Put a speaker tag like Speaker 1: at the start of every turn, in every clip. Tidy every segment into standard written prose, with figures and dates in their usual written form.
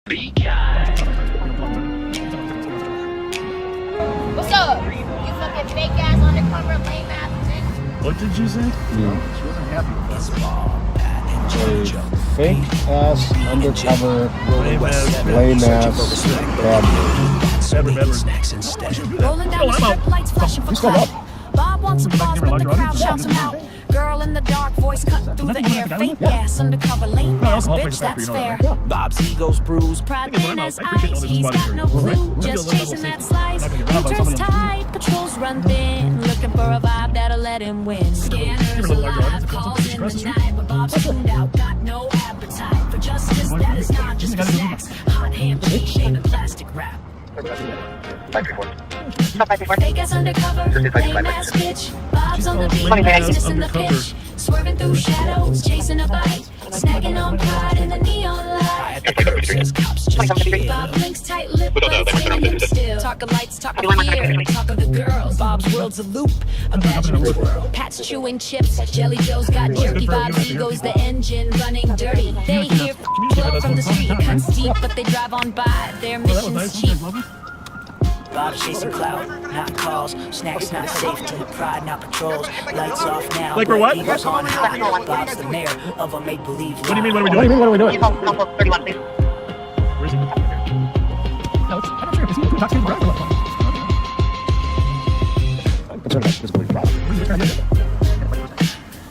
Speaker 1: Be kind.
Speaker 2: What's up? You fucking fake ass undercover lame ass bitch.
Speaker 3: What did you say?
Speaker 4: Yeah. Fake ass undercover lame ass bad
Speaker 5: Rolling down the strip lights, flashing for clout. Bob wants some applause, but the crowd shouts him out. Girl in the dark, voice cut through the air. Fake gas, undercover, lame ass bitch, that's fair.
Speaker 1: Bob's ego's bruised.
Speaker 5: Pride in his eyes, he's got no clue. Just chasing that slice. Turns tight, patrols run thin. Looking for a vibe that'll let him win. Scanners alive, calls in the night. But Bob's tuned out, got no appetite for justice. That is not just for sex. Hot hand, cheese, and a plastic wrap. Fake ass undercover, lame ass bitch. Bob's on the beat, missing the pitch. Swerving through shadows, chasing a bite. Snagging on pride in the neon light. Bob blinks tight lip, lights hitting him still. Talk of lights, talk of fear, talk of the girls. Bob's world's a loop, imagine a world. Pat's chewing chips, Jelly Joe's got jerky. Bob's ego's the engine running dirty. They hear flow from the street, cuts deep, but they drive on by. Their mission's cheap.
Speaker 1: Bob's chasing clout, not calls. Snacks not safety. Pride not patrols. Lights off now.
Speaker 3: Like we're what?
Speaker 1: Eagles on high. Bob's the mayor of a make-believe.
Speaker 3: What do you mean, what are we doing?
Speaker 4: What are we doing?
Speaker 3: Where is he? No, I'm not sure. Is he intoxicated or what?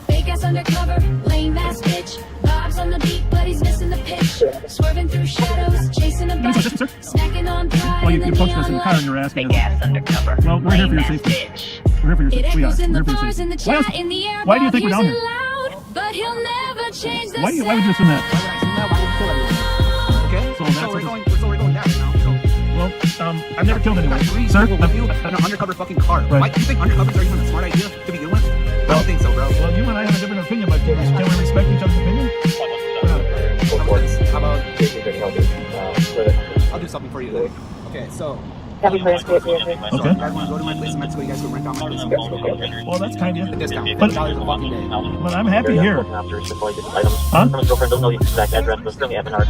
Speaker 5: Fake ass undercover, lame ass bitch. Bob's on the beat, but he's missing the pitch. Swerving through shadows, chasing a bite. Snacking on pride in the neon light.
Speaker 3: You're asking
Speaker 1: Big ass undercover.
Speaker 3: Well, we're here for your safety. We're here for your
Speaker 5: It
Speaker 3: safety.
Speaker 5: echoes in the bars, in the chat, in the air.
Speaker 3: Why do you think we're down here?
Speaker 5: Loud, but he'll never change the
Speaker 3: Why would you assume that?
Speaker 6: Okay,
Speaker 3: So
Speaker 6: so
Speaker 3: that's
Speaker 6: we're going down now.
Speaker 3: Well, I've never killed anyone. Sir?
Speaker 6: An undercover fucking car.
Speaker 3: Right.
Speaker 6: Why do you think undercovers are even a smart idea to begin with? I don't think so, bro.
Speaker 3: Well, you and I have a different opinion, but can we respect each other's opinion?
Speaker 6: How about I'll do something for you today. Okay, so
Speaker 3: Okay.
Speaker 6: you guys want to go to my place in Mexico? You guys go rent out my place in Mexico.
Speaker 3: Well, that's kind of
Speaker 6: A discount,
Speaker 3: But-
Speaker 6: $50 a fucking day.
Speaker 3: But I'm happy here. Huh?
Speaker 7: My girlfriend doesn't know the exact address, but it's still the FNR.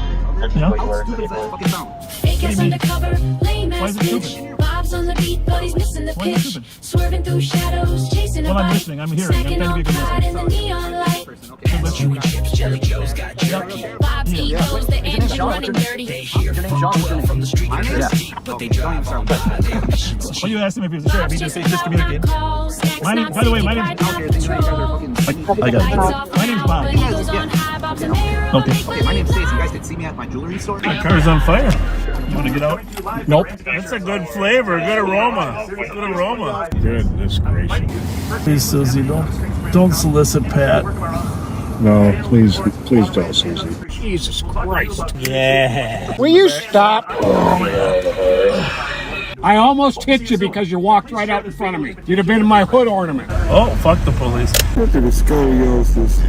Speaker 3: Yeah.
Speaker 6: How stupid does that fucking sound?
Speaker 5: Fake ass undercover, lame
Speaker 3: Why
Speaker 5: ass
Speaker 3: is it
Speaker 5: bitch.
Speaker 3: stupid?
Speaker 5: Bob's on the beat, but he's missing the
Speaker 3: Why is it
Speaker 5: pitch.
Speaker 3: stupid?
Speaker 5: Swerving through shadows, chasing a
Speaker 3: Well, I'm
Speaker 5: bite.
Speaker 3: listening. I'm hearing. I'm
Speaker 5: Snacking
Speaker 3: trying to
Speaker 5: on
Speaker 3: be a good
Speaker 5: pride in
Speaker 3: listener.
Speaker 5: the neon light.
Speaker 6: Okay.
Speaker 1: Chewing chips. Jelly Joe's got jerky.
Speaker 5: Bob's ego's the engine running dirty.
Speaker 1: They hear flow from the street. Cuts deep, but they drive on by. Their mission's
Speaker 3: Well, you asked him if he was a sheriff. He just communicated. My name- by the way, my name's-
Speaker 6: Out here thinking you guys are fucking...
Speaker 3: I got it. My name's Bob. Okay.
Speaker 6: Okay, my name's Stacy. You guys could see me at my jewelry store.
Speaker 3: My car's on fire. You want to get out? Nope. That's a good flavor, good aroma. Good aroma.
Speaker 4: Goodness gracious.
Speaker 3: Please, Susie, don't solicit Pat.
Speaker 4: No, please don't, Susie. Jesus Christ.
Speaker 3: Yeah.
Speaker 8: Will you stop? I almost hit you because you walked right out in front of me. You'd have been in my hood ornament.
Speaker 3: Oh, fuck the police.
Speaker 4: Look at the scoliosis.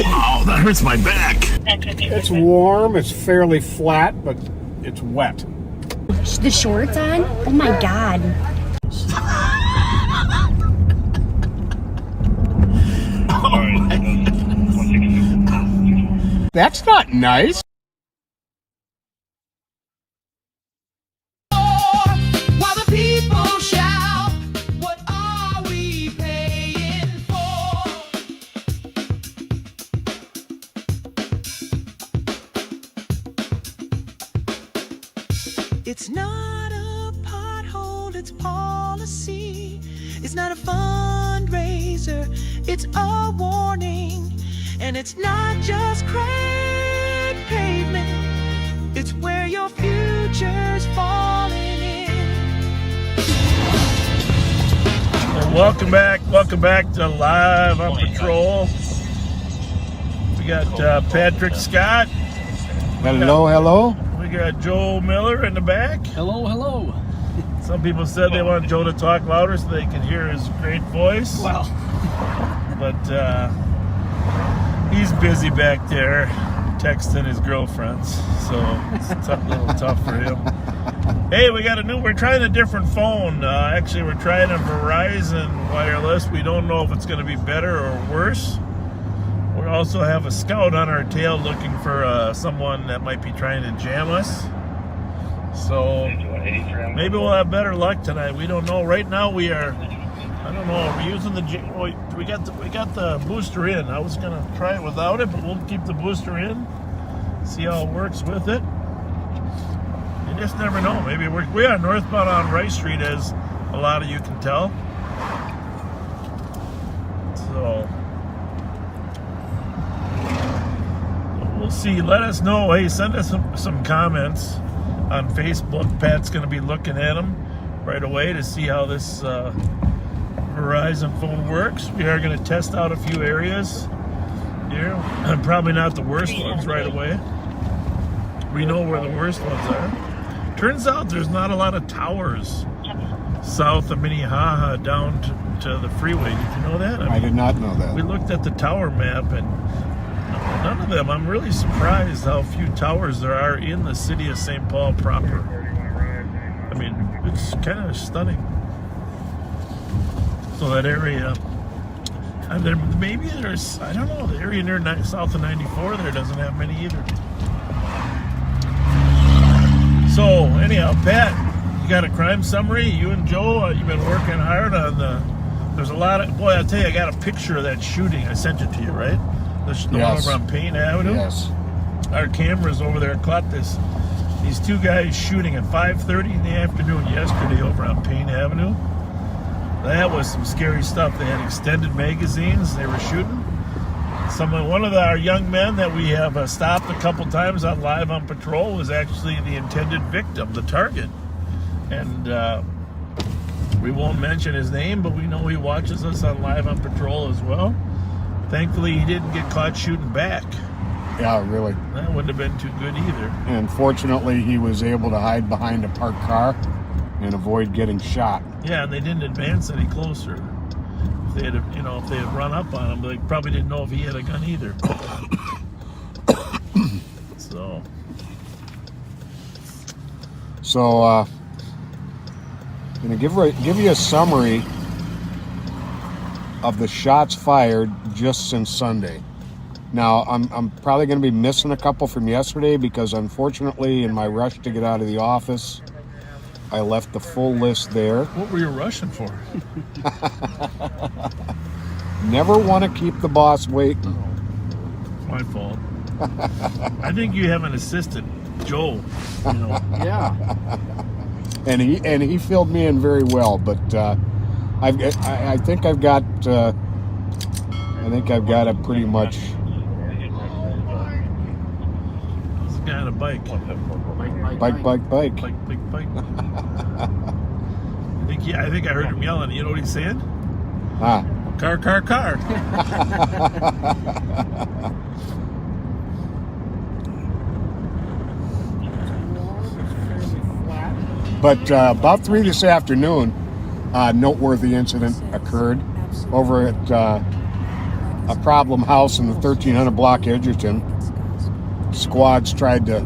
Speaker 3: Oh, that hurts my back.
Speaker 8: It's warm, it's fairly flat, but it's wet.
Speaker 2: The shorts on? Oh my god.
Speaker 8: That's not nice.
Speaker 9: While the people shout, what are we paying for? It's not a pothole, it's policy. It's not a fundraiser, it's a warning. And it's not just cracked pavement, it's where your future's falling in.
Speaker 3: Welcome back to Live on Patrol. We got Patrick Scott.
Speaker 4: Hello.
Speaker 3: We got Joe Miller in the back.
Speaker 6: Hello.
Speaker 3: Some people said they want Joe to talk louder so they can hear his great voice.
Speaker 6: Well,
Speaker 3: But he's busy back there texting his girlfriends, so it's a little tough for him. Hey, we're trying a different phone. Actually, we're trying a Verizon wireless. We don't know if it's going to be better or worse. We're also have a scout on our tail looking for someone that might be trying to jam us. So maybe we'll have better luck tonight. We don't know. Right now we are, I don't know, we're using the, we got the booster in. I was gonna try it without it, but we'll keep the booster in, see how it works with it. You just never know. Maybe we are northbound on Rice Street, as a lot of you can tell. So we'll see. Let us know. Hey, send us some comments on Facebook. Pat's going to be looking at them right away to see how this Verizon phone works. We are going to test out a few areas here. Probably not the worst ones right away. We know where the worst ones are. Turns out there's not a lot of towers south of Minnehaha down to the freeway. Did you know that?
Speaker 4: I did not know that.
Speaker 3: We looked at the tower map, and none of them. I'm really surprised how few towers there are in the city of St. Paul proper. I mean, it's kind of stunning. So that area, and there, maybe there's, I don't know, the area near south of 94 there doesn't have many either. So anyhow, Pat, you got a crime summary? You and Joe, you've been working hard on there's a lot of, boy, I'll tell you, I got a picture of that shooting. I sent it to you, right? The one over on Payne Avenue.
Speaker 4: Yes.
Speaker 3: Our cameras over there caught these two guys shooting at 5:30 in the afternoon yesterday over on Payne Avenue. That was some scary stuff. They had extended magazines they were shooting. One of our young men that we have stopped a couple times on Live on Patrol was actually the intended victim, the target. And we won't mention his name, but we know he watches us on Live on Patrol as well. Thankfully, he didn't get caught shooting back.
Speaker 4: Yeah, really.
Speaker 3: That wouldn't have been too good either.
Speaker 4: And fortunately, he was able to hide behind a parked car and avoid getting shot.
Speaker 3: Yeah, and they didn't advance any closer. If they had, if they had run up on him, they probably didn't know if he had a gun either.
Speaker 4: So, I'm gonna give you a summary of the shots fired just since Sunday. Now, I'm probably going to be missing a couple from yesterday because, unfortunately, in my rush to get out of the office, I left the full list there.
Speaker 3: What were you rushing for?
Speaker 4: Never want to keep the boss waiting.
Speaker 3: My fault. I think you have an assistant, Joe.
Speaker 8: Yeah.
Speaker 4: And he filled me in very well, but I think I've got it pretty much.
Speaker 3: There's a guy on a bike.
Speaker 4: Bike.
Speaker 3: Bike. I think I heard him yelling. You know what he's saying?
Speaker 4: Ah.
Speaker 3: Car.
Speaker 4: But about 3 this afternoon, a noteworthy incident occurred over at a problem house in the 1300 block Edgerton. Squads tried to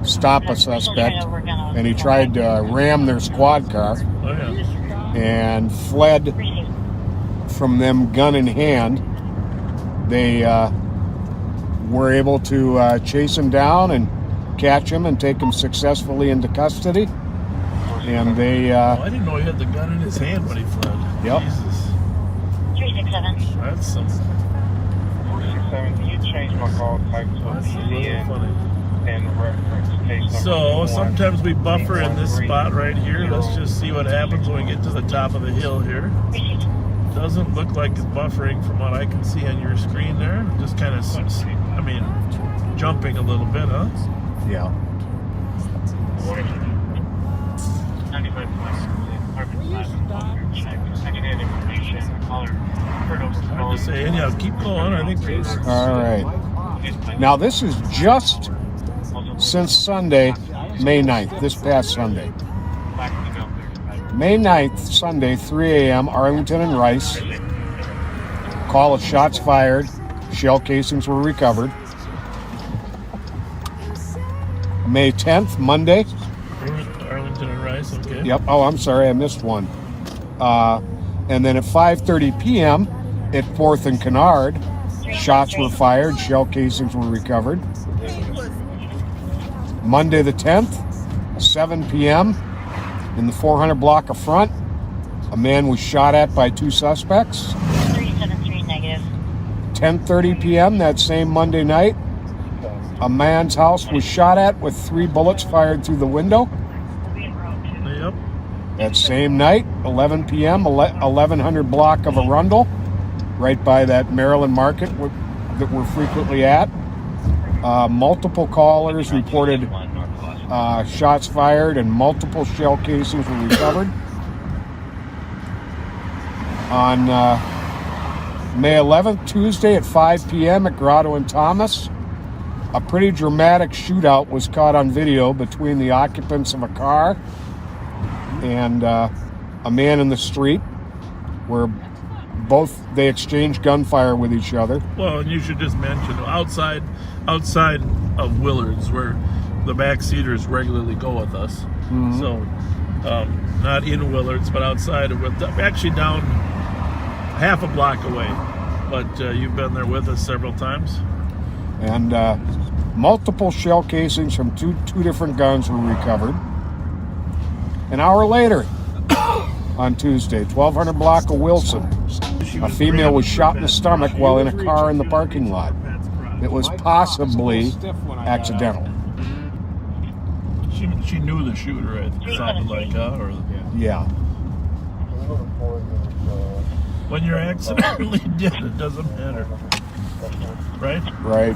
Speaker 4: stop a suspect, and he tried to ram their squad car and fled from them gun in hand. They were able to chase him down and catch him and take him successfully into custody. And they...
Speaker 3: I didn't know he had the gun in his hand when he fled.
Speaker 4: Yep.
Speaker 3: Jesus.
Speaker 2: 367.
Speaker 3: That's something.
Speaker 10: 467, can you change my call type to
Speaker 3: That's a little funny.
Speaker 10: and reference case number?
Speaker 3: So sometimes we buffer in this spot right here. Let's just see what happens when we get to the top of the hill here. Doesn't look like it's buffering from what I can see on your screen there. Just kind of, jumping a little bit, huh?
Speaker 4: Yeah.
Speaker 3: Hard to say. Anyhow, keep going. I think.
Speaker 4: All right. Now, this is just since Sunday, May 9th, this past Sunday. May 9th, Sunday, 3 a.m., Arlington and Rice. Call of shots fired. Shell casings were recovered. May 10th, Monday.
Speaker 3: Arlington and Rice, okay.
Speaker 4: Yep. Oh, I'm sorry, I missed one. And then at 5:30 p.m. at 4th and Kennard, Shots were fired. Shell casings were recovered. Monday the 10th, 7 p.m. in the 400 block of front, a man was shot at by 2 suspects.
Speaker 2: 373 negative.
Speaker 4: 10:30 p.m. that same Monday night, a man's house was shot at with 3 bullets fired through the window.
Speaker 3: Yep.
Speaker 4: That same night, 11 p.m., 1100 block of Arundel, right by that Maryland market that we're frequently at. Multiple callers reported shots fired and multiple shell casings were recovered. On May 11th, Tuesday at 5 p.m. at Grotto and Thomas, a pretty dramatic shootout was caught on video between the occupants of a car and a man in the street, where they exchanged gunfire with each other.
Speaker 3: Well, and you should just mention outside of Willard's, where the backseaters regularly go with us.
Speaker 4: Mm-hmm.
Speaker 3: So, not in Willard's, but outside of it. Actually, down half a block away. But you've been there with us several times.
Speaker 4: And multiple shell casings from two different guns were recovered. An hour later, on Tuesday, 1200 block of Wilson, a female was shot in the stomach while in a car in the parking lot. It was possibly accidental.
Speaker 3: She knew the shooter, it sounded like, or
Speaker 4: Yeah.
Speaker 3: when you're accidentally dead, it doesn't matter, right?
Speaker 4: Right.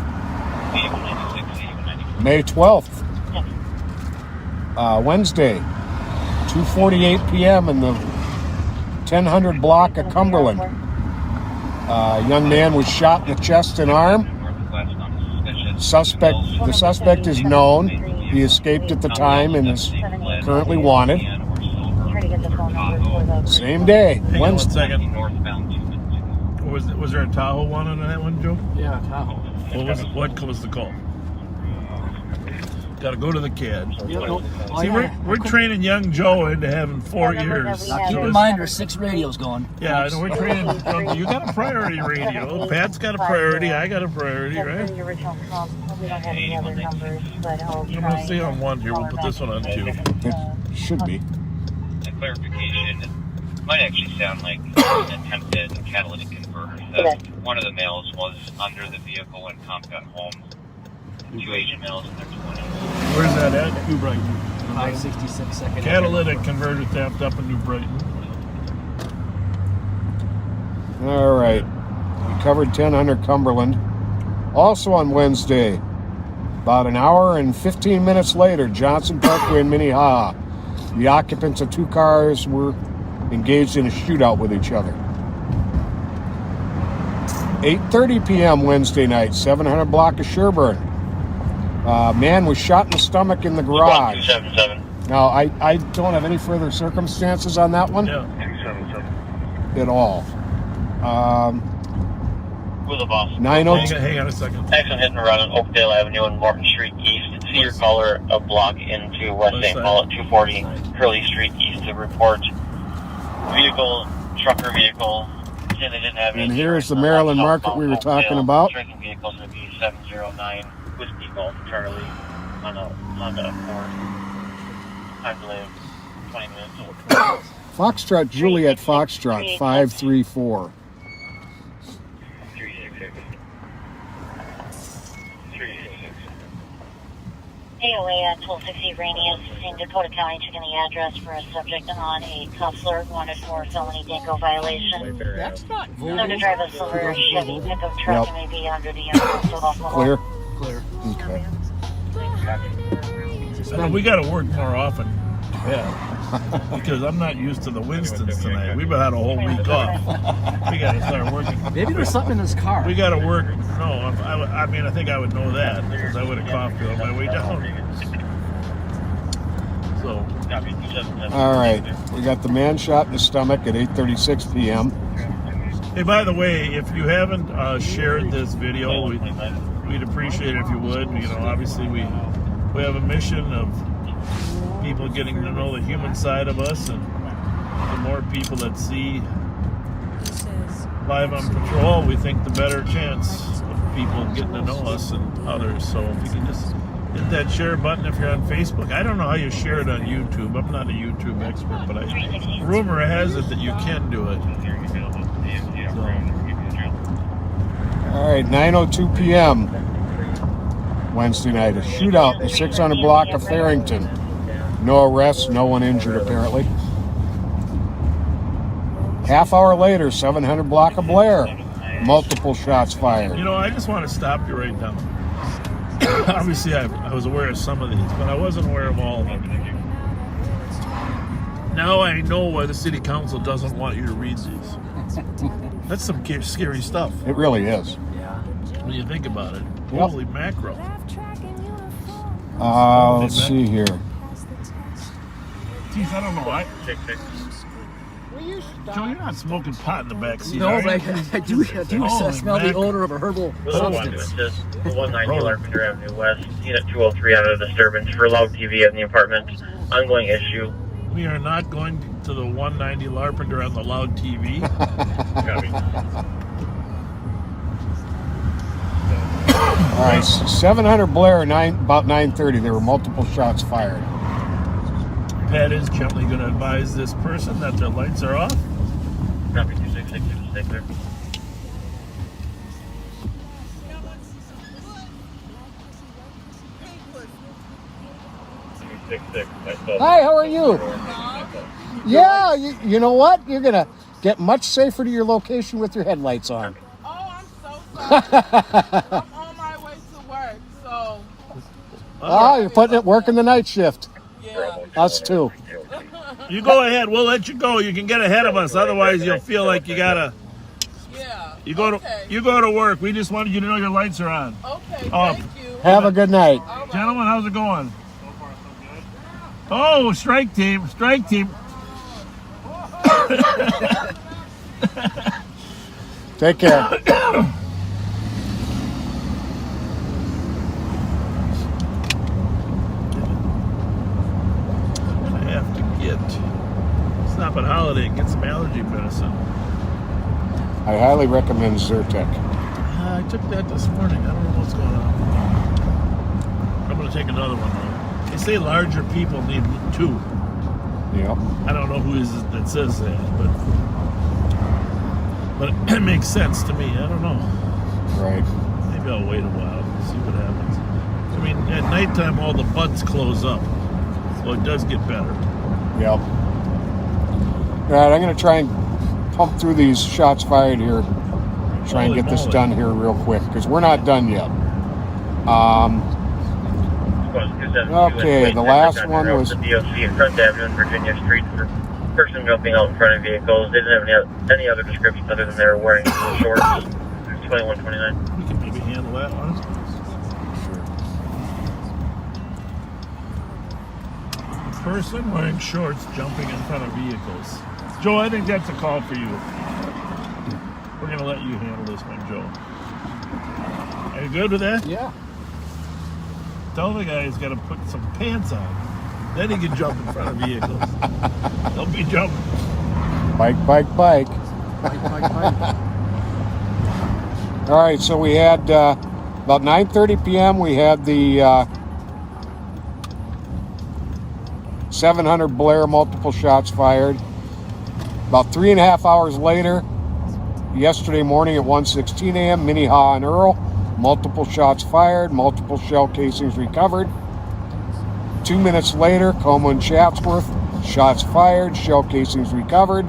Speaker 4: May 12th, Wednesday, 2:48 p.m. in the 1000 block of Cumberland. A young man was shot in the chest and arm. The suspect is known. He escaped at the time and is currently wanted. Same day,
Speaker 3: Hang on 1
Speaker 4: Wednesday.
Speaker 3: second. Was there a Tahoe one on that one, Joe?
Speaker 6: Yeah, Tahoe.
Speaker 3: What was the call? Got to go to the CAD. See, we're training young Joe into having 4 ears.
Speaker 1: Now keep in mind there's 6 radios going.
Speaker 3: Yeah, I know we're training. You got a priority radio. Pat's got a priority. I got a priority, right?
Speaker 2: We don't have any other numbers, but I'll
Speaker 3: I'm going to stay on 1 here. We'll put this one on 2.
Speaker 4: It should be.
Speaker 11: A clarification, it might actually sound like an attempted catalytic converter theft. One of the males was under the vehicle when Comp got home. 2 Asian males in their 20s.
Speaker 3: Where's that at? New Brighton.
Speaker 6: 566 seconds.
Speaker 3: Catalytic converter theft up in New Brighton.
Speaker 4: All right. We covered 1000 Cumberland. Also on Wednesday, about an hour and 15 minutes later, Johnson Parkway in Minnehaha, the occupants of 2 cars were engaged in a shootout with each other. 8:30 p.m. Wednesday night, 700 block of Sherburne. Man was shot in the stomach in the garage.
Speaker 11: 277.
Speaker 4: Now, I don't have any further circumstances on that one
Speaker 3: Yeah.
Speaker 11: 277.
Speaker 4: at all.
Speaker 11: With the boss.
Speaker 4: 902.
Speaker 3: Hang on a second.
Speaker 11: Accident hit and run on Oakdale Avenue and Morton Street East. See your caller a block into West St. Paul at 240 Curly Street East to report vehicle, trucker vehicle. They didn't have any
Speaker 4: And here's the
Speaker 11: insurance.
Speaker 4: Maryland market we were talking about.
Speaker 11: Drinking vehicles would be 709 Whiskey Golf Charlie on a Honda Accord. Time delay of 20 minutes.
Speaker 4: Foxtrot Juliet Foxtrot 534.
Speaker 11: 366. 366.
Speaker 2: AOA at 1260 Rainy is in Dakota County, checking the address for a subject on a cuff alert wanted for felony DACO violation.
Speaker 6: That's not
Speaker 2: Known to drive a silver Chevy pickup truck and may be under the influence of alcohol.
Speaker 4: Clear?
Speaker 6: clear.
Speaker 4: Okay.
Speaker 3: We got to work more often. Yeah. Because I'm not used to the Winstons tonight. We've had a whole week off. We got to start working.
Speaker 6: Maybe there's something in his car.
Speaker 3: We got to work. No, I mean, I think I would know that because I would have coughed on my way down. So.
Speaker 4: All right. We got the man shot in the stomach at 8:36 p.m.
Speaker 3: Hey, by the way, if you haven't shared this video, we'd appreciate it if you would. You know, obviously we have a mission of people getting to know the human side of us, and the more people that see Live on Patrol, we think the better chance people getting to know us and others. So if you can just hit that share button if you're on Facebook. I don't know how you share it on YouTube. I'm not a YouTube expert, but rumor has it that you can do it.
Speaker 4: All right, 9:02 p.m. Wednesday night, a shootout in the 600 block of Farrington. No arrests, no one injured apparently. Half hour later, 700 block of Blair. Multiple shots fired.
Speaker 3: You know, I just want to stop you right now. Obviously, I was aware of some of these, but I wasn't aware of all of them. Now I know why the city council doesn't want you to read these. That's some scary stuff.
Speaker 4: It really is.
Speaker 3: When you think about it.
Speaker 4: Yep.
Speaker 3: Holy mackerel.
Speaker 4: Let's see here.
Speaker 3: Geez, I don't know. Joe, you're not smoking pot in the back seat.
Speaker 12: No, but I do smell the odor of a herbal substance.
Speaker 11: Just 190 Larpenteur Avenue West, unit 203 out of disturbance for loud TV in the apartment. Ongoing issue.
Speaker 3: We are not going to the 190 Larpenteur on the loud TV.
Speaker 4: All right, 700 Blair, about 9:30. There were multiple shots fired.
Speaker 3: Pat is gently going to advise this person that their lights are off.
Speaker 11: Copy 266, stay clear.
Speaker 4: Hi, how are you? Yeah, you know what? You're going to get much safer to your location with your headlights on.
Speaker 13: Oh, I'm so sorry. I'm on my way to work, so.
Speaker 4: Ah, you're working the night shift.
Speaker 13: Yeah.
Speaker 4: Us too.
Speaker 3: You go ahead. We'll let you go. You can get ahead of us. Otherwise, you'll feel like you gotta.
Speaker 13: Yeah.
Speaker 3: You go to work. We just wanted you to know your lights are on.
Speaker 13: Okay. Thank you.
Speaker 4: Have a good night,
Speaker 3: gentlemen. How's it going? Oh, strike team. Strike team.
Speaker 4: Take care.
Speaker 3: Stop at Holiday and get some allergy medicine.
Speaker 4: I highly recommend Zyrtec.
Speaker 3: I took that this morning. I don't know what's going on. I'm going to take another one though. They say larger people need 2.
Speaker 4: Yep.
Speaker 3: I don't know who is it that says that, but it makes sense to me. I don't know.
Speaker 4: Right.
Speaker 3: Maybe I'll wait a while and see what happens. I mean, at nighttime all the butts close up, so it does get better.
Speaker 4: Yep. All right, I'm going to try and pump through these shots fired here. Try and get this done here real quick, because we're not done yet. Okay, the last one was...
Speaker 11: The DOC in Front Avenue and Virginia Street for person jumping out in front of vehicles. They didn't have any other description other than they were wearing shorts. 2129.
Speaker 3: We can maybe handle that one. Person wearing shorts jumping in front of vehicles. Joe, I think that's a call for you. We're going to let you handle this one, Joe. Are you good with that?
Speaker 8: Yeah.
Speaker 3: Tell the guy he's got to put some pants on. Then he can jump in front of vehicles. Don't be jumping.
Speaker 4: Bike.
Speaker 8: Bike.
Speaker 4: All right, so we had about 9:30 p.m. we had the 700 Blair, multiple shots fired. About 3.5 hours later, yesterday morning at 1:16 a.m., Minnehaha and Earl, multiple shots fired, multiple shell casings recovered. 2 minutes later, Como and Chatsworth, shots fired, shell casings recovered.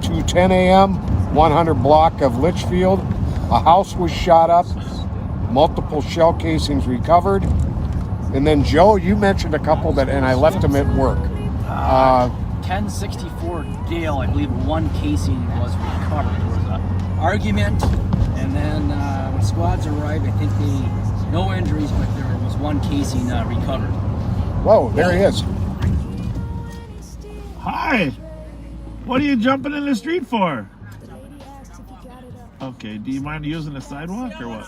Speaker 4: 2:10 a.m., 100 block of Litchfield, a house was shot up, multiple shell casings recovered. And then, Joe, you mentioned a couple that, and I left them at work.
Speaker 12: 1064 Gale, I believe one casing was recovered. There was an argument, and then when squads arrived, I think no injuries, but there was one casing recovered.
Speaker 4: Whoa, there he is.
Speaker 3: Hi. What are you jumping in the street for? Okay, do you mind using the sidewalk or what?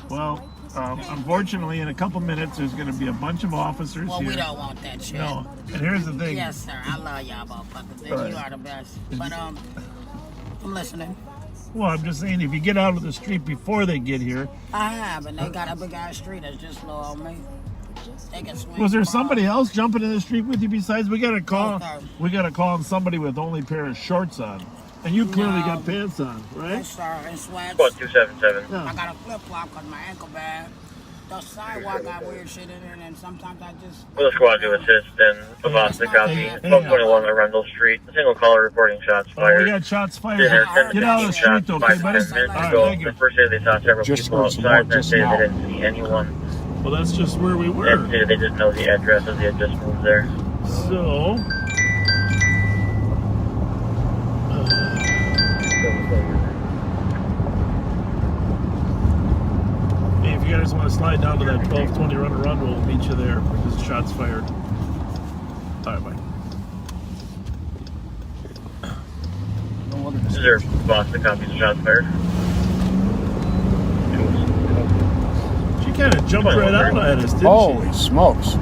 Speaker 3: Well, unfortunately, in a couple minutes, there's going to be a bunch of officers here.
Speaker 14: We don't want that shit.
Speaker 3: No, and here's the thing.
Speaker 14: Yes, sir. I love y'all motherfuckers. You are the best. But, I'm listening.
Speaker 3: Well, I'm just saying, if you get out of the street before they get here.
Speaker 14: I have, and they got a big ass street that's just low on me. They can swing.
Speaker 3: Was there somebody else jumping in the street with you besides? We got to call. We got to call on somebody with only pair of shorts on, and you clearly got pants on, right?
Speaker 14: Yes, sir, and sweats.
Speaker 11: Squad 277.
Speaker 3: Yeah.
Speaker 14: I got a flip flop because my ankle bad. The sidewalk got weird shit in it, and sometimes I just.
Speaker 11: Will the squad to assist in Boston copy? 1221 Arundel Street. A single caller reporting shots fired.
Speaker 3: We got shots fired. Get out of the street, okay, buddy? All right, thank you.
Speaker 11: The first day they saw several people outside. That day they didn't see anyone.
Speaker 3: Well, that's just where we were.
Speaker 11: That day they didn't know the address as they had just moved there.
Speaker 3: So. Hey, if you guys want to slide down to that 1220 run around, we'll meet you there. Because shots fired. All right, bye.
Speaker 11: Is there Boston copies of shots fired?
Speaker 3: She kind of jumped right out at us, didn't she?
Speaker 4: Holy smokes.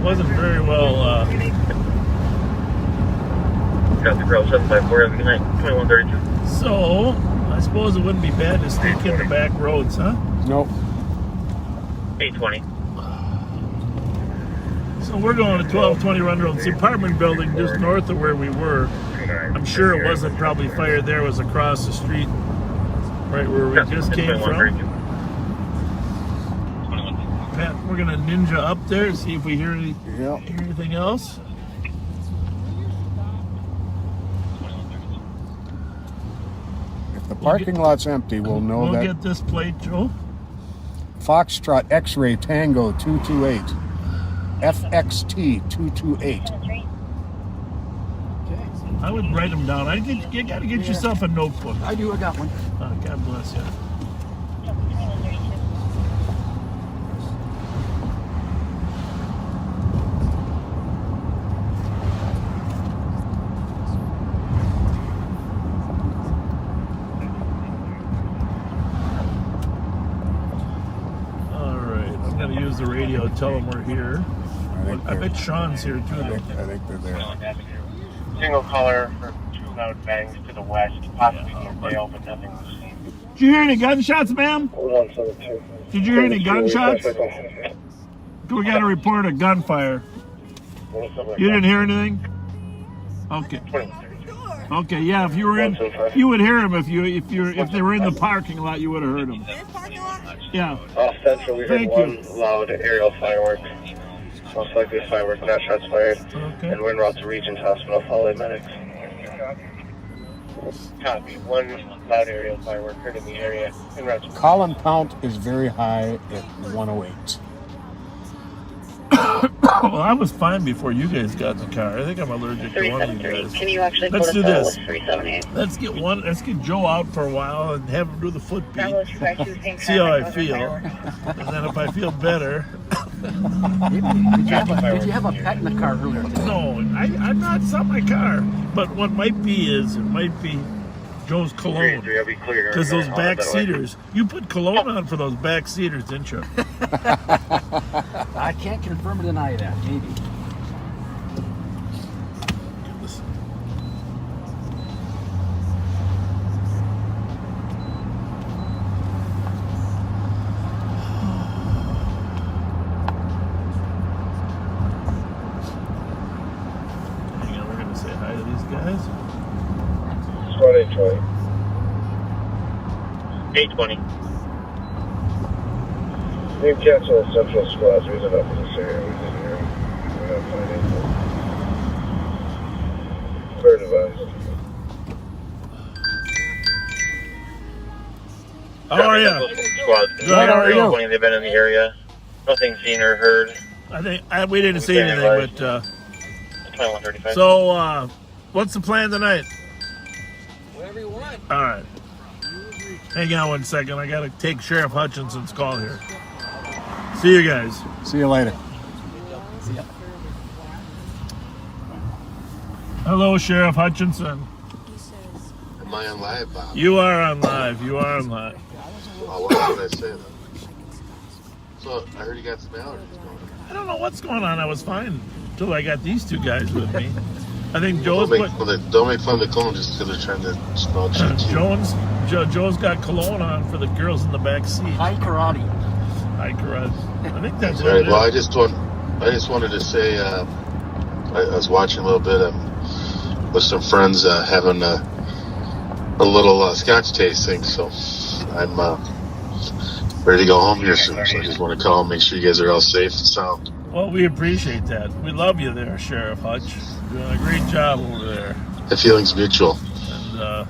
Speaker 3: Wasn't very well.
Speaker 11: Got the Grove 754. Good night. 2132.
Speaker 3: So, I suppose it wouldn't be bad to sneak in the back roads, huh?
Speaker 4: Nope.
Speaker 11: 820.
Speaker 3: So we're going to 1220 Run Road. It's the apartment building just north of where we were. I'm sure it wasn't probably fired there. It was across the street, right where we just came from. Pat, we're going to ninja up there, see if we hear anything else.
Speaker 4: If the parking lot's empty, we'll know that.
Speaker 3: We'll get this plate, Joe.
Speaker 4: Foxtrot X-Ray Tango 228. FXT 228.
Speaker 3: I would write them down. You got to get yourself a notebook.
Speaker 12: I do. I got one.
Speaker 3: God bless you. The radio, tell them we're here. I bet Sean's here too.
Speaker 4: I think they're there.
Speaker 10: Single caller for two loud bangs to the west, possibly near Dale, but nothing was seen.
Speaker 3: Did you hear any gunshots, ma'am?
Speaker 10: 172.
Speaker 3: Did you hear any gunshots? We got a report of gunfire. You didn't hear anything? Okay. Okay, yeah. If you were in, you would hear them. If they were in the parking lot, you would have heard them. Yeah.
Speaker 10: Off Central, we heard one loud aerial firework. Most likely firework, not shots fired.
Speaker 3: Okay.
Speaker 10: And we're en route to Regents Hospital. Follow medics. Copy. One loud aerial firework heard in the area. En route to
Speaker 4: Colin count is very high at 108.
Speaker 3: Well, I was fine before you guys got in the car. I think I'm allergic to one of you guys.
Speaker 2: Can you actually
Speaker 3: Let's do this.
Speaker 2: 378?
Speaker 3: Let's get Joe out for a while and have him do the foot beat. See how I feel. And then if I feel better.
Speaker 12: Did you have a pet in the car earlier today?
Speaker 3: No, I'm not. It's not my car. But what might be Joe's cologne. Because those back seaters, you put cologne on for those back seaters, didn't you?
Speaker 12: I can't confirm or deny that. Maybe.
Speaker 3: Hang on, we're going to say hi to these guys.
Speaker 10: Squad 820.
Speaker 11: 820.
Speaker 10: You can cancel Central Squads. There's enough in this area. We're not finding anything. Bird advised.
Speaker 3: How are you?
Speaker 11: Good, how are you? They've been in the area. Nothing seen or heard.
Speaker 3: I think we didn't see anything, but
Speaker 11: 2135.
Speaker 3: So, what's the plan tonight?
Speaker 12: Whatever you want.
Speaker 3: All right. Hang on one second. I got to take Sheriff Hutchinson's call here. See you guys.
Speaker 4: See you later.
Speaker 12: See ya.
Speaker 3: Hello, Sheriff Hutchinson.
Speaker 15: Am I on live, Bob?
Speaker 3: You are on live. You are on live.
Speaker 15: Oh, what did I say then? So, I heard you got some allergies going on.
Speaker 3: I don't know what's going on. I was fine until I got these two guys with me. I think Joe's
Speaker 15: don't make fun of the cologne just because they're trying to smell cheap.
Speaker 3: Joe's got cologne on for the girls in the back seat.
Speaker 12: High karate.
Speaker 3: High karate. I think that's
Speaker 15: right. Well, I just wanted to say I was watching a little bit with some friends having a little scotch tasting, so I'm ready to go home here soon. So I just want to call and make sure you guys are all safe and sound.
Speaker 3: Well, we appreciate that. We love you there, Sheriff Hutch. You're doing a great job over there.
Speaker 15: The feeling's mutual.
Speaker 3: And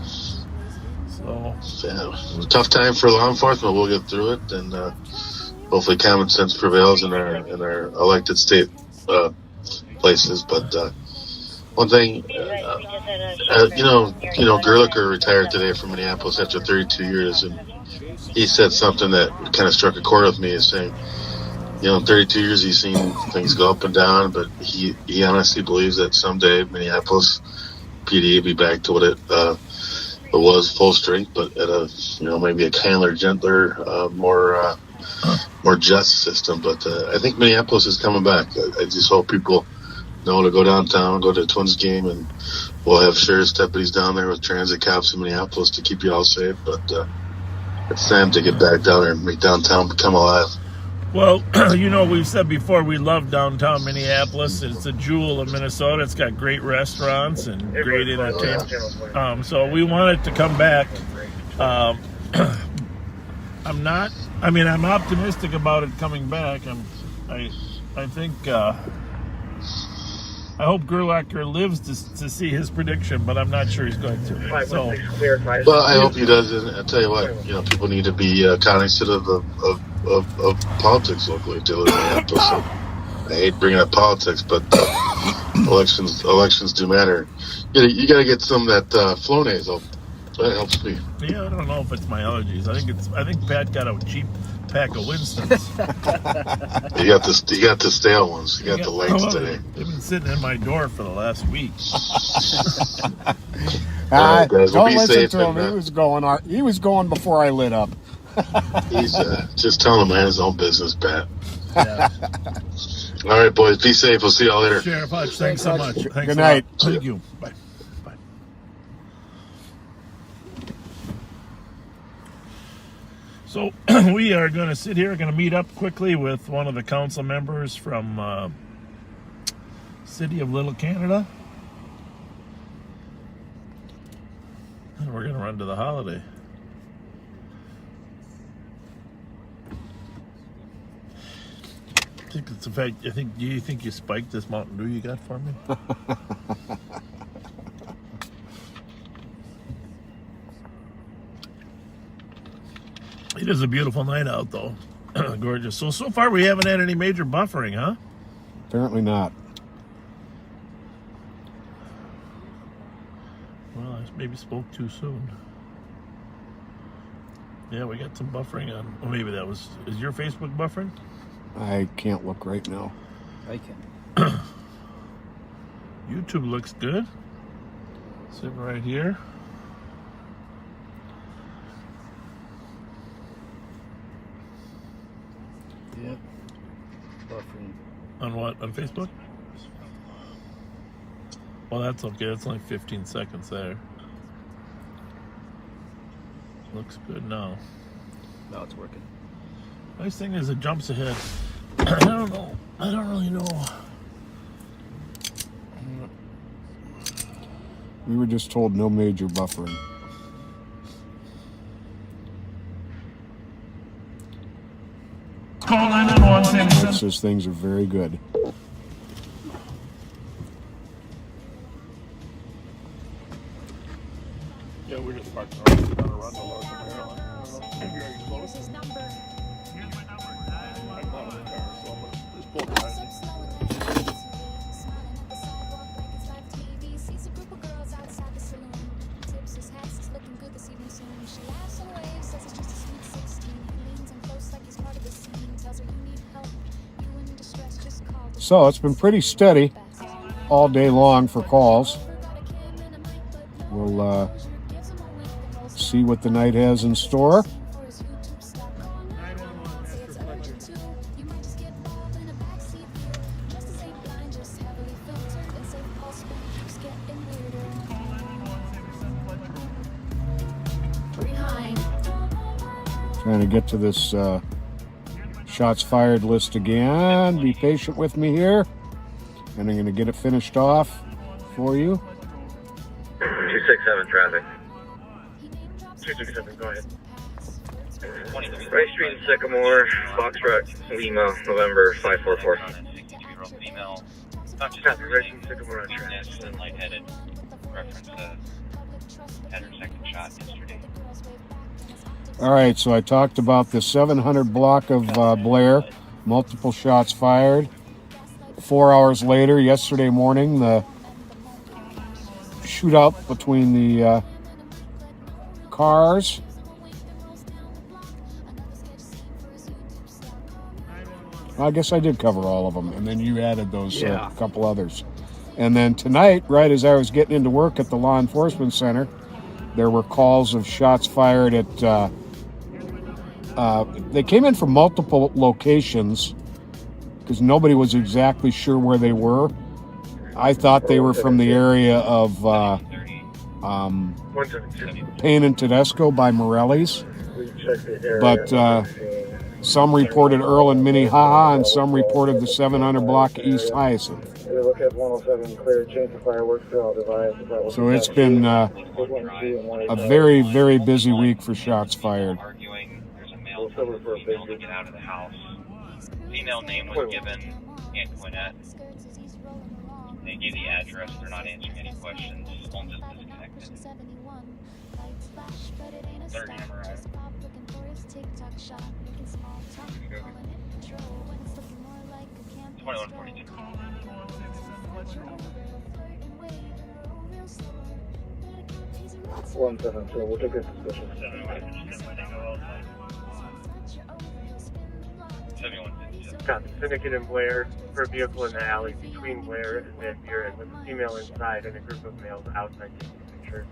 Speaker 15: yeah, tough time for law enforcement. We'll get through it, and hopefully common sense prevails in our elected state places. But one thing, Gerlicher retired today from Minneapolis after 32 years, and he said something that kind of struck a chord with me, is saying, in 32 years he's seen things go up and down, but he honestly believes that someday Minneapolis PD will be back to what it was, full strength, but at a maybe a kinder, gentler, more just system. But I think Minneapolis is coming back. I just hope people know to go downtown, go to a Twins game, and we'll have sheriff's deputies down there with transit cops in Minneapolis to keep you all safe. But it's time to get back down there and make downtown become alive.
Speaker 3: Well, we've said before, we love downtown Minneapolis. It's a jewel of Minnesota. It's got great restaurants and great entertainment. So we want it to come back. I'm optimistic about it coming back. I think I hope Gerlacher lives to see his prediction, but I'm not sure he's going to. So,
Speaker 15: well, I hope he does. And I tell you what, people need to be cognizant of politics locally to live in Minneapolis. So I hate bringing up politics, but elections do matter. You got to get some of that Flonase. That helps me.
Speaker 3: Yeah, I don't know if it's my allergies. I think Pat got a cheap pack of Winstons.
Speaker 15: You got the stale ones. You got the lights today.
Speaker 3: They've been sitting in my door for the last week.
Speaker 15: Guys,
Speaker 4: don't listen to him. He was going before I lit up.
Speaker 15: He's just telling him man his own business, Pat.
Speaker 3: Yeah.
Speaker 15: All right, boys. Be safe. We'll see y'all later.
Speaker 3: Sheriff Hutch, thanks so much. Thanks
Speaker 4: Good night.
Speaker 3: Thank you. Bye. So we are going to sit here, going to meet up quickly with one of the council members from City of Little Canada. And we're going to run to the holiday. I think it's the fact, do you think you spiked this Mountain Dew you got for me? It is a beautiful night out, though. Gorgeous. So far we haven't had any major buffering, huh?
Speaker 4: Apparently not.
Speaker 3: Well, I maybe spoke too soon. Yeah, we got some buffering on. Oh, maybe that was... Is your Facebook buffering?
Speaker 4: I can't look right now.
Speaker 12: I can.
Speaker 3: YouTube looks good. Sitting right here.
Speaker 12: Yep. Buffering.
Speaker 3: On what? On Facebook? Well, that's okay. That's only 15 seconds there. Looks good now.
Speaker 12: Now it's working.
Speaker 3: Nice thing is it jumps ahead. I don't know. I don't really know.
Speaker 4: We were just told no major buffering.
Speaker 3: Call 911.
Speaker 4: It says things are very good.
Speaker 3: Yeah, we're just parked around the run to Los Angeles. Very close. Here's my number. I'm not in the car, so I'm gonna just pull behind me.
Speaker 4: So it's been pretty steady all day long for calls. We'll see what the night has in store. trying to get to this shots fired list again. Be patient with me here. And I'm going to get it finished off for you.
Speaker 10: 267 traffic. 267, go ahead. Rice Street, Sycamore, Foxtrot, Lima, November 544. Copy, Rice Street, Sycamore on track.
Speaker 11: Lightheaded. Reference had her second shot yesterday.
Speaker 4: All right, so I talked about the 700 block of Blair, multiple shots fired. 4 hours later, yesterday morning, the shootout between the cars. I guess I did cover all of them, and then you added those couple others. And then tonight, right as I was getting into work at the law enforcement center, there were calls of shots fired at, they came in from multiple locations because nobody was exactly sure where they were. I thought they were from the area of Payne and Tedesco by Morelli's. But some reported Earl and Minnehaha, and some reported the 700 block East Hyacinth.
Speaker 10: Look at 107, clear, change the fireworks trail device.
Speaker 4: So it's been a very, very busy week for shots fired.
Speaker 11: There's a male to get out of the house. Female name was given, Antoinette. They gave the address. They're not answering any questions. Phone just disconnected. Third camera. 2142.
Speaker 10: 172, we'll take a suspicion.
Speaker 11: 7157.
Speaker 10: Copy. Syndicate and Blair, for a vehicle in the alley between Blair and Van Buren with a female inside and a group of males outside taking pictures.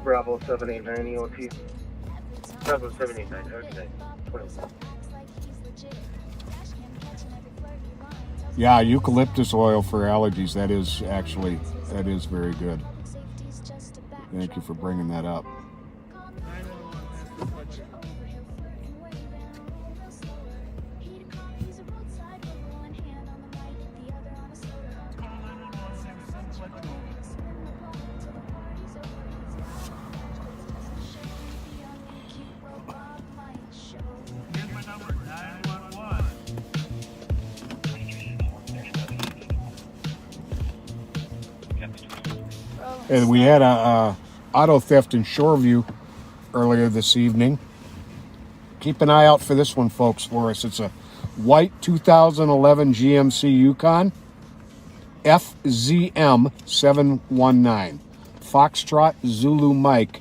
Speaker 10: Bravo 789 EOT. Bravo 789, okay. 21.
Speaker 4: Yeah, eucalyptus oil for allergies, that is very good. Thank you for bringing that up. And we had a auto theft in Shoreview earlier this evening. Keep an eye out for this one, folks, for us. It's a white 2011 GMC Yukon, FZM 719, Foxtrot Zulu Mike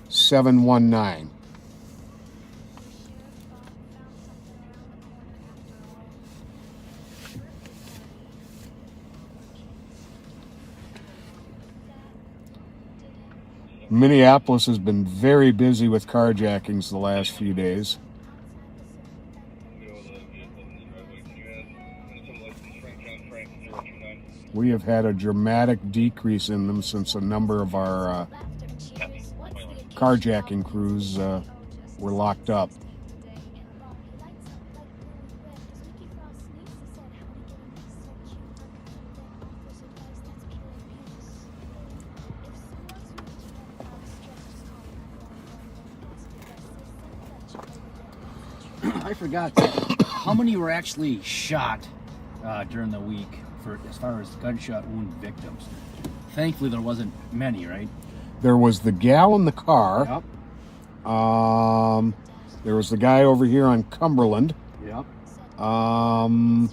Speaker 4: 719. Minneapolis has been very busy with carjackings the last few days. We have had a dramatic decrease in them since a number of our carjacking crews were locked up.
Speaker 12: I forgot how many were actually shot during the week for as far as gunshot wound victims. Thankfully, there wasn't many, right?
Speaker 4: There was the gal in the car.
Speaker 12: Yep.
Speaker 4: There was the guy over here on Cumberland.
Speaker 12: Yep.
Speaker 4: And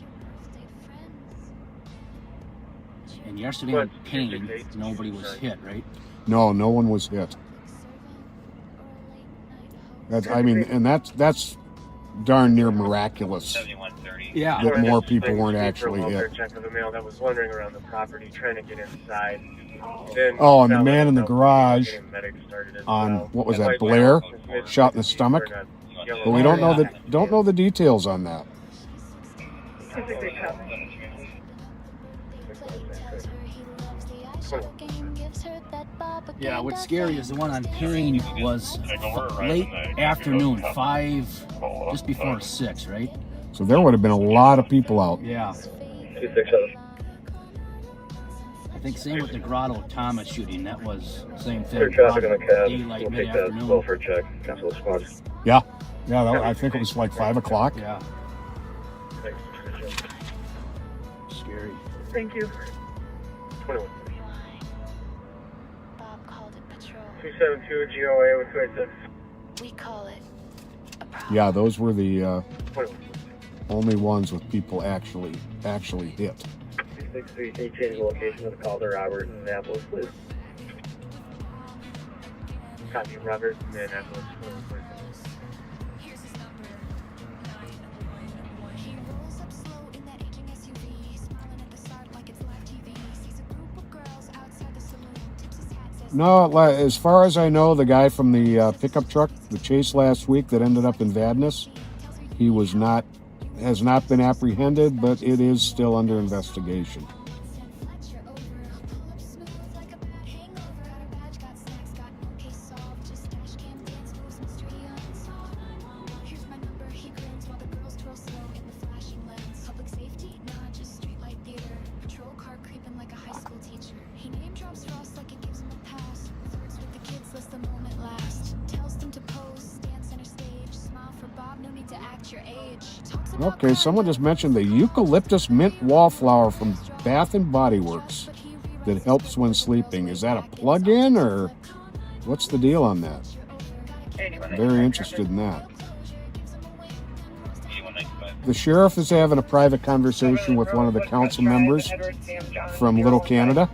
Speaker 12: yesterday on Payne, nobody was hit, right?
Speaker 4: No one was hit. That's darn near miraculous.
Speaker 12: Yeah.
Speaker 4: That more people weren't actually hit.
Speaker 10: Check of the male that was wandering around the property trying to get inside.
Speaker 4: And the man in the garage on what was that, Blair, shot in the stomach. But we don't know the details on that.
Speaker 12: Yeah, what's scary is the one on Payne was late afternoon, 5, just before 6, right?
Speaker 4: So there would have been a lot of people out.
Speaker 12: Yeah.
Speaker 7: 267.
Speaker 12: I think same with the Grotto Thomas shooting. That was same thing.
Speaker 7: Clear traffic on the cab.
Speaker 12: Daylight,
Speaker 7: We'll take that
Speaker 12: mid-afternoon.
Speaker 7: well for a check. Cancel the squad.
Speaker 4: Yeah, I think it was like 5 o'clock.
Speaker 12: Yeah. Scary.
Speaker 10: Thank you. 21. 272 GOA with 286.
Speaker 5: We call it.
Speaker 4: Yeah, those were the only ones with people actually hit.
Speaker 7: 263, can you change the location of the call to Robert in Minneapolis, please?
Speaker 10: Copy, Robert, Minneapolis.
Speaker 4: No, as far as I know, the guy from the pickup truck, the chase last week that ended up in Vadnais, he has not been apprehended, but it is still under investigation. Okay, someone just mentioned the eucalyptus mint wallflower from Bath and Body Works that helps when sleeping. Is that a plug-in or what's the deal on that? Very interested in that. The sheriff is having a private conversation with one of the council members from Little Canada,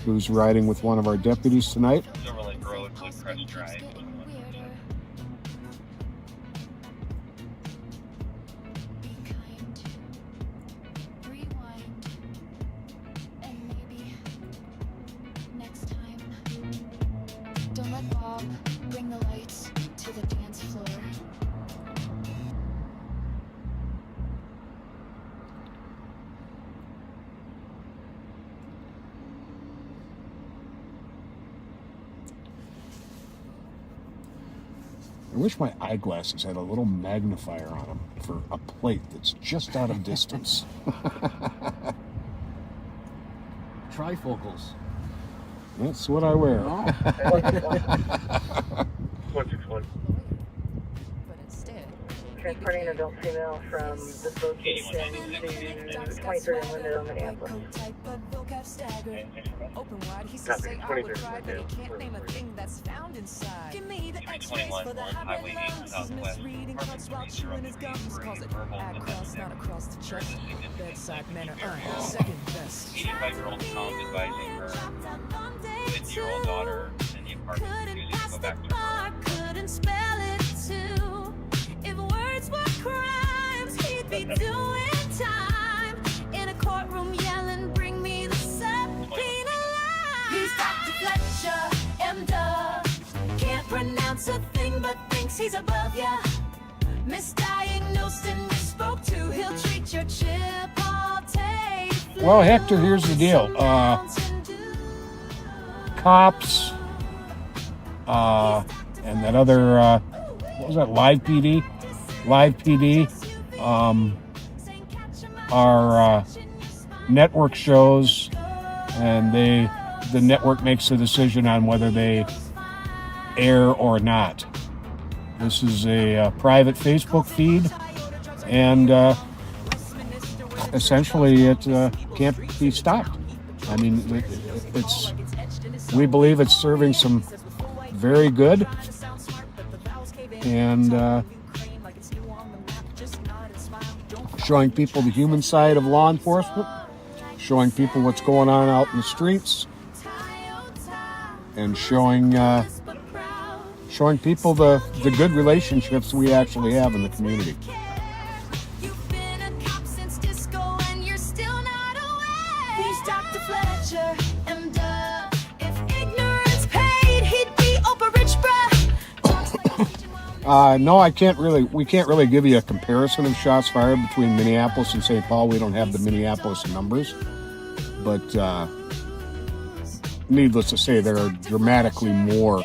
Speaker 4: who's riding with one of our deputies tonight. I wish my eyeglasses had a little magnifier on them for a plate that's just out of distance.
Speaker 12: Trifocals.
Speaker 4: That's what I wear.
Speaker 10: 161.
Speaker 2: Transporting adult female from this location to 23 and Linden, Minneapolis.
Speaker 5: Open wide, he
Speaker 10: Copy,
Speaker 5: says say I
Speaker 10: 23
Speaker 5: would cry, but he can't name a thing that's found inside. Give me the X-rays for the highway lines. He's misreading cuts while chewing his gums. Calls it across, not across the chest. Bedside manner, second best.
Speaker 11: 85-year-old Tom advising her 50-year-old daughter in the apartment refusing to go back to her.
Speaker 5: Couldn't spell it too. If words were crimes, he'd be doing time in a courtroom yelling, "Bring me the subpoena line." He's Dr. Fletcher, M-Dub. Can't pronounce a thing but thinks he's above ya. Misdiagnosed and misspoke to. He'll treat your chip all day.
Speaker 4: Well, Hector, here's the deal. Cops, and that other, what was that, Live PD? Live PD are network shows, and the network makes a decision on whether they air or not. This is a private Facebook feed, and essentially it can't be stopped. I mean, we believe it's serving some very good and showing people the human side of law enforcement, showing people what's going on out in the streets, and showing people the good relationships we actually have in the community.
Speaker 5: You've been a cop since Cisco and you're still not aware. He's Dr. Fletcher, M-Dub. If ignorance paid, he'd be Oprah Rich, bruh.
Speaker 4: No, we can't really give you a comparison of shots fired between Minneapolis and St. Paul. We don't have the Minneapolis numbers, but needless to say, there are dramatically more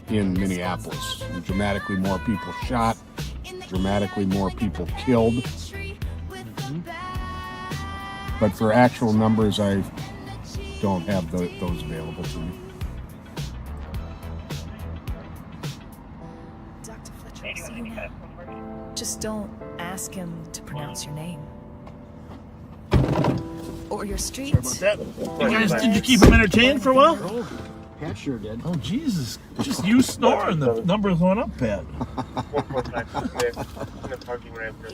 Speaker 4: in Minneapolis. Dramatically more people shot, dramatically more people killed. But for actual numbers, I don't have those available to me.
Speaker 16: Dr. Fletcher, I'll see you now. Just don't ask him to pronounce your name. Or your street.
Speaker 3: Sorry about that. You guys, did you keep him entertained for a while?
Speaker 12: Pat sure did.
Speaker 3: Oh, Jesus. Just you snoring, the numbers went up, Pat.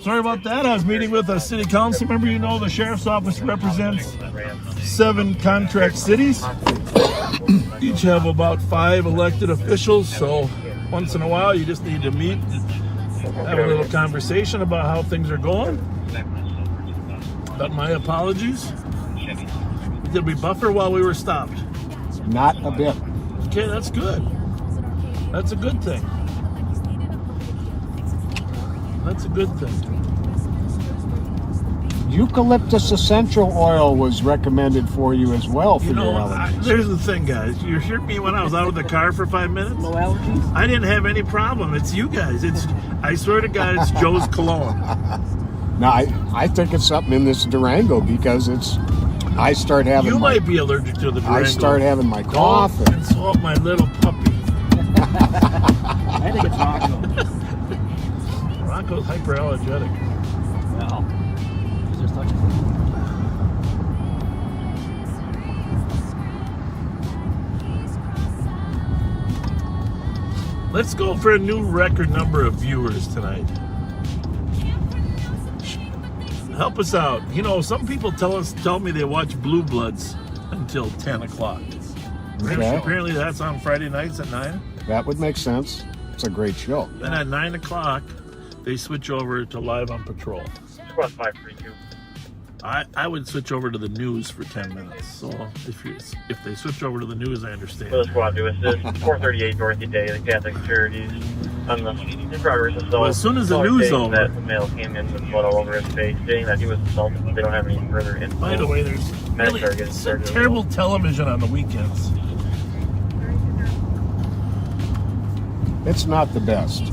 Speaker 3: Sorry about that. I was meeting with a city council member. You know, the sheriff's office represents 7 contract cities. Each have about 5 elected officials, so once in a while you just need to meet, have a little conversation about how things are going. But my apologies. Did we buffer while we were stopped?
Speaker 4: Not a bit.
Speaker 3: Okay, that's good. That's a good thing. That's a good thing.
Speaker 4: Eucalyptus essential oil was recommended for you as well for
Speaker 3: You know,
Speaker 4: your allergies.
Speaker 3: there's the thing, guys. You heard me when I was out of the car for 5 minutes?
Speaker 12: No allergies?
Speaker 3: I didn't have any problem. It's you guys. I swear to God, it's Joe's cologne.
Speaker 4: Now, I think it's something in this Durango because I start having
Speaker 3: You might be allergic to the Durango.
Speaker 4: I start having my cough.
Speaker 3: Don't insult my little puppy.
Speaker 12: I think it's Rocco.
Speaker 3: Rocco's hyperallergenic.
Speaker 12: Well, he's just touching.
Speaker 3: Let's go for a new record number of viewers tonight. Help us out. You know, some people tell me they watch Blue Bloods until 10 o'clock.
Speaker 4: Okay.
Speaker 3: Apparently that's on Friday nights at 9.
Speaker 4: That would make sense. It's a great show.
Speaker 3: Then at 9 o'clock, they switch over to Live on Patrol.
Speaker 10: Squad 532.
Speaker 3: I would switch over to the news for 10 minutes. So if they switch over to the news, I understand.
Speaker 10: For the squad to assist, 438 Dorothy Day, the Catholic Charities, on the in progress of
Speaker 3: Well, as soon as the news over,
Speaker 10: that the male came in with blood all over his face, stating that he was assaulted, but they don't have any further info.
Speaker 3: By the way, there's really terrible television on the weekends.
Speaker 4: It's not the best.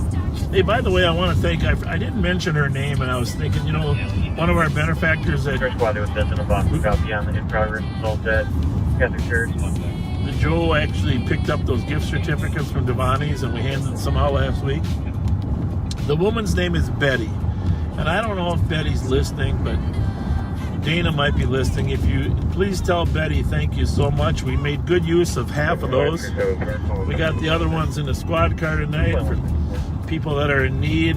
Speaker 3: Hey, by the way, I want to thank, I didn't mention her name, and I was thinking, you know, one of our benefactors that
Speaker 10: squad was sent in a box without beyond the in progress assault at Catholic Charities.
Speaker 3: Joe actually picked up those gift certificates from Devani's, and we handed some out last week. The woman's name is Betty, and I don't know if Betty's listening, but Dana might be listening. If you please tell Betty thank you so much. We made good use of half of those. We got the other ones in the squad car tonight for people that are in need.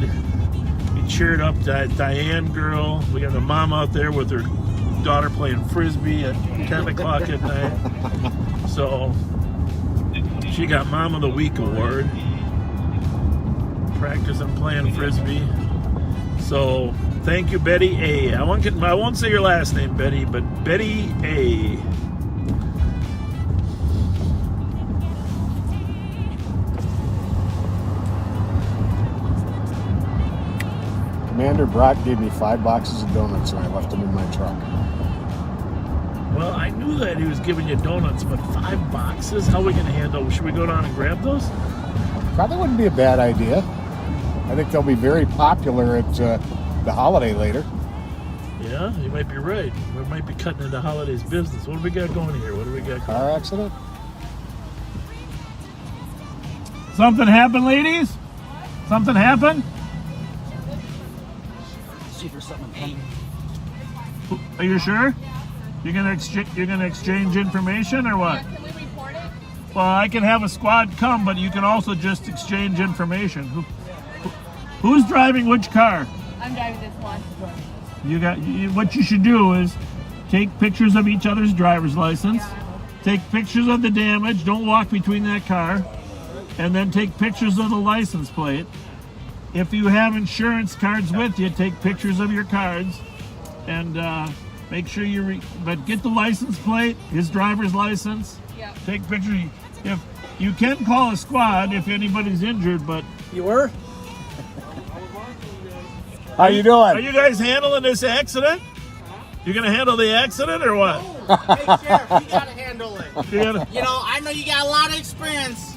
Speaker 3: We cheered up Diane girl. We got a mom out there with her daughter playing frisbee at 10 o'clock at night. So she got Mom of the Week award. Practicing playing frisbee. So thank you, Betty A. I won't say your last name, Betty, but Betty A.
Speaker 4: Commander Brock gave me 5 boxes of donuts and I left them in my truck.
Speaker 3: Well, I knew that he was giving you donuts, but 5 boxes? How are we going to handle? Should we go down and grab those?
Speaker 4: Probably wouldn't be a bad idea. I think they'll be very popular at the holiday later.
Speaker 3: Yeah, you might be right. We might be cutting into holidays business. What do we got going here? What do we got going?
Speaker 4: Car accident?
Speaker 3: Something happened, ladies? Something happened?
Speaker 12: See if there's something in paint.
Speaker 3: Are you sure? You're gonna exchange information or what?
Speaker 13: Can we report it?
Speaker 3: Well, I can have a squad come, but you can also just exchange information. Who's driving which car?
Speaker 13: I'm driving this one.
Speaker 3: What you should do is take pictures of each other's driver's license, take pictures of the damage, don't walk between that car, and then take pictures of the license plate. If you have insurance cards with you, take pictures of your cards, and make sure but get the license plate, his driver's license.
Speaker 13: Yep.
Speaker 3: Take pictures. If you can call a squad if anybody's injured, but
Speaker 12: you were.
Speaker 4: How you doing?
Speaker 3: Are you guys handling this accident? You gonna handle the accident or what?
Speaker 14: Hey, Sheriff, you gotta handle it. You know, I know you got a lot of experience.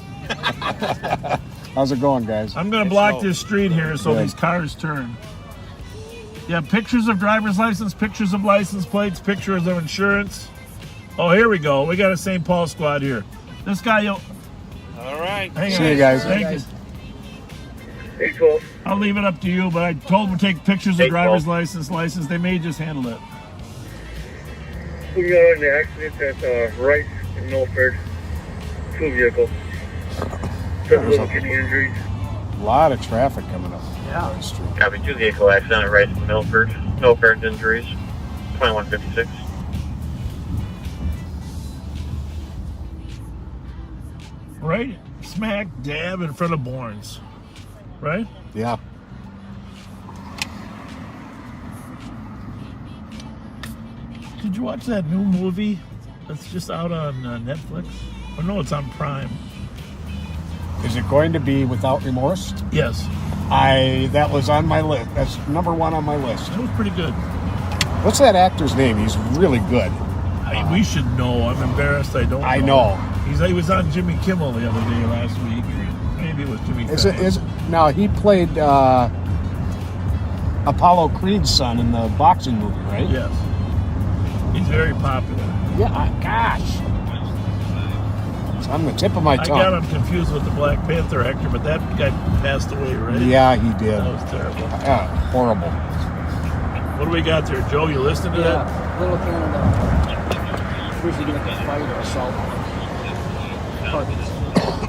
Speaker 4: How's it going, guys?
Speaker 3: I'm going to block this street here so these cars turn. You have pictures of driver's license, pictures of license plates, pictures of insurance. Oh, here we go. We got a St. Paul squad here. This guy, all
Speaker 10: right.
Speaker 4: See you guys.
Speaker 3: Thank you.
Speaker 10: 812.
Speaker 3: I'll leave it up to you, but I told them to take pictures of driver's license. They may just handle it.
Speaker 10: We got an accident at Rice in Milford. 2 vehicles. Some little kidney injuries.
Speaker 4: A lot of traffic coming up.
Speaker 11: Yeah. Copy, 2 vehicle accident at Rice in Milford. No apparent injuries. 2156.
Speaker 3: Right smack dab in front of Bourne's. Right?
Speaker 4: Yeah.
Speaker 3: Did you watch that new movie that's just out on Netflix? Or no, it's on Prime.
Speaker 4: Is it going to be Without Remorse?
Speaker 3: Yes.
Speaker 4: That was on my list. That's number 1 on my list.
Speaker 3: It was pretty good.
Speaker 4: What's that actor's name? He's really good.
Speaker 3: We should know. I'm embarrassed I don't know.
Speaker 4: I know.
Speaker 3: He was on Jimmy Kimmel the other day last week. Maybe it was Jimmy Kimmel.
Speaker 4: Now, he played Apollo Creed's son in the boxing movie, right?
Speaker 3: Yes. He's very popular.
Speaker 4: Yeah, gosh. It's on the tip of my tongue.
Speaker 3: I got him confused with the Black Panther actor, but that guy passed away, right?
Speaker 4: Yeah, he did.
Speaker 3: That was terrible.
Speaker 4: Horrible.
Speaker 3: What do we got there, Joe? You listening to that?
Speaker 12: Little Canada. Usually doing a fight or assault.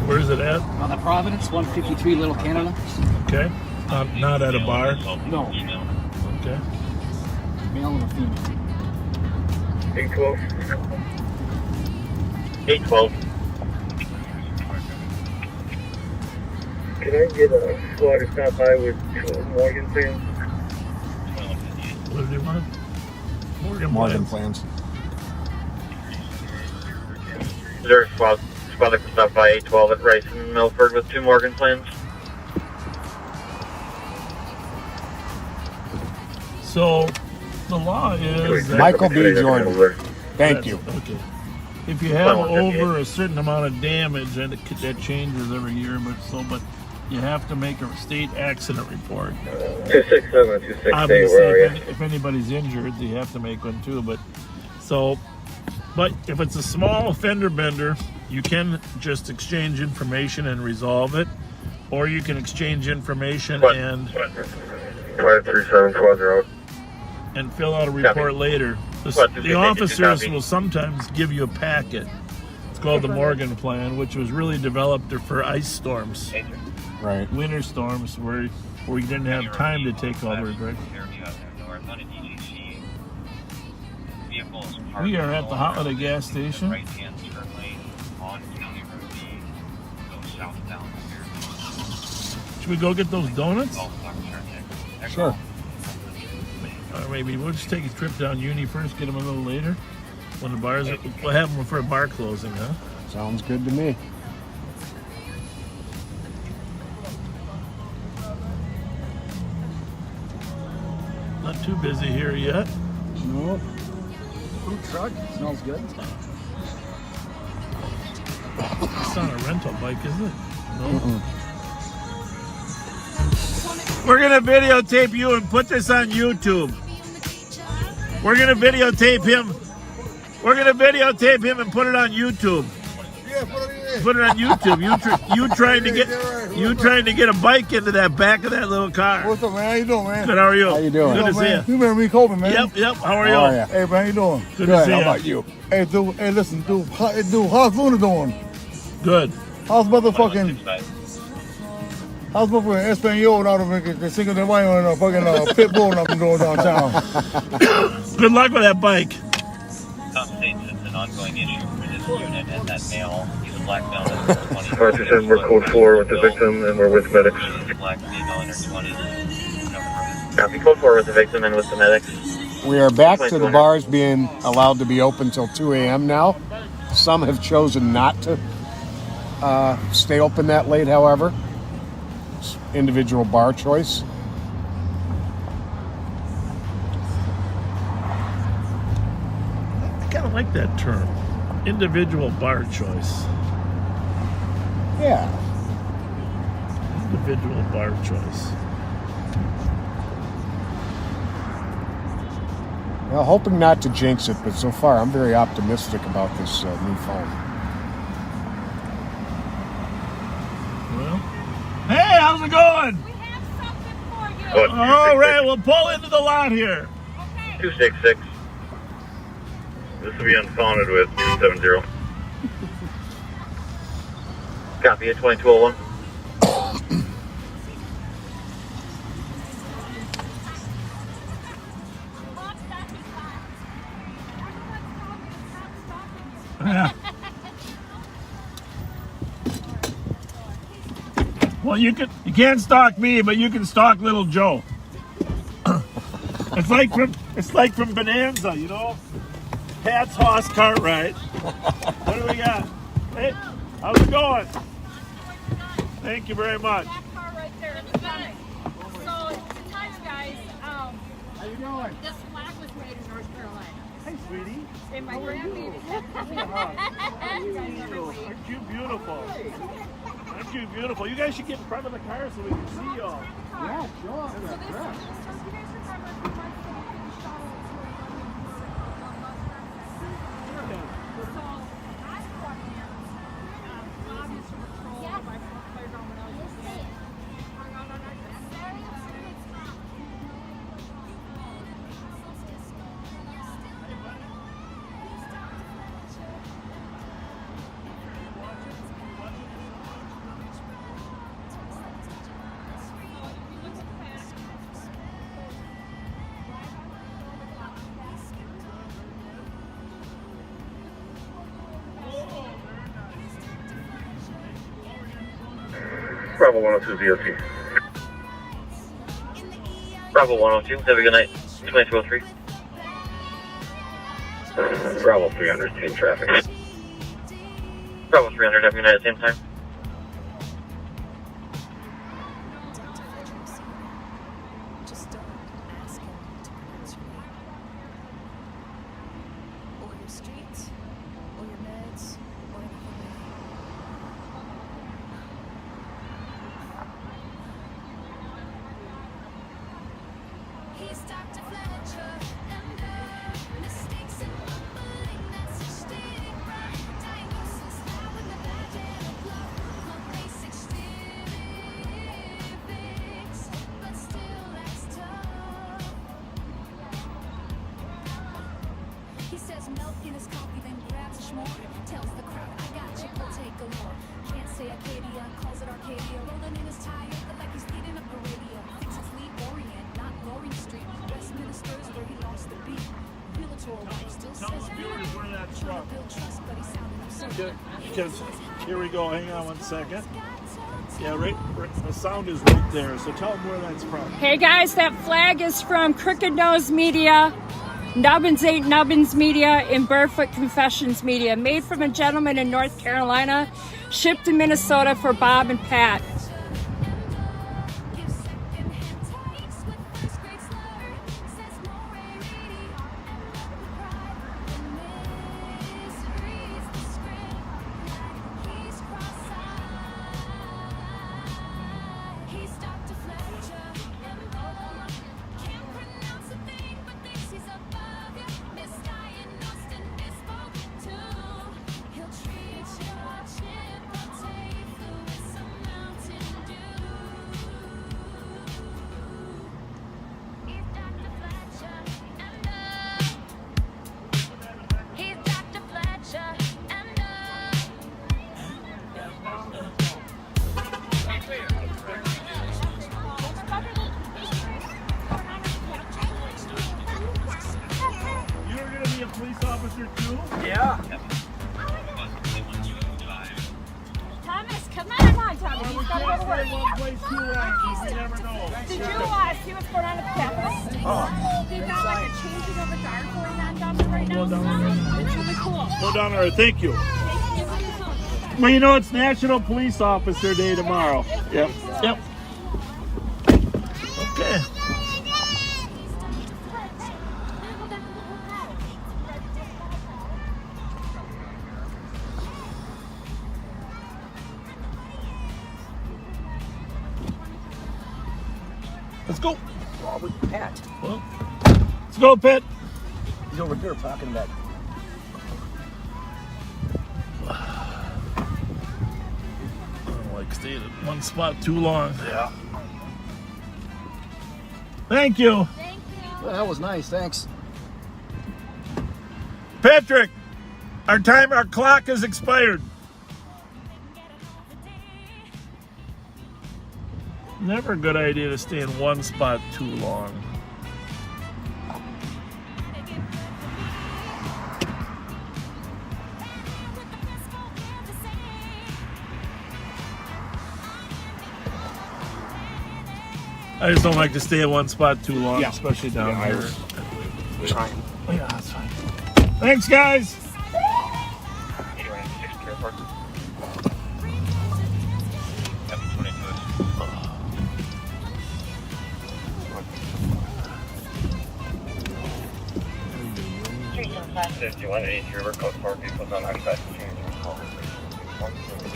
Speaker 3: Where's it at?
Speaker 12: On the Providence, 153 Little Canada.
Speaker 3: Okay. Not at a bar?
Speaker 12: No.
Speaker 3: Okay.
Speaker 12: Male and a female.
Speaker 10: 812.
Speaker 11: 812.
Speaker 10: Can I get a squad to stop by with 2 Morgan plans?
Speaker 3: What do they want?
Speaker 4: Morgan plans.
Speaker 11: Is there a squad that can stop by 812 at Rice and Milford with 2 Morgan plans?
Speaker 3: So, the law is...
Speaker 4: Michael B. Jordan. Thank you.
Speaker 3: Okay. If you have over a certain amount of damage, and that changes every year, but you have to make a state accident report.
Speaker 10: 267, 268,
Speaker 3: Obviously,
Speaker 10: where are you?
Speaker 3: if anybody's injured, you have to make one too. But if it's a small offender bender, you can just exchange information and resolve it, or you can exchange information and
Speaker 10: 537 squads are out.
Speaker 3: and fill out a report later. The officers will sometimes give you a packet. It's called the Morgan Plan, which was really developed for ice storms.
Speaker 4: Right.
Speaker 3: Winter storms where you didn't have time to take all the reports. We are at the Holiday gas station. Should we go get those donuts?
Speaker 4: Sure.
Speaker 3: Or maybe we'll just take a trip down Uni first, get them a little later. When the bars are, we'll have them for a bar closing, huh?
Speaker 4: Sounds good to me.
Speaker 3: Not too busy here yet.
Speaker 4: Nope.
Speaker 12: Food truck, smells good.
Speaker 3: It's not a rental bike, is it? No. We're gonna videotape you and put this on YouTube. We're gonna videotape him. We're gonna videotape him and put it on YouTube.
Speaker 17: Yeah,
Speaker 3: put it on YouTube. You trying to get a bike into that back of that little car.
Speaker 17: What's up, man? How you doing, man?
Speaker 3: Good. How are you?
Speaker 4: How you doing?
Speaker 3: Good to see you.
Speaker 17: You remember me, Colby, man?
Speaker 3: Yep. How are you?
Speaker 4: How are ya?
Speaker 17: Hey, man, how you doing?
Speaker 3: Good to see
Speaker 4: How
Speaker 3: you.
Speaker 4: about you?
Speaker 17: Hey, dude. Hey, listen, dude. How's Luna doing?
Speaker 3: Good.
Speaker 17: How's motherfucking Espanol out of the Cinco de Mayo and fucking pit bull I'm doing downtown?
Speaker 3: Good luck with that bike.
Speaker 11: States it's an ongoing issue for this unit and that male. He's a black male under 20.
Speaker 10: 527, we're code 4 with the victim and we're with medics.
Speaker 11: Black female under 20. Copy, code 4 with the victim and with the medics.
Speaker 4: We are back to the bars being allowed to be open till 2 a.m. now. Some have chosen not to stay open that late, however. It's individual bar choice.
Speaker 3: I kind of like that term. individual bar choice.
Speaker 4: Yeah.
Speaker 3: Individual bar choice.
Speaker 4: Well, hoping not to jinx it, but so far I'm very optimistic about this new phone.
Speaker 3: Well, hey, how's it going?
Speaker 10: We have something for you.
Speaker 3: All right, we'll pull into the lot here.
Speaker 10: 266. This will be unfounded with 270.
Speaker 11: Copy at 2201.
Speaker 3: Yeah. Well, you can't stalk me, but you can stalk little Joe. It's like from Bonanza, you know? Pat's Hoss Cartwright. What do we got? Hey, how's it going? Thank you very much.
Speaker 10: That car right there in the back. So, to tell you guys,
Speaker 8: How you doing?
Speaker 10: this flag was made in North Carolina.
Speaker 3: Hey, sweetie.
Speaker 10: And my grandbaby.
Speaker 3: Aren't you beautiful? Aren't you beautiful? You guys should get in front of the car so we can see y'all.
Speaker 8: Yeah, sure.
Speaker 10: So this, you guys remember a few months ago, we shot over So I brought in Bobby's from patrol, my playground when I was a kid. Bravo 102 VOC.
Speaker 11: Bravo 102. Have a good night. 2203.
Speaker 10: Bravo 300, team traffic.
Speaker 11: Bravo 300. Have a good night at the same time.
Speaker 16: Just don't ask him to pronounce your name. Or your street, or your meds, or anything like that.
Speaker 5: He's Dr. Fletcher, and mistakes and mumbling, that's a shtick, right? Diagnosis now in the bad and a plot, no basic specifics, but still that's tough. He says milk in his coffee, then grabs a s'more, tells the crowd, I got you, we'll take a look. Can't say Acadia, calls it Arcadia, rolling in his tire, but like he's leading up the radio. Thinks it's Lee Orient, not Loring Street. Westminster's where he lost the beat. Realtor wife still says
Speaker 3: viewers where that's from.
Speaker 5: trying to build trust, but he sounded absurd.
Speaker 3: Because here we go. Hang on one second. Yeah, right. The sound is right there. So tell them where that's from.
Speaker 10: Hey guys, that flag is from Crooked Nose Media, Nubbins Ain't Nubbins Media, and Barefoot Confessions Media. Made from a gentleman in North Carolina, shipped to Minnesota for Bob and Pat.
Speaker 5: He's Dr. Fletcher, can't pronounce a thing, but thinks he's above you. Misdiagnosed and misspoken too. He'll treat your chip or take with some Mountain Dew. He's Dr. Fletcher, he's Dr. Fletcher,
Speaker 3: You're going to be a police officer too?
Speaker 12: Yeah.
Speaker 10: Thomas, come on, Thomas. He's got to go to work.
Speaker 3: One place too long. You never know.
Speaker 10: Did you see what's going on at the Capitol? They've got like a changing of the guard going on down there right now. It's really cool.
Speaker 3: Go down there. Thank you. Well, you know, it's National Police Officer Day tomorrow. Yep. Yep. Okay. Let's go.
Speaker 12: Oh, with Pat.
Speaker 3: Well, let's go, Pat.
Speaker 12: He's over here talking about.
Speaker 3: I don't like staying in one spot too long.
Speaker 12: Yeah.
Speaker 3: Thank you.
Speaker 12: Well, that was nice. Thanks.
Speaker 3: Patrick, our clock has expired. Never a good idea to stay in one spot too long. I just don't like to stay in one spot too long, especially down here.
Speaker 12: Trying.
Speaker 3: Oh, yeah, that's fine. Thanks, guys.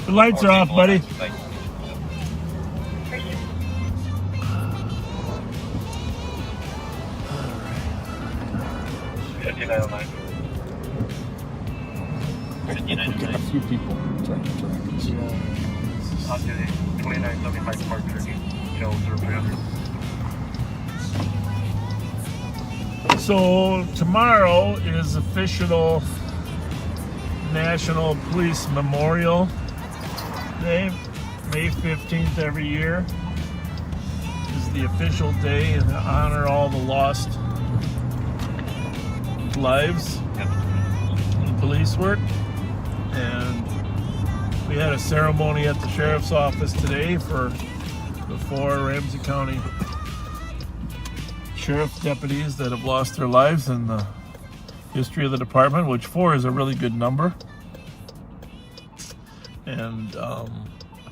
Speaker 3: The lights are off, buddy.
Speaker 4: Get a few people trying to track us.
Speaker 18: On to the 2975 Park 13,
Speaker 3: So tomorrow is official National Police Memorial Day. May 15th every year is the official day and to honor all the lost lives in police work. And we had a ceremony at the Sheriff's office today for the 4 Ramsey County Sheriff deputies that have lost their lives in the history of the department, which 4 is a really good number. And of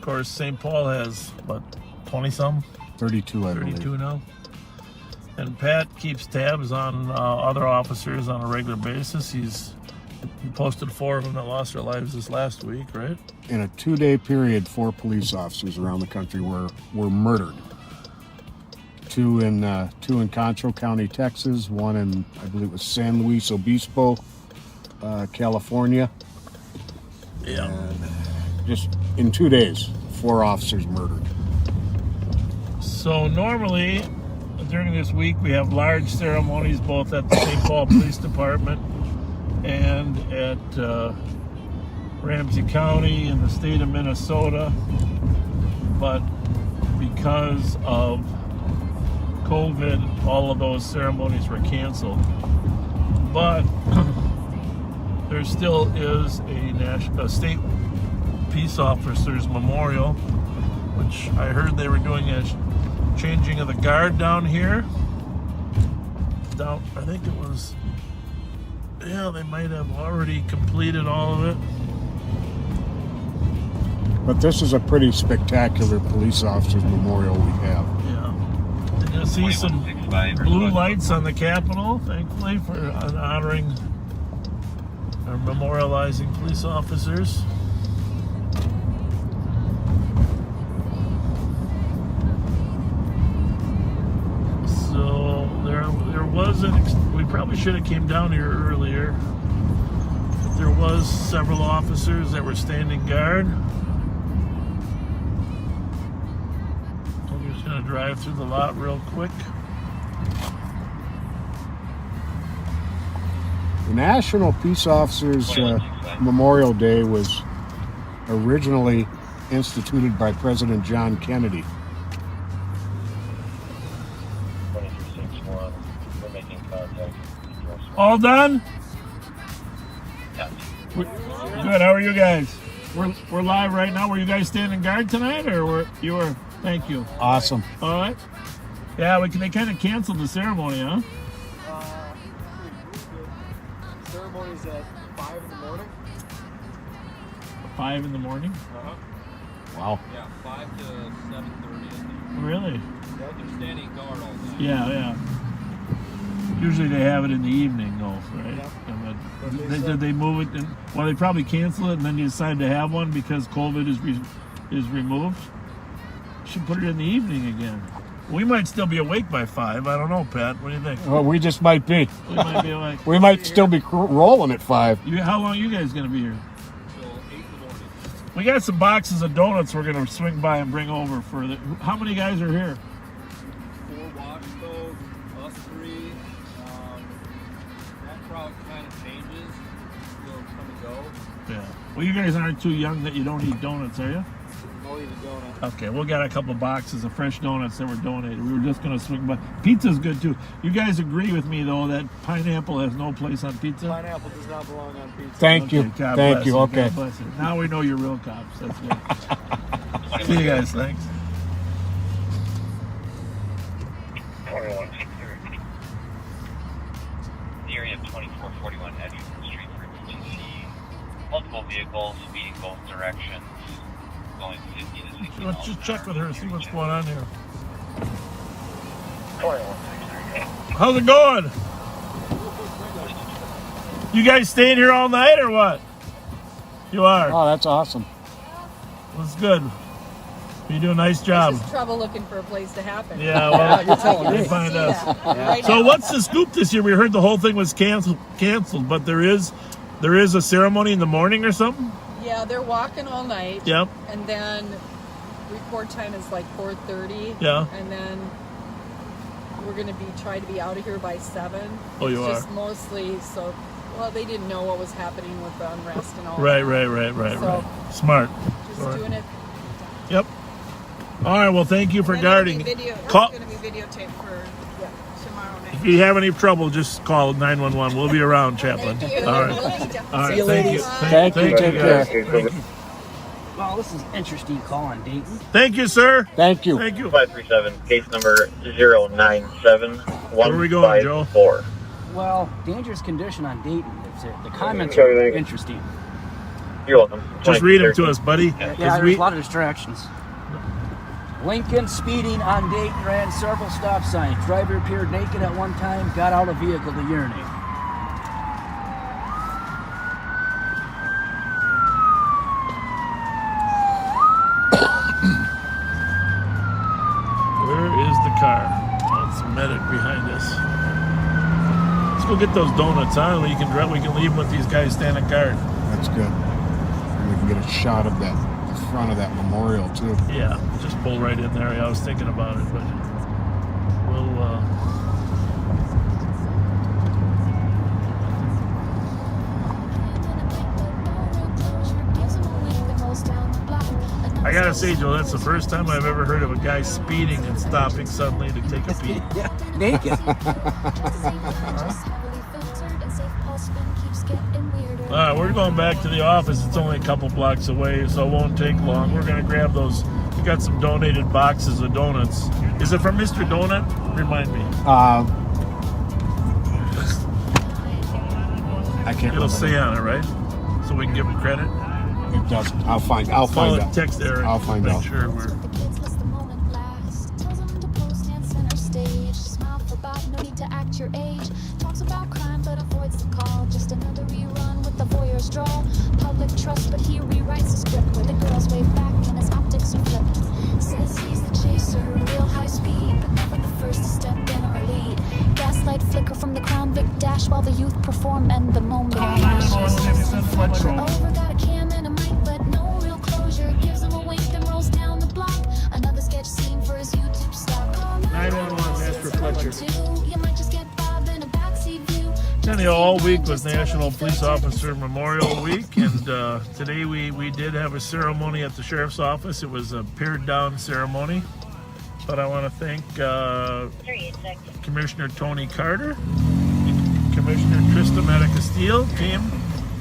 Speaker 3: course, St. Paul has, what, 20-some?
Speaker 4: 32, I believe.
Speaker 3: 32 now. And Pat keeps tabs on other officers on a regular basis. He posted 4 of them that lost their lives this last week, right?
Speaker 4: In a 2-day period, 4 police officers around the country were murdered. 2 in Concho County, Texas. 1 in, I believe it was San Luis Obispo, California.
Speaker 3: Yeah.
Speaker 4: And just in 2 days, 4 officers murdered.
Speaker 3: So normally, during this week, we have large ceremonies both at the St. Paul Police Department and at Ramsey County in the state of Minnesota. But because of COVID, all of those ceremonies were canceled. But there still is a state peace officers memorial, which I heard they were doing a changing of the guard down here. I think it was, yeah, they might have already completed all of it.
Speaker 4: But this is a pretty spectacular police officers memorial we have.
Speaker 3: Yeah. And you'll see some blue lights on the Capitol, thankfully, for honoring or memorializing police officers. So there wasn't, we probably should have came down here earlier. But there was several officers that were standing guard. I'm just gonna drive through the lot real quick.
Speaker 4: The National Peace Officers Memorial Day was originally instituted by President John Kennedy.
Speaker 3: All done?
Speaker 11: Yeah.
Speaker 3: Good. How are you guys? We're live right now. Were you guys standing guard tonight, or were you were? Thank you.
Speaker 4: Awesome.
Speaker 3: All right. Yeah, they kind of canceled the ceremony, huh?
Speaker 19: The ceremony's at 5 in the morning.
Speaker 3: 5 in the morning?
Speaker 19: Uh-huh.
Speaker 4: Wow.
Speaker 19: Yeah, 5 to 7:30.
Speaker 3: Really?
Speaker 19: Yeah, they're standing guard all day.
Speaker 3: Yeah. Usually they have it in the evening, though, right?
Speaker 19: Yeah.
Speaker 3: Did they move it? Well, they probably cancel it, and then you decide to have one because COVID is removed. Should put it in the evening again. We might still be awake by 5. I don't know, Pat. What do you think?
Speaker 4: Well, we just might be.
Speaker 3: We might be awake.
Speaker 4: We might still be rolling at 5.
Speaker 3: How long are you guys going to be here?
Speaker 19: Till 8 in the morning.
Speaker 3: We got some boxes of donuts we're going to swing by and bring over for the... How many guys are here?
Speaker 19: 4 watch though, us 3. That crowd kind of changes. We'll come and go.
Speaker 3: Yeah. Well, you guys aren't too young that you don't eat donuts, are you?
Speaker 19: I'll eat a donut.
Speaker 3: Okay, we got a couple boxes of fresh donuts that were donated. We were just going to swing by. Pizza's good, too. You guys agree with me, though, that pineapple has no place on pizza?
Speaker 19: Pineapple does not belong on pizza.
Speaker 4: Thank you.
Speaker 3: God
Speaker 4: Thank
Speaker 3: bless
Speaker 4: you. Okay.
Speaker 3: God bless you. Now we know you're real cops. That's good. See you guys. Thanks.
Speaker 11: 2163. The area of 2441 Edgerton Street for emergency. Multiple vehicles speeding both directions. Going 50 to 60.
Speaker 3: Let's just check with her, see what's going on here.
Speaker 11: 2163.
Speaker 3: How's it going? You guys staying here all night or what? You are.
Speaker 4: Oh, that's awesome.
Speaker 3: That's good. You do a nice job.
Speaker 13: It's just trouble looking for a place to happen.
Speaker 3: Yeah, well,
Speaker 4: you're telling me.
Speaker 3: they find us.
Speaker 13: Right
Speaker 3: So
Speaker 13: now.
Speaker 3: what's the scoop this year? We heard the whole thing was canceled, but there is a ceremony in the morning or something?
Speaker 13: Yeah, they're walking all night.
Speaker 3: Yep.
Speaker 13: And then report time is like 4:30.
Speaker 3: Yeah.
Speaker 13: And then we're going to try to be out of here by 7.
Speaker 3: Oh, you
Speaker 13: it's
Speaker 3: are?
Speaker 13: just mostly so, well, they didn't know what was happening with the unrest and all
Speaker 3: Right.
Speaker 13: So,
Speaker 3: Smart.
Speaker 13: just
Speaker 3: Smart.
Speaker 13: doing it.
Speaker 3: Yep. All right, well, thank you for
Speaker 13: And
Speaker 3: guarding.
Speaker 13: It's
Speaker 3: Call,
Speaker 13: going to be videotaped for tomorrow night.
Speaker 3: if you have any trouble, just call 911. We'll be around, Chaplain.
Speaker 13: Thank you.
Speaker 3: All right. All right.
Speaker 12: See you,
Speaker 3: Thank you.
Speaker 12: ladies.
Speaker 4: Thank you. Take care.
Speaker 3: Thank you.
Speaker 12: Well, this is an interesting call on Dayton.
Speaker 3: Thank you, sir.
Speaker 4: Thank you.
Speaker 3: Thank you.
Speaker 11: 537, case number 097.
Speaker 3: Where are we going, Joe?
Speaker 11: 4.
Speaker 12: Well, dangerous condition on Dayton. The comments are interesting.
Speaker 11: You're welcome.
Speaker 3: Just read them to us, buddy.
Speaker 12: Yeah, there's a lot of distractions. Lincoln speeding on Dayton ran several stop signs. Driver appeared naked at one time, got out of vehicle to urinate.
Speaker 3: Where is the car? Oh, it's a medic behind us. Let's go get those donuts, huh? We can leave them with these guys standing guard.
Speaker 4: That's good. And we can get a shot of the front of that memorial, too.
Speaker 3: Yeah, just pull right in there. I was thinking about it, but we'll. I gotta say, Joe, that's the first time I've ever heard of a guy speeding and stopping suddenly to take a pee.
Speaker 12: Yeah, naked.
Speaker 3: All right, we're going back to the office. It's only a couple blocks away, so it won't take long. We're going to grab those. We got some donated boxes of donuts. Is it from Mr. Donut? Remind me.
Speaker 4: I can't remember.
Speaker 3: It'll say on it, right? So we can give him credit?
Speaker 4: It doesn't. I'll find out.
Speaker 3: Text Eric.
Speaker 4: I'll find
Speaker 3: Make
Speaker 4: out.
Speaker 3: sure we're...
Speaker 5: No need to act your age. Talks about crime but avoids the call. Just another rerun with the voyeur's drawl. Public trust, but he rewrites the script where the girls wave back and his optics are flipped. Says he's the chaser, real high speed, but never the first to step in or lead. Gaslight flicker from the Crown Vic dash while the youth perform and the moment Fletcher over, got a cam and a mic, but no real closure. Gives him a wink, then rolls down the block. Another sketch scene for his YouTube stock.
Speaker 3: 911, Master Fletcher.
Speaker 5: You might just get Bob in a backseat view.
Speaker 3: Anyhow, all week was National Police Officer Memorial Week, and today we did have a ceremony at the Sheriff's Office. It was a pared-down ceremony, but I want to thank Commissioner Tony Carter, Commissioner Trista Medicastile came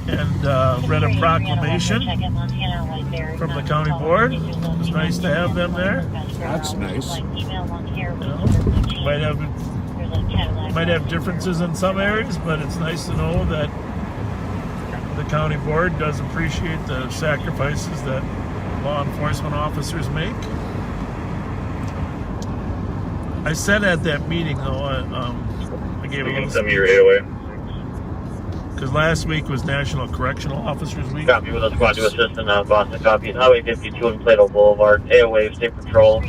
Speaker 3: and read a proclamation from the county board. It was nice to have them there.
Speaker 4: That's nice.
Speaker 3: Might have differences in some areas, but it's nice to know that the county board does appreciate the sacrifices that law enforcement officers make. I said at that meeting, though, I gave a little speech. Because last week was National Correctional Officers Week.
Speaker 11: Copy with a squad to assist in Boston. Copy. Highway 52 and Plato Boulevard. AOA State Patrol.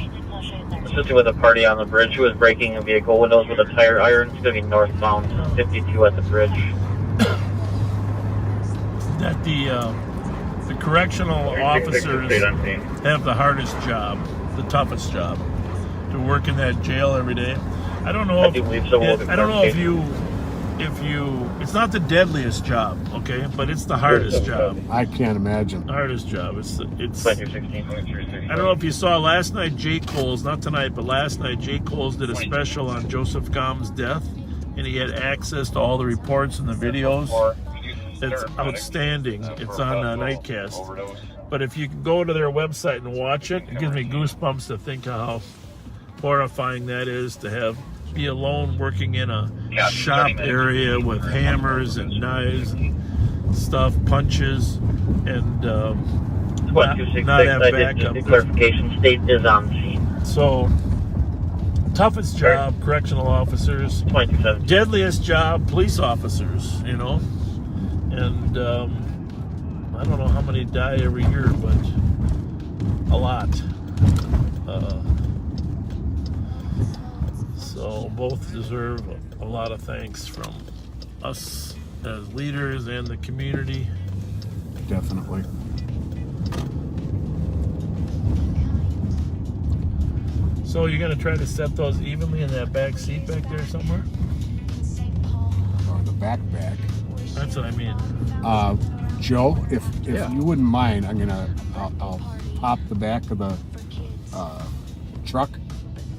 Speaker 11: Assisted with a party on the bridge who was breaking a vehicle windows with a tire iron. It's going to be northbound 52 at the bridge.
Speaker 3: That the correctional officers have the hardest job, the toughest job, to work in that jail every day. I don't know. If you, it's not the deadliest job, okay, but it's the hardest job.
Speaker 4: I can't imagine.
Speaker 3: Hardest job. It's. I don't know if you saw last night. Jay Coles, not tonight, but last night, Jay Coles did a special on Joseph Gom's death, and he had access to all the reports and the videos. It's outstanding. It's on Nightcast. But if you can go to their website and watch it, it gives me goosebumps to think how horrifying that is to be alone working in a shop area with hammers and knives and stuff, punches, and not have backup.
Speaker 11: The clarification state is on scene.
Speaker 3: So, toughest job, correctional officers. Deadliest job, police officers, you know. And I don't know how many die every year, but a lot. So both deserve a lot of thanks from us as leaders and the community.
Speaker 4: Definitely.
Speaker 3: So you're gonna try to set those evenly in that back seat back there somewhere?
Speaker 4: Or the back.
Speaker 3: That's what I mean.
Speaker 4: Joe, if you wouldn't mind, I'll pop the back of the truck,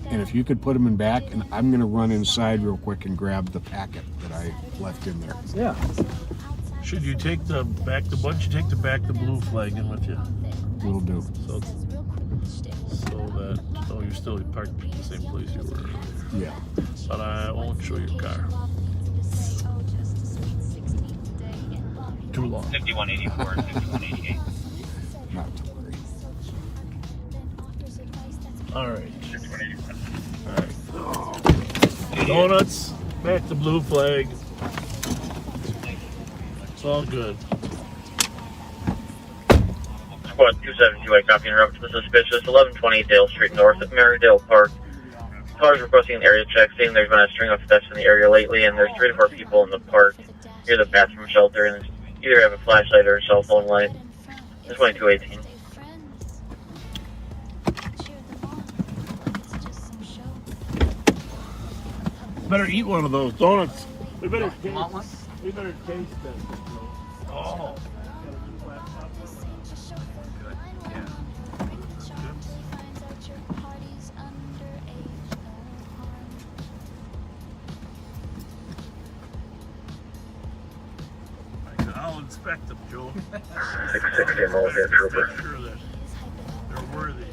Speaker 4: and if you could put them in back, and I'm gonna run inside real quick and grab the packet that I left in there.
Speaker 3: Yeah. Should you take the back? Why don't you take the back the blue flag in with you?
Speaker 4: Will do.
Speaker 3: So that you're still parked in the same place you were earlier.
Speaker 4: Yeah.
Speaker 3: But I won't show your car. Too long.
Speaker 11: 5184 and 5188.
Speaker 4: Not to worry.
Speaker 3: All right. Donuts, back the blue flag. It's all good.
Speaker 11: Squad 272, I copy and interrupt the suspicious 1120 Dale Street North at Marydale Park. Callers requesting an area check, saying there's been a string of thefts in the area lately, and there's 3 to 4 people in the park near the bathroom shelter, and either have a flashlight or a cell phone light. It's 2218.
Speaker 3: Better eat one of those donuts. We better taste them. Oh. I'll inspect them, Joe.
Speaker 11: 660 mile here, trooper.
Speaker 3: Make sure that they're worthy.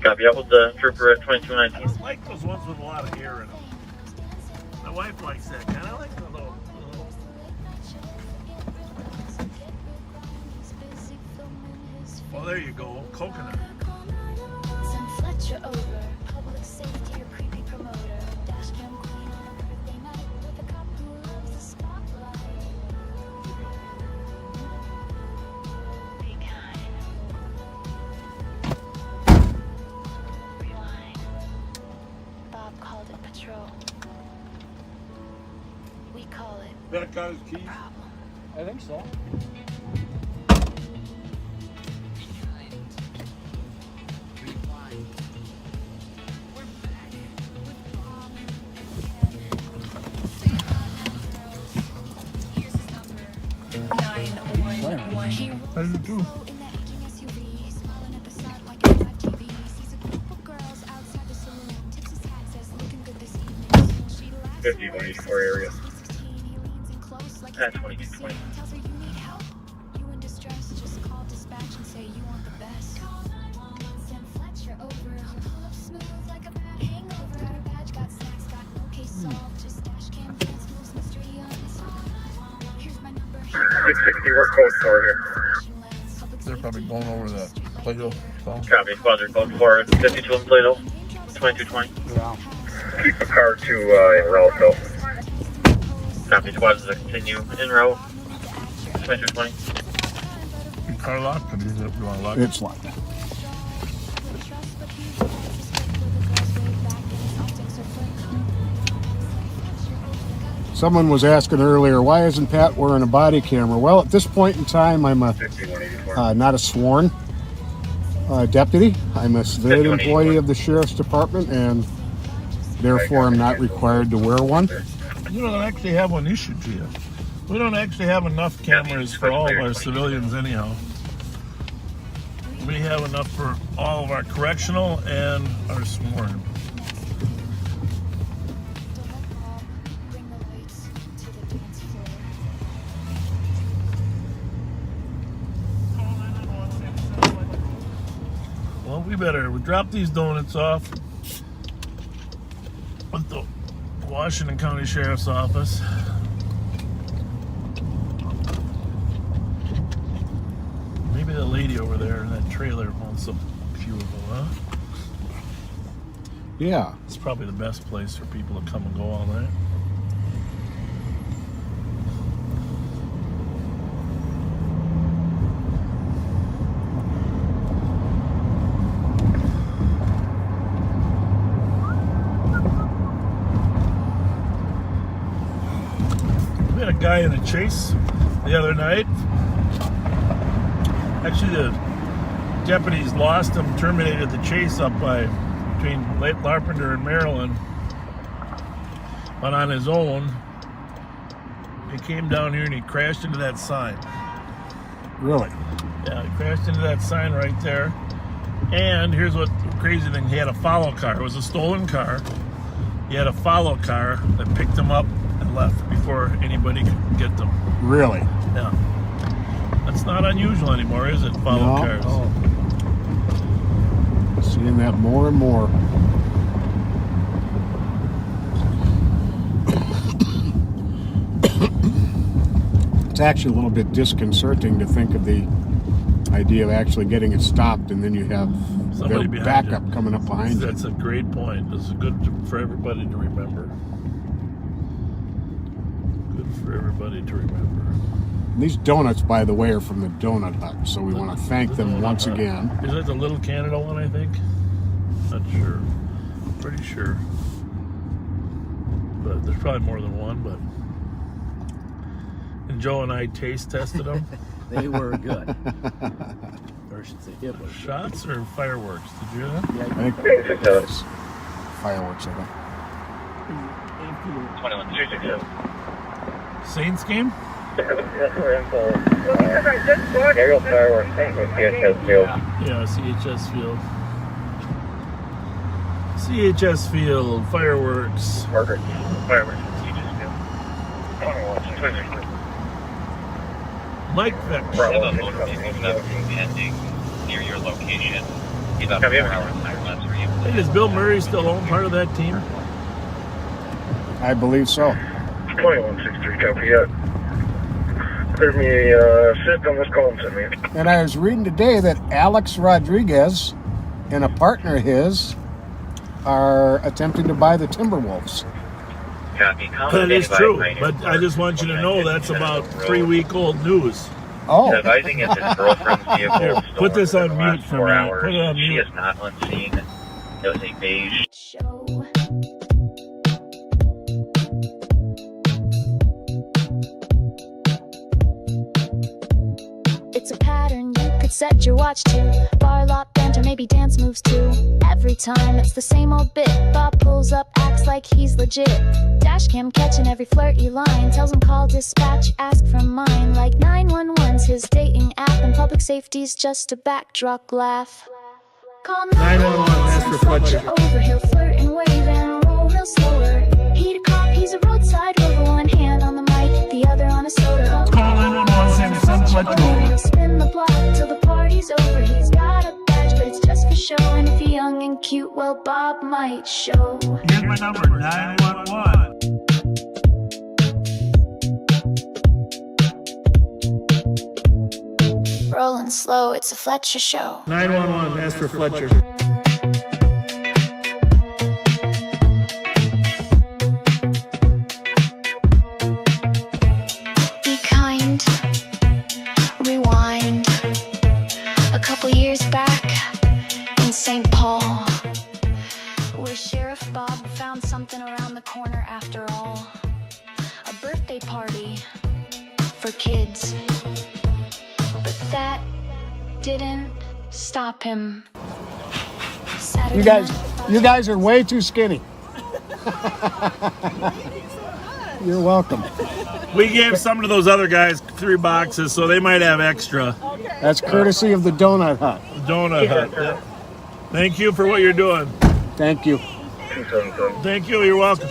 Speaker 11: Copy out with the trooper at 2219.
Speaker 3: I like those ones with a lot of air in them. My wife likes that kind. I like the little. Oh, there you go, coconut.
Speaker 5: Send Fletcher over, public safety or creepy promoter. Dashcam queen on a birthday night with a cop who loves the spotlight. Be kind. Rewind. Bob called it patrol. We call it
Speaker 17: That got his keys?
Speaker 12: I think so.
Speaker 3: I do too.
Speaker 11: area. At 2220. We're code 4 here.
Speaker 17: They're probably going over the Plato phone.
Speaker 11: Copy, squadron code 4, 52 in Plato, 2220.
Speaker 12: Yeah.
Speaker 11: Keep the car to en route though. Copy, squadrons to continue en route, 2220.
Speaker 17: Your car locked? Or do you want to lock it?
Speaker 4: It's locked. Someone was asking earlier, why isn't Pat wearing a body camera? Well, at this point in time, I'm not a sworn deputy. I'm a civilian employee of the Sheriff's Department, and therefore I'm not required to wear one.
Speaker 3: You don't actually have one issued to you. We don't actually have enough cameras for all of our civilians anyhow. We have enough for all of our correctional and our sworn. Well, we drop these donuts off with the Washington County Sheriff's Office. Maybe the lady over there in that trailer wants a few of them, huh?
Speaker 4: Yeah.
Speaker 3: It's probably the best place for people to come and go all night. We had a guy in a chase the other night. Actually, the deputies lost him, terminated the chase up between Lake Larpenteur and Maryland. But on his own, he came down here and he crashed into that sign.
Speaker 4: Really?
Speaker 3: Yeah, he crashed into that sign right there. And here's what the crazy thing, he had a follow car. It was a stolen car. He had a follow car that picked him up and left before anybody could get them.
Speaker 4: Really?
Speaker 3: Yeah. That's not unusual anymore, is it? Follow cars.
Speaker 4: Oh. Seeing that more and more. It's actually a little bit disconcerting to think of the idea of actually getting it stopped, and then you have
Speaker 3: Somebody
Speaker 4: their
Speaker 3: behind
Speaker 4: backup
Speaker 3: you.
Speaker 4: coming up behind you.
Speaker 3: That's a great point. This is good for everybody to remember. Good for everybody to remember.
Speaker 4: These donuts, by the way, are from the Donut Hut, so we want to thank them once again.
Speaker 3: Is that the Little Canada one, I think? Not sure. Pretty sure. But there's probably more than one, but... And Joe and I taste tested them.
Speaker 12: They were good. Or I should say it was.
Speaker 3: Shots or fireworks? Did you hear that?
Speaker 12: Yeah,
Speaker 4: I think it's fireworks, I think.
Speaker 11: 21-367.
Speaker 3: Saints game?
Speaker 11: Aerial fireworks, CHS Field.
Speaker 3: Yeah, CHS Field. CHS Field, fireworks.
Speaker 11: Margaret, fireworks, CHS Field. 21-367.
Speaker 3: Mike Fletcher.
Speaker 11: Bravo, motor vehicle pending near your location. About 4 hours time lapse for you.
Speaker 3: Hey, does Bill Murray still own part of that team?
Speaker 4: I believe so.
Speaker 18: 2163, copy that. Clear me a sit on this call and send me.
Speaker 4: And I was reading today that Alex Rodriguez and a partner of his are attempting to buy the Timberwolves.
Speaker 11: Copy.
Speaker 3: That is true, but I just want you to know that's about 3-week-old news.
Speaker 4: Oh.
Speaker 11: Advising if his girlfriend's vehicle
Speaker 3: Here,
Speaker 11: was
Speaker 3: put this
Speaker 11: stolen
Speaker 3: on
Speaker 11: in the
Speaker 3: mute
Speaker 11: last
Speaker 3: for
Speaker 11: 4
Speaker 3: me.
Speaker 11: hours.
Speaker 3: Put it on
Speaker 11: She
Speaker 3: mute.
Speaker 11: is not on scene. It was a beige.
Speaker 5: It's a pattern you could set your watch to. Bar lot banter, maybe dance moves too. Every time it's the same old bit. Bob pulls up, acts like he's legit. Dashcam catching every flirty line. Tells him call dispatch, ask for mine. Like 911's his dating app, and public safety's just a backdrop laugh. Call 911,
Speaker 3: that's for Fletcher.
Speaker 5: Over, he'll flirt and wave and roll real slower. He a cop, he's a roadside rover. One hand on the mic, the other on a soda.
Speaker 3: Call 911, send his son Fletcher.
Speaker 5: He'll spin the block till the party's over. He's got a badge, but it's just for show. And if you're young and cute, well, Bob might show.
Speaker 3: Here's my number, 911.
Speaker 5: Rolling slow, it's a Fletcher show.
Speaker 3: 911, ask for Fletcher.
Speaker 5: Be kind, rewind. A couple years back in St. Paul, where Sheriff Bob found something around the corner after all. A kids. But that didn't stop him.
Speaker 4: You guys are way too skinny. You're welcome.
Speaker 3: We gave some of those other guys 3 boxes, so they might have extra.
Speaker 4: That's courtesy of the Donut Hut.
Speaker 3: Donut Hut. Yeah. Thank you for what you're doing.
Speaker 4: Thank you.
Speaker 3: Thank you. You're welcome.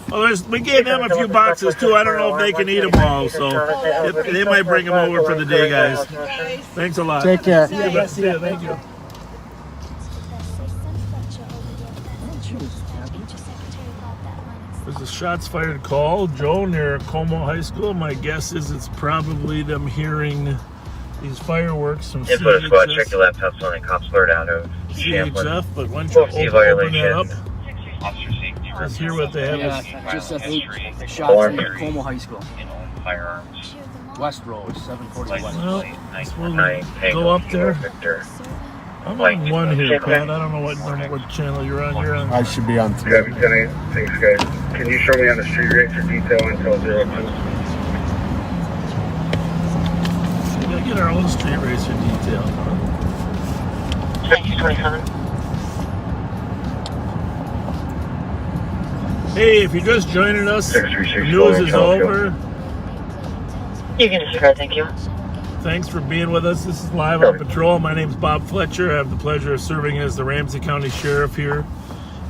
Speaker 3: Well, we gave them a few boxes too. I don't know if they can eat them all, so they might bring them over for the day, guys. Thanks a lot.
Speaker 4: Take care.
Speaker 3: See you. Thank you. There's a shots fired call, Joe, near Como High School. My guess is it's probably them hearing these fireworks from
Speaker 11: Input squad,
Speaker 3: CHS.
Speaker 11: check your laptops on a cop's alert out of
Speaker 3: CHF, but why don't you open that up? Let's hear what they have.
Speaker 12: Yeah, just said 8 shots in Como High School.
Speaker 11: Firearms.
Speaker 12: West Road, 740 West.
Speaker 3: Well, we'll go up there. I'm on 1 here, Pat. I don't know what channel you're on. You're on.
Speaker 4: I should be on 3.
Speaker 18: Thanks, guys. Can you show me on the street racer detail until 02?
Speaker 3: We gotta get our own street racer detail.
Speaker 2: 27.
Speaker 3: Hey, if you're just joining us, the news is over.
Speaker 2: You can disregard, thank you.
Speaker 3: Thanks for being with us. This is Live on Patrol. My name's Bob Fletcher. I have the pleasure of serving as the Ramsey County Sheriff here.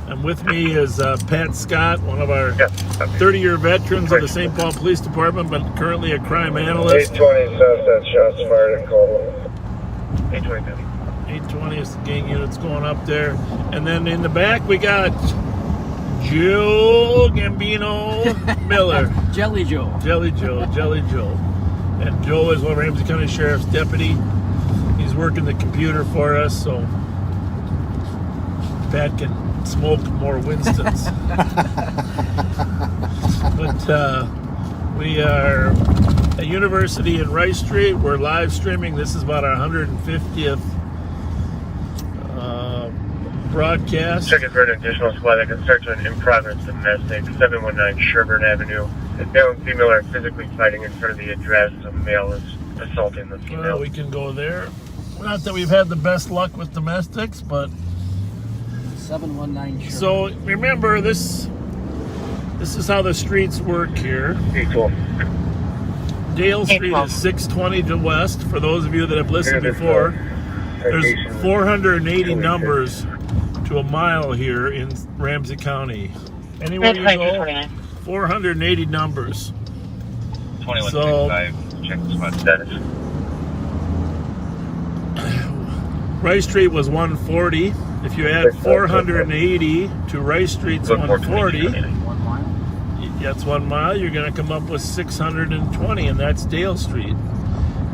Speaker 3: And with me is Pat Scott, one of our 30-year veterans of the St. Paul Police Department, but currently a crime analyst.
Speaker 18: 820 says that shots fired in Caldwell.
Speaker 11: 820.
Speaker 3: 820 is the gang units going up there. And then in the back, we got Joe Gambino Miller.
Speaker 12: Jelly Joe.
Speaker 3: Jelly Joe. And Joe is one of Ramsey County Sheriff's deputy. He's working the computer for us, so Pat can smoke more Winstons. But we are at University in Rice Street. We're live streaming. This is about our 150th broadcast.
Speaker 11: Checking for an additional squad that can start to an in-progress domestic, 719 Sherburne Avenue. The male and female are physically fighting in front of the address. A male is assaulting the female.
Speaker 3: Well, we can go there. Not that we've had the best luck with domestics, but
Speaker 12: 719 Sherburne.
Speaker 3: So remember, this is how the streets work here. Dale Street is 620 to west. For those of you that have listened before, there's 480 numbers to a mile here in Ramsey County. Anywhere you go, 480 numbers.
Speaker 11: 2165, check the squad status.
Speaker 3: Rice Street was 140. If you add 480 to Rice Street's 140, that's 1 mile, you're going to come up with 620, and that's Dale Street.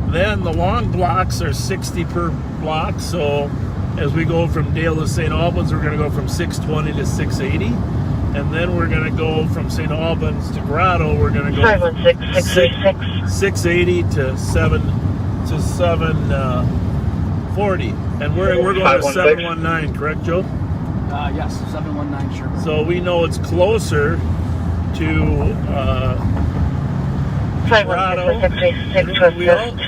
Speaker 3: Then the long blocks are 60 per block, so as we go from Dale to St. Albans, we're going to go from 620 to 680. And then we're going to go from St. Albans to Grotto, we're going to go 680 to 740. And we're going to 719, correct, Joe?
Speaker 12: Yes, 719 Sherburne.
Speaker 3: So we know it's closer to Grotto.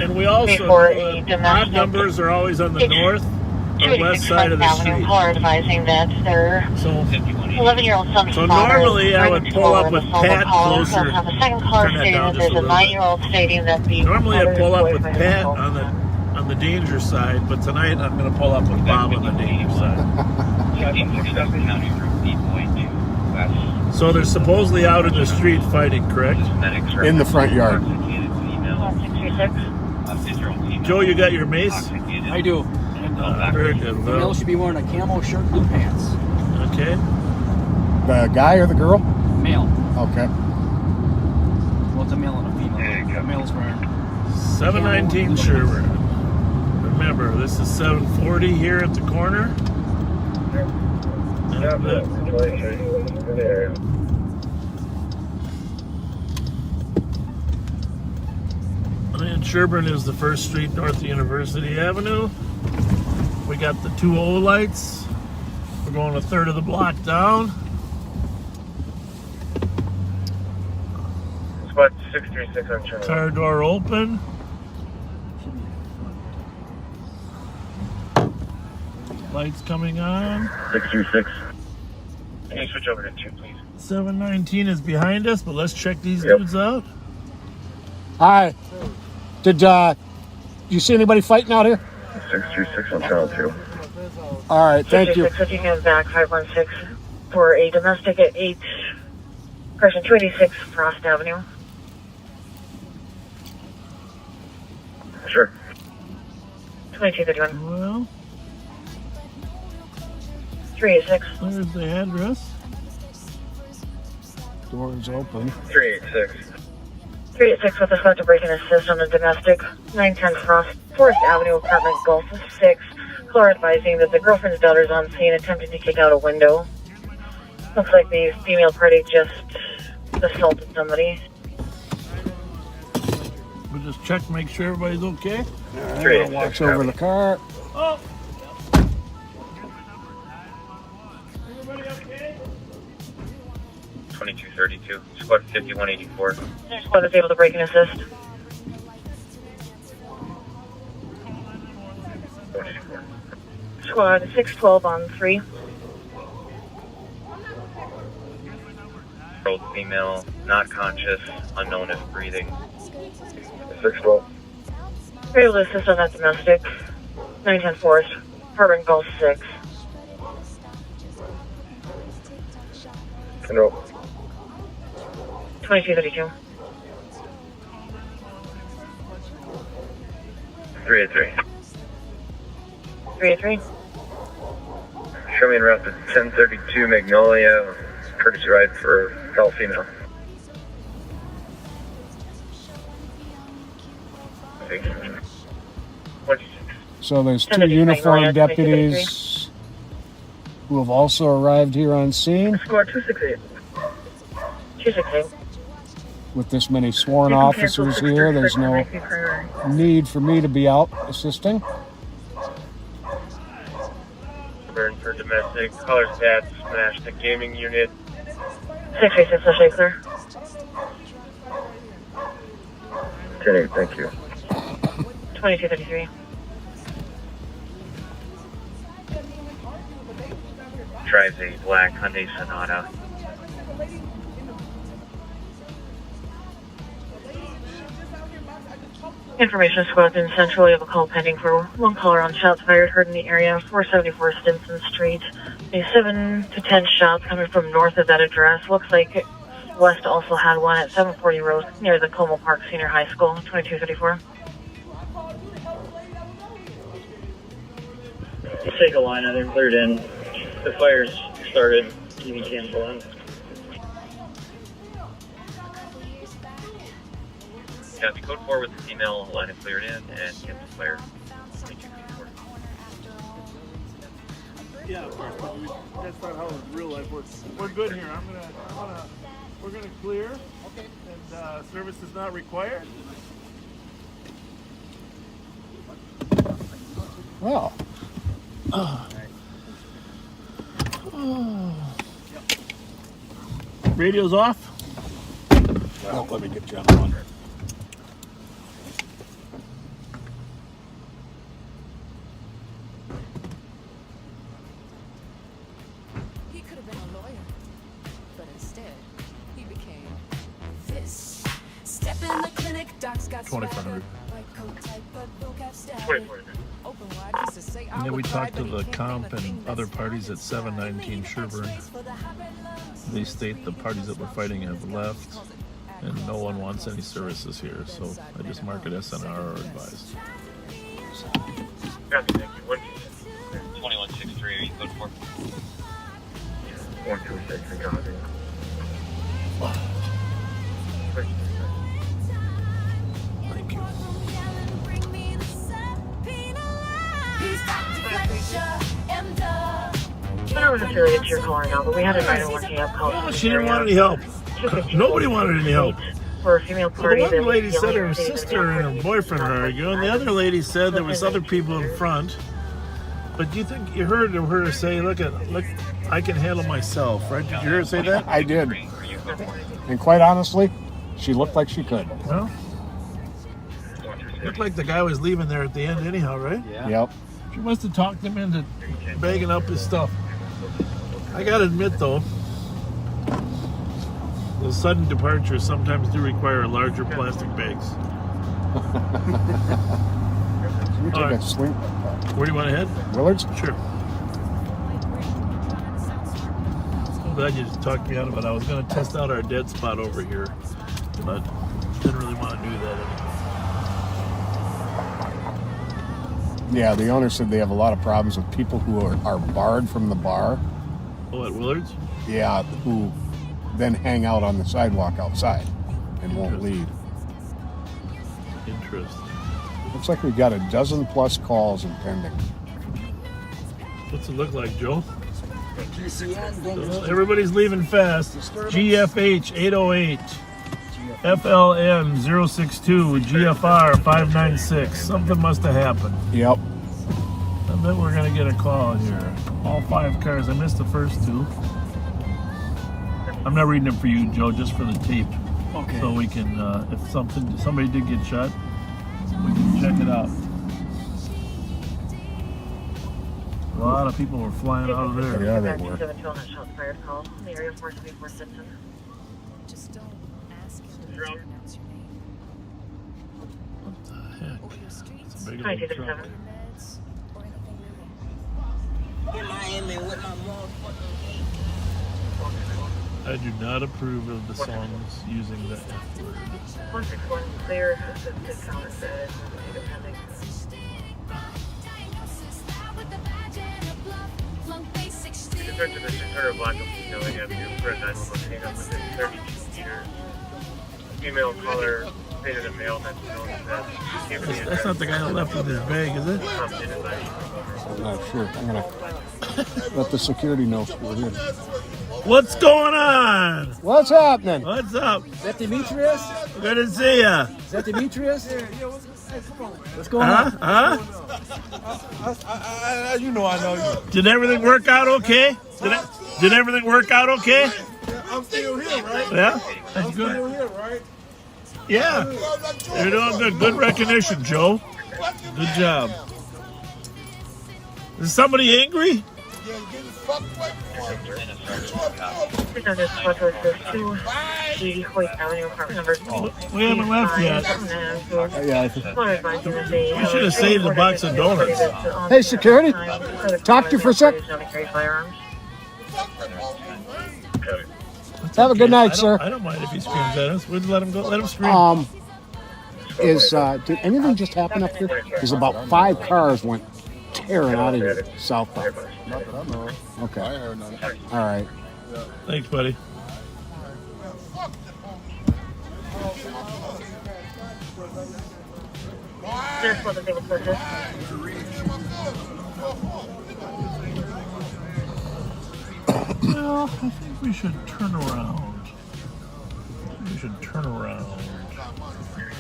Speaker 3: And we also odd numbers are always on the north or west side of the street.
Speaker 2: Advising that their 11-year-old son's
Speaker 3: so normally I would pull up with Pat closer.
Speaker 2: The second caller stating that there's a 9-year-old stating that the
Speaker 3: normally I'd pull up with Pat on the danger side, but tonight I'm going to pull up with Bob on the danger side. So they're supposedly out in the street fighting, correct?
Speaker 4: In the front yard.
Speaker 3: Joe, you got your mace?
Speaker 12: I do.
Speaker 3: Very good.
Speaker 12: The male should be wearing a camo shirt, blue pants.
Speaker 3: Okay.
Speaker 4: The guy or the girl?
Speaker 12: Male.
Speaker 4: Okay.
Speaker 12: Well, it's a male and a female. The male's wearing
Speaker 3: 719 Sherburne. Remember, this is 740 here at the corner. And Sherburne is the first street north of University Avenue. We got the 2 O lights. We're going a third of the block down.
Speaker 11: Squad
Speaker 18: 636 on channel.
Speaker 3: Car door open. Lights coming on.
Speaker 18: 636. Can you switch over to 2, please?
Speaker 3: 719 is behind us, but let's check these dudes out.
Speaker 4: Hi. Did you see anybody fighting out here?
Speaker 18: 636 on channel 2.
Speaker 4: All right, thank you.
Speaker 2: 636, hands back, 516 for a domestic at 286 Frost Avenue.
Speaker 18: Sure.
Speaker 2: 2231.
Speaker 3: Well,
Speaker 2: 386.
Speaker 3: there's the address.
Speaker 4: Doors open.
Speaker 18: 386.
Speaker 2: 386 with a start to break and assist on the domestic. 910 Forest Avenue, apartment Gulf 6. Caller advising that the girlfriend's daughter's on scene attempting to kick out a window. Looks like the female party just assaulted somebody.
Speaker 3: We'll just check, make sure everybody's okay.
Speaker 4: I'll watch over the car.
Speaker 3: Oh!
Speaker 11: 2232, squad 5184.
Speaker 2: Their squad is able to break and assist. Squad 612 on 3.
Speaker 11: Old female, not conscious, unknown if breathing.
Speaker 18: 612.
Speaker 2: We're able to assist on that domestic. 910 Forest, apartment Gulf 6.
Speaker 18: No.
Speaker 2: 2232.
Speaker 18: 383.
Speaker 2: 383.
Speaker 18: Show me en route to 1032 Magnolia. Courtesy ride for fellow female.
Speaker 4: So there's 2 uniformed deputies who have also arrived here on scene.
Speaker 2: Squad 268. 268.
Speaker 4: With this many sworn officers here, there's no need for me to be out assisting.
Speaker 11: Burn for domestic. Colors dad smashed the gaming unit.
Speaker 2: 636, especially clear.
Speaker 18: 10-8, thank you.
Speaker 2: 2233.
Speaker 11: Drives a black Hyundai Sonata.
Speaker 2: Information squad in Central. We have a call pending for one caller on shots fired heard in the area, 474 Stimson Street. A 7 to 10 shots coming from north of that address. Looks like West also had one at 740 Road near the Como Park Senior High School, 2234.
Speaker 7: Take a line, they're cleared in. The fire's started. TV cancel on.
Speaker 11: Copy code 4 with the female, line is cleared in, and cancel fire. 2234.
Speaker 3: Yeah, of course, but that's not how real life works. We're good here. We're gonna clear. Okay. And service is not required.
Speaker 4: Well.
Speaker 3: Radio's off.
Speaker 4: Well, let me get you on one.
Speaker 16: He could have been a lawyer, but instead, he became this. Step in the clinic, docs got
Speaker 3: 2500.
Speaker 16: white coat type, but vocab style.
Speaker 11: 2400.
Speaker 16: Open wide, used to say
Speaker 3: And then we talked to the comp and other parties at 719 Sherburne. They state the parties that were fighting have left, and no one wants any services here. So I just mark it SNR or advised.
Speaker 11: Copy, thank you. 2163, are you code 4?
Speaker 18: 126, copy.
Speaker 3: Thank you.
Speaker 2: I don't know if it's your call or not, but we had a 911 up call.
Speaker 3: Oh, she didn't want any help. Nobody wanted any help.
Speaker 2: For a female
Speaker 3: Well,
Speaker 2: party.
Speaker 3: the one lady said her sister and her boyfriend are arguing. The other lady said there was other people in front. But do you think you heard her say, look, I can handle myself, right? Did you hear her say that?
Speaker 4: I did. And quite honestly, She looked like she could.
Speaker 3: Well, looked like the guy was leaving there at the end anyhow, right?
Speaker 12: Yeah.
Speaker 4: Yep.
Speaker 3: She must have talked him into bagging up his stuff. I gotta admit though, those sudden departures sometimes do require larger plastic bags.
Speaker 4: You take a swing.
Speaker 3: Where do you want to head?
Speaker 4: Willards?
Speaker 3: Sure. I'm glad you just talked me out of it. I was going to test out our dead spot over here, but didn't really want to do that anymore.
Speaker 4: Yeah, the owner said they have a lot of problems with people who are barred from the bar.
Speaker 3: Oh, at Willards?
Speaker 4: Yeah, who then hang out on the sidewalk outside and won't leave.
Speaker 3: Interesting.
Speaker 4: Looks like we've got a dozen plus calls in pending.
Speaker 3: What's it look like, Joe?
Speaker 12: GCN,
Speaker 3: So everybody's leaving fast. GFH 808, FLN 062, GFR 596. Something must have happened.
Speaker 4: Yep.
Speaker 3: I bet we're gonna get a call here. All 5 cars. I missed the first 2. I'm not reading them for you, Joe, just for the tape.
Speaker 12: Okay.
Speaker 3: So we can, if somebody did get shot, we can check it out. A lot of people were flying out of there.
Speaker 4: Yeah, they were.
Speaker 2: Shots fired call in the area of 474 Simpson.
Speaker 16: Just don't ask him to pronounce your name.
Speaker 3: What the heck?
Speaker 16: Or your streets,
Speaker 3: It's a big old
Speaker 2: 2237.
Speaker 3: truck.
Speaker 16: your meds, or anything really.
Speaker 14: In Miami with my motherfucking
Speaker 3: I do not approve of the songs using the F word.
Speaker 2: 161 clear. Assisted counter said independent.
Speaker 18: Return to the 600 block of Milling Avenue for a 911 hang up within 32 meters. Female caller stated a male that's known as
Speaker 3: That's not the guy that left with his bag, is it?
Speaker 4: I'm not sure. I'm going to let the security know we're here.
Speaker 3: What's going on?
Speaker 4: What's happening?
Speaker 3: What's up?
Speaker 12: Is that Demetrius?
Speaker 3: Good to see ya.
Speaker 12: Is that Demetrius? What's going on?
Speaker 3: Huh?
Speaker 17: You know I know you.
Speaker 3: Did everything work out okay? Did everything work out okay?
Speaker 17: I'm still here, right?
Speaker 3: Yeah? That's
Speaker 17: I'm still
Speaker 3: good.
Speaker 17: here, right?
Speaker 3: Yeah. You're doing good. Good recognition, Joe. Good job. Is somebody angry?
Speaker 2: Presented photos of 280 Hoyt Avenue, apartment number 8.
Speaker 3: We haven't left yet.
Speaker 4: Yeah, I think.
Speaker 3: We should have saved a box of donuts.
Speaker 4: Hey, security. Talk to you for a sec. Have a good night, sir.
Speaker 3: I don't mind if he screams at us. We'd let him go. Let him scream.
Speaker 4: Did anything just happen up here? Because about 5 cars went tearing out of here southbound. Okay. All right.
Speaker 3: Thanks, buddy.
Speaker 2: There's one of the purchase.
Speaker 3: Well, I think we should turn around.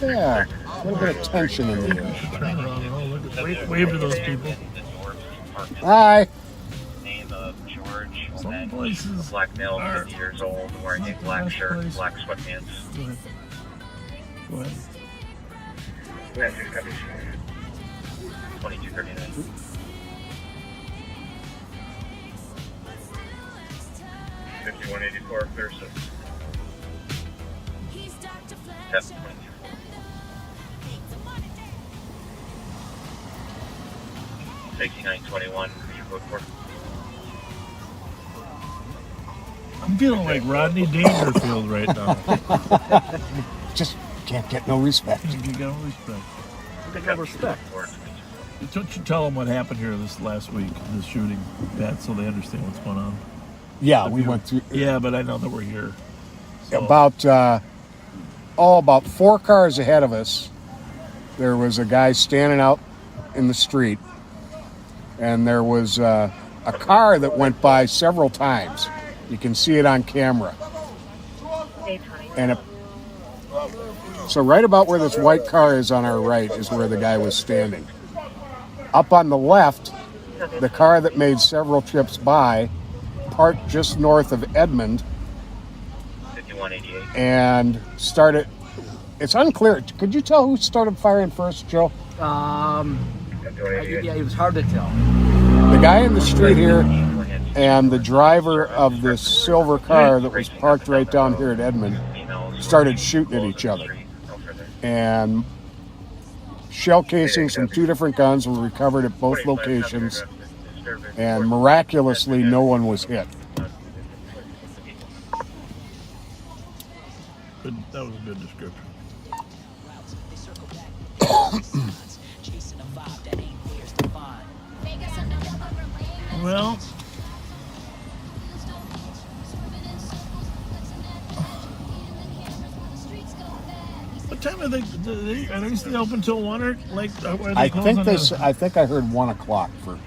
Speaker 4: Yeah. A little bit of tension in the air.
Speaker 3: Turn around. Oh, look at, wave to those people.
Speaker 4: Hi.
Speaker 18: Name of George.
Speaker 3: Some places
Speaker 18: Black male,
Speaker 3: are
Speaker 18: 50 years old, wearing a black shirt, black sweatpants.
Speaker 3: Go ahead. Go ahead.
Speaker 18: 2239. $51.84 clear 6. Test 22. Safety 921. You vote for.
Speaker 3: I'm feeling like Rodney Dangerfield right now.
Speaker 4: Just can't get no respect.
Speaker 3: You got no respect.
Speaker 12: They got respect.
Speaker 3: Don't you tell them what happened here this last week, this shooting, Pat, so they understand what's going on?
Speaker 4: Yeah, we went through.
Speaker 3: Yeah, but I know that we're here. So.
Speaker 4: About 4 cars ahead of us, there was a guy standing out in the street, and there was a car that went by several times. You can see it on camera. And so right about where this white car is on our right is where the guy was standing. Up on the left, the car that made several trips by, parked just north of Edmond,
Speaker 7: 188.
Speaker 4: and started. It's unclear. Could you tell who started firing first, Joe?
Speaker 12: Yeah, it was hard to tell.
Speaker 4: The guy in the street here and the driver of this silver car that was parked right down here at Edmond started shooting at each other. And shell casings from 2 different guns were recovered at both locations, and miraculously no one was hit.
Speaker 3: That was a good description. Well, what time are they still open till 1 or like?
Speaker 4: I think I heard 1 o'clock for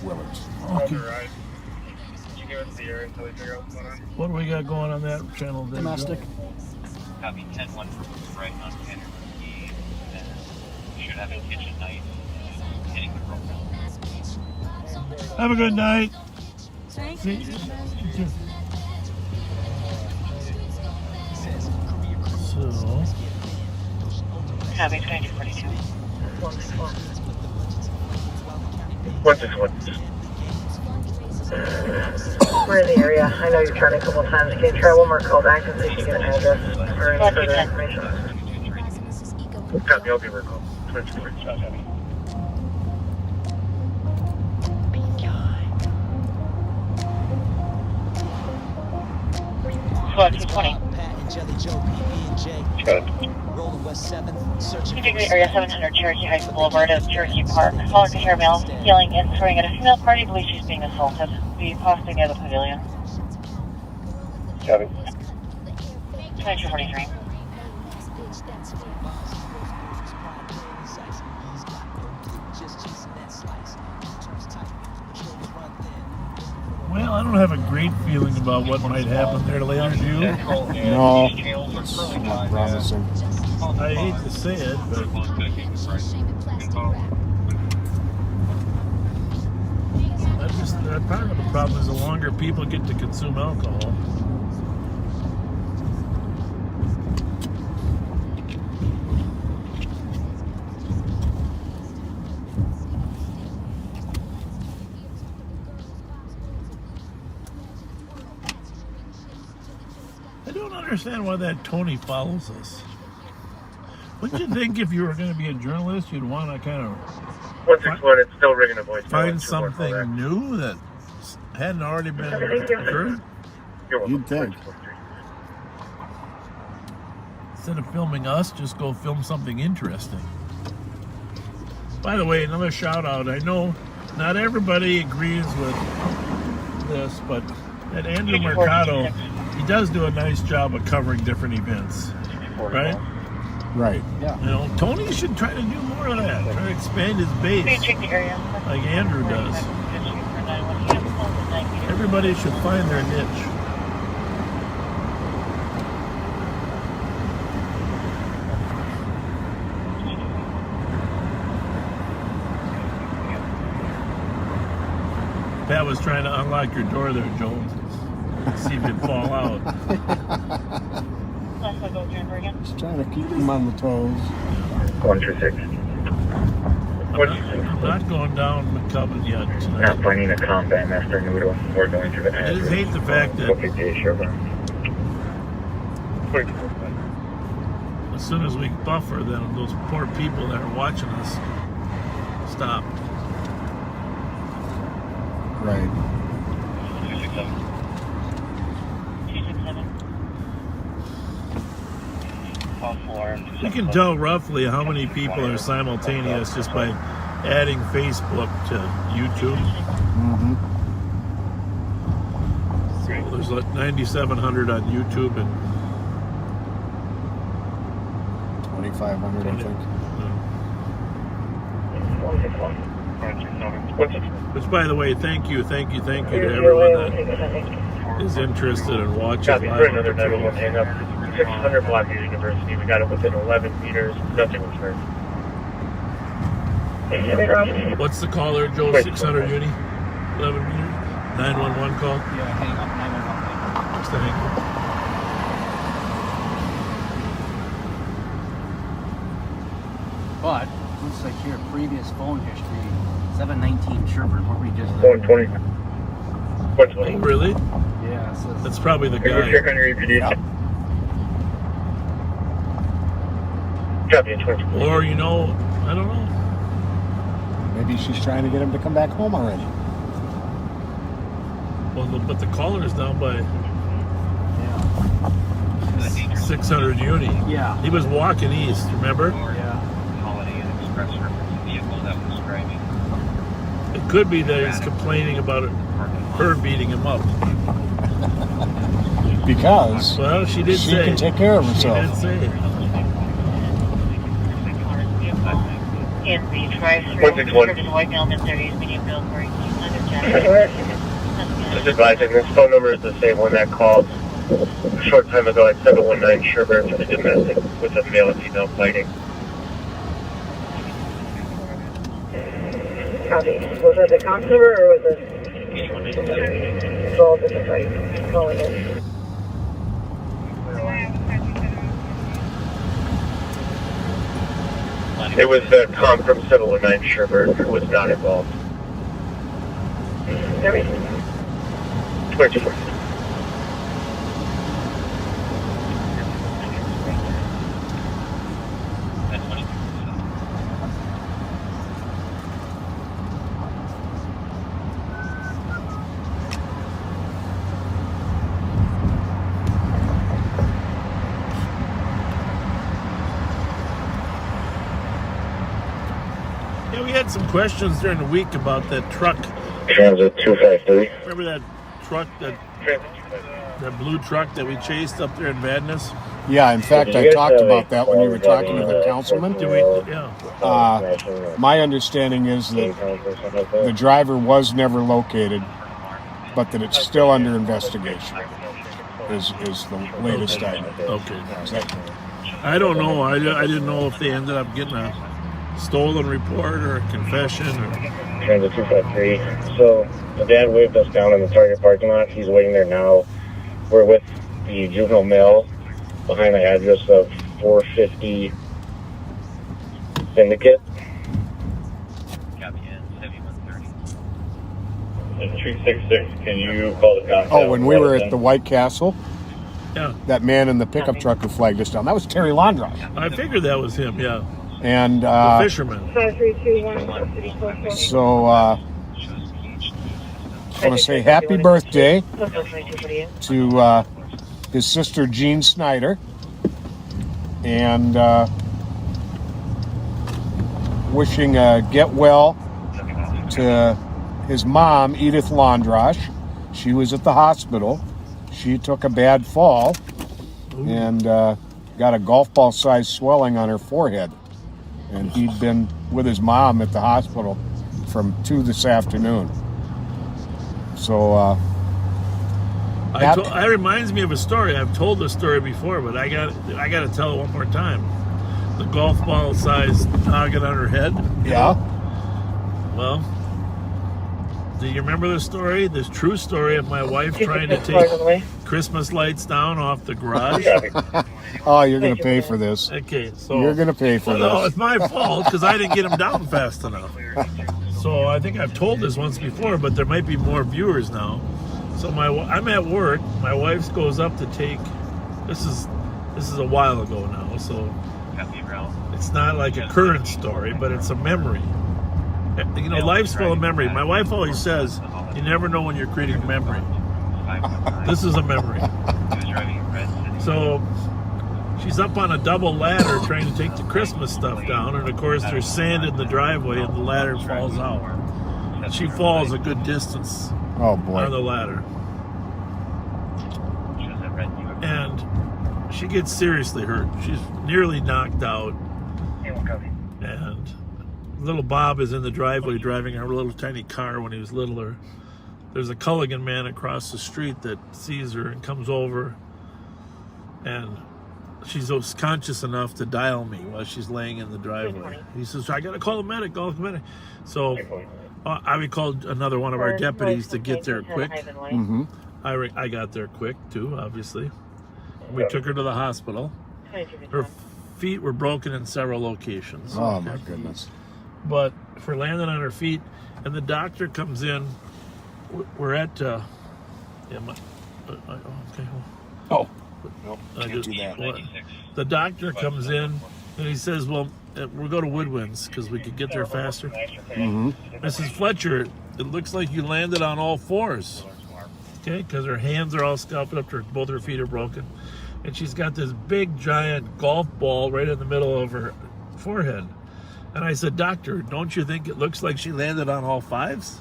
Speaker 4: Willards.
Speaker 3: Okay. What do we got going on that channel there?
Speaker 12: Domestic.
Speaker 11: Copy 10-1 right on Tanner. Should have a kitchen knife hitting the profile.
Speaker 3: Have a good night.
Speaker 10: Thank
Speaker 3: you. So.
Speaker 2: Copy 2242.
Speaker 18: 161.
Speaker 2: We're in the area. I know you've tried a couple of times. Can you try one more call back and see if you get an address or any further information?
Speaker 18: Copy, I'll give her a call. 22. Copy.
Speaker 2: Squad 220. Configure area 700 Cherokee Heights Boulevard of Cherokee Park. Caller can hear male yelling and swearing at a female party. Believes she's being assaulted. Be posting near the pavilion.
Speaker 18: Copy.
Speaker 2: 2243.
Speaker 3: Well, I don't have a great feeling about what might happen there later, do you?
Speaker 4: No, it's not promising.
Speaker 3: I hate to say it, but part of the problem is the longer people get to consume alcohol. I don't understand why that Tony follows us. Wouldn't you think if you were going to be a journalist, you'd want to kind of
Speaker 18: 161, it's still ringing a voice.
Speaker 3: find something new that hadn't already been occurred?
Speaker 4: You'd think.
Speaker 3: Instead of filming us, just go film something interesting. By the way, another shout out. I know not everybody agrees with this, but at Andrew Mercado, he does do a nice job of covering different events, right?
Speaker 4: Right.
Speaker 12: Yeah.
Speaker 3: You know, Tony should try to do more of that. Try to expand his base, like Andrew does. Everybody should find their niche. Pat was trying to unlock your door there, Joel. See if you'd fall out.
Speaker 4: Just trying to keep him on the toes.
Speaker 18: 126.
Speaker 3: I'm not going down McCubbin yet tonight.
Speaker 18: Not finding a combat master noodle. We're going to the
Speaker 3: I just hate the fact that as soon as we buffer, then those poor people that are watching us stop.
Speaker 4: Right.
Speaker 11: 267.
Speaker 3: You can tell roughly how many people are simultaneous just by adding Facebook to YouTube.
Speaker 4: Mm-hmm.
Speaker 3: So there's like 9,700 on YouTube and
Speaker 4: 2,500, I think.
Speaker 3: Which, by the way, thank you to everyone that is interested in watching live.
Speaker 18: Another 911 hang up. 600 block of University. We got it within 11 meters. Nothing was hurt.
Speaker 3: What's the caller, Joe? 600 uni? 11 meters? 911 call?
Speaker 12: Yeah, hang up. 911.
Speaker 3: What's the hang up?
Speaker 12: But looks like here previous phone history 719 Sherburne. What we just
Speaker 18: 120. 120.
Speaker 3: Oh, really?
Speaker 12: Yeah, so
Speaker 3: That's probably the
Speaker 18: We'll
Speaker 3: guy.
Speaker 18: check on your EPD. Copy, 20.
Speaker 3: Or, you know, I don't know.
Speaker 4: Maybe she's trying to get him to come back home already.
Speaker 3: Well, but the caller is down by 600 Uni.
Speaker 12: Yeah.
Speaker 3: He was walking east, remember?
Speaker 12: Yeah.
Speaker 11: Holiday Inn Express reference vehicle that was driving.
Speaker 3: It could be that he's complaining about her beating him up.
Speaker 4: Because
Speaker 3: Well, she did
Speaker 4: she
Speaker 3: say.
Speaker 4: can take care of herself.
Speaker 3: She did say.
Speaker 2: In the drive-through,
Speaker 18: 161.
Speaker 2: the white element 30s, medium bill for 1800
Speaker 18: Just advising, this phone number is the same one that called a short time ago at 719 Sherburne for the domestic with a male and female fighting.
Speaker 2: Copy. Was it the consumer or was it? Well, this is right. Calling in.
Speaker 18: It was the com from 719 Sherburne who was not involved. 24.
Speaker 3: Yeah, we had some questions during the week about that truck.
Speaker 18: Transit 253.
Speaker 3: Remember that truck, that blue truck that we chased up there in Vadnais?
Speaker 4: Yeah, in fact, I talked about that when you were talking to the councilman.
Speaker 3: Yeah.
Speaker 4: My understanding is that the driver was never located, but that it's still under investigation. Is the latest item.
Speaker 3: Okay. I don't know. I didn't know if they ended up getting a stolen report or a confession.
Speaker 18: Transit 253. So the dad waved us down in the Target parking lot. He's waiting there now. We're with the juvenile male behind the address of 450 Syndicate.
Speaker 11: Copy in 7130.
Speaker 18: 366. Can you call the contact?
Speaker 4: Oh, when we were at the White Castle,
Speaker 3: Yeah.
Speaker 4: that man in the pickup truck who flagged us down, that was Terry Londrash.
Speaker 3: I figured that was him, yeah.
Speaker 4: And
Speaker 3: the fisherman.
Speaker 2: 5321.
Speaker 4: So I want to say happy birthday to his sister Jean Snyder, and wishing get well to his mom Edith Londrash. She was at the hospital. She took a bad fall and got a golf ball sized swelling on her forehead. And he'd been with his mom at the hospital from 2 this afternoon. So
Speaker 3: It reminds me of a story. I've told this story before, but I got to tell it one more time. The golf ball sized noggin on her head.
Speaker 4: Yeah.
Speaker 3: Well, do you remember the story? This true story of my wife trying to take Christmas lights down off the garage.
Speaker 4: Oh, you're going to pay for this.
Speaker 3: Okay, so
Speaker 4: you're going to pay for this.
Speaker 3: No, it's my fault because I didn't get them down fast enough. So I think I've told this once before, but there might be more viewers now. So I'm at work. My wife goes up to take. This is a while ago now, so it's not like a current story, but it's a memory. You know, life's full of memory. My wife always says, "You never know when you're creating memory." This is a memory. So she's up on a double ladder trying to take the Christmas stuff down, and of course there's sand in the driveway, and the ladder falls out. She falls a good distance.
Speaker 4: Oh boy!
Speaker 3: On the ladder, and she gets seriously hurt. She's nearly knocked out, and little Bob is in the driveway driving our little tiny car when he was littler. There's a Culligan man across the street that sees her and comes over, and she's conscious enough to dial me while she's laying in the driveway. He says, "I gotta call the medic, So I called another one of our deputies to get there quick.
Speaker 4: Mm-hmm.
Speaker 3: I got there quick too, obviously. We took her to the hospital. Her feet were broken in several locations.
Speaker 4: Oh my goodness.
Speaker 3: But for landing on her feet, and the doctor comes in, we're at, okay.
Speaker 4: Oh. Nope, can't do that.
Speaker 3: The doctor comes in and he says, well, we'll go to Woodwinds because we could get there faster. Mrs. Fletcher, it looks like you landed on all fours. Okay, because her hands are all scuffed up, both her feet are broken. And she's got this big, giant golf ball right in the middle of her forehead. And I said, doctor, don't you think it looks like she landed on all fives?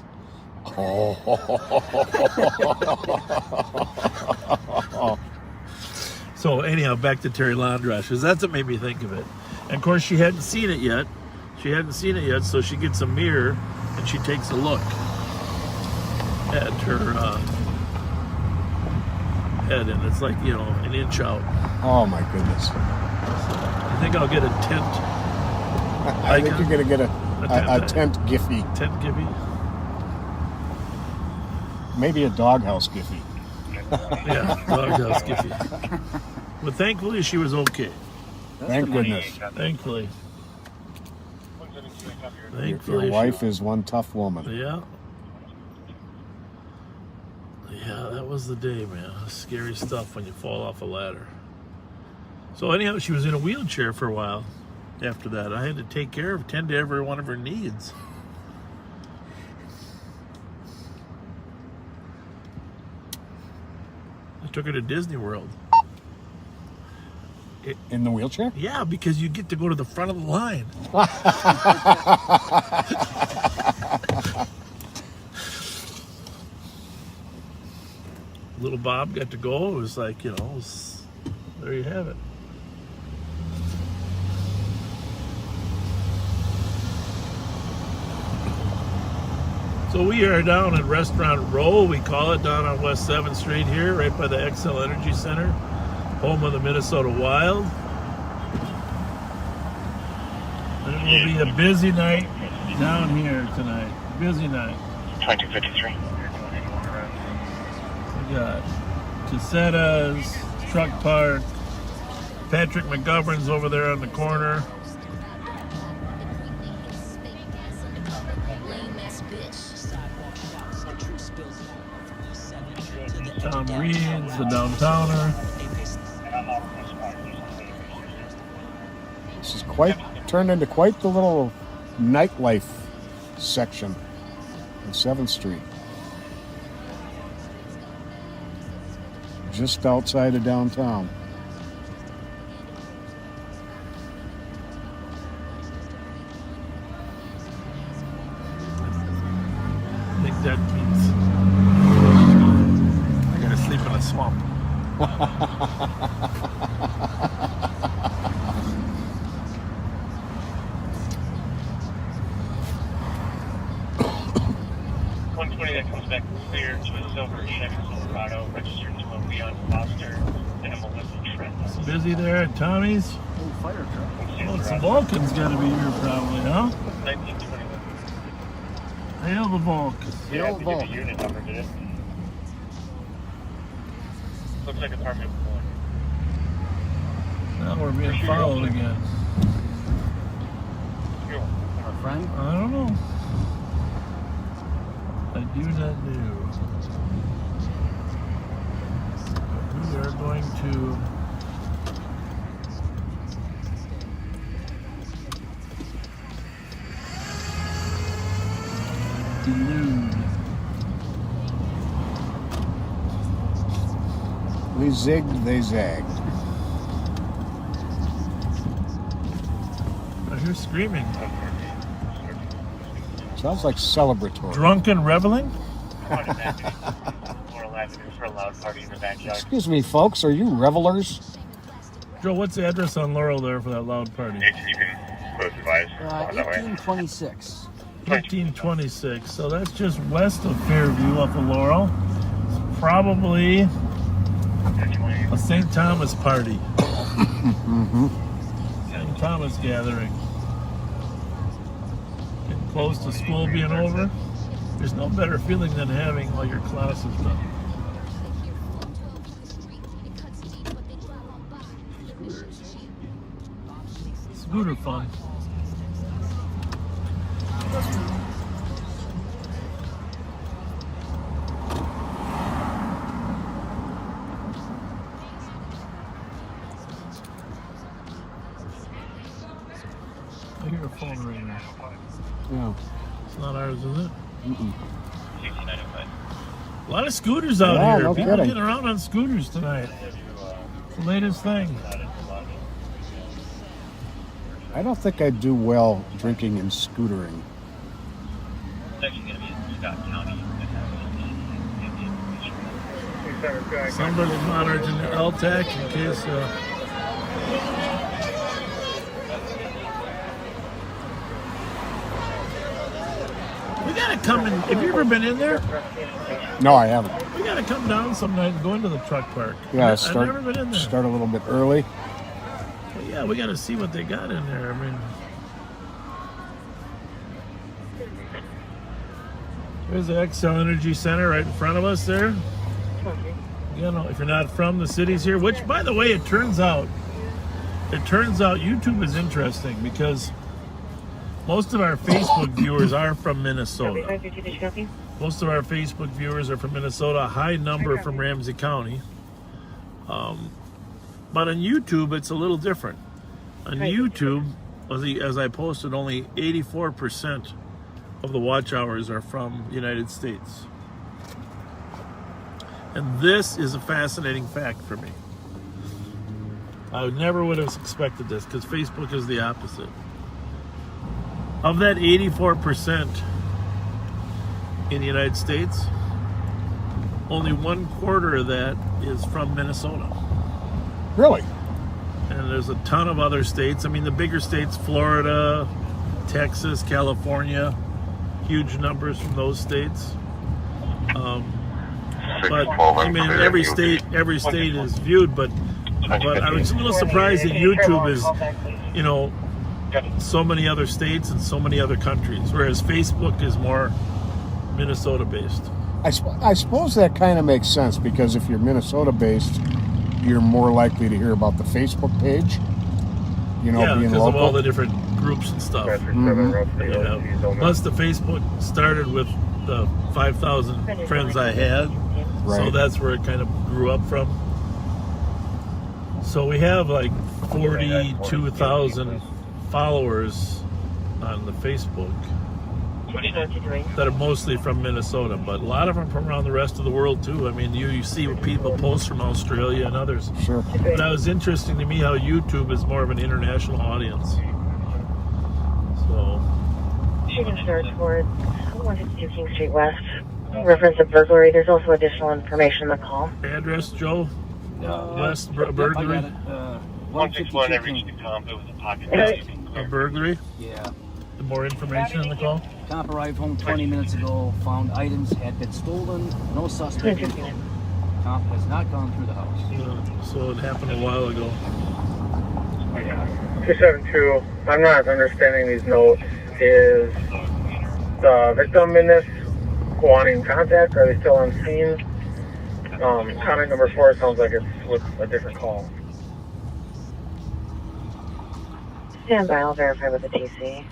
Speaker 3: So anyhow, back to Terry Londrash, because that's what made me think of it. And of course, she hadn't seen it yet. So she gets a mirror and she takes a look at her head, and it's like, you know, an inch out.
Speaker 4: Oh my goodness.
Speaker 3: I think I'll get a tent.
Speaker 4: I think you're going to get a tent Giphy.
Speaker 3: Tent Giphy?
Speaker 4: Maybe a doghouse Giphy.
Speaker 3: Yeah, doghouse Giphy. But thankfully, she was okay.
Speaker 4: Thank goodness.
Speaker 3: Thankfully.
Speaker 4: Your wife is one tough woman.
Speaker 3: Yeah. Yeah, that was the day, man. Scary stuff when you fall off a ladder. So anyhow, she was in a wheelchair for a while after that. I had to tend to every one of her needs. I took her to Disney World.
Speaker 4: In the wheelchair?
Speaker 3: Yeah, because you get to go to the front of the line. Little Bob got to go. It was like, you know, there you have it. So we are down at Restaurant Row, we call it, down on West 7th Street here, right by the XL Energy Center, home of the Minnesota Wild. It will be a busy night down here tonight. Busy night.
Speaker 11: 2253.
Speaker 3: We got Casetas, Truck Park, Patrick McGovern's over there on the corner. Tom Reed's, the downtowner.
Speaker 4: This is turned into quite the little nightlife section on 7th Street. Just outside of downtown.
Speaker 3: I think that means I gotta sleep in a swamp.
Speaker 11: That comes back clear to a silver Chevy Silverado, registered to a Leon Foster and a Melissa Trent.
Speaker 3: It's busy there at Tommy's.
Speaker 11: Oh, fire truck.
Speaker 3: Well, it's the Vulcan's got to be here probably, huh?
Speaker 11: 1921.
Speaker 3: Hail the Vulcan.
Speaker 11: Yeah, the unit number, did it? Looks like apartment 1.
Speaker 3: Now we're being followed again.
Speaker 12: Our friend?
Speaker 3: I don't know. I do not know. We are going to delude.
Speaker 4: We zigged, they zagged.
Speaker 3: I hear screaming.
Speaker 4: Sounds like celebratory.
Speaker 3: Drunken reveling?
Speaker 11: For a loud party in the backyard.
Speaker 4: Excuse me, folks, are you revelers?
Speaker 3: Joe, what's the address on Laurel there for that loud party?
Speaker 11: You can both advise.
Speaker 12: 1826.
Speaker 3: 1826. So that's just west of Fairview, up of Laurel. It's probably a St. Thomas party. St. Thomas gathering. Getting close to school being over. There's no better feeling than having all your classes done. scooter fun. I hear a phone ringing.
Speaker 4: Yeah.
Speaker 3: It's not ours, is it?
Speaker 4: Mm-mm.
Speaker 3: A lot of scooters out
Speaker 4: Yeah,
Speaker 3: here.
Speaker 4: no
Speaker 3: People
Speaker 4: kidding.
Speaker 3: getting around on scooters tonight. It's the latest thing.
Speaker 4: I don't think I do well drinking and scootering.
Speaker 11: It's actually going to be in Scott County.
Speaker 3: Somebody's monitoring the LTAC in case. We gotta come in. Have you ever been in there?
Speaker 4: No, I haven't.
Speaker 3: We gotta come down some night and go into the truck park.
Speaker 4: Yeah,
Speaker 3: I've never been in there.
Speaker 4: start a little bit early.
Speaker 3: But yeah, we gotta see what they got in there. I mean, there's the Xcel Energy Center right in front of us there. You know, if you're not from the cities here, which, by the way, it turns out YouTube is interesting because most of our Facebook viewers are from Minnesota. Most of our Facebook viewers are from Minnesota, a high number from Ramsey County. But on YouTube, it's a little different. On YouTube, as I posted, only 84% of the watch hours are from the United States. And this is a fascinating fact for me. I never would have expected this because Facebook is the opposite. Of that 84% in the United States, only 1/4 of that is from Minnesota.
Speaker 4: Really?
Speaker 3: And there's a ton of other states. I mean, the bigger states, Florida, Texas, California, huge numbers from those states. But I mean, every state is viewed. But I was a little surprised that YouTube is, you know, so many other states and so many other countries, whereas Facebook is more Minnesota-based.
Speaker 4: I suppose that kind of makes sense because if you're Minnesota-based, you're more likely to hear about the Facebook page. You know,
Speaker 3: yeah,
Speaker 4: being
Speaker 3: because
Speaker 4: local.
Speaker 3: of all the different groups and stuff.
Speaker 4: Mm-hmm.
Speaker 3: Plus, the Facebook started with the 5,000 friends I had, so
Speaker 4: Right.
Speaker 3: that's where it kind of grew up from. So we have like 42,000 followers on the Facebook that are mostly from Minnesota, but a lot of them from around the rest of the world too. I mean, you see people post from Australia and others.
Speaker 4: Sure.
Speaker 3: But that was interesting to me how YouTube is more of an international audience. So.
Speaker 2: Shooting starts for 152 King Street West. Reference of burglary. There's also additional information in the call.
Speaker 3: Address, Joe? West
Speaker 12: Yep,
Speaker 3: burglary?
Speaker 12: I got it.
Speaker 11: 161, I reached the comp. It was a pocket.
Speaker 3: A burglary?
Speaker 12: Yeah.
Speaker 3: More information in the call?
Speaker 12: Comp arrived home 20 minutes ago, found items had been stolen, no suspect. Comp has not gone through the house.
Speaker 3: So it happened a while ago.
Speaker 17: 272, I'm not understanding these notes. Is the victim in this wanting contact? Are they still on scene? Comment number 4 sounds like it's with a different call.
Speaker 2: Stand by, I'll verify with the TC.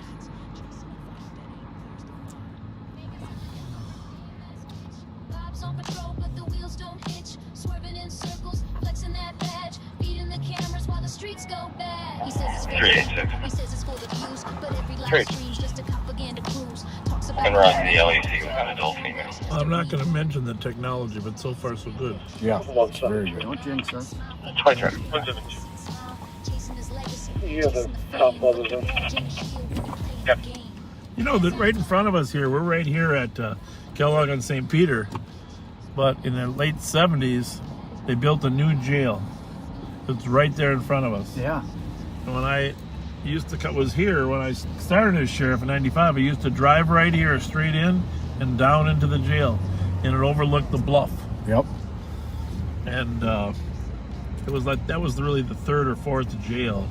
Speaker 5: Bob's on patrol, but the wheels don't hitch. Swerving in circles, flexing that badge. Beating the cameras while the streets go bad. He says it's for he says it's for the views, but every live stream's just a propaganda cruise. Talks about
Speaker 11: And we're on the LAC with an adult female.
Speaker 3: I'm not going to mention the technology, but so far so good.
Speaker 4: Yeah, it's very good.
Speaker 12: Don't jinx us.
Speaker 11: Try try.
Speaker 3: You know that right in front of us here, we're right here at Kellogg on St. Peter, but in the late 70s, they built a new jail. It's right there in front of us.
Speaker 12: Yeah.
Speaker 3: And when I was here, when I started as sheriff in 95, I used to drive right here, straight in and down into the jail, and it overlooked the bluff.
Speaker 4: Yep.
Speaker 3: And it was like, that was really the third or fourth jail.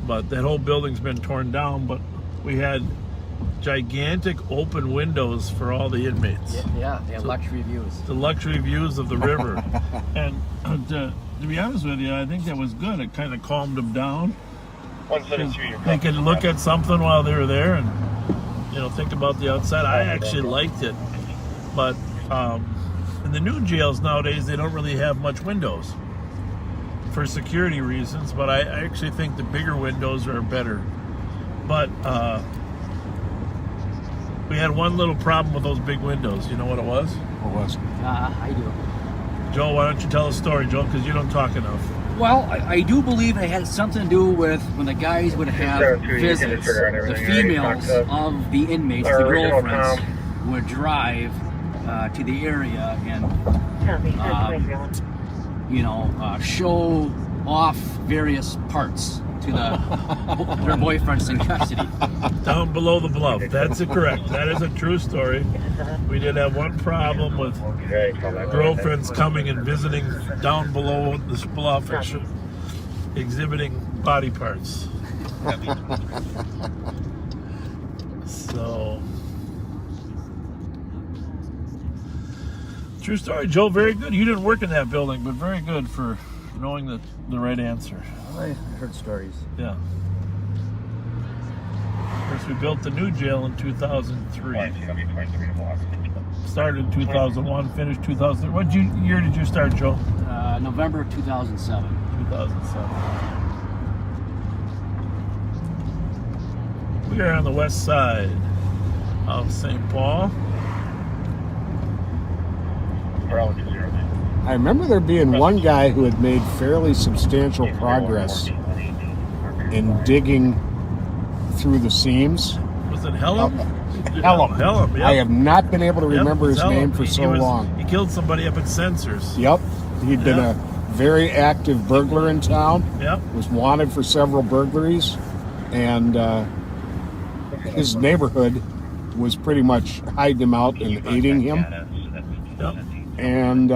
Speaker 3: But that whole building's been torn down, but we had gigantic open windows for all the inmates.
Speaker 12: Yeah, they have luxury views.
Speaker 3: The luxury views of the river. And to be honest with you, I think that was good. It kind of calmed them down. They could look at something while they were there and, you know, think about the outside. I actually liked it, but in the new jails nowadays, they don't really have much windows for security reasons, but I actually think the bigger windows are better. But we had one little problem with those big windows. You know what it was?
Speaker 4: What was it?
Speaker 12: I do.
Speaker 3: Joe, why don't you tell a story, Joe, because you don't talk enough.
Speaker 12: Well, I do believe it had something to do with when the guys would have visits, the females of the inmates, the girlfriends, would drive to the area and, you know, show off various parts to their boyfriends in custody.
Speaker 3: Down below the bluff. That's correct. That is a true story. We did have one problem with girlfriends coming and visiting down below this bluff and exhibiting body parts. So, true story, Joe. Very good. You didn't work in that building, but very good for knowing the right answer.
Speaker 12: I heard stories.
Speaker 3: Yeah. Of course, we built the new jail in 2003. Started in 2001, finished 2003. What year did you start, Joe?
Speaker 12: November of 2007.
Speaker 3: 2007. We are on the west side of St. Paul.
Speaker 4: I remember there being one guy who had made fairly substantial progress in digging through the seams.
Speaker 3: Was it Helm?
Speaker 4: Helm,
Speaker 3: yeah.
Speaker 4: I have not been able to remember his name for so long.
Speaker 3: He killed somebody up at Sensors.
Speaker 4: Yep. He'd been a very active burglar in town.
Speaker 3: Yep.
Speaker 4: Was wanted for several burglaries. And his neighborhood was pretty much hiding him out and aiding him.
Speaker 3: Yep.
Speaker 4: And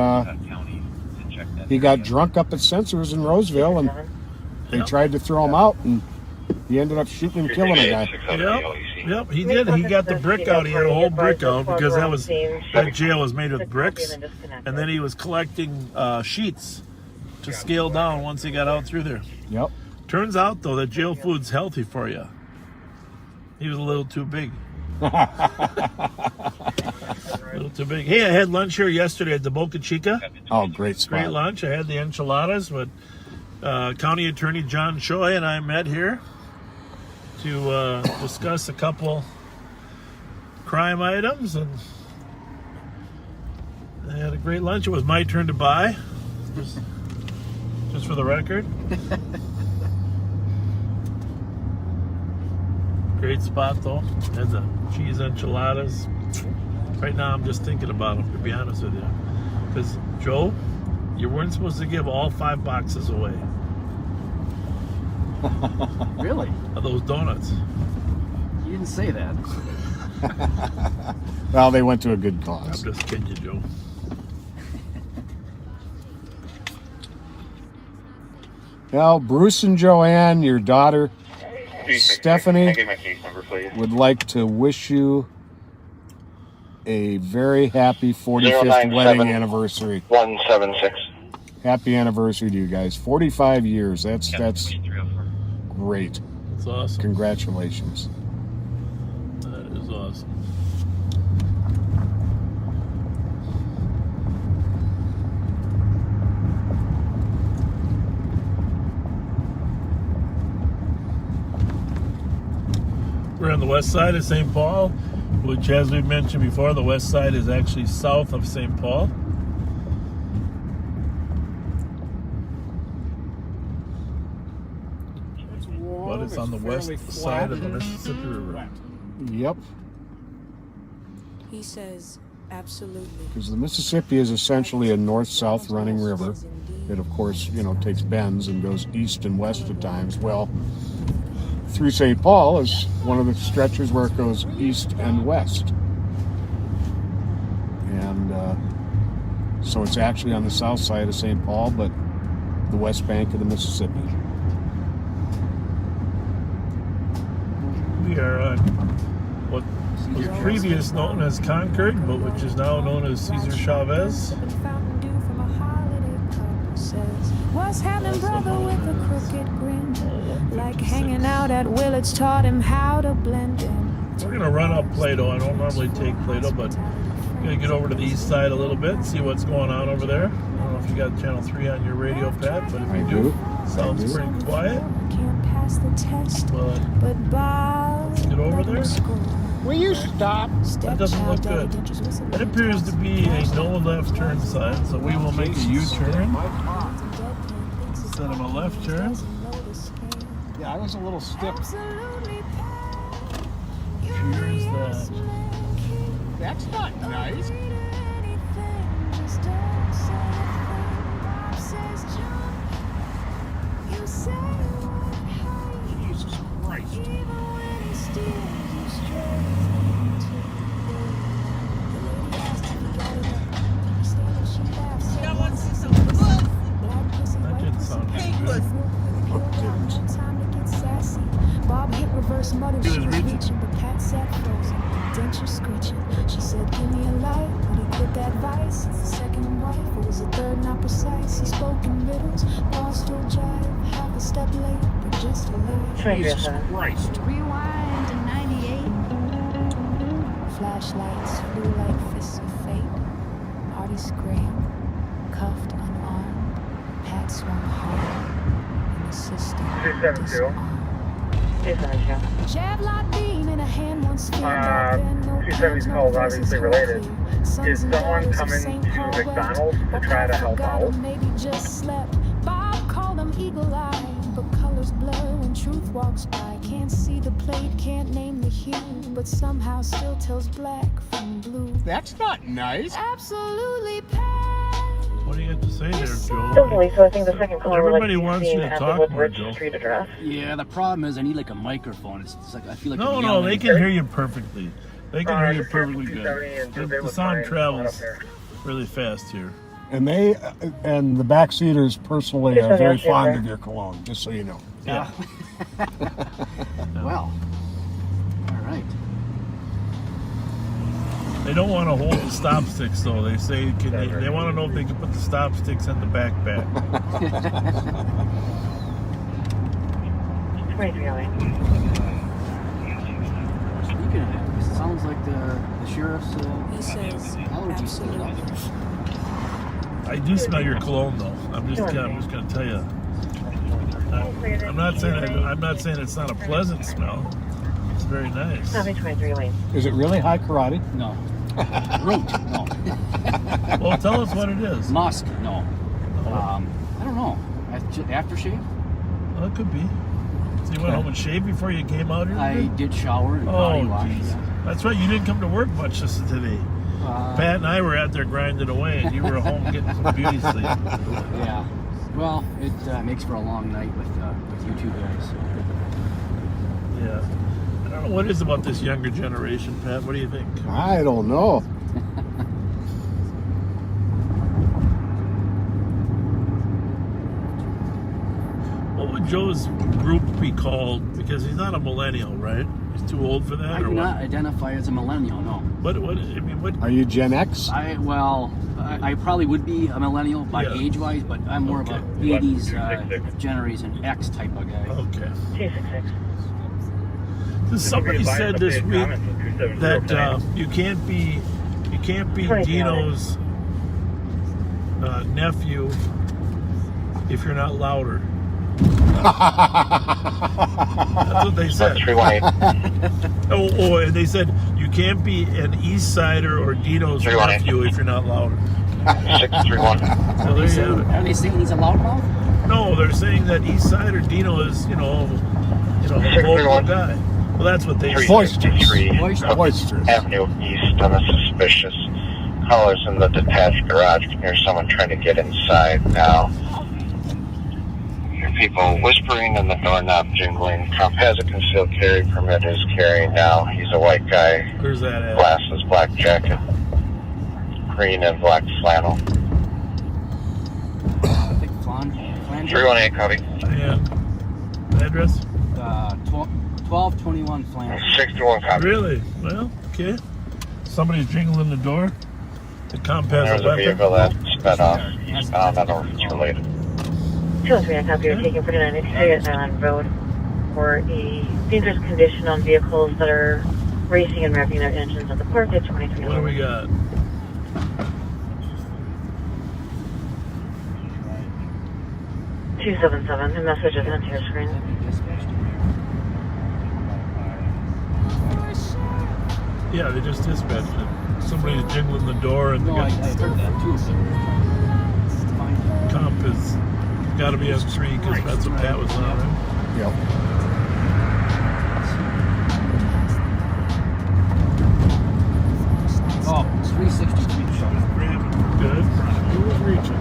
Speaker 4: he got drunk up at Sensors in Roseville, and they tried to throw him out, and he ended up shooting and killing a guy.
Speaker 3: Yep, he did. He got the brick out. He had a whole brick out because that jail was made with bricks, and then he was collecting sheets to scale down once he got out through there.
Speaker 4: Yep.
Speaker 3: Turns out though that jail food's healthy for you. He was a little too big. A little too big. Hey, I had lunch here yesterday at the Boca Chica.
Speaker 4: Oh, great spot.
Speaker 3: Great lunch. I had the enchiladas with County Attorney John Choi and I met here to discuss a couple crime items, and I had a great lunch. It was my turn to buy, just for the record. Great spot though. Had the cheese enchiladas. Right now I'm just thinking about them, to be honest with you. Because, Joe, you weren't supposed to give all 5 boxes away.
Speaker 12: Really?
Speaker 3: Of those donuts.
Speaker 12: You didn't say that.
Speaker 4: Well, they went to a good cause.
Speaker 3: I'm just kidding you, Joe.
Speaker 4: Well, Bruce and Joanne, your daughter, Stephanie, would like to wish you a very happy 45th wedding anniversary.
Speaker 18: 176.
Speaker 4: Happy anniversary to you guys. 45 years. That's great.
Speaker 3: That's awesome.
Speaker 4: Congratulations.
Speaker 3: That is awesome. We're on the west side of St. Paul, which, as we mentioned before, the west side is actually south of St. Paul. But it's on the west side of the Mississippi River.
Speaker 4: Yep.
Speaker 16: He says, absolutely.
Speaker 4: Because the Mississippi is essentially a north-south running river. It, of course, takes bends and goes east and west at times. Well, through St. Paul is one of the stretches where it goes east and west. And so it's actually on the south side of St. Paul, but the west bank of the Mississippi.
Speaker 3: We are on what was previously known as Concord, but which is now known as Cesar Chavez.
Speaker 16: What's happening, brother, with a crooked grin?
Speaker 5: Like hanging out at Willard's taught him how to blend in.
Speaker 3: We're gonna run up Plato. I don't normally take Plato, but I'm gonna get over to the east side a little bit, see what's going on over there. I don't know if you got channel 3 on your radio, Pat, but if you do, sounds pretty quiet.
Speaker 5: Can't pass the test, but Bob,
Speaker 3: let's get over there.
Speaker 8: Will you stop?
Speaker 3: That doesn't look good. It appears to be a no left turn sign, so we will make a U-turn instead of a left turn.
Speaker 8: Yeah, I was a little stiff.
Speaker 3: Cheers that.
Speaker 8: That's not nice. Jesus Christ.
Speaker 3: That didn't sound good.
Speaker 5: Bob hit reverse muttered she was reaching, but Pat sat frozen, denture screeching. She said, give me a light, but he quit that vice. It's the second wife, it was the third not precise. He spoke in riddles, Paul still jive, half a step late, but just a little.
Speaker 8: Jesus Christ.
Speaker 5: Rewind to 98. Flashlights flew like fists of fate. Party screamed, cuffed, unarmed. Pat swung hard in the system.
Speaker 17: 272.
Speaker 5: Javelot beam in a hand, one spin.
Speaker 17: 270's call is obviously related. Is someone coming to McDonald's to try to help out?
Speaker 5: Maybe just slept. Bob called him eagle-eyed, but colors blur when truth walks by. Can't see the plate, can't name the hue, but somehow still tells black from blue.
Speaker 8: That's not nice.
Speaker 5: Absolutely packed.
Speaker 3: What do you have to say there, Joe?
Speaker 2: Definitely, so I think the second caller
Speaker 3: Everybody
Speaker 2: would like
Speaker 3: wants
Speaker 2: to
Speaker 3: you
Speaker 2: be
Speaker 3: to
Speaker 2: at the
Speaker 3: talk more,
Speaker 2: Woodbridge
Speaker 3: Joe.
Speaker 2: Street address.
Speaker 12: Yeah, the problem is I need like a microphone. It's like I feel like
Speaker 3: No,
Speaker 12: I'm
Speaker 3: no,
Speaker 12: yelling.
Speaker 3: they can hear you perfectly. They can hear you perfectly good. The sound travels really fast here.
Speaker 4: And they and the backseaters personally are very fond of your cologne, just so you know.
Speaker 12: Yeah. Well, all right.
Speaker 3: They don't want to hold the stop sticks, though. They say they want to know if they can put the stop sticks in the backpack.
Speaker 12: Speaking of that, it sounds like the sheriff's allergy stuff.
Speaker 3: I do smell your cologne, though. I'm just going to tell you. I'm not saying it's not a pleasant smell. It's very nice.
Speaker 2: 723 lane.
Speaker 4: Is it really high karate?
Speaker 12: No. Root? No.
Speaker 3: Well, tell us what it is.
Speaker 12: Musk? No. I don't know. Aftershave?
Speaker 3: Well, it could be. So you went home and shaved before you came out here?
Speaker 12: I did shower and body wash.
Speaker 3: Geez. That's right. You didn't come to work much just today. Pat and I were out there grinding away, and you were home getting some beauty sleep.
Speaker 12: Yeah. Well, it makes for a long night with you two guys.
Speaker 3: Yeah. I don't know what it is about this younger generation, Pat. What do you think?
Speaker 4: I don't know.
Speaker 3: What would Joe's group be called? Because he's not a millennial, right? He's too old for that.
Speaker 12: I do not identify as a millennial. No.
Speaker 3: What? I mean, what?
Speaker 4: Are you Gen X?
Speaker 12: I probably would be a millennial by age-wise, but I'm more of a 80s Generation X type of guy.
Speaker 3: Okay.
Speaker 2: 266.
Speaker 3: So somebody said this week that you can't be Dino's nephew if you're not louder. That's what they said. And they said you can't be an East Sider or Dino's nephew if you're not louder.
Speaker 11: 631.
Speaker 3: So there you have it.
Speaker 12: Are they saying he's a loudmouth?
Speaker 3: No, they're saying that East Sider Dino is, a vocal guy. Well, that's what they say.
Speaker 4: Boisterous.
Speaker 11: Avenue East on a suspicious. Callers in the detached garage can hear someone trying to get inside now. Hear people whispering and the doorknob jingling. Cop has a concealed carry permit, is carrying now. He's a white guy.
Speaker 3: Where's that at?
Speaker 11: Glasses, black jacket, green and black flannel.
Speaker 12: I think flange.
Speaker 11: 318 copy.
Speaker 3: And address?
Speaker 12: 1221 flange.
Speaker 11: 61 copy.
Speaker 3: Really? Well, okay. Somebody's jingling the door. The comp has
Speaker 11: There's
Speaker 3: a
Speaker 11: a
Speaker 3: weapon.
Speaker 11: vehicle that sped off. I don't know if it's related.
Speaker 2: 203, I copy. You're taking 49 Street on Road. report a dangerous condition on vehicles that are racing and revving their engines at the park at 23.
Speaker 3: What do we got?
Speaker 2: The message is on your screen.
Speaker 3: Yeah, they just dispatched it. Somebody's jingling the door and the guy.
Speaker 12: I heard that too.
Speaker 3: Comp has got to be on 3 because that's what Pat was on, right?
Speaker 4: Yep.
Speaker 12: Oh, 363 shot.
Speaker 3: Good.
Speaker 8: He was reaching.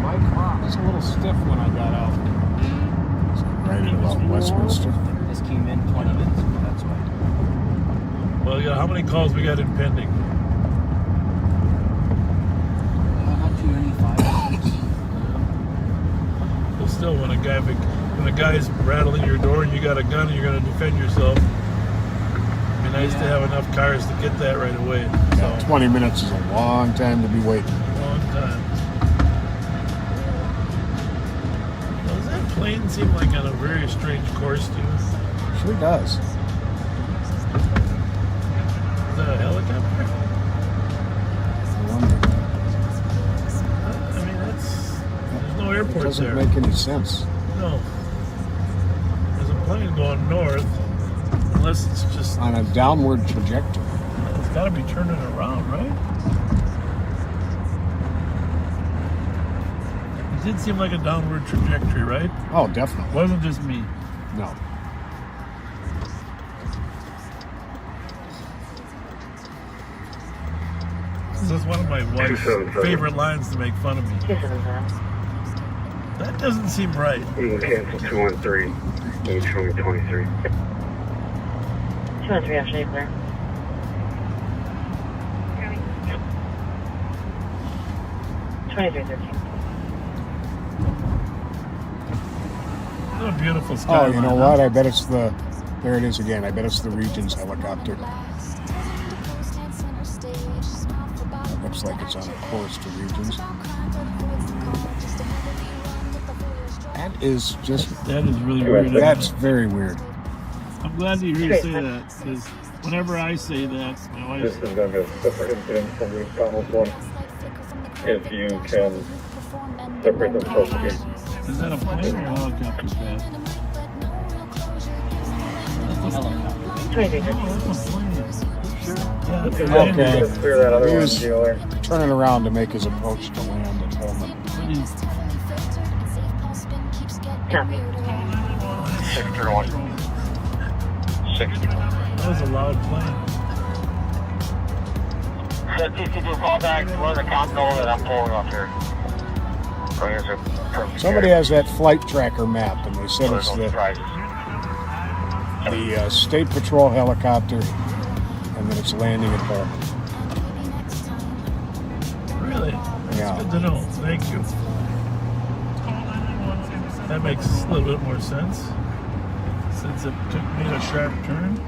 Speaker 8: My car was a little stiff when I got out.
Speaker 4: Right at about Westminster.
Speaker 12: This came in 20 minutes ago, that's why.
Speaker 3: Well, yeah, how many calls we got in pending?
Speaker 12: Not too many, 5 or 6.
Speaker 3: Well, still, when a guy's rattling your door and you got a gun and you're going to defend yourself, it'd be nice to have enough cars to get that right away.
Speaker 4: Yeah, 20 minutes is a long time to be waiting.
Speaker 3: Long time. Does that plane seem like on a very strange course to you?
Speaker 4: Sure does.
Speaker 3: Is that a helicopter? I mean, there's no airport
Speaker 4: It doesn't
Speaker 3: there.
Speaker 4: make any sense.
Speaker 3: No. There's a plane going north, unless it's just
Speaker 4: on a downward trajectory.
Speaker 3: It's got to be turning around, right? It did seem like a downward trajectory, right?
Speaker 4: Oh, definitely.
Speaker 3: Wasn't just me.
Speaker 4: No.
Speaker 3: This is one of my wife's favorite lines to make fun of me. That doesn't seem right.
Speaker 17: We can cancel 213. Maybe 23.
Speaker 2: 213 actually clear.
Speaker 3: What a beautiful
Speaker 4: Oh,
Speaker 3: skyline.
Speaker 4: you know what? I bet it's the... There it is again. I bet it's the Regions helicopter. It looks like it's on a course to Regions. That is just...
Speaker 3: That is really weird.
Speaker 4: That's very weird.
Speaker 3: I'm glad to hear you say that, because whenever I say that, my wife...
Speaker 17: This is going to be a separate incident from the Donald one. If you can separate them appropriately.
Speaker 3: Is that a plane or a helicopter pad? That's a plane.
Speaker 4: Okay.
Speaker 17: Clear that other
Speaker 4: He
Speaker 17: one,
Speaker 4: was
Speaker 17: dealer.
Speaker 4: turning around to make his approach to land at Pullman.
Speaker 2: Copy.
Speaker 11: 631. 60.
Speaker 3: That was a loud plane.
Speaker 11: Call back, let the cop know that I'm pulling up here.
Speaker 4: Somebody has that flight tracker map, and they said it's the State Patrol helicopter, and then it's landing at Pullman.
Speaker 3: Really?
Speaker 4: Yeah.
Speaker 3: That's good to know. Thank you. That makes a little bit more sense, since it made a sharp turn.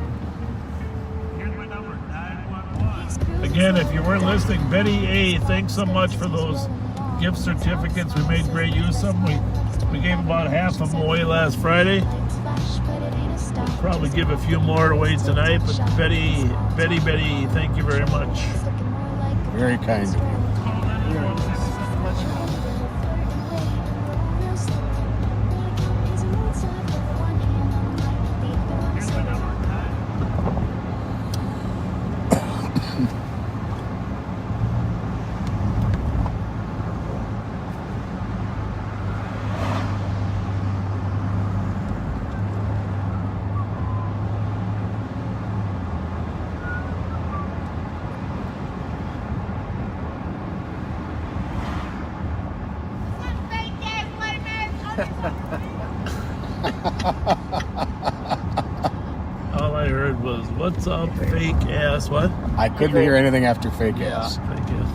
Speaker 3: Again, if you weren't listening, Betty A, thanks so much for those gift certificates. We made great use of them. We gave about half of them away last Friday. We'll probably give a few more away tonight, but Betty, thank you very much.
Speaker 4: Very kind of you.
Speaker 3: All I heard was, "What's up, fake ass?" What?
Speaker 4: I couldn't hear anything after fake ass.
Speaker 3: Fake ass.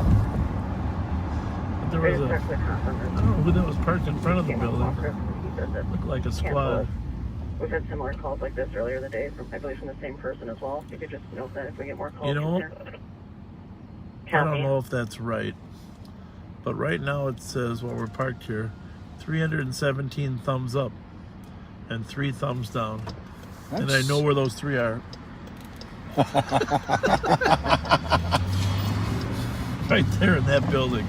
Speaker 3: But there was I don't know who that was parked in front of the building. Looked like a squad.
Speaker 2: We've had similar calls like this earlier in the day, from I believe from the same person as well. You could just note that if we get more calls.
Speaker 3: You know, I don't know if that's right, but right now it says, while we're parked here, 317 thumbs up. and 3 thumbs down. And I
Speaker 4: That's-
Speaker 3: know where those 3 are. Right there in that building.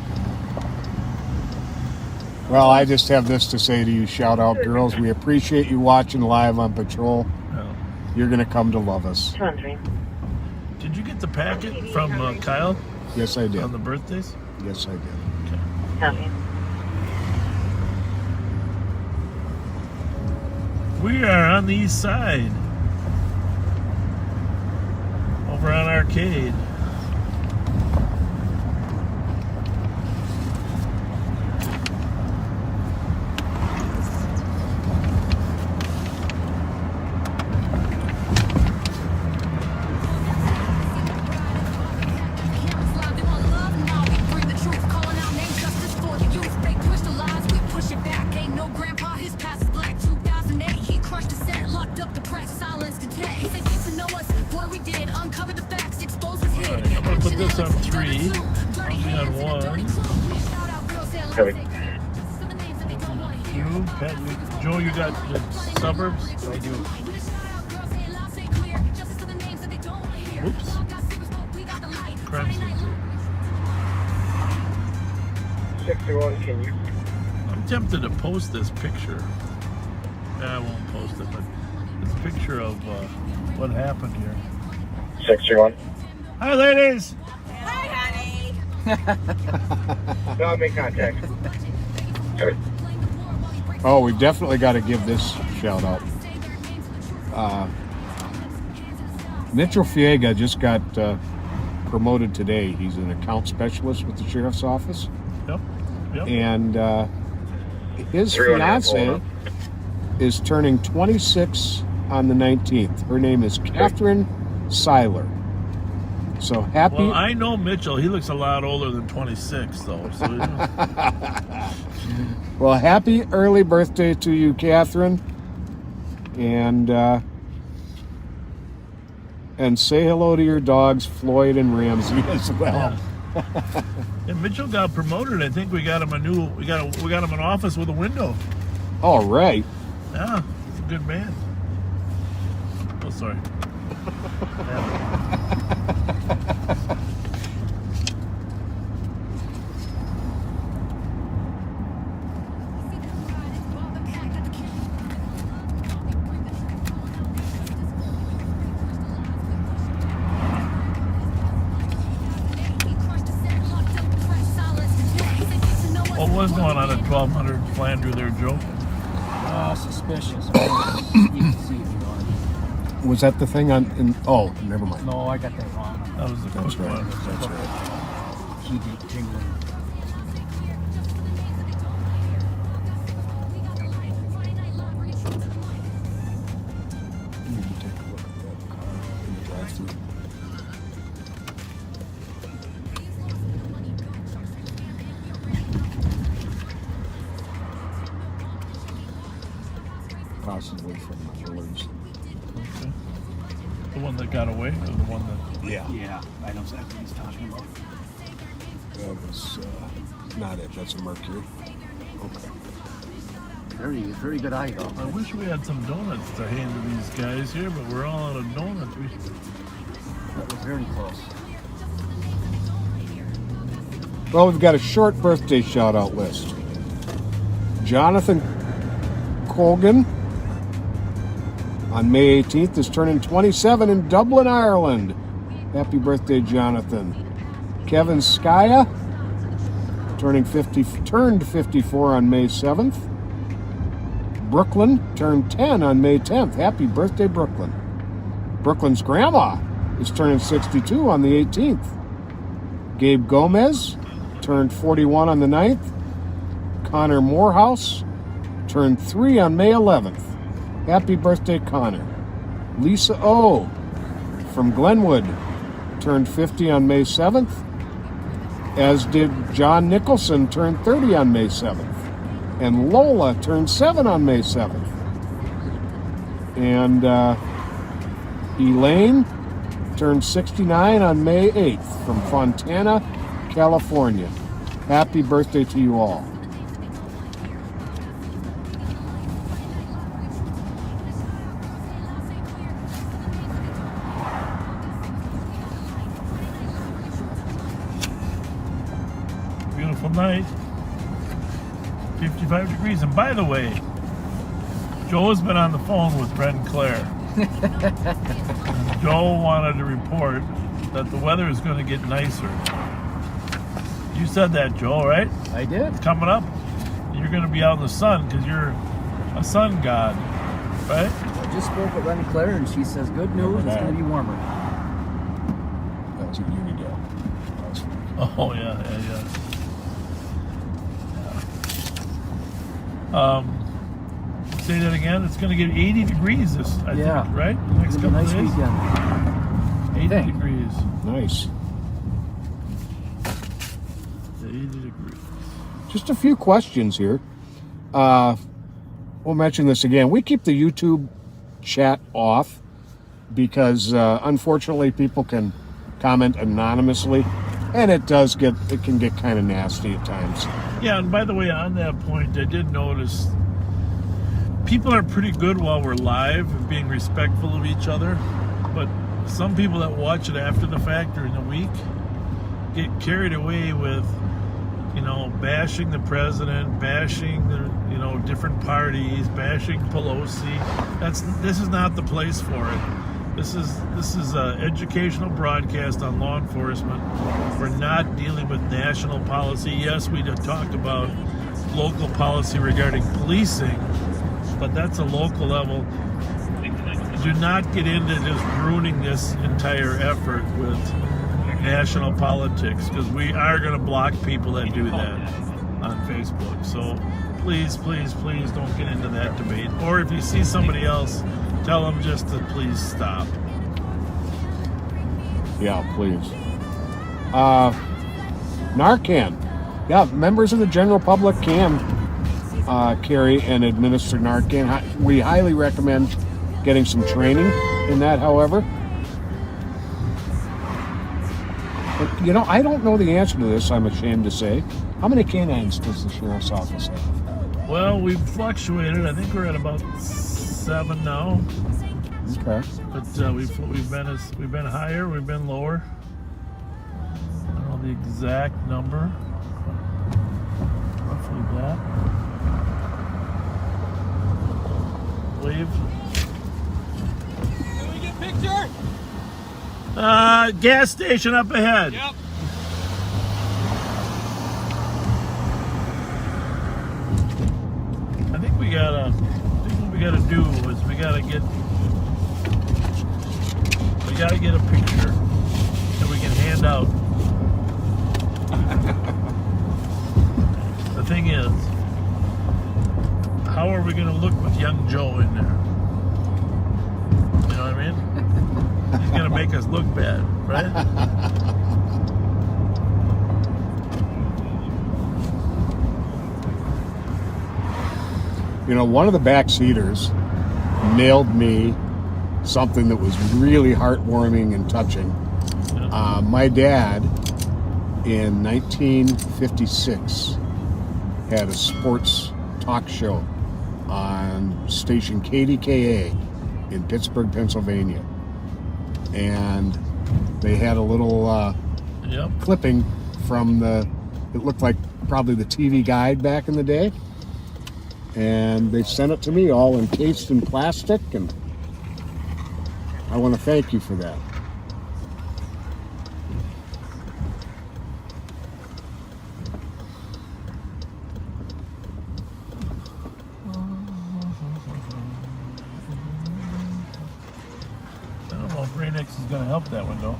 Speaker 4: Well, I just have this to say to you, shout out girls. We appreciate you watching live on patrol. You're going to come to love us.
Speaker 2: 213.
Speaker 3: Did you get the packet from Kyle?
Speaker 4: Yes, I did.
Speaker 3: On the birthdays?
Speaker 4: Yes, I did.
Speaker 2: Copy.
Speaker 3: We are on the east side. Over on Arcade. Put this on 3. I'll be on 1.
Speaker 18: Heavy.
Speaker 3: 2. Pat, Joe, you got the suburbs?
Speaker 8: I do.
Speaker 3: Oops. Crime scene.
Speaker 17: 61, can you?
Speaker 3: I'm tempted to post this picture. I won't post it, but this picture of what happened here.
Speaker 18: 631.
Speaker 3: Hi, ladies.
Speaker 17: I'll make contact.
Speaker 4: Oh, we definitely got to give this shout out. Mitchell Fiega just got promoted today. He's an account specialist with the sheriff's office.
Speaker 3: Yep.
Speaker 4: And his fiance is turning 26 on the 19th. Her name is Catherine Seiler. So happy.
Speaker 3: Well, I know Mitchell. He looks a lot older than 26, though. So
Speaker 4: Well, happy early birthday to you, Catherine. And say hello to your dogs, Floyd and Ramsey, as well.
Speaker 3: Yeah. And Mitchell got promoted. I think we got him we got him an office with a window.
Speaker 4: All right.
Speaker 3: Yeah, he's a good man. Oh, sorry. What was going on at 1200 Flandreau there, Joe?
Speaker 12: Suspicious. You can see if you want.
Speaker 4: Was that the thing on? Oh, never mind.
Speaker 12: No, I got that wrong.
Speaker 3: That was the
Speaker 4: That's
Speaker 3: quick
Speaker 4: right.
Speaker 3: one.
Speaker 4: That's right.
Speaker 12: Key jingling.
Speaker 4: You can take a look at that car in the drive-thru. Possibly from Miller's.
Speaker 3: Okay. The one that got away, or the one that?
Speaker 4: Yeah.
Speaker 12: Yeah, I know exactly what he's talking about.
Speaker 4: That was not it. That's a Mercury. Okay.
Speaker 12: Very good eye, though.
Speaker 3: I wish we had some donuts to hand to these guys here, but we're all out of donuts.
Speaker 12: That was very close.
Speaker 4: Well, we've got a short birthday shout-out list. Jonathan Colgan on May 18th is turning 27 in Dublin, Ireland. Happy birthday, Jonathan. Kevin Skaya turned 54 on May 7th. Brooklyn turned 10 on May 10th. Happy birthday, Brooklyn. Brooklyn's grandma is turning 62 on the 18th. Gabe Gomez turned 41 on the 9th. Connor Morehouse turned 3 on May 11th. Happy birthday, Connor. Lisa O from Glenwood turned 50 on May 7th, as did John Nicholson, turned 30 on May 7th. And Lola turned 7 on May 7th. And Elaine turned 69 on May 8th from Fontana, California. Happy birthday to you all.
Speaker 3: beautiful night. 55 degrees. And by the way, Joe has been on the phone with Brett and Claire. Joe wanted to report that the weather is going to get nicer. You said that, Joe, right?
Speaker 12: I did.
Speaker 3: It's coming up. You're going to be out in the sun because you're a sun god, right?
Speaker 12: I just spoke with Brett and Claire, and she says, good news, it's going to be warmer.
Speaker 4: That's a Unidale.
Speaker 3: Oh, yeah. Say that again. It's going to get 80 degrees this, I think, right? The next couple
Speaker 12: nice
Speaker 3: days.
Speaker 12: Weekend.
Speaker 3: 80 degrees.
Speaker 4: Nice.
Speaker 3: 80 degrees.
Speaker 4: Just a few questions here. We'll mention this again. We keep the YouTube chat off because unfortunately people can comment anonymously, and it can get kind of nasty at times.
Speaker 3: Yeah, and by the way, on that point, I did notice people are pretty good while we're live and being respectful of each other, but some people that watch it after the fact or in the week get carried away with, bashing the president, bashing the, different parties, bashing Pelosi. This is not the place for it. This is an educational broadcast on law enforcement. We're not dealing with national policy. Yes, we did talk about local policy regarding policing, but that's a local level. Do not get into just ruining this entire effort with national politics, because we are going to block people that do that on Facebook. So please don't get into that debate. Or if you see somebody else, tell them just to please stop.
Speaker 4: Yeah, please. Narcan. Yeah, members of the general public can carry and administer Narcan. We highly recommend getting some training in that, however. But, I don't know the answer to this, I'm ashamed to say. How many canines does the sheriff's office have?
Speaker 3: Well, we've fluctuated. I think we're at about 7 now.
Speaker 4: Okay.
Speaker 3: But we've been higher, we've been lower. I don't know the exact number. Roughly that. Wave.
Speaker 19: Can we get a picture?
Speaker 3: Gas station up ahead.
Speaker 19: Yep.
Speaker 3: I think what we gotta do is we gotta get a picture that we can hand out. The thing is, how are we gonna look with young Joe in there? You know what I mean? He's gonna make us look bad, right?
Speaker 4: One of the backseaters mailed me something that was really heartwarming and touching. My dad, in 1956, had a sports talk show on station KDKA in Pittsburgh, Pennsylvania. And they had a little clipping from it looked like probably the TV guide back in the day. And they sent it to me all encased in plastic, and I want to thank you for that.
Speaker 3: I don't know if Rain-X is going to help that one, though.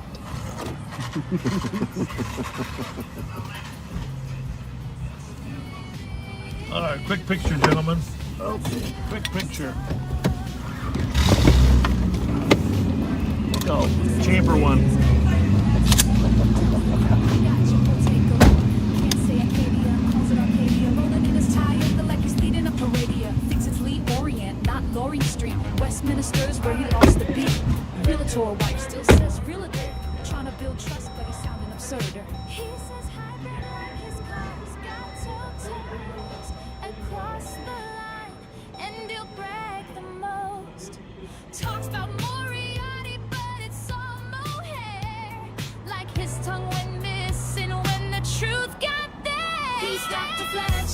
Speaker 3: All right, quick picture, gentlemen. Okay, quick picture. Go, chamber one.
Speaker 16: Westminster's where he lost the beat. Realtor wife still says realtor. Trying to build trust, but he's sounding absurder. He says hybrid like his car's got two tires across the line, and he'll brag the most. Talks about Moriarty, but it's all mohair. Like his tongue went missing when the truth got there.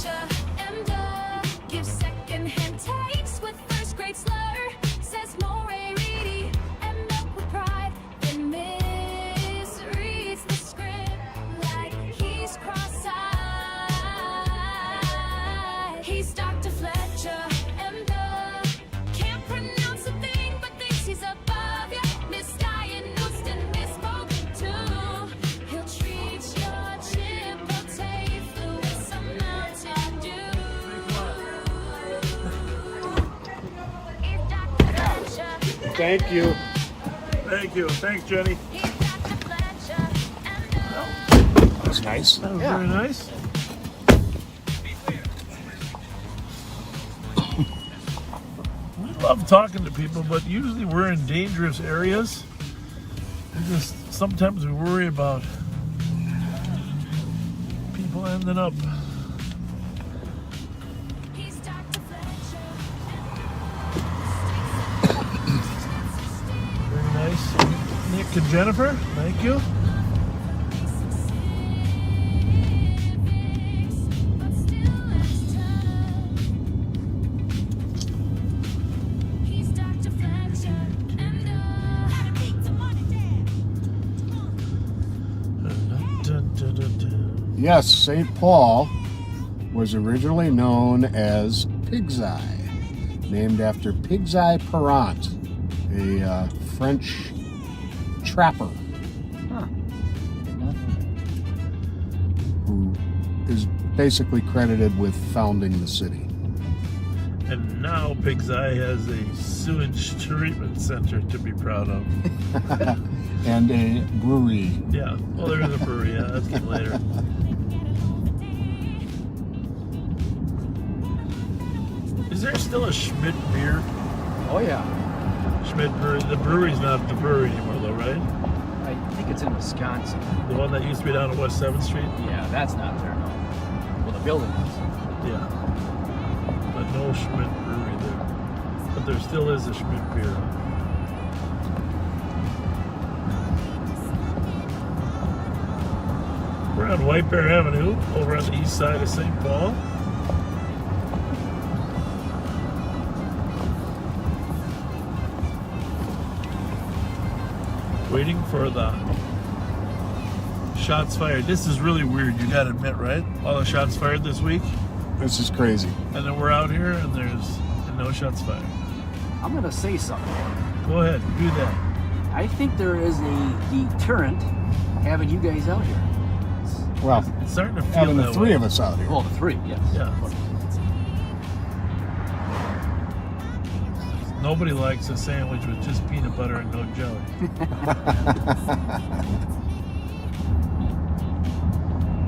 Speaker 16: Fletcher, and gives second-hand takes with first-grade slur. Says more reedy and milk with pride than misreads the script like he's cross-eyed. He's Dr. Fletcher, and can't pronounce a thing but thinks he's above you. Misdiagnosed and misspoken too. He'll treat your chipotle flu with some Mountain Dew. He's Dr. Fletcher.
Speaker 3: Thank you. Thank you. Thanks, Jenny.
Speaker 4: That was nice.
Speaker 3: That was very nice. We love talking to people, but usually we're in dangerous areas. Sometimes we worry about people ending up. Very nice. Nick and Jennifer, thank you.
Speaker 4: Yes, St. Paul was originally known as Pig's Eye, named after Pig's Eye Perrant, a French trapper who is basically credited with founding the city.
Speaker 3: And now Pig's Eye has a sewage treatment center to be proud of.
Speaker 4: And a brewery.
Speaker 3: Yeah, well, there is a brewery. Yeah, that's getting later. Is there still a Schmidt beer?
Speaker 12: Oh, yeah.
Speaker 3: Schmidt Brewery. The brewery's not the brewery anymore, though, right?
Speaker 12: I think it's in Wisconsin.
Speaker 3: The one that used to be down on West 7th Street?
Speaker 12: Yeah, that's not there, no. Well, the building is.
Speaker 3: Yeah. But no Schmidt Brewery there. But there still is a Schmidt beer. We're on White Bear Avenue, over on the east side of St. Paul. Waiting for the shots fired. This is really weird, you gotta admit, right? All the shots fired this week.
Speaker 4: This is crazy.
Speaker 3: And then we're out here and there's no shots fired.
Speaker 12: I'm going to say something.
Speaker 3: Go ahead, do that.
Speaker 12: I think there is a deterrent having you guys out here.
Speaker 4: Well,
Speaker 3: it's starting to feel
Speaker 4: having the
Speaker 3: that
Speaker 4: three
Speaker 3: way.
Speaker 4: of us out here.
Speaker 12: Well, the three, yes.
Speaker 3: Yeah. Nobody likes a sandwich with just peanut butter and no jelly.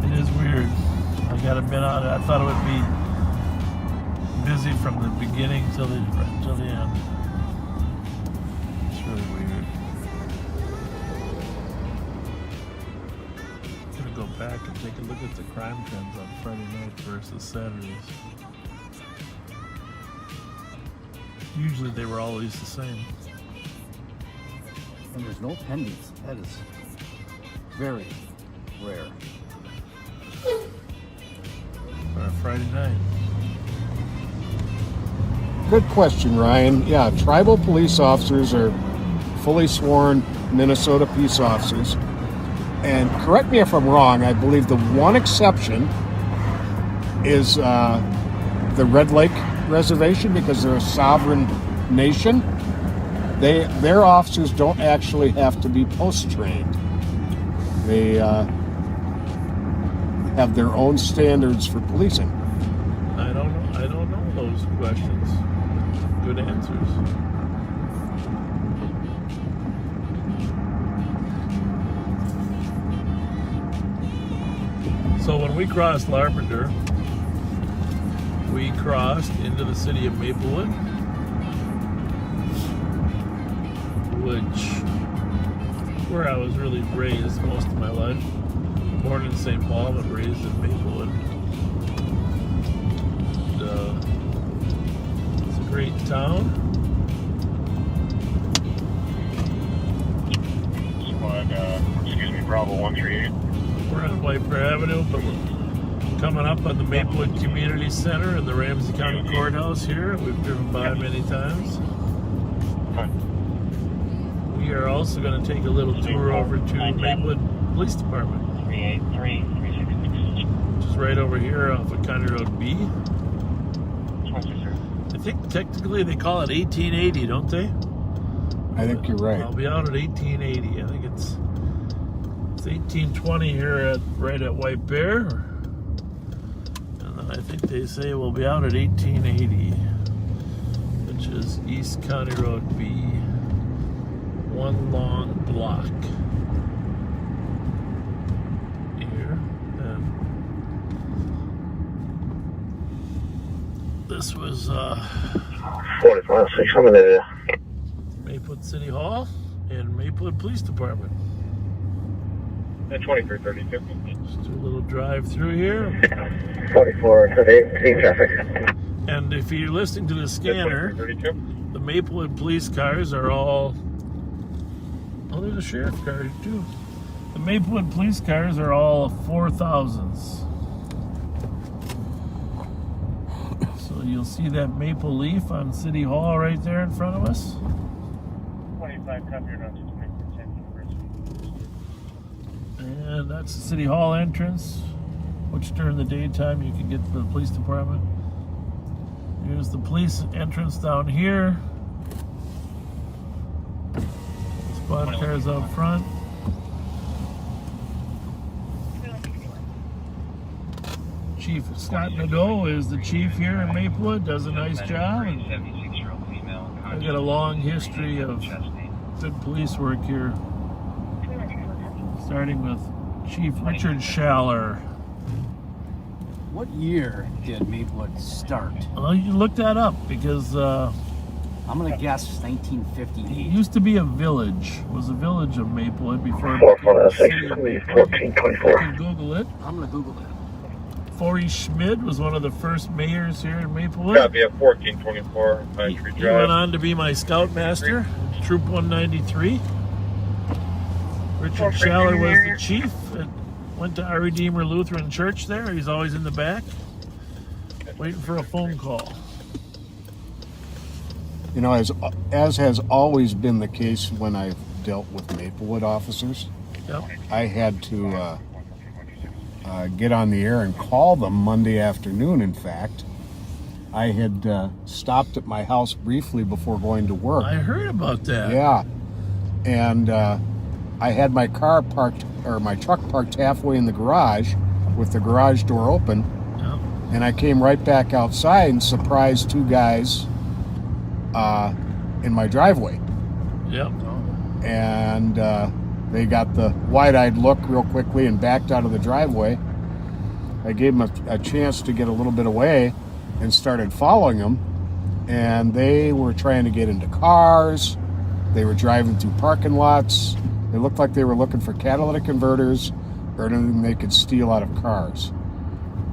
Speaker 3: It is weird. I gotta admit on it. I thought it would be busy from the beginning till the end. It's really weird. I'm gonna go back and take a look at the crime trends on Friday night versus Saturdays. Usually they were always the same.
Speaker 12: And there's no pendings. That is very rare.
Speaker 3: For a Friday night.
Speaker 4: Good question, Ryan. Yeah, tribal police officers are fully sworn Minnesota peace officers. And correct me if I'm wrong, I believe the one exception is the Red Lake Reservation, because they're a sovereign nation. Their officers don't actually have to be post-trained. They have their own standards for policing.
Speaker 3: I don't know those questions. Good answers. So when we crossed Larpenteur, we crossed into the city of Maplewood, where I was really raised most of my life. Born in St. Paul, but raised in Maplewood. And, it's a great town.
Speaker 18: Squad, excuse me, Bravo 138.
Speaker 3: We're on White Bear Avenue, but Coming up on the Maplewood Community Center and the Ramsey County Courthouse here. We've driven by many times. We are also going to take a little tour over to Maplewood Police Department.
Speaker 11: 383-366.
Speaker 3: Which is right over here off of County Road B. I think technically they call it 1880, don't they?
Speaker 4: I think you're right.
Speaker 3: I'll be out at 1880. I think it's 1820 here right at White Bear. And then I think they say we'll be out at 1880, which is East County Road B. One long block here. And this was
Speaker 18: 45-6, I'm in there.
Speaker 3: Maplewood City Hall and Maplewood Police Department.
Speaker 17: At 2332.
Speaker 3: Just do a little drive through here.
Speaker 18: 44-38, traffic.
Speaker 3: And if you're listening to the scanner, the Maplewood police cars are all... Oh, there's a sheriff car too. The Maplewood police cars are all 4000s. So you'll see that maple leaf on City Hall right there in front of us.
Speaker 17: 25 copy or not.
Speaker 3: And that's the City Hall entrance, which during the daytime you can get to the police department. Here's the police entrance down here. Squad cars out front. Chief Scott Nadeau is the chief here in Maplewood, does a nice job. I've got a long history of good police work here, starting with Chief Richard Schaller.
Speaker 12: What year did Maplewood start?
Speaker 3: Well, you look that up because
Speaker 12: I'm gonna guess 1958.
Speaker 3: It used to be a village. It was a village of Maplewood before it
Speaker 18: 1424.
Speaker 3: You can Google it.
Speaker 12: I'm gonna Google that.
Speaker 3: Forey Schmid was one of the first mayors here in Maplewood.
Speaker 17: That'd be at 1424 Pine Tree
Speaker 3: He
Speaker 17: Drive.
Speaker 3: went on to be my scoutmaster, Troop 193. Richard Schaller was the chief. Went to Our Redeemer Lutheran Church there. He's always in the back, waiting for a phone call.
Speaker 4: You know, as has always been the case when I've dealt with Maplewood officers,
Speaker 3: Yep.
Speaker 4: I had to get on the air and call them Monday afternoon, in fact. I had stopped at my house briefly before going to work.
Speaker 3: I heard about that.
Speaker 4: Yeah. And I had my car parked, or my truck parked halfway in the garage with the garage door open.
Speaker 3: Yep.
Speaker 4: And I came right back outside and surprised two guys in my driveway.
Speaker 3: Yep.
Speaker 4: And they got the wide-eyed look real quickly and backed out of the driveway. I gave them a chance to get a little bit away and started following them. And they were trying to get into cars. They were driving through parking lots. It looked like they were looking for catalytic converters or anything they could steal out of cars.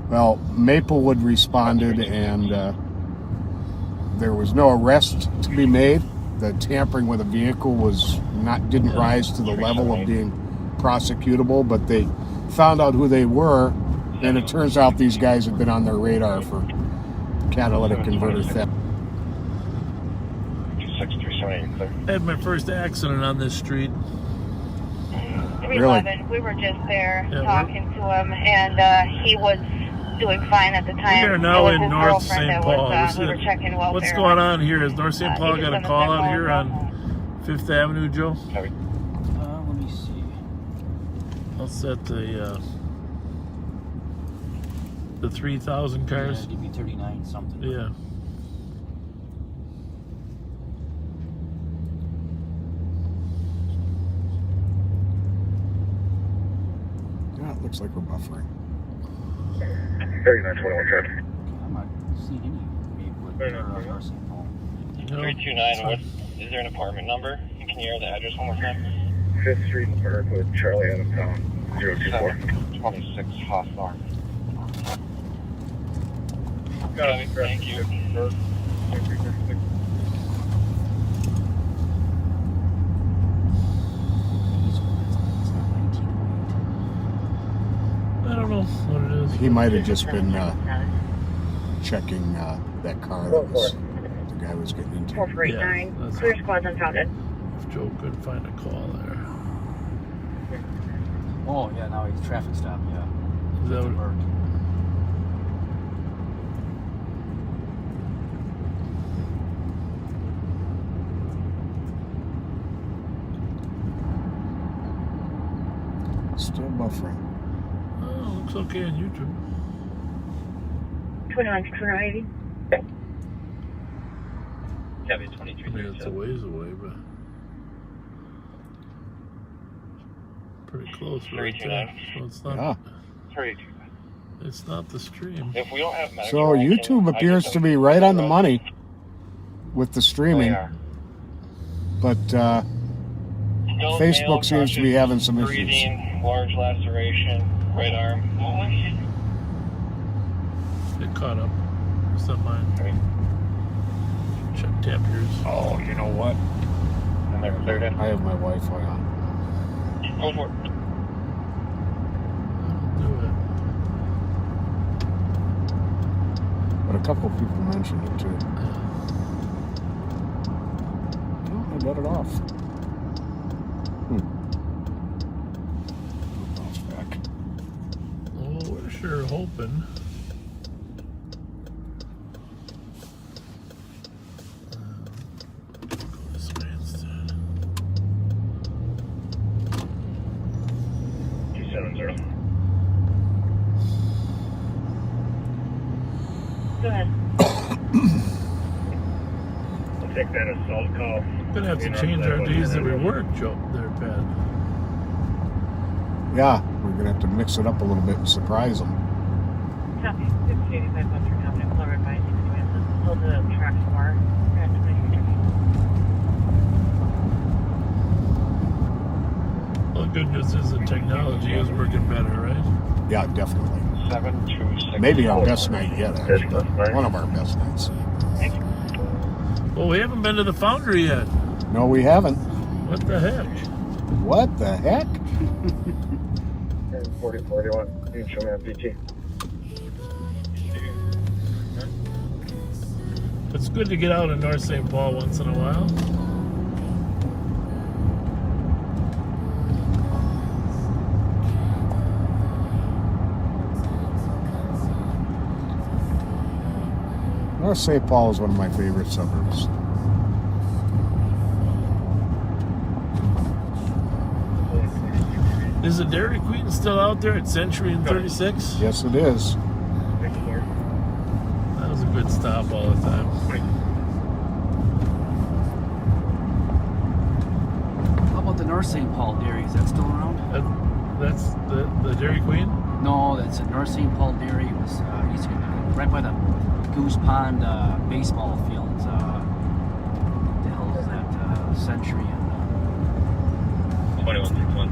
Speaker 4: Well, Maplewood responded, and there was no arrest to be made. The tampering with a vehicle didn't rise to the level of being prosecutable, but they found out who they were, and it turns out these guys had been on their radar for catalytic converter theft.
Speaker 3: I had my first accident on this street.
Speaker 2: 311, we were just there talking to him, and he was doing fine at the time.
Speaker 3: We are now in North
Speaker 2: St.
Speaker 3: St. Paul.
Speaker 2: We were checking welfare.
Speaker 3: What's going on here? Is North St. Paul got a call out here on 5th Avenue, Joe?
Speaker 12: Let me see.
Speaker 3: That's at the 3,000 cars.
Speaker 12: Yeah, DB 39 something.
Speaker 3: Yeah.
Speaker 4: Yeah, it looks like we're buffering.
Speaker 18: 3921 traffic.
Speaker 12: I'm not seeing any Maplewood or St. Paul.
Speaker 11: 329, what, is there an apartment number? Can you hear the address one more time?
Speaker 18: 5th Street in Burrill, Charlie Adamstown, 024.
Speaker 11: 26 Hawthorne.
Speaker 17: Got it.
Speaker 11: Thank you.
Speaker 3: I don't know what it is.
Speaker 4: He might have just been checking that car that was, the guy was getting into.
Speaker 2: 4489, clear squads unfounded.
Speaker 3: If Joe couldn't find a call there.
Speaker 12: Oh, yeah, now he's traffic stop, yeah.
Speaker 3: Is that what?
Speaker 4: Still buffering.
Speaker 3: Oh, looks okay on YouTube.
Speaker 2: 2980.
Speaker 11: Copy 23.
Speaker 3: I mean, it's a ways away, but pretty close right there. So it's not.
Speaker 4: Yeah.
Speaker 3: It's not the stream.
Speaker 11: If we don't have
Speaker 4: So YouTube appears to be right on the money with the streaming, but Facebook seems to be having some issues.
Speaker 11: Breathing, large laceration, right arm.
Speaker 3: It caught up. It's not mine. Check temperatures.
Speaker 4: Oh, you know what?
Speaker 11: And they're cleared in.
Speaker 4: I have my Wi-Fi on.
Speaker 11: Go for it.
Speaker 3: Do it.
Speaker 4: But a couple of people mentioned it too. Oh, I got it off. Bounce back.
Speaker 3: Oh, we're sure hoping.
Speaker 2: Go ahead.
Speaker 17: I'll take that assault call.
Speaker 3: Gonna have to change our days that we work, Joe. There, Pat.
Speaker 4: Yeah, we're gonna have to mix it up a little bit and surprise them.
Speaker 2: Copy. 5085 Western Avenue, Color advising advances. Hold the track more.
Speaker 3: Well, the good news is the technology is working better, right?
Speaker 4: Yeah, definitely.
Speaker 11: 726.
Speaker 4: Maybe our best night yet, actually. One of our best nights.
Speaker 3: Well, we haven't been to the foundry yet.
Speaker 4: No, we haven't.
Speaker 3: What the heck?
Speaker 4: What the heck?
Speaker 17: 4041. You can show me on PT.
Speaker 3: It's good to get out in North St. Paul once in a while.
Speaker 4: North St. Paul is one of my favorite suburbs.
Speaker 3: Is the Dairy Queen still out there at Century and 36?
Speaker 4: Yes, it is.
Speaker 3: That was a good stop all the time.
Speaker 12: How about the North St. Paul Dairy? Is that still around?
Speaker 3: That's the Dairy Queen?
Speaker 12: No, that's a North St. Paul Dairy. It was used to be right by the Goose Pond baseball fields. What the hell is that? Century and
Speaker 11: 2161.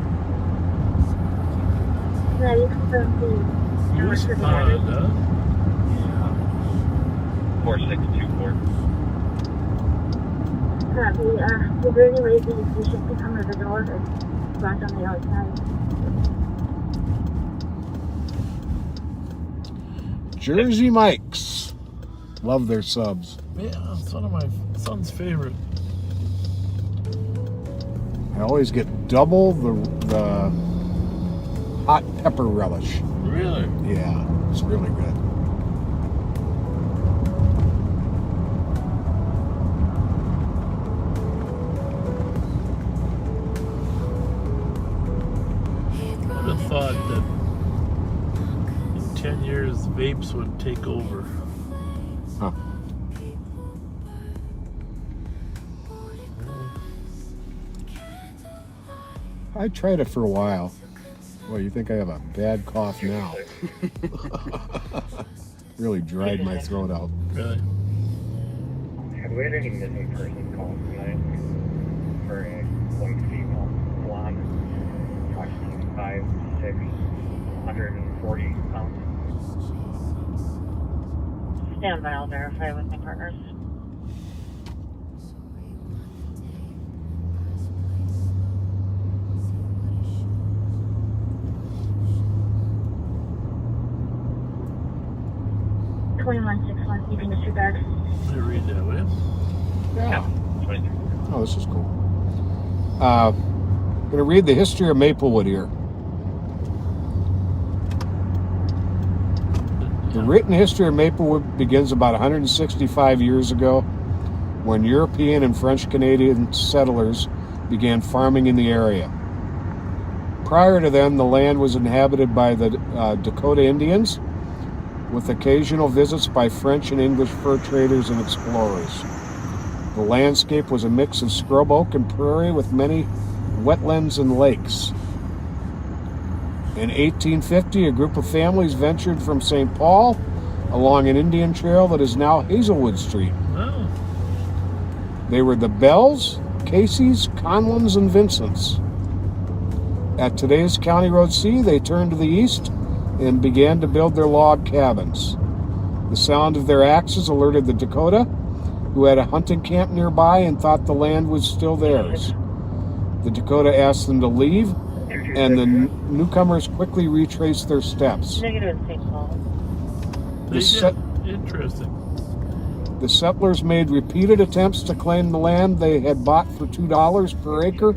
Speaker 3: Goose Pond, huh?
Speaker 11: 4624.
Speaker 2: We're really lazy. We should become the door and branch on the outside.
Speaker 4: Jersey Mike's. Love their subs.
Speaker 3: Yeah, it's one of my son's favorite.
Speaker 4: I always get double the hot pepper relish.
Speaker 3: Really?
Speaker 4: Yeah, it's really good.
Speaker 3: I would have thought that in 10 years vapes would take over.
Speaker 4: Huh. I tried it for a while. Well, you think I have a bad cough now? Really dried my throat out.
Speaker 3: Really?
Speaker 17: Have we had any missing person calls tonight? For a one female blonde, approximately 5'6", 140 pounds.
Speaker 2: Stand by, I'll verify with my partners. 2161, keeping the Shootouts.
Speaker 3: Let me read that, will you?
Speaker 4: Yeah. Oh, this is cool. I'm going to read the history of Maplewood here. The written history of Maplewood begins about 165 years ago when European and French-Canadian settlers began farming in the area. Prior to then, the land was inhabited by the Dakota Indians, with occasional visits by French and English fur traders and explorers. The landscape was a mix of scrub oak and prairie with many wetlands and lakes. In 1850, a group of families ventured from St. Paul along an Indian trail that is now Hazelwood Street.
Speaker 3: Oh.
Speaker 4: They were the Bells, Caseys, Conlons, and Vincents. At today's County Road C, they turned to the east and began to build their log cabins. The sound of their axes alerted the Dakota, who had a hunting camp nearby and thought the land was still theirs. The Dakota asked them to leave, and the newcomers quickly retraced their steps.
Speaker 2: Negative in St. Paul.
Speaker 3: Interesting.
Speaker 4: The settlers made repeated attempts to claim the land they had bought for $2 per acre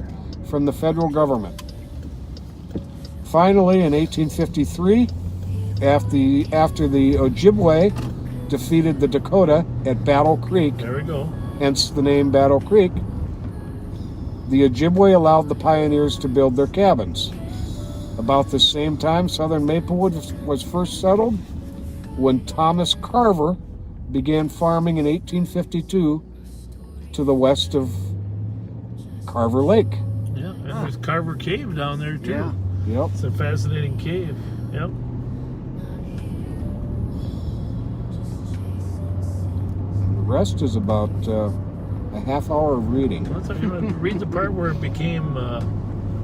Speaker 4: from the federal government. Finally, in 1853, after the Ojibwe defeated the Dakota at Battle Creek,
Speaker 3: there we go,
Speaker 4: hence the name Battle Creek, the Ojibwe allowed the pioneers to build their cabins. About the same time, southern Maplewood was first settled when Thomas Carver began farming in 1852 to the west of Carver Lake.
Speaker 3: Yeah, and there's Carver Cave down there too.
Speaker 4: Yeah. Yep.
Speaker 3: It's a fascinating cave. Yep.
Speaker 4: The rest is about a half hour of reading.
Speaker 3: Let's read the part where it became a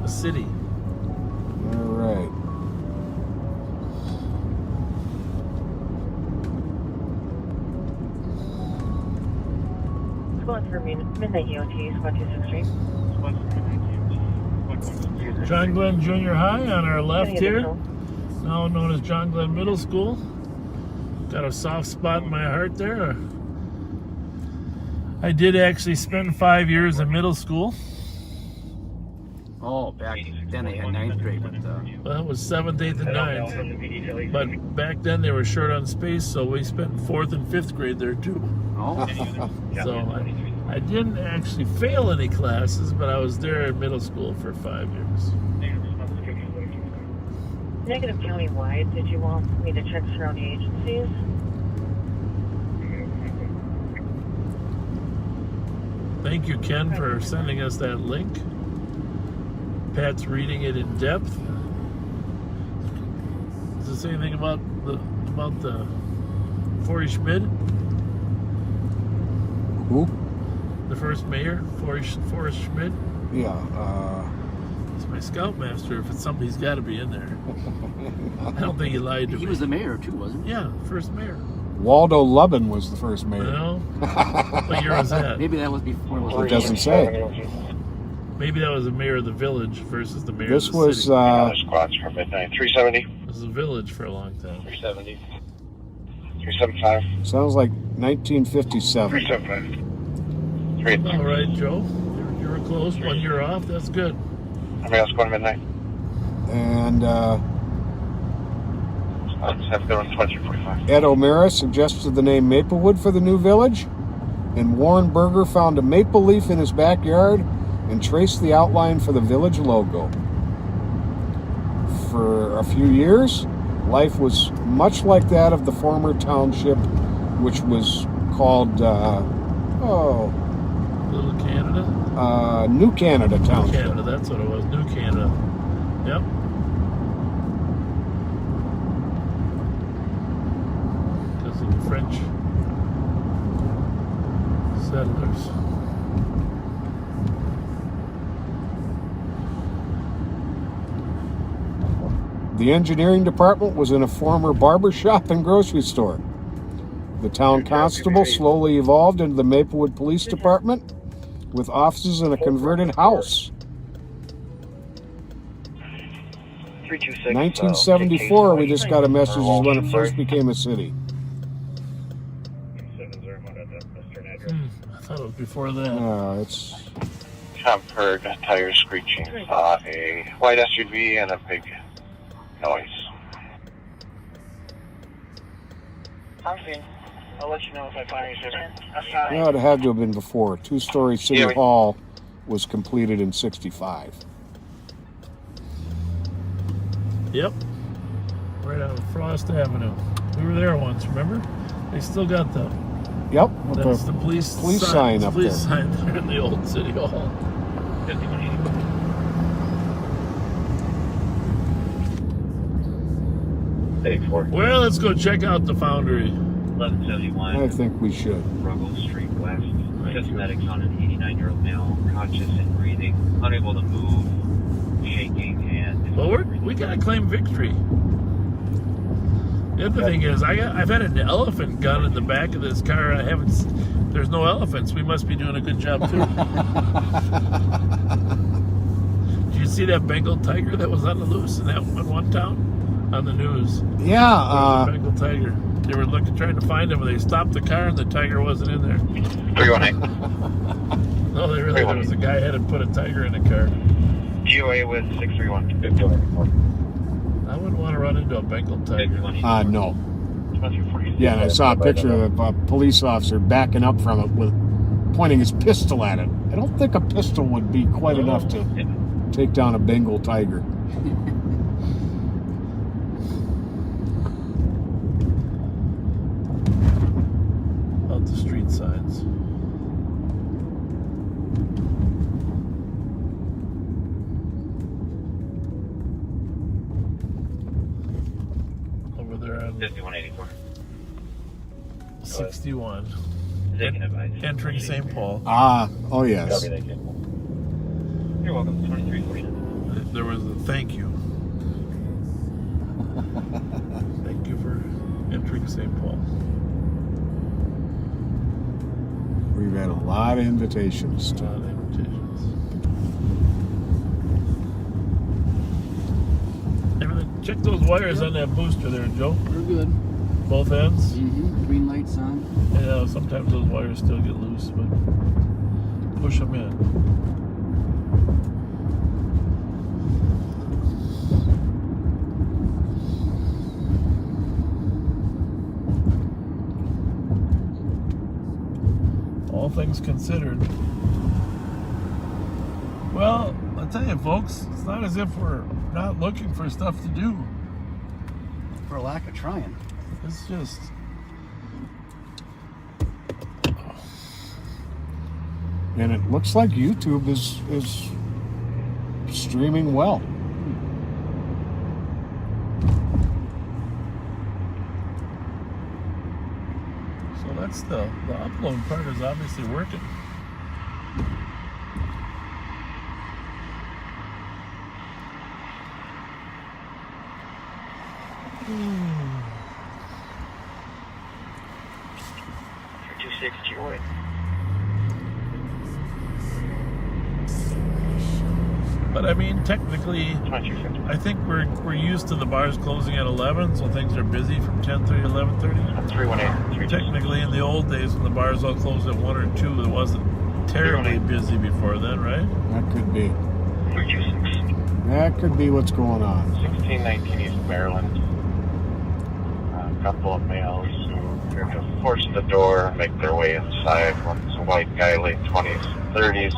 Speaker 3: city.
Speaker 4: All right.
Speaker 2: Going for midnight EOT, Squad 263.
Speaker 3: John Glenn Junior High on our left here, now known as John Glenn Middle School. Got a soft spot in my heart there. I did actually spend 5 years in middle school.
Speaker 12: Oh, back then they had 9th grade.
Speaker 3: Well, it was 7th, 8th, and 9th. But back then they were short on space, so we spent 4th and 5th grade there too.
Speaker 12: Oh.
Speaker 3: So I didn't actually fail any classes, but I was there in middle school for 5 years.
Speaker 2: Negative county-wide. Did you want me to check surrounding agencies?
Speaker 3: Thank you, Ken, for sending us that link. Pat's reading it in depth. Does it say anything about the Forrest Schmidt?
Speaker 4: Who?
Speaker 3: The first mayor, Forrest Schmidt?
Speaker 4: Yeah.
Speaker 3: He's my scoutmaster. If it's something, he's got to be in there. I don't think he lied to me.
Speaker 12: He was the mayor too, wasn't he?
Speaker 3: Yeah, first mayor.
Speaker 4: Waldo Lubin was the first mayor.
Speaker 3: No. What year was that?
Speaker 12: Maybe that was before.
Speaker 4: It doesn't say.
Speaker 3: Maybe that was the mayor of the village versus the mayor
Speaker 4: This
Speaker 3: of the
Speaker 4: was,
Speaker 3: city.
Speaker 18: Squads for midnight. 370.
Speaker 3: This was a village for a long time.
Speaker 18: 370. 375.
Speaker 4: Sounds like 1957.
Speaker 18: 375.
Speaker 3: All right, Joe. You were close. 1 year off. That's good.
Speaker 18: Anybody else going to midnight?
Speaker 4: And
Speaker 18: Have to go on 2345.
Speaker 4: Ed O'Mara suggested the name Maplewood for the new village, and Warren Berger found a maple leaf in his backyard and traced the outline for the village logo. For a few years, life was much like that of the former township, which was called
Speaker 3: Little Canada?
Speaker 4: New Canada Township.
Speaker 3: New Canada, that's what it was. New Canada. Yep. Because of the French settlers.
Speaker 4: The engineering department was in a former barber shop and grocery store. The town constable slowly evolved into the Maplewood Police Department with offices in a converted house.
Speaker 18: 326.
Speaker 4: 1974, we just got a message is when it first became a city.
Speaker 3: That was before that.
Speaker 4: It's...
Speaker 11: Tom heard tires screeching. Saw a white SUV and a big noise.
Speaker 7: I'll let you know if I find anything.
Speaker 4: Well, it had to have been before. Two-story City Hall was completed in 65.
Speaker 3: Yep. Right out of Frost Avenue. We were there once, remember? They still got the...
Speaker 4: Yep.
Speaker 3: That's the police
Speaker 4: sign up there.
Speaker 3: Police sign there in the old City Hall. Well, let's go check out the foundry.
Speaker 7: 1171.
Speaker 4: I think we should.
Speaker 7: Ruggles Street West. Just medics on an 89-year-old male, conscious and breathing, unable to move, shaking, and...
Speaker 3: Well, we gotta claim victory. The other thing is, I've had an elephant gun in the back of this car. There's no elephants. We must be doing a good job too. Did you see that Bengal tiger that was on the loose in that one town on the news?
Speaker 4: Yeah.
Speaker 3: Bengal tiger. They were trying to find him, and they stopped the car, and the tiger wasn't in there.
Speaker 11: 318.
Speaker 3: No, they realized there was a guy had to put a tiger in the car.
Speaker 11: GOA with 631.
Speaker 3: I wouldn't want to run into a Bengal tiger.
Speaker 4: No. Yeah, and I saw a picture of a police officer backing up from it with pointing his pistol at it. I don't think a pistol would be quite enough to take down a Bengal tiger.
Speaker 3: Out the street signs. Over there on
Speaker 7: 5184.
Speaker 3: 61. Entering St. Paul.
Speaker 4: Oh yes.
Speaker 7: You're welcome. 2349.
Speaker 3: There was a thank you. Thank you for entering St. Paul.
Speaker 4: We've had a lot of invitations.
Speaker 3: Check those wires on that booster there, Joe.
Speaker 12: We're good.
Speaker 3: Both ends?
Speaker 12: Mm-hmm. Green lights on.
Speaker 3: Yeah, sometimes those wires still get loose, but push them in. All things considered. Well, I'll tell you, folks, it's not as if we're not looking for stuff to do.
Speaker 12: For a lack of trying.
Speaker 3: It's just...
Speaker 4: And it looks like YouTube is streaming well.
Speaker 3: So that's the upload part is obviously working.
Speaker 7: For 260 away.
Speaker 3: But I mean, technically, I think we're used to the bars closing at 11, so things are busy from 10:30 to 11:30.
Speaker 11: 318.
Speaker 3: Technically, in the old days when the bars all closed at 1 or 2, it wasn't terribly busy before then, right?
Speaker 4: That could be.
Speaker 11: 326.
Speaker 4: That could be what's going on.
Speaker 11: 1619 East Maryland. A couple of males who appear to force the door, make their way inside. One's a white guy, late 20s, 30s.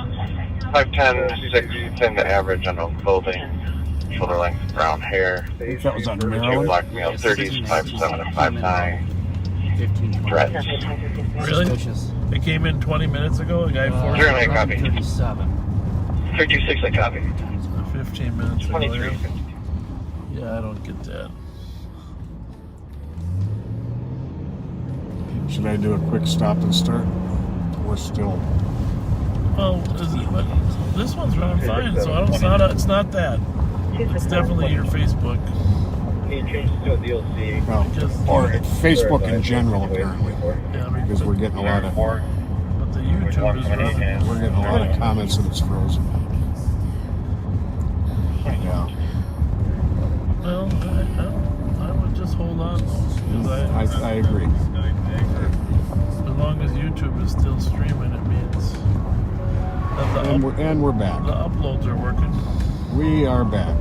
Speaker 11: 5'10", 6'10", the average, unknown clothing, shoulder length brown hair.
Speaker 4: I think that was on
Speaker 11: Two
Speaker 4: Maryland.
Speaker 11: black male, 30s, 5'7" and 5'9". Dreads.
Speaker 3: Really? It came in 20 minutes ago. A guy forced.
Speaker 11: 309 copy.
Speaker 12: 37.
Speaker 11: 326 I copy.
Speaker 3: 15 minutes ago.
Speaker 11: 23.
Speaker 3: Yeah, I don't get that.
Speaker 4: Should I do a quick stop and start? We're still.
Speaker 3: Well, but this one's running fine, so I don't. It's not that. It's definitely your Facebook.
Speaker 7: Can you change it to a DLC?
Speaker 4: Well, or Facebook in general, apparently.
Speaker 3: Yeah,
Speaker 4: Because we're getting a lot of.
Speaker 3: But the YouTube is running.
Speaker 4: We're getting a lot of comments that it's frozen. Yeah.
Speaker 3: Well, I would just hold on though.
Speaker 4: I agree.
Speaker 3: As long as YouTube is still streaming, it means that
Speaker 4: And we're back.
Speaker 3: the uploads are working.
Speaker 4: We are back.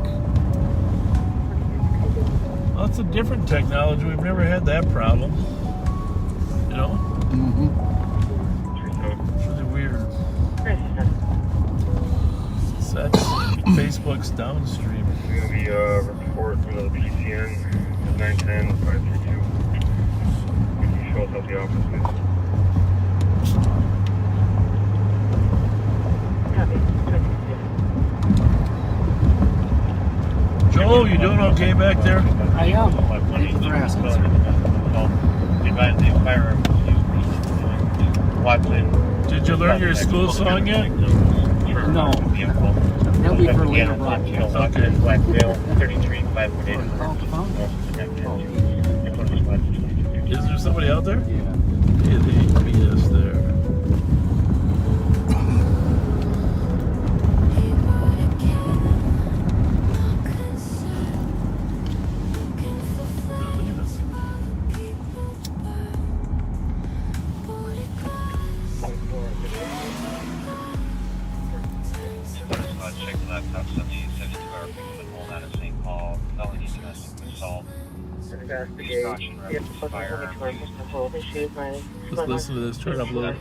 Speaker 3: Well, it's a different technology. We've never had that problem. You know?
Speaker 4: Mm-hmm.
Speaker 3: It's really weird. Facebook's downstream.
Speaker 17: It's going to be a report from the PCN 910-532. Can you show us at the office, please?
Speaker 3: Joe, you doing okay back there?
Speaker 12: I am. Thank you for asking, sir.
Speaker 3: Did you learn your school song yet?
Speaker 12: No. That'll be for later broadcast.
Speaker 3: Okay. Is there somebody out there? Yeah. They beat us there. Let's listen to this. Turn it up a little.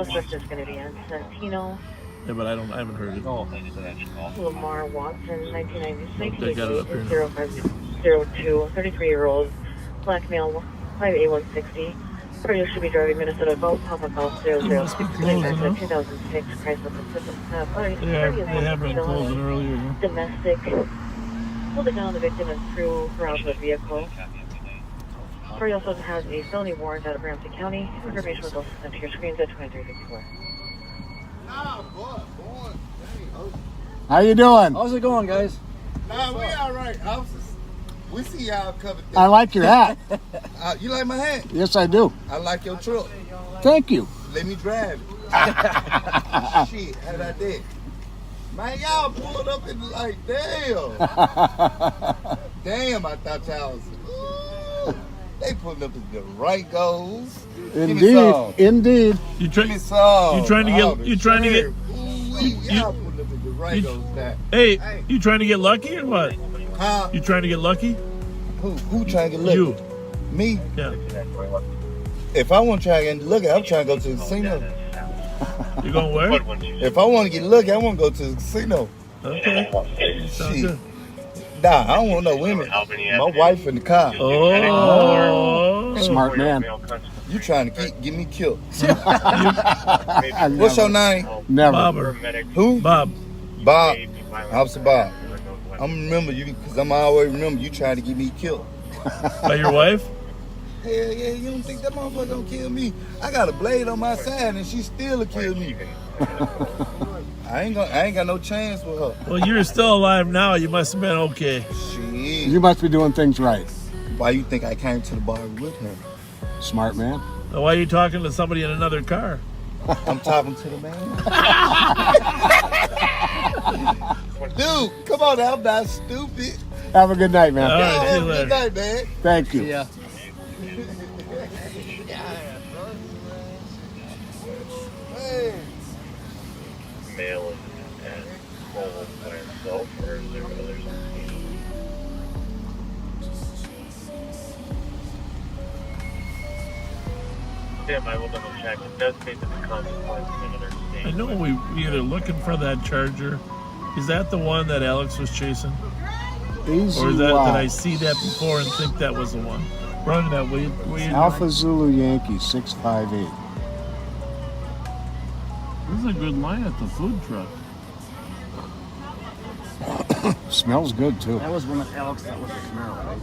Speaker 2: Suspect is going to be on Santino.
Speaker 3: Yeah, but I haven't heard it.
Speaker 2: Lamar Watson, 1996,
Speaker 3: I got it up here.
Speaker 2: 0502, 33-year-old, black male, 5'8", 160. Burrill should be driving Minnesota about Papa Golf 00. 2006 Chrysler Pacific.
Speaker 3: Yeah, they have been closing earlier. Huh?
Speaker 2: Domestic. Holding down the victim and threw her out of the vehicle. Burrill also has a felony warrant out of Ramsey County. Information was also sent to your screens at 2354.
Speaker 4: How you doing?
Speaker 12: How's it going, guys?
Speaker 20: Nah, we all right, officers. We see y'all covered things.
Speaker 4: I like your hat.
Speaker 20: You like my hat?
Speaker 4: Yes, I do.
Speaker 20: I like your truck.
Speaker 4: Thank you.
Speaker 20: Let me drive it. Shit, how I did? Man, y'all pulled up and like, damn. Damn, I thought y'all was, ooh, they pulling up at the right goals.
Speaker 4: Indeed.
Speaker 3: You
Speaker 20: Give me some.
Speaker 3: You trying to get? You trying to get?
Speaker 20: Y'all pulling up at the right goals.
Speaker 3: Hey, you trying to get lucky or what?
Speaker 20: Huh?
Speaker 3: You trying to get lucky?
Speaker 20: Who trying to get lucky?
Speaker 3: You.
Speaker 20: Me?
Speaker 3: Yeah.
Speaker 20: If I want to try and get lucky, I'm trying to go to the casino.
Speaker 3: You going where?
Speaker 20: If I want to get lucky, I want to go to the casino.
Speaker 3: Okay. Sounds good.
Speaker 20: Nah, I don't want no women. My wife in the car.
Speaker 3: Oh.
Speaker 4: Smart man.
Speaker 20: You trying to get me killed. What's your name?
Speaker 4: Never.
Speaker 3: Bobber.
Speaker 20: Who?
Speaker 3: Bob.
Speaker 20: Bob. Officer Bob. I'm remember you because I'm always remember you trying to get me killed.
Speaker 3: By your wife?
Speaker 20: Hell yeah, you don't think that motherfucker gonna kill me? I got a blade on my side and she still will kill me. I ain't got no chance with her.
Speaker 3: Well, you're still alive now. You must have been okay.
Speaker 20: Shit.
Speaker 4: You must be doing things right.
Speaker 20: Why you think I came to the bar with her?
Speaker 4: Smart man.
Speaker 3: Now, why are you talking to somebody in another car?
Speaker 20: I'm talking to the man. Dude, come on now, I'm not stupid.
Speaker 4: Have a good night, man.
Speaker 3: All right, see you
Speaker 20: Good
Speaker 3: later.
Speaker 20: night, man.
Speaker 4: Thank you.
Speaker 12: Yeah.
Speaker 20: Hey.
Speaker 7: Male and full by himself, or is there others on the team? Tim, I will double check. It does state that the consequence in another state.
Speaker 3: I know we either looking for that Charger. Is that the one that Alex was chasing?
Speaker 4: Easy
Speaker 3: Or is that, did
Speaker 4: walk.
Speaker 3: I see that before and think that was the one? Run that way.
Speaker 4: Alpha Zulu Yankee 658.
Speaker 3: This is a good line at the food truck.
Speaker 4: Smells good too.
Speaker 12: That was one of Alex that was a Camaro, right?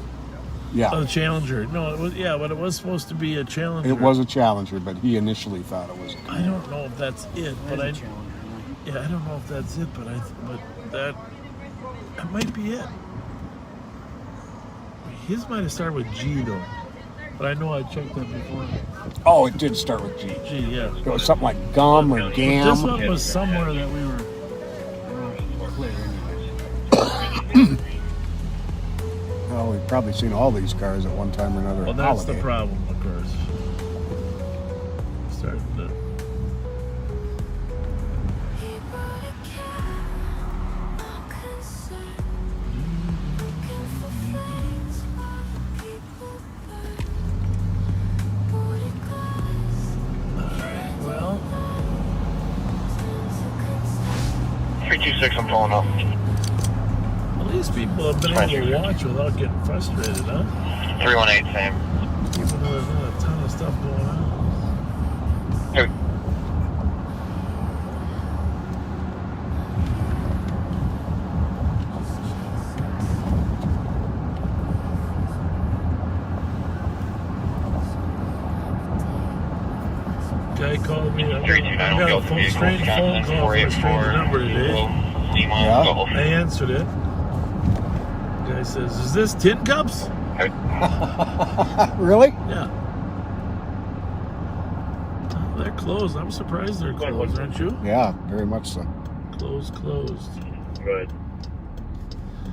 Speaker 4: Yeah.
Speaker 3: Oh, the Challenger. No, it was, yeah, but it was supposed to be a Challenger.
Speaker 4: It was a Challenger, but he initially thought it was.
Speaker 3: I don't know if that's it, but I. Yeah, I don't know if that's it, but that might be it. His might have started with G though, but I know I checked that before.
Speaker 4: Oh, it did start with G.
Speaker 3: G, yeah.
Speaker 4: It was something like gum or gam.
Speaker 3: This one was somewhere that we were clear.
Speaker 4: Well, we've probably seen all these cars at one time or another.
Speaker 3: Well, that's the problem, of course. starting to. Well,
Speaker 11: 326, I'm pulling up.
Speaker 3: at least people have been able to watch without getting frustrated, huh?
Speaker 11: 318, same.
Speaker 3: Even though there's not a ton of stuff going on.
Speaker 11: Hey.
Speaker 3: Guy called me. I got a strange phone call from a strange number today.
Speaker 4: Yeah.
Speaker 3: I answered it. The guy says, "Is this Tin Cups?"
Speaker 4: Really?
Speaker 3: Yeah. They're closed. I'm surprised they're closed, aren't you?
Speaker 4: Yeah, very much so.
Speaker 3: Closed.
Speaker 17: Good.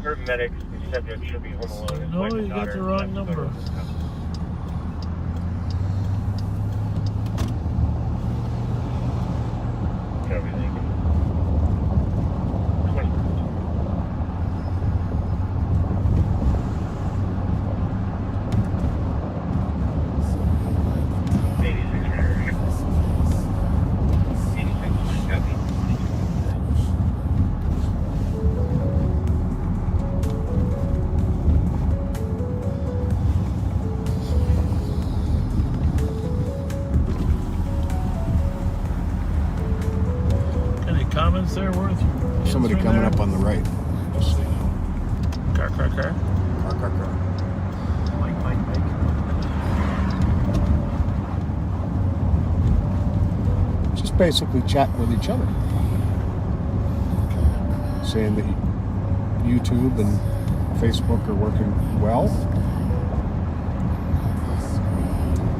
Speaker 17: Her medics, the subject should be home alone.
Speaker 3: No, you got the wrong number.
Speaker 17: Everything.
Speaker 3: Comments there, Worth?
Speaker 4: Somebody coming up on the right. Just so you know.
Speaker 3: Car.
Speaker 4: Car.
Speaker 12: Mike.
Speaker 4: Just basically chatting with each other. Saying that YouTube and Facebook are working well.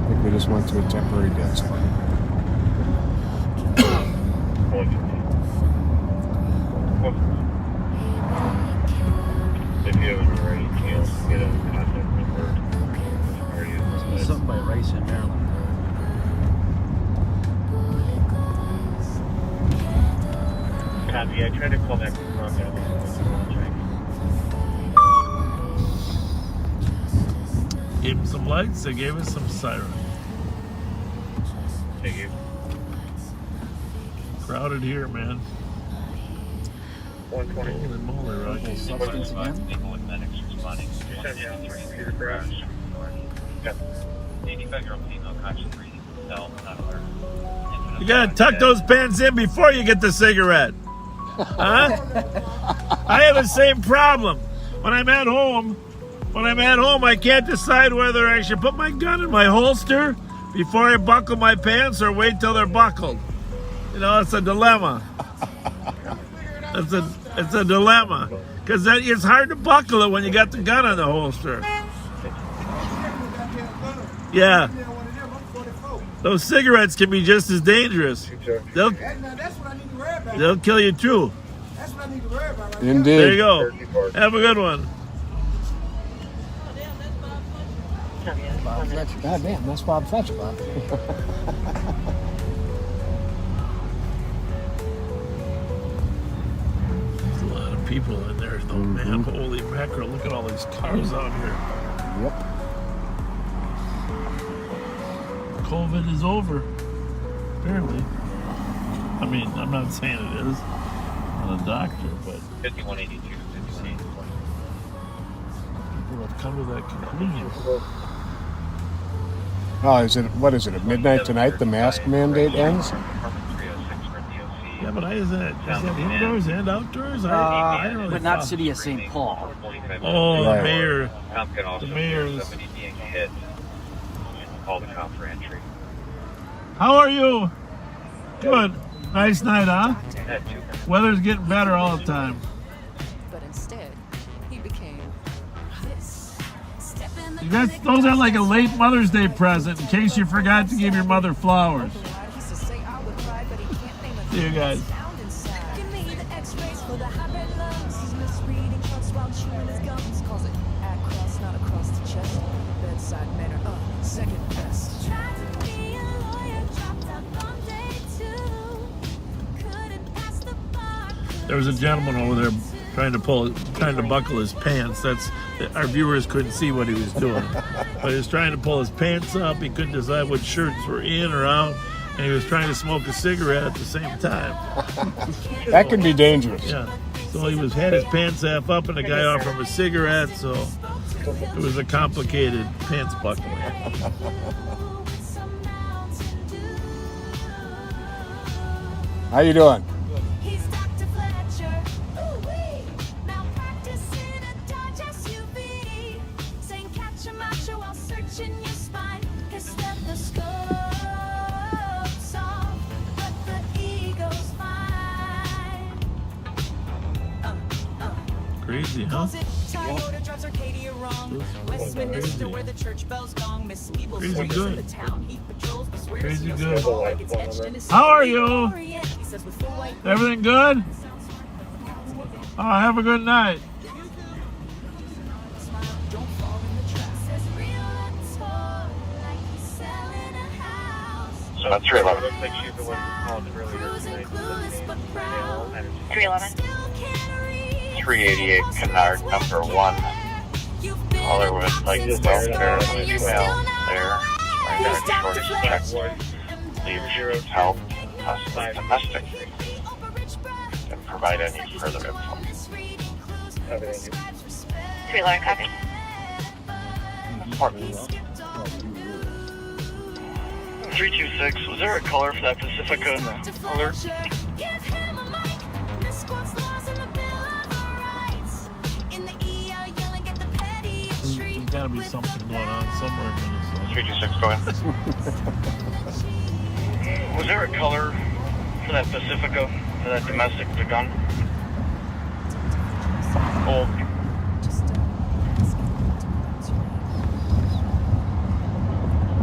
Speaker 4: I think they just went through a temporary dead spot.
Speaker 17: If you haven't already, you know, get a contact number.
Speaker 12: Something by Rice in Maryland.
Speaker 17: Copy. I tried to call back from there.
Speaker 3: Gave him some lights. They gave us some siren.
Speaker 17: Thank you.
Speaker 3: Crowded here, man.
Speaker 17: 120.
Speaker 3: Holy moly, Rocky.
Speaker 12: Substance again?
Speaker 11: Medics responding. 85-year-old female conscious breathing. No, not alert.
Speaker 3: You gotta tuck those pants in before you get the cigarette. Huh? I have the same problem. When I'm at home, I can't decide whether I should put my gun in my holster before I buckle my pants or wait till they're buckled. You know, it's a dilemma. It's a dilemma. Because it's hard to buckle it when you got the gun in the holster. Yeah. Those cigarettes can be just as dangerous. They'll kill you too.
Speaker 4: Indeed.
Speaker 3: There you go. Have a good one.
Speaker 4: Bob Fletcher. God damn, that's Bob Fletcher, Bob.
Speaker 3: There's a lot of people in there, though, man. Holy mackerel. Look at all these cars out here.
Speaker 4: Yep.
Speaker 3: COVID is over. Apparently. I mean, I'm not saying it is. I'm not a doctor, but
Speaker 11: 5182.
Speaker 3: people have come to that conclusion.
Speaker 4: Oh, what is it, at midnight tonight the mask mandate ends?
Speaker 3: Yeah, but is that indoors and outdoors? I don't really
Speaker 12: but not City of St. Paul.
Speaker 3: Oh,
Speaker 4: Right.
Speaker 3: the mayor.
Speaker 11: Cop can also
Speaker 3: The mayor's.
Speaker 11: somebody being hit and call the cop for entry.
Speaker 3: How are you? Good. Nice night, huh? Weather's getting better all the time.
Speaker 16: But instead, he became this.
Speaker 3: Those are like a late Mother's Day present in case you forgot to give your mother flowers. See you guys.
Speaker 16: Give me the x-rays for the high-red lungs. He's misreading cuts while chewing his gums. Calls it across, not across the chest. Bedside manner, second best. Tried to be a lawyer, dropped out
Speaker 3: There was a gentleman over there trying to buckle his pants. Our viewers couldn't see what he was doing, but he was trying to pull his pants up. He couldn't decide what shirts were in or out, and he was trying to smoke a cigarette at the same time.
Speaker 4: That can be dangerous.
Speaker 3: Yeah. So he had his pants half up, and the guy offered him a cigarette. So it was a complicated pants buckling.
Speaker 4: How you doing?
Speaker 16: He's Dr. Fletcher. Ooh-wee. Malpractice in a Dodge SUV. Saying catch a macho while searching your spine. His stethoscope's off, but the ego's fine.
Speaker 3: Crazy, huh?
Speaker 16: Westminster, where the church bells gong. Miss Peebles
Speaker 3: Crazy
Speaker 16: swings
Speaker 3: good.
Speaker 16: in the town. He patrols, but swears
Speaker 3: Crazy
Speaker 16: he
Speaker 3: good.
Speaker 16: knows like it's etched in his
Speaker 3: How are
Speaker 16: soul.
Speaker 3: you?
Speaker 16: He says with full white
Speaker 3: Everything good? Oh, have a good night.
Speaker 11: So 311.
Speaker 17: Looks like she's the one who called earlier tonight.
Speaker 2: 311.
Speaker 11: 388 Kennard, number 1. Caller would like to welfare female there. Identity shortage check. Leave help, possibly domestic. And provide any further info.
Speaker 2: 311, copy.
Speaker 11: 326, was there a color for that Pacifica alert?
Speaker 3: There's gotta be something going on somewhere in Minnesota.
Speaker 11: 326, go ahead. Was there a color for that Pacifica, for that domestic, the gun? Old.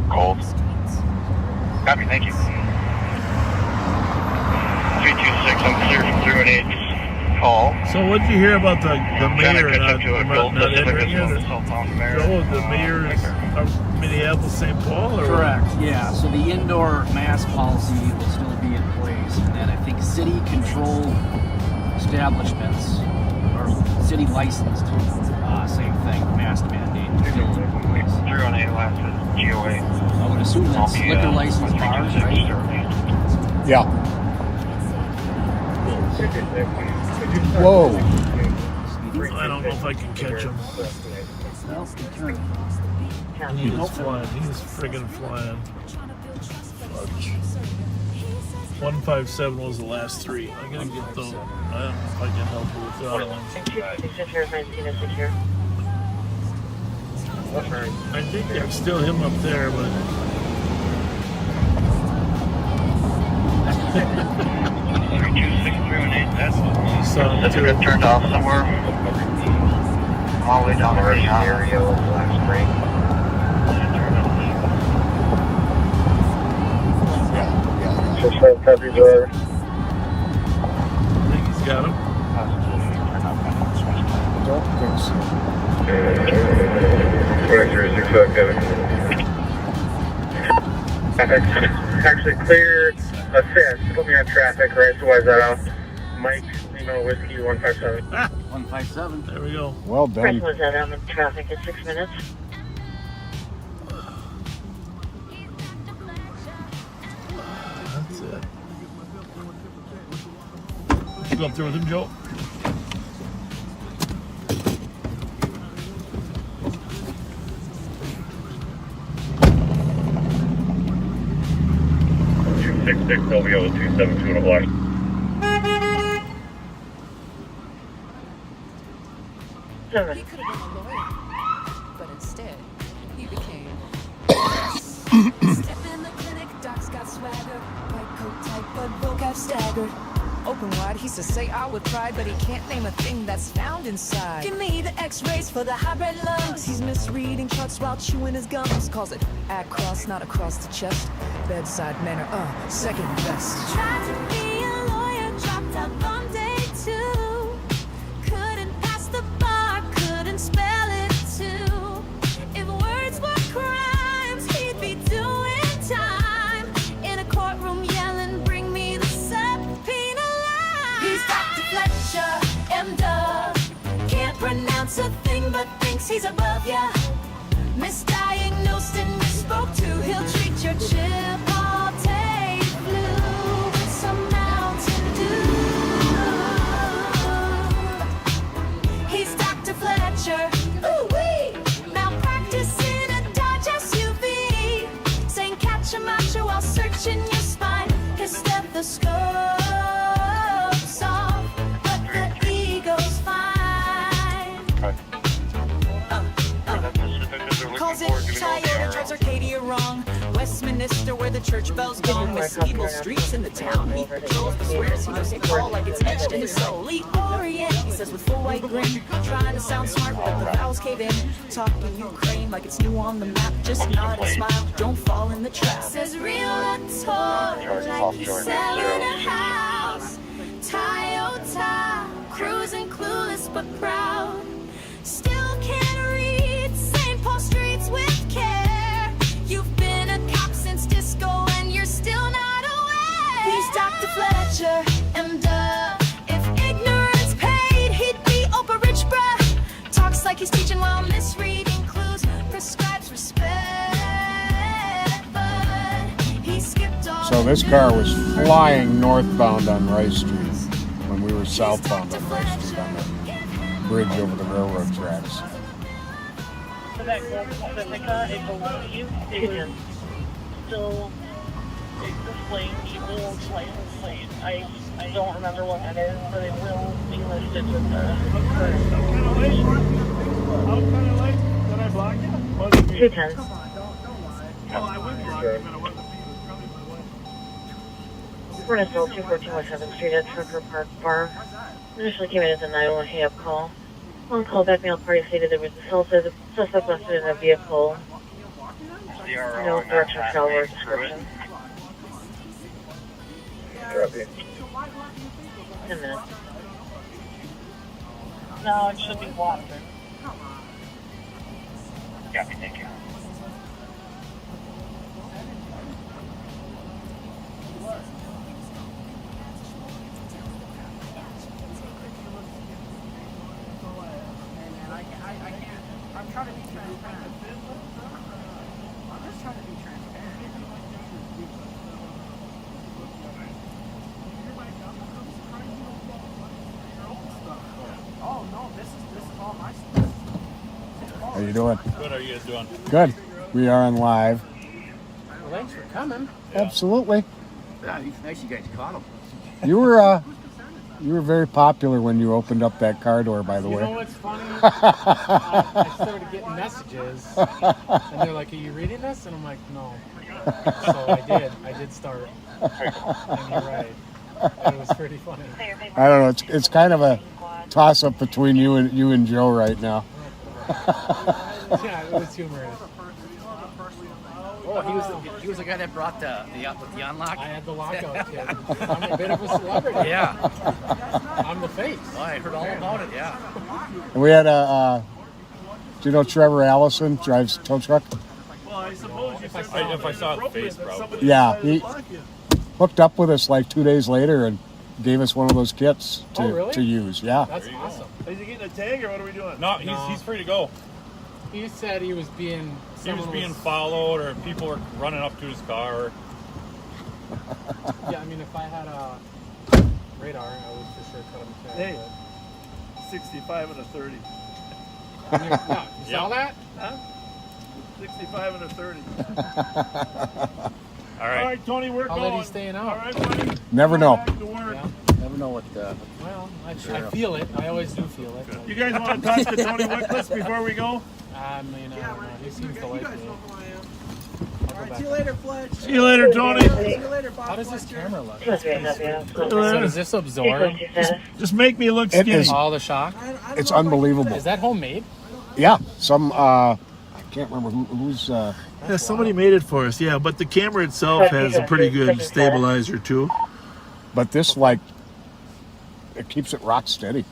Speaker 11: Gold. Copy, thank you. 326, I'm clear from 318's call.
Speaker 3: So what did you hear about the mayor not
Speaker 11: Pacifica
Speaker 3: entering it? Joe, the mayor of Minneapolis, St. Paul? Or
Speaker 12: Correct, yeah. So the indoor mask policy will still be in place. And then I think city-controlled establishments or city licensed, same thing, mask mandate still in place.
Speaker 11: 318 last is GOA.
Speaker 12: I would assume that's liquor license bars, right?
Speaker 4: Yeah. Whoa.
Speaker 3: I don't know if I can catch him.
Speaker 12: Well, turn.
Speaker 3: He is flying. He's friggin' flying. Fudge. 157 was the last three. I'm gonna get those. I don't know if I can help you with the other ones. I think there's still him up there, but
Speaker 11: 326, that's
Speaker 3: That's
Speaker 11: got turned off somewhere. All the way down the area was last spring.
Speaker 17: Just for Peppy driver.
Speaker 3: I think he's got him.
Speaker 4: Don't think so.
Speaker 17: 2365, actually cleared assist. Put me on traffic, right? So why is that out? Mike, Lima, Whiskey, 157.
Speaker 12: 157.
Speaker 3: There we go.
Speaker 4: Well done.
Speaker 2: Was that on the traffic at 6 minutes?
Speaker 3: That's it. You go up there with him, Joe?
Speaker 11: LVO 272 in a black.
Speaker 16: He could have been a lawyer, but instead, he became. Step in the clinic, doc's got swagger. White coat tight, but vocab staggered. Open wide, he says, say I with pride, but he can't name a thing that's found inside. Give me the x-rays for the high-bred lungs. He's misreading charts while chewing his gums. Calls it across, not across the chest. Bedside manner, second best. Tried to be a lawyer, dropped out on day 2. Couldn't pass the bar, couldn't spell it too. If words were crimes, he'd be doing time. In a courtroom yelling, bring me the subpoena line. He's Dr. Fletcher. Misdiagnosed and misspoke to. He'll treat your Chipotle flu with some Mountain Dew. He's Dr. Fletcher. Ooh-wee. Malpractice in a Dodge SUV. Saying catch a macho while searching your spine. His stethoscope's off, but the ego's fine. Calls it Toyota, drives Arcadia wrong. Westminster, where the church bells gong. Miss evil streets in the town. He patrols, but swears he knows it all like it's etched in his soul. He orient, he says with full white grin. Trying to sound smart, but the vowels cave in. Talking Ukraine like it's new on the map. Just nod and smile, don't fall in the trap. Says realtor, like he's selling a house. Toyota, cruising clueless but proud. Still can't read St. Paul streets with care. You've been a cop since disco and you're still not aware. He's Dr. Fletcher, and if ignorance paid, he'd be Oprah Rich, bruh. Talks like he's teaching while misreading clues. Prescribes respect, but he skipped all.
Speaker 4: So this car was flying northbound on Rice Street when we were southbound on Rice Street on the bridge over the railroad tracks.
Speaker 2: That Gold Pacifica, I believe, is still displaying the old license plate. I don't remember what that is, but it will be listed with the current.
Speaker 3: How kind of late? Did I block you?
Speaker 2: 210. Verna Sims, 214 West 7th Street at Trucker Park Bar. Initially came in as a 911 hang-up call. On callback, male party stated there was a suspect listed in a vehicle. No direction, travel, or description. 10 minutes. No, it should be Watson.
Speaker 11: Copy, thank you.
Speaker 14: I'm trying to be transparent. I'm just trying to be transparent. Oh no, this is all my stuff.
Speaker 4: How you doing?
Speaker 3: Good, how are you guys doing?
Speaker 4: Good. We are on live.
Speaker 12: Well, thanks for coming.
Speaker 4: Absolutely.
Speaker 12: Yeah, it's nice you guys caught him.
Speaker 4: You were very popular when you opened up that car door, by the way.
Speaker 8: You know what's funny? I started getting messages, and they're like, "Are you reading this?" And I'm like, "No." So I did start. And you're right. It was pretty funny.
Speaker 4: I don't know. It's kind of a toss-up between you and Joe right now.
Speaker 8: Yeah, it was humorous.
Speaker 12: Oh, he was the guy that brought the unlock.
Speaker 8: I had the lockout kit. I'm a bit of a celebrity.
Speaker 12: Yeah.
Speaker 8: I'm the face.
Speaker 12: Well, I heard all about it. Yeah.
Speaker 4: And we had do you know Trevor Allison drives tow truck?
Speaker 3: Well, I suppose if I saw the face, probably.
Speaker 4: Yeah, he hooked up with us like 2 days later and gave us one of those kits to use. Yeah.
Speaker 8: That's awesome.
Speaker 3: Is he getting a tag or what are we doing? No, he's free to go.
Speaker 8: He said he was being
Speaker 3: followed or people were running up to his car.
Speaker 8: Yeah, I mean, if I had a radar, I would for sure cut him a tag.
Speaker 3: Hey, 65 and a 30.
Speaker 8: I mean, yeah, you saw that?
Speaker 3: Huh? 65 and a 30.
Speaker 8: All
Speaker 3: right, Tony, we're
Speaker 8: I'll
Speaker 3: going.
Speaker 8: let you staying out.
Speaker 3: All right, buddy.
Speaker 4: Never know.
Speaker 3: Back to work.
Speaker 8: Yeah.
Speaker 12: Never know what.
Speaker 8: Well, I feel it. I always do feel it.
Speaker 3: You guys want to talk to Tony Wycliffe before we go?
Speaker 8: I mean, I don't know. He seems to like me.
Speaker 14: All right, see you later, Fletch.
Speaker 3: See you later, Tony.
Speaker 14: See you later, Bob.
Speaker 8: How does this camera look?
Speaker 2: So
Speaker 8: does this absorb
Speaker 3: Just make me look skinny.
Speaker 8: all the shock?
Speaker 4: It's unbelievable.
Speaker 8: Is that homemade?
Speaker 4: Yeah, some I can't remember who's.
Speaker 3: Yeah, somebody made it for us. Yeah, but the camera itself has a pretty good stabilizer too.
Speaker 4: But this it keeps it rock steady.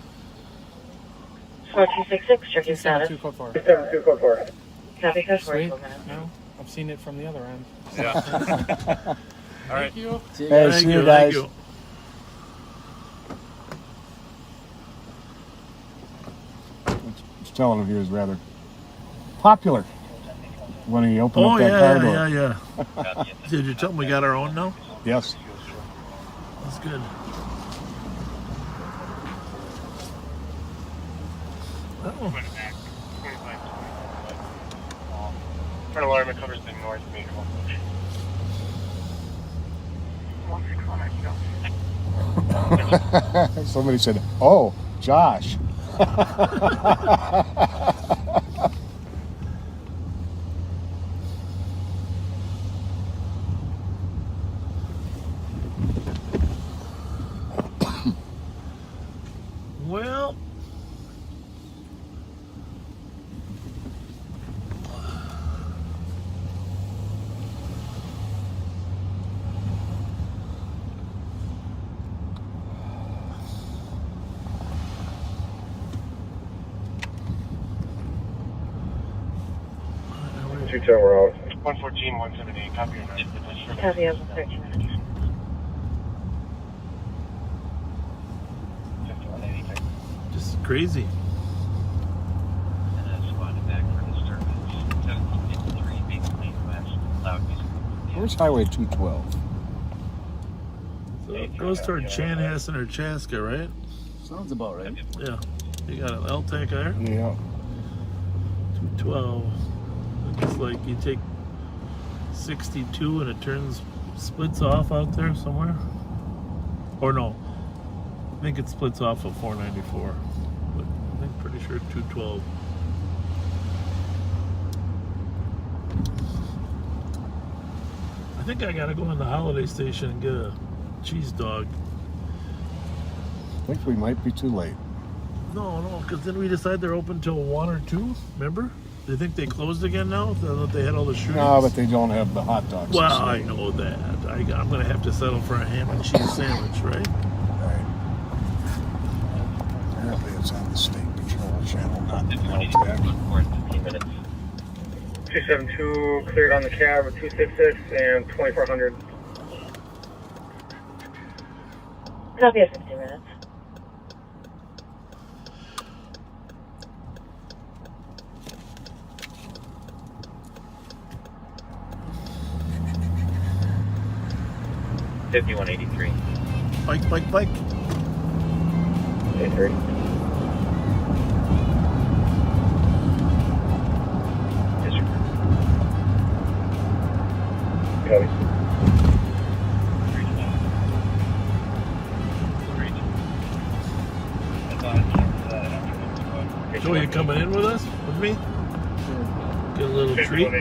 Speaker 2: 4266, checking status.
Speaker 17: 7244.
Speaker 2: Copy, code
Speaker 8: Sweet.
Speaker 2: 44 minutes.
Speaker 8: No, I've seen it from the other end.
Speaker 3: Yeah. All right.
Speaker 8: Thank you.
Speaker 4: Hey, see you guys.
Speaker 3: Thank you.
Speaker 4: I was telling him he was rather popular. when he opened up that car door.
Speaker 3: Yeah. Did you tell him we got our own now?
Speaker 4: Yes.
Speaker 3: That's good. Oh.
Speaker 11: Front alarm covers the north main.
Speaker 4: Somebody said, "Oh, Josh."
Speaker 3: Well,
Speaker 18: We're out.
Speaker 11: 114, 178. Copy your message.
Speaker 2: Copy of 13 minutes.
Speaker 3: just crazy.
Speaker 7: And squatted back for disturbance. 1753, Big Lane West. Loud music.
Speaker 4: Where's Highway 212?
Speaker 3: So it goes toward Chanhassen or Chaska, right?
Speaker 20: Sounds about right.
Speaker 3: Yeah. You got an L-tank there?
Speaker 4: Yeah.
Speaker 3: 212. It's like you take 62 and it splits off out there somewhere. Or no, I think it splits off of 494. But I'm pretty sure 212. I think I gotta go in the Holiday Station and get a cheese dog.
Speaker 4: I think we might be too late.
Speaker 3: No, because then we decide they're open till 1 or 2, remember? They think they closed again now? That they had all the shootings?
Speaker 4: No, but they don't have the hot dogs.
Speaker 3: Well, I know that. I'm going to have to settle for a ham and cheese sandwich, right?
Speaker 4: Right. Apparently it's on the State Patrol channel, not the L-TAC.
Speaker 17: 272 cleared on the cab with 266 and 2400.
Speaker 2: Copy of 15 minutes.
Speaker 7: $51.83.
Speaker 3: Bike.
Speaker 18: 83. Copy.
Speaker 3: Joe, you coming in with us? With me? Get a little treat?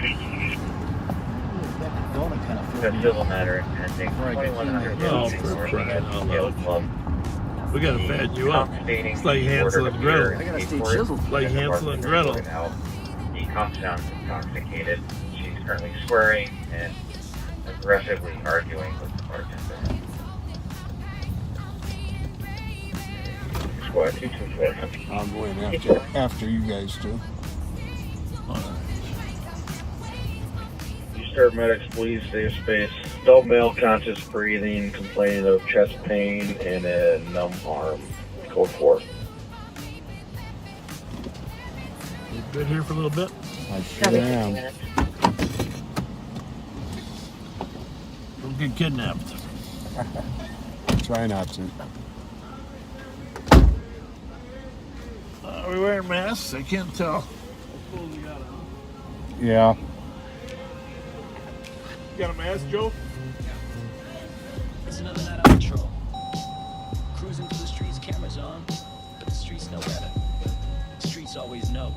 Speaker 7: The civil matter impending. 2100.
Speaker 3: Oh, for crying out loud. We gotta fatten you up. It's like Hansel and Gretel. Like Hansel and Gretel.
Speaker 7: He comes down intoxicated. She's currently swearing and aggressively arguing with the bartender.
Speaker 18: Squad 224.
Speaker 4: I'll go in after you guys do.
Speaker 18: Disturb medics, please save space. Adult male, conscious breathing, complaining of chest pain and a numb arm. Code 4.
Speaker 3: You good here for a little bit?
Speaker 4: I sure am.
Speaker 3: Don't get kidnapped.
Speaker 4: Try not to.
Speaker 3: Are we wearing masks? I can't tell.
Speaker 4: Yeah.
Speaker 3: You got a mask, Joe?
Speaker 1: It's another night on patrol. Cruising through the streets, cameras on, but the streets know better. The streets always know.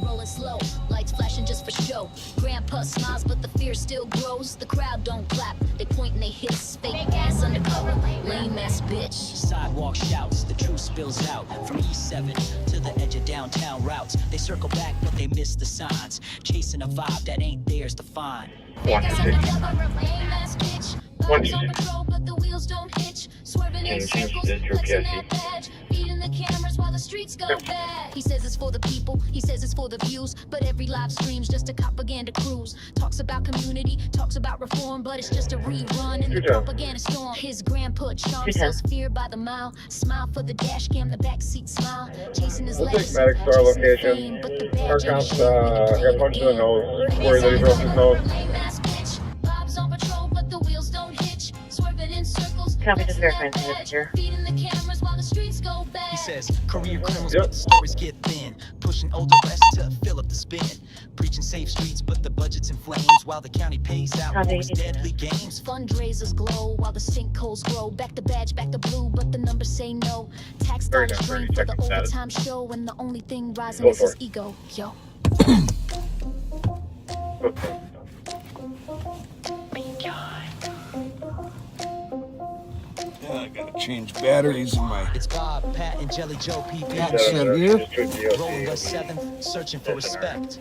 Speaker 16: Rolling slow, lights flashing just for show. Grandpa smiles, but the fear still grows. The crowd don't clap, they point and they hiss. Fake ass undercover, lame ass bitch.
Speaker 1: Sidewalk shouts, the truth spills out. From E7 to the edge of downtown routes. They circle back, but they miss the signs. Chasing a vibe that ain't theirs to find.
Speaker 16: Fake ass undercover, lame ass bitch.
Speaker 5: Bob's on patrol, but the wheels don't hitch. Swerving in circles, flexing that badge. Beating the cameras while the streets go bad. He says it's for the people, he says it's for the views. But every live stream's just a propaganda cruise. Talks about community, talks about reform, but it's just a rerun in the propaganda storm. His grandpa charm sells fear by the mile. Smile for the dash cam, the backseat smile. Chasing his legs,
Speaker 17: Medic store location. Our cops got punched in the nose. Where they broke his nose.
Speaker 5: Bob's on patrol, but the wheels don't hitch. Swerving in circles.
Speaker 2: Copy, just verifying signature.
Speaker 5: Beating the cameras while the streets go bad.
Speaker 1: He says, career criminals, but the stories get thin. Pushing older west to fill up the spin. Preaching safe streets, but the budget's in flames. While the county pays out for his deadly games.
Speaker 5: Fundraisers glow while the sinkholes grow. Back to badge, back to blue, but the numbers say no. Tax dollars drain for the overtime show. And the only thing rising is his ego. Yo.
Speaker 20: I gotta change batteries in my.
Speaker 1: It's Bob, Pat, and Jelly Joe PB. Rolling a 7, searching for respect.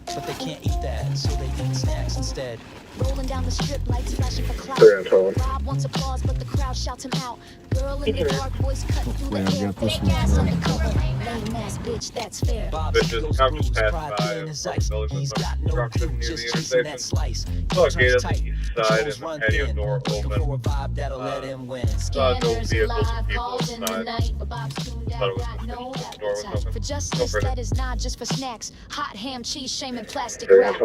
Speaker 1: But they can't eat that, so they eat snacks instead.
Speaker 5: Rolling down the strip, lights flashing for clout. Rob wants applause, but the crowd shouts him out. Girl in the dark voice cut through the air. Fake ass undercover. Lame ass bitch, that's fair.
Speaker 1: Bob's egos bruised, pride in his ice. He's got no clue, just chasing that slice.
Speaker 17: Located
Speaker 1: Turns tight,
Speaker 17: side
Speaker 1: patrols
Speaker 17: and
Speaker 1: run
Speaker 17: patio
Speaker 1: thin.
Speaker 17: door
Speaker 1: Looking
Speaker 17: open.
Speaker 1: for a vibe that'll let him win.
Speaker 17: Saw no
Speaker 5: Scanners
Speaker 17: vehicles
Speaker 5: alive,
Speaker 17: and people
Speaker 5: calls in the
Speaker 17: inside.
Speaker 5: night. But Bob's tuned out, got no appetite for justice. That is not just for snacks. Hot ham, cheese, shame, and plastic wrap.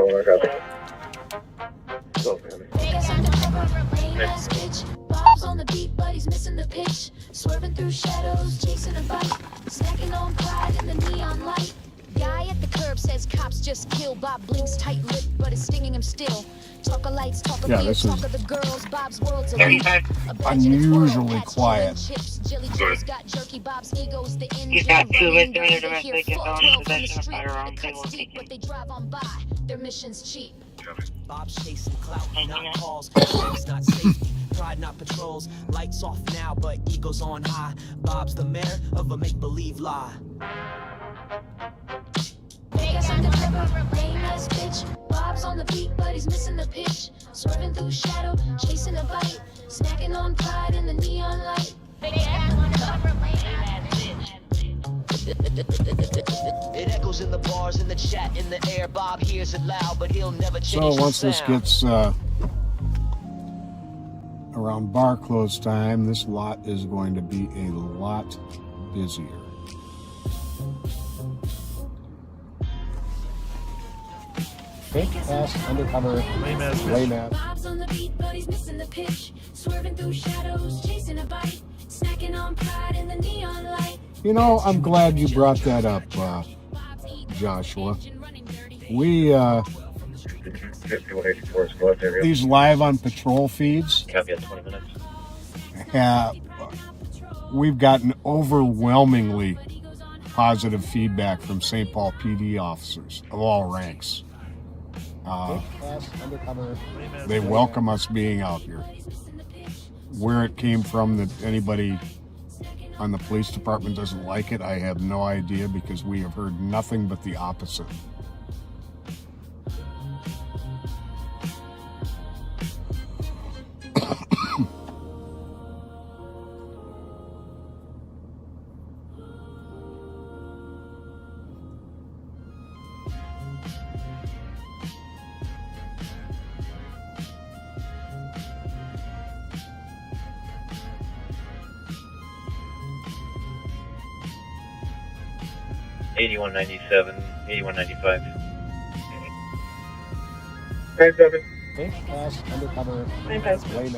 Speaker 5: Vegas undercover, lame ass bitch. Bob's on the beat, but he's missing the pitch. Swerving through shadows, chasing a bite. Snacking on pride in the neon light. Guy at the curb says cops just kill. Bob blinks tight-lipped, but it's stinging him still. Talk of lights, talk of beer, talk of the girls. Bob's world's elite.
Speaker 4: Unusually quiet.
Speaker 5: Jelly Joe's got jerky. Bob's ego's the engine.
Speaker 2: He's got 2
Speaker 5: Running
Speaker 2: misdemeanor
Speaker 5: dirty, they hear
Speaker 2: domestic and
Speaker 5: fuck
Speaker 2: felony
Speaker 5: 12 on the
Speaker 2: possession of
Speaker 5: street.
Speaker 2: firearm.
Speaker 5: The cuts deep, but they drive on by. Their mission's cheap.
Speaker 1: Bob's chasing clout, not calls. It's not safety, pride not patrols. Lights off now, but ego's on high. Bob's the mayor of a make-believe lie.
Speaker 5: Vegas undercover, lame ass bitch. Bob's on the beat, but he's missing the pitch. Swerving through shadow, chasing a bite. Snacking on pride in the neon light. Vegas undercover, lame ass bitch.
Speaker 1: It echoes in the bars, in the chat, in the air. Bob hears it loud, but he'll never change.
Speaker 4: So once this gets around bar close time, this lot is going to be a lot busier. Fake ass undercover lame ass.
Speaker 5: Bob's on the beat, but he's missing the pitch. Swerving through shadows, chasing a bite. Snacking on pride in the neon light.
Speaker 4: You know, I'm glad you brought that up, Joshua. We these live on patrol feeds. We've gotten overwhelmingly positive feedback from St. Paul PD officers of all ranks. They welcome us being out here. Where it came from that anybody on the police department doesn't like it, I have no idea, because we have heard nothing but the opposite.
Speaker 7: $81.97, $81.95.
Speaker 17: Hey, Devin.
Speaker 4: Fake ass undercover lame ass.
Speaker 2: 220.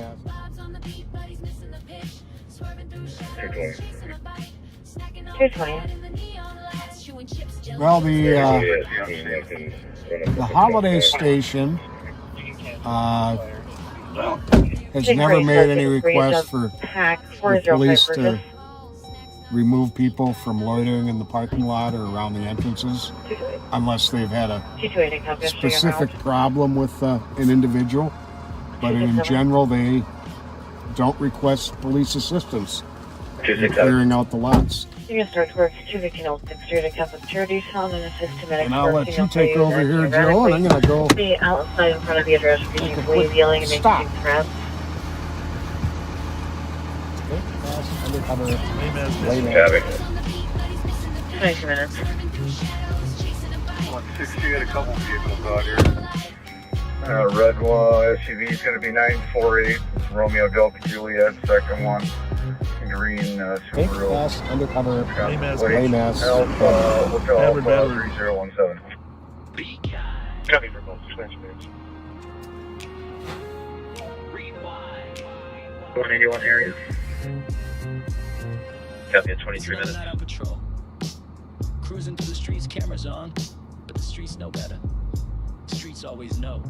Speaker 4: Well, the holiday station has never made any request for the police to remove people from loitering in the parking lot or around the entrances unless they've had a specific problem with an individual. But in general, they don't request police assistance in clearing out the lots.
Speaker 2: You can start work 21506 through to Catholic Charities, found in assist to medics.
Speaker 4: And I'll let you take over here, Joe, and I'm going to go
Speaker 2: be outside in front of the address, because you wave, yelling, and making threats.
Speaker 4: undercover.
Speaker 3: Lame
Speaker 4: Layman.
Speaker 2: 22 minutes.
Speaker 17: 160, got a couple vehicles out here. Red one SUV is going to be 948. Romeo Delta Juliet, second one. Green Subaru.
Speaker 4: Pass, undercover.
Speaker 17: Lame ass. Hotel Alpha 3017.
Speaker 7: Copy for both. Switch minutes.
Speaker 17: 181 area.
Speaker 7: Copy at 23 minutes.
Speaker 1: Another night on patrol. Cruising through the streets, cameras on, but the streets know better. The streets always know.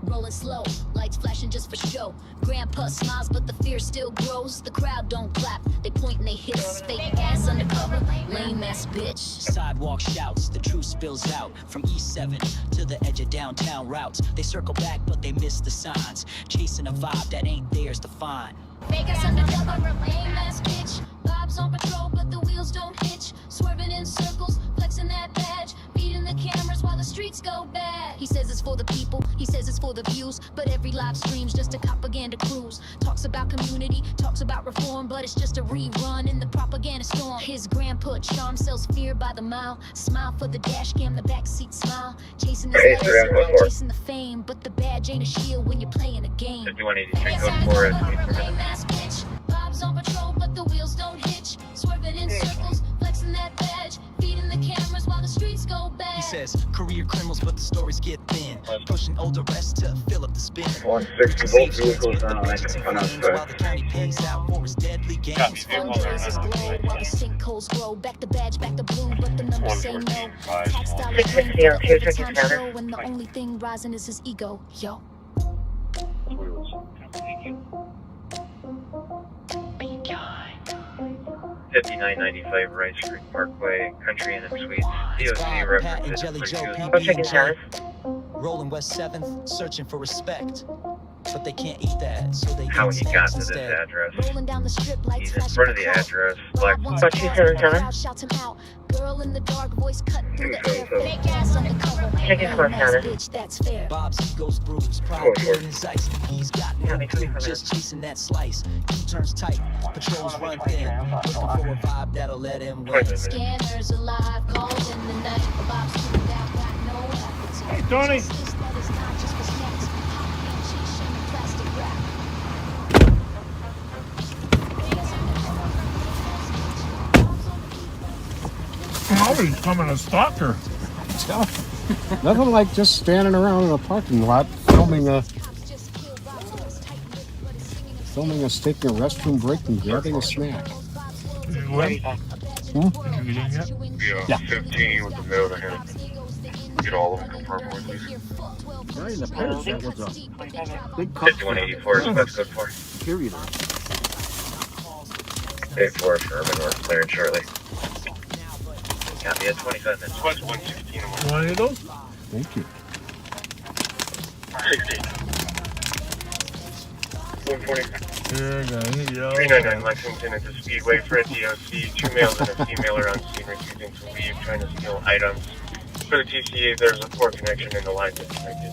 Speaker 16: Rolling slow, lights flashing just for show. Grandpa smiles, but the fear still grows. The crowd don't clap, they point and they hiss. Fake ass undercover, lame ass bitch.
Speaker 1: Sidewalk shouts, the truth spills out. From East 7 to the edge of downtown routes. They circle back, but they miss the signs. Chasing a vibe that ain't theirs to find.
Speaker 16: Fake ass undercover, lame ass bitch. Bob's on patrol, but the wheels don't hitch. Swerving in circles, flexing that badge. Beating the cameras while the streets go bad. He says it's for the people, he says it's for the views. But every live stream's just a propaganda cruise. Talks about community, talks about reform, but it's just a rerun in the propaganda storm. His grandpa charm sells fear by the mile. Smile for the dash cam, the backseat smile. Chasing his legacy, chasing the fame. But the badge ain't a shield when you're playing a game.
Speaker 7: 5183, code 4 at 24
Speaker 16: Lame ass bitch. Bob's on patrol, but the wheels don't hitch. Swerving in circles, flexing that badge. Feeding the cameras while the streets go bad.
Speaker 1: He says, career criminals, but the stories get thin. Pushing old arrests to fill up the spin.
Speaker 17: 160 both vehicles on
Speaker 1: while the county pays out for his deadly games.
Speaker 16: Fundraisers glow while the sinkholes grow. Back the badge, back the blue, but the numbers say no. Tax dollars ring, but the time show, and the only thing rising is his ego. Yo.
Speaker 7: 5995 Rice Creek Parkway, Country Inn and Suites. DOC references
Speaker 1: Rolling West 7th, searching for respect. But they can't eat that, so they
Speaker 7: how
Speaker 1: eat
Speaker 7: he got
Speaker 1: snacks
Speaker 7: to this
Speaker 1: instead.
Speaker 7: address.
Speaker 16: Rolling down the strip, lights
Speaker 7: He's in
Speaker 16: flashing
Speaker 7: front of the
Speaker 16: across.
Speaker 7: address. Black
Speaker 16: Bob wants
Speaker 2: What,
Speaker 16: to
Speaker 2: 277?
Speaker 16: crowd shouts him out. Girl in the dark, voice cut through the air. Fake ass undercover.
Speaker 2: Checking
Speaker 16: Lame
Speaker 2: close
Speaker 16: ass
Speaker 2: status.
Speaker 16: bitch, that's fair.
Speaker 1: Bob's ego's bruised, pride in his ice. He's got no clue, just chasing that slice. He turns tight, patrols run thin, looking for a vibe that'll let him win.
Speaker 16: Scanners alive, calls in the night. Bob's tuned out, got no appetite.
Speaker 3: Hey, Tony.
Speaker 16: This blood is not just for snacks. Pop and cheese and plastic wrap.
Speaker 3: He's coming to stalk her.
Speaker 4: Nothing like just standing around in a parking lot filming us taking a restroom break and grabbing a snack.
Speaker 3: Did you win? Did you get in yet?
Speaker 17: Yeah, 15 with the note ahead. Get all of them confirmed with me.
Speaker 12: Right in the past, that was a big cup.
Speaker 7: 5184, Spec code 4.
Speaker 12: Period.
Speaker 7: 84 Sherman, we're clearing shortly. Copy at 25 minutes.
Speaker 3: You want any of those?
Speaker 4: Thank you.
Speaker 17: 16. 140.
Speaker 3: Here, guys.
Speaker 17: 399 Lexington at the Speedway for a DOC. 2 males and a female are on scene refusing to leave, trying to steal items. For the TCA, there's a poor connection in the line disconnected.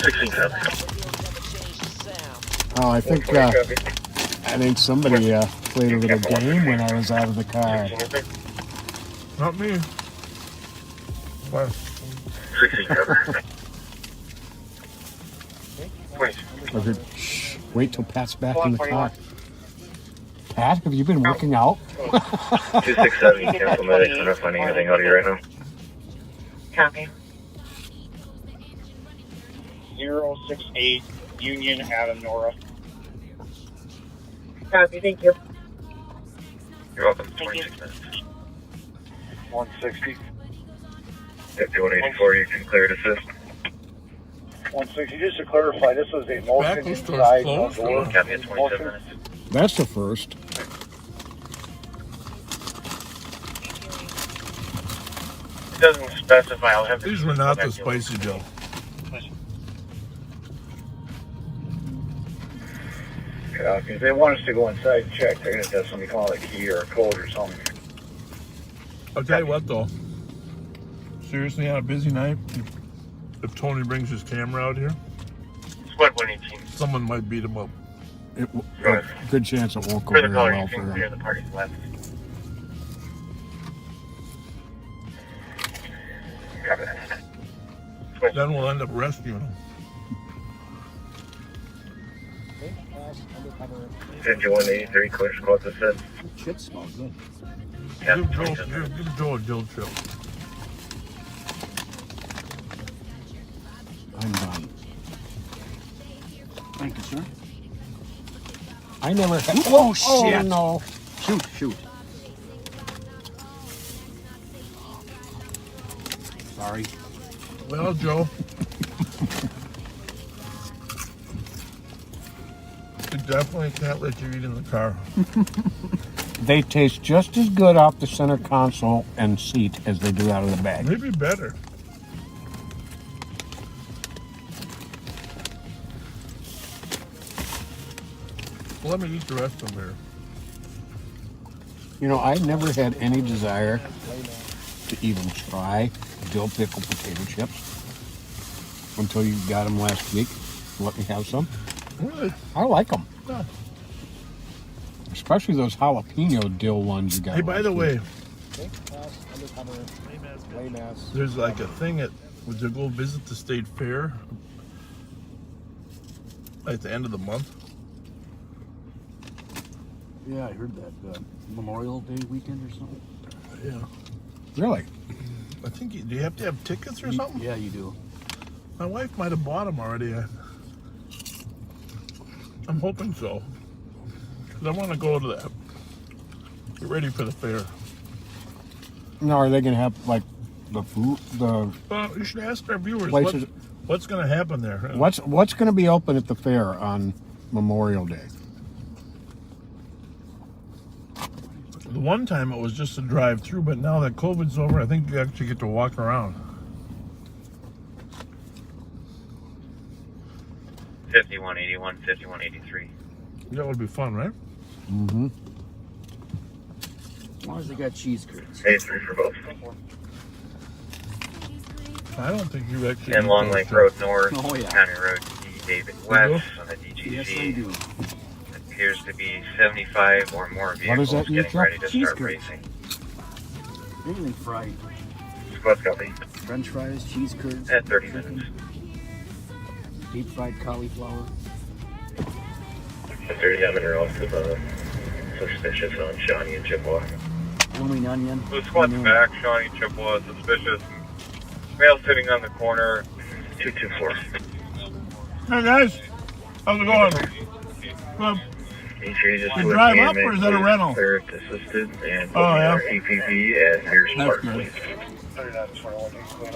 Speaker 17: 16 copy.
Speaker 4: Oh, I think somebody played a little game when I was out of the car.
Speaker 3: Not me. What?
Speaker 17: 16 cover.
Speaker 4: Was it, shh, wait till Pat's back in the car. Pat, have you been working out?
Speaker 7: 267, cancel medics. We're not finding anything out of you right now.
Speaker 2: Copy.
Speaker 6: 068 Union Adam Nora.
Speaker 2: Copy, thank you.
Speaker 7: You're welcome. 26 minutes.
Speaker 17: 160.
Speaker 7: 5184, you can clear it assist.
Speaker 17: 160, just to clarify, this was a motion
Speaker 3: Back was
Speaker 17: inside no
Speaker 3: closed.
Speaker 17: door.
Speaker 7: Copy at 27 minutes.
Speaker 4: That's the first.
Speaker 17: It doesn't specify, I'll have to...
Speaker 3: These were not the spicy Joe.
Speaker 17: If they want us to go inside and check, they're going to have somebody call a key or a code or something.
Speaker 3: I'll tell you what, though. Seriously, on a busy night, if Tony brings his camera out here,
Speaker 17: Squad 118.
Speaker 3: someone might beat him up.
Speaker 4: Good chance it won't go
Speaker 7: For the
Speaker 4: very
Speaker 7: caller,
Speaker 4: well
Speaker 7: you
Speaker 4: for
Speaker 7: can clear
Speaker 4: them.
Speaker 7: the party's left. Copy that.
Speaker 3: Then we'll end up rescuing them.
Speaker 18: 5183, clear squad to set.
Speaker 12: Shit smells good.
Speaker 3: Give Joe a dill chip.
Speaker 4: I'm done.
Speaker 12: Thank you, sir.
Speaker 4: I never had.
Speaker 12: Oh, shit.
Speaker 4: No.
Speaker 12: Shoot. Sorry.
Speaker 3: Well, Joe. We definitely can't let you eat in the car.
Speaker 4: They taste just as good off the center console and seat as they do out of the bag.
Speaker 3: Maybe better. Well, let me eat the rest of them here.
Speaker 4: You know, I never had any desire to even try dill pickle potato chips until you got them last week. Let me have some.
Speaker 3: Really?
Speaker 4: I like them.
Speaker 3: Yeah.
Speaker 4: Especially those jalapeno dill ones you got.
Speaker 3: Hey, by the way,
Speaker 20: Undercover.
Speaker 3: there's like a thing to go visit the state fair at the end of the month.
Speaker 12: Yeah, I heard that. Memorial Day weekend or something?
Speaker 3: Yeah.
Speaker 4: Really?
Speaker 3: I think do you have to have tickets or something?
Speaker 12: Yeah, you do.
Speaker 3: My wife might have bought them already. I'm hoping so. Because I want to go to that. Get ready for the fair.
Speaker 4: Now, are they going to have like the food?
Speaker 3: Well, you should ask our viewers
Speaker 4: Places-
Speaker 3: what's going to happen there.
Speaker 4: What's going to be open at the fair on Memorial Day?
Speaker 3: The one time it was just a drive through, but now that COVID's over, I think you actually get to walk around.
Speaker 7: 5181, 5183.
Speaker 3: That would be fun, right?
Speaker 4: Mm-hmm.
Speaker 12: As long as they got cheese curds.
Speaker 18: A3 for both.
Speaker 3: I don't think you actually.
Speaker 7: And Long Lake Road North,
Speaker 12: Oh, yeah.
Speaker 7: County Road D. David West on the DGC.
Speaker 12: Yes, I do.
Speaker 7: Appears to be 75 or more
Speaker 4: What
Speaker 7: vehicles
Speaker 4: is that,
Speaker 7: getting
Speaker 4: Chuck?
Speaker 7: ready to
Speaker 12: Cheese
Speaker 7: start
Speaker 12: curds.
Speaker 7: racing.
Speaker 12: Anything fried.
Speaker 18: Squad copy.
Speaker 12: French fries, cheese curds.
Speaker 7: At 30
Speaker 12: chicken,
Speaker 7: minutes.
Speaker 12: Deep fried cauliflower.
Speaker 18: At 30, I'm in relative suspicious on Shawnee and Chippewa.
Speaker 12: Blooming onion.
Speaker 7: The squad's back, Shawnee Chippewa, suspicious. Male sitting on the corner.
Speaker 18: 224.
Speaker 3: Hey guys, how's it going? Well,
Speaker 18: You
Speaker 3: drive up or is that a rental?
Speaker 18: Assisted and
Speaker 3: Oh, yeah.
Speaker 18: APP at Mears Park.
Speaker 3: good.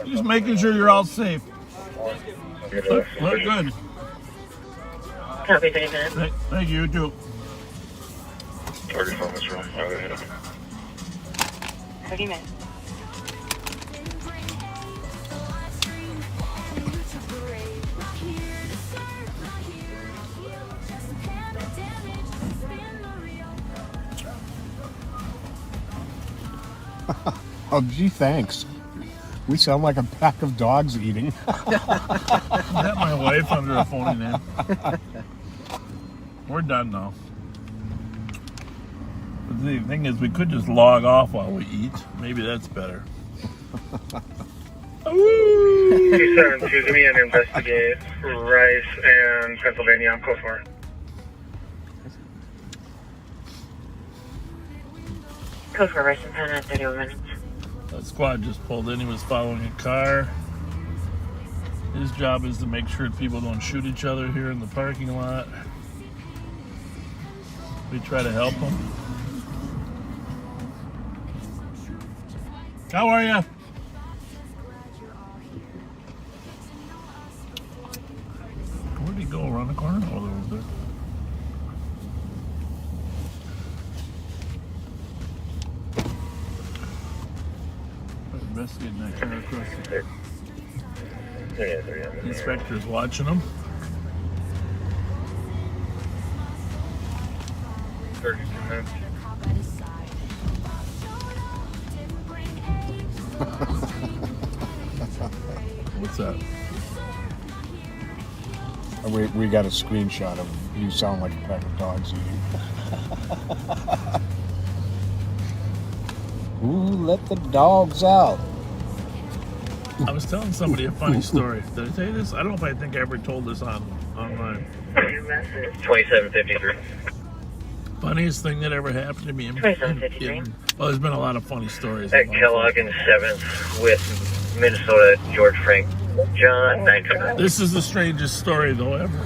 Speaker 3: Just making sure you're all safe. Look good.
Speaker 2: Copy, 30 minutes.
Speaker 3: Thank you, too.
Speaker 18: Target phone is wrong. I'll go ahead.
Speaker 2: 30 minutes.
Speaker 4: Oh, gee, thanks. We sound like a pack of dogs eating.
Speaker 3: Is that my wife under a phony name? We're done now. But the thing is, we could just log off while we eat. Maybe that's better.
Speaker 17: 272, give me an investigate Rice and Pennsylvania on Coast Guard.
Speaker 2: Code for Rice and Penn at 31 minutes.
Speaker 3: That squad just pulled in. He was following a car. His job is to make sure people don't shoot each other here in the parking lot. We try to help him. How are you? Where'd he go? Around the corner? Oh, there was there. Investigating that car across the inspector's watching him.
Speaker 7: 32 minutes.
Speaker 3: What's that?
Speaker 4: We got a screenshot of you sound like a pack of dogs eating. Ooh, let the dogs out.
Speaker 3: I was telling somebody a funny story. Did I tell you this? I don't know if I think I ever told this online.
Speaker 7: 2753.
Speaker 3: Funniest thing that ever happened to me well, there's been a lot of funny stories.
Speaker 7: At Kellogg in 7th with Minnesota George Frank John 9.
Speaker 3: This is the strangest story though ever.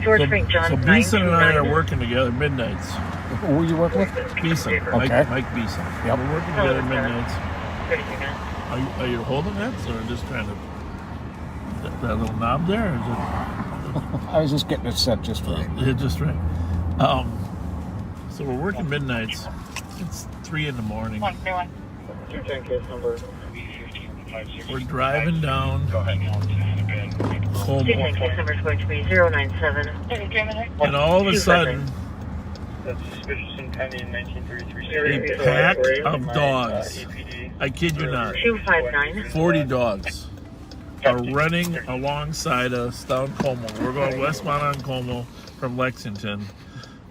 Speaker 2: George Frank John.
Speaker 3: So Beeson and I are working together midnights.
Speaker 4: Who are you working with?
Speaker 3: Beeson.
Speaker 4: Okay.
Speaker 3: Mike Beeson.
Speaker 4: Yep.
Speaker 3: We're working together midnights. Are you holding that or just trying to that little knob there? Or is it...
Speaker 4: I was just getting it set just right.
Speaker 3: Yeah, just right. So we're working midnights. It's 3 in the morning. We're driving down Como.
Speaker 2: Case number is going to be 097.
Speaker 3: And all of a sudden, a pack of dogs, I kid you not,
Speaker 2: 259.
Speaker 3: 40 dogs are running alongside us down Como. We're going westbound on Como from Lexington.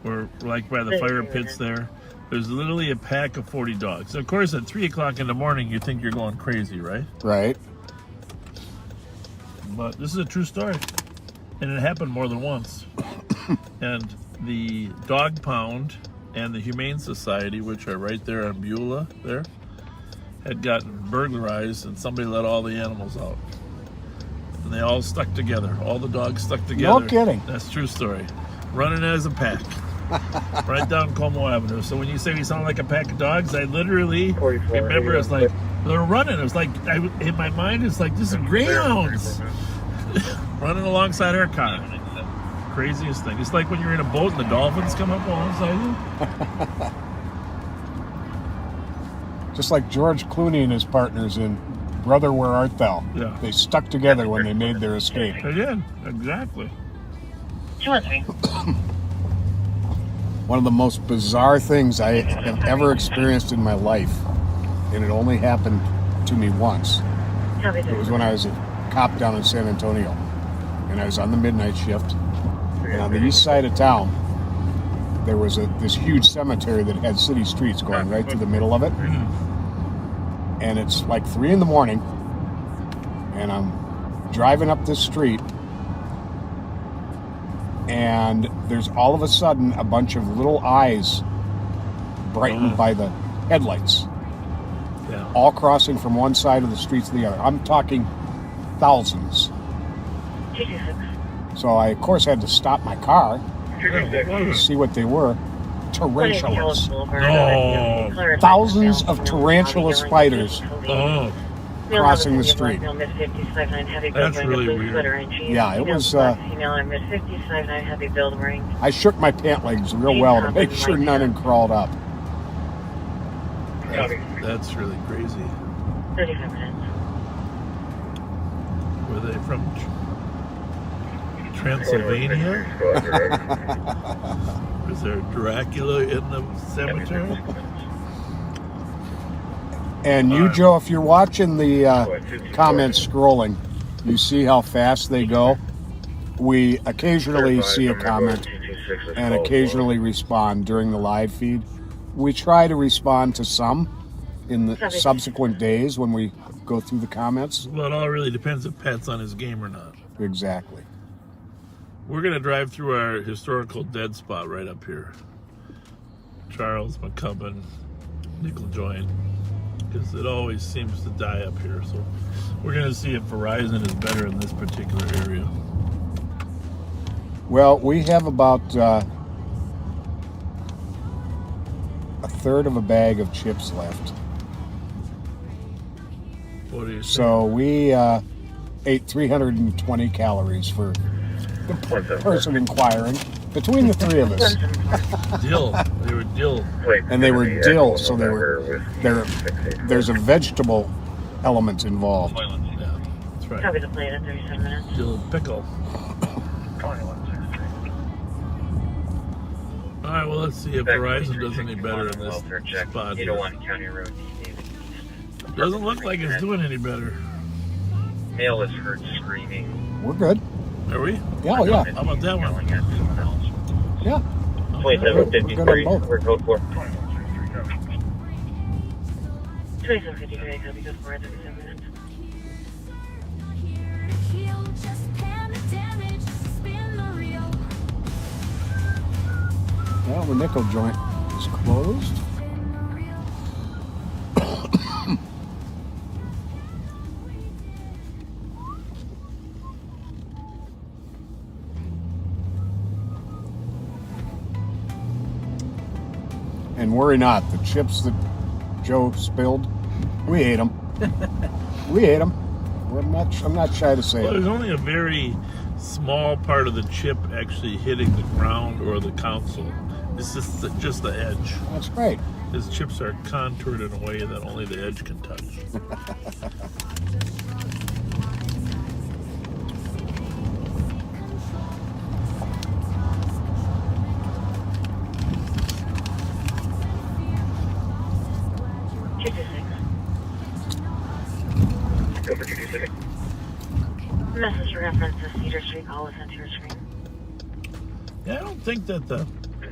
Speaker 3: We're like by the fire pits there. There's literally a pack of 40 dogs. Of course, at 3 o'clock in the morning, you think you're going crazy, right?
Speaker 4: Right.
Speaker 3: But this is a true story. And it happened more than once. And the Dog Pound and the Humane Society, which are right there on Beulah there, had gotten burglarized and somebody let all the animals out. And they all stuck together. All the dogs stuck together.
Speaker 4: No kidding.
Speaker 3: That's a true story. Running as a pack. Right down Como Avenue. So when you say we sound like a pack of dogs, I literally remember it's like they're running. It was like in my mind, it's like this is greyhounds running alongside our car. Craziest thing. It's like when you're in a boat and the dolphins come up alongside you.
Speaker 4: Just like George Clooney and his partners in Brother, Where Art Thou?
Speaker 3: Yeah.
Speaker 4: They stuck together when they made their escape.
Speaker 3: They did, exactly.
Speaker 4: One of the most bizarre things I have ever experienced in my life, and it only happened to me once. It was when I was a cop down in San Antonio, and I was on the midnight shift, and on the east side of town, there was this huge cemetery that had city streets going right through the middle of it. And it's like 3 in the morning, and I'm driving up this street, and there's all of a sudden a bunch of little eyes brightened by the headlights, all crossing from one side of the street to the other. I'm talking thousands. So I, of course, had to stop my car to see what they were. Tarantulas.
Speaker 3: Oh.
Speaker 4: Thousands of tarantula spiders crossing the street.
Speaker 3: That's really weird.
Speaker 4: Yeah, it was. I shook my pant legs real well to make sure none had crawled up.
Speaker 3: That's really crazy.
Speaker 2: 35 minutes.
Speaker 3: Were they from Transylvania? Was there Dracula in the cemetery?
Speaker 4: And you, Joe, if you're watching the comments scrolling, you see how fast they go. We occasionally see a comment and occasionally respond during the live feed. We try to respond to some in the subsequent days when we go through the comments.
Speaker 3: Well, it all really depends if Pat's on his game or not.
Speaker 4: Exactly.
Speaker 3: We're going to drive through our historical dead spot right up here. Charles McCubbin, Nickel Joint, because it always seems to die up here. So we're going to see if Verizon is better in this particular area.
Speaker 4: Well, we have about a third of a bag of chips left.
Speaker 3: What do you say?
Speaker 4: So we ate 320 calories for the person inquiring. Between the three of us.
Speaker 3: Dill. They were dill.
Speaker 4: And they were dill, so there's a vegetable element involved.
Speaker 3: Yeah, that's right.
Speaker 2: Copy the plate at 37 minutes.
Speaker 3: Dill pickle. All right, well, let's see if Verizon does any better in this spot here. Doesn't look like it's doing any better.
Speaker 7: Male is heard screaming.
Speaker 4: We're good.
Speaker 3: Are we?
Speaker 4: Yeah, yeah.
Speaker 3: How about that one?
Speaker 4: Yeah.
Speaker 7: 2753, we're code 4.
Speaker 2: 2753, copy code 4, 37 minutes.
Speaker 4: Well, the nickel joint is closed. And worry not, the chips that Joe spilled, we ate them. We ate them. I'm not shy to say
Speaker 3: Well,
Speaker 4: it.
Speaker 3: there's only a very small part of the chip actually hitting the ground or the console. It's just the edge.
Speaker 4: That's right.
Speaker 3: His chips are contoured in a way that only the edge can touch.
Speaker 2: Message reference to Cedar Street call is sent to your screen.
Speaker 3: Yeah, I don't think that the...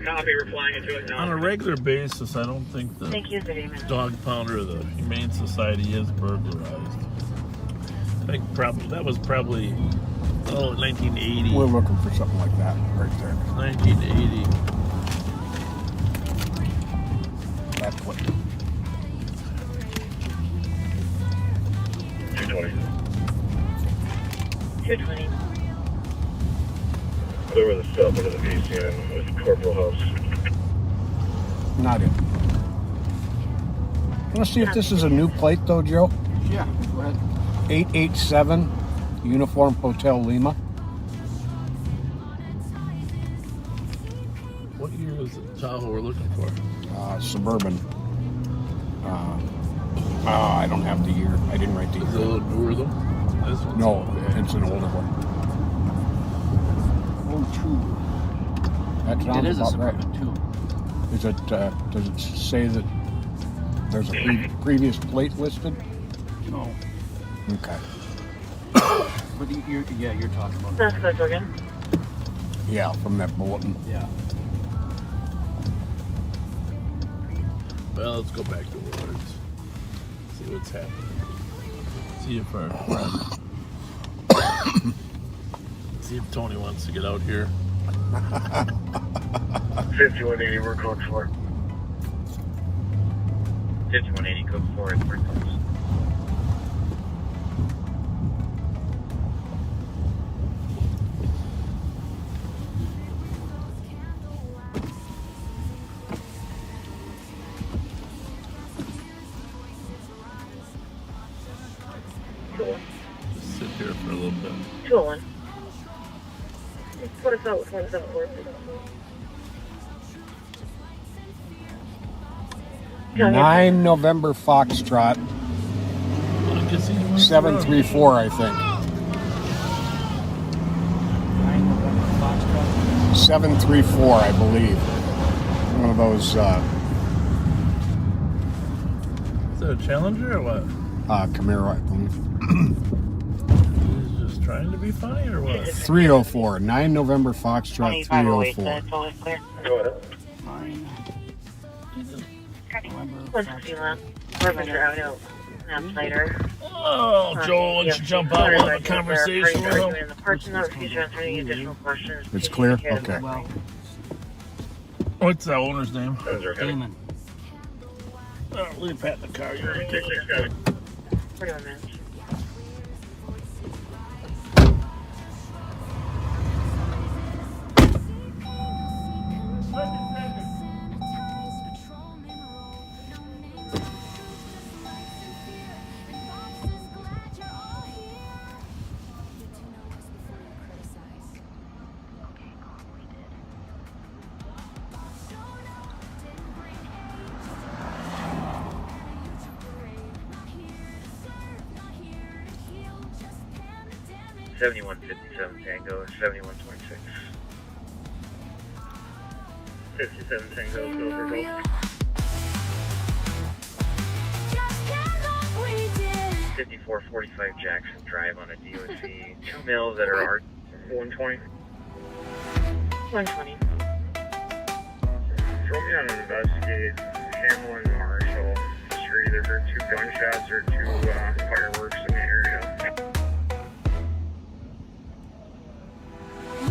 Speaker 7: Copy, replying into it now.
Speaker 3: On a regular basis, I don't think the
Speaker 2: Thank you, good evening.
Speaker 3: dog pounder of the Humane Society is burglarized. I think that was probably 1980.
Speaker 4: We're looking for something like that right there.
Speaker 3: 1980.
Speaker 4: That's what.
Speaker 7: 220.
Speaker 2: 220.
Speaker 18: Clear with the stuff into the VCN with Corporal House.
Speaker 4: Not it. Want to see if this is a new plate though, Joe?
Speaker 12: Yeah, go ahead.
Speaker 4: 887 Uniform Hotel Lima.
Speaker 3: What year was it Tahoe we're looking for?
Speaker 4: Suburban. I don't have the year. I didn't write the year.
Speaker 3: Is it a little newer though? This one's
Speaker 4: No, it's an older one. That sounds
Speaker 12: It is a
Speaker 4: about right.
Speaker 12: Suburban too.
Speaker 4: Is it? Does it say that there's a previous plate listed?
Speaker 12: No.
Speaker 4: Okay.
Speaker 12: But you're talking about.
Speaker 2: That's good, again.
Speaker 4: Yeah, from that bulletin.
Speaker 12: Yeah.
Speaker 3: Well, let's go back to words. See what's happening. See if our friend. See if Tony wants to get out here.
Speaker 18: 5180, we're code 4.
Speaker 7: 5180, code 4 is where it comes.
Speaker 3: Just sit here for a little bit.
Speaker 2: 201. Put us out with 174.
Speaker 4: 9 November Foxtrot. 734, I think. 734, I believe. One of those.
Speaker 3: Is that a Challenger or what?
Speaker 4: Camaro, I believe.
Speaker 3: He's just trying to be funny or what?
Speaker 4: 304. 9 November Foxtrot 304.
Speaker 2: What's the feeling? We're out later.
Speaker 3: Oh, Joel, why don't you jump out and have a conversation with him?
Speaker 2: In the parking lot, if you answer any additional questions.
Speaker 4: It's clear? Okay.
Speaker 3: What's the owner's name?
Speaker 12: Damon.
Speaker 3: Leave Pat in the car. You're right.
Speaker 2: 41 minutes.
Speaker 7: Tango, 7126. 57 Tango, go for gold. 5445 Jackson Drive on a DOC. 2 mils that are
Speaker 17: 120.
Speaker 2: 120.
Speaker 17: Throw me on an investigate Hamlin Marshall Street. There were 2 gunshots or 2 fireworks in the area.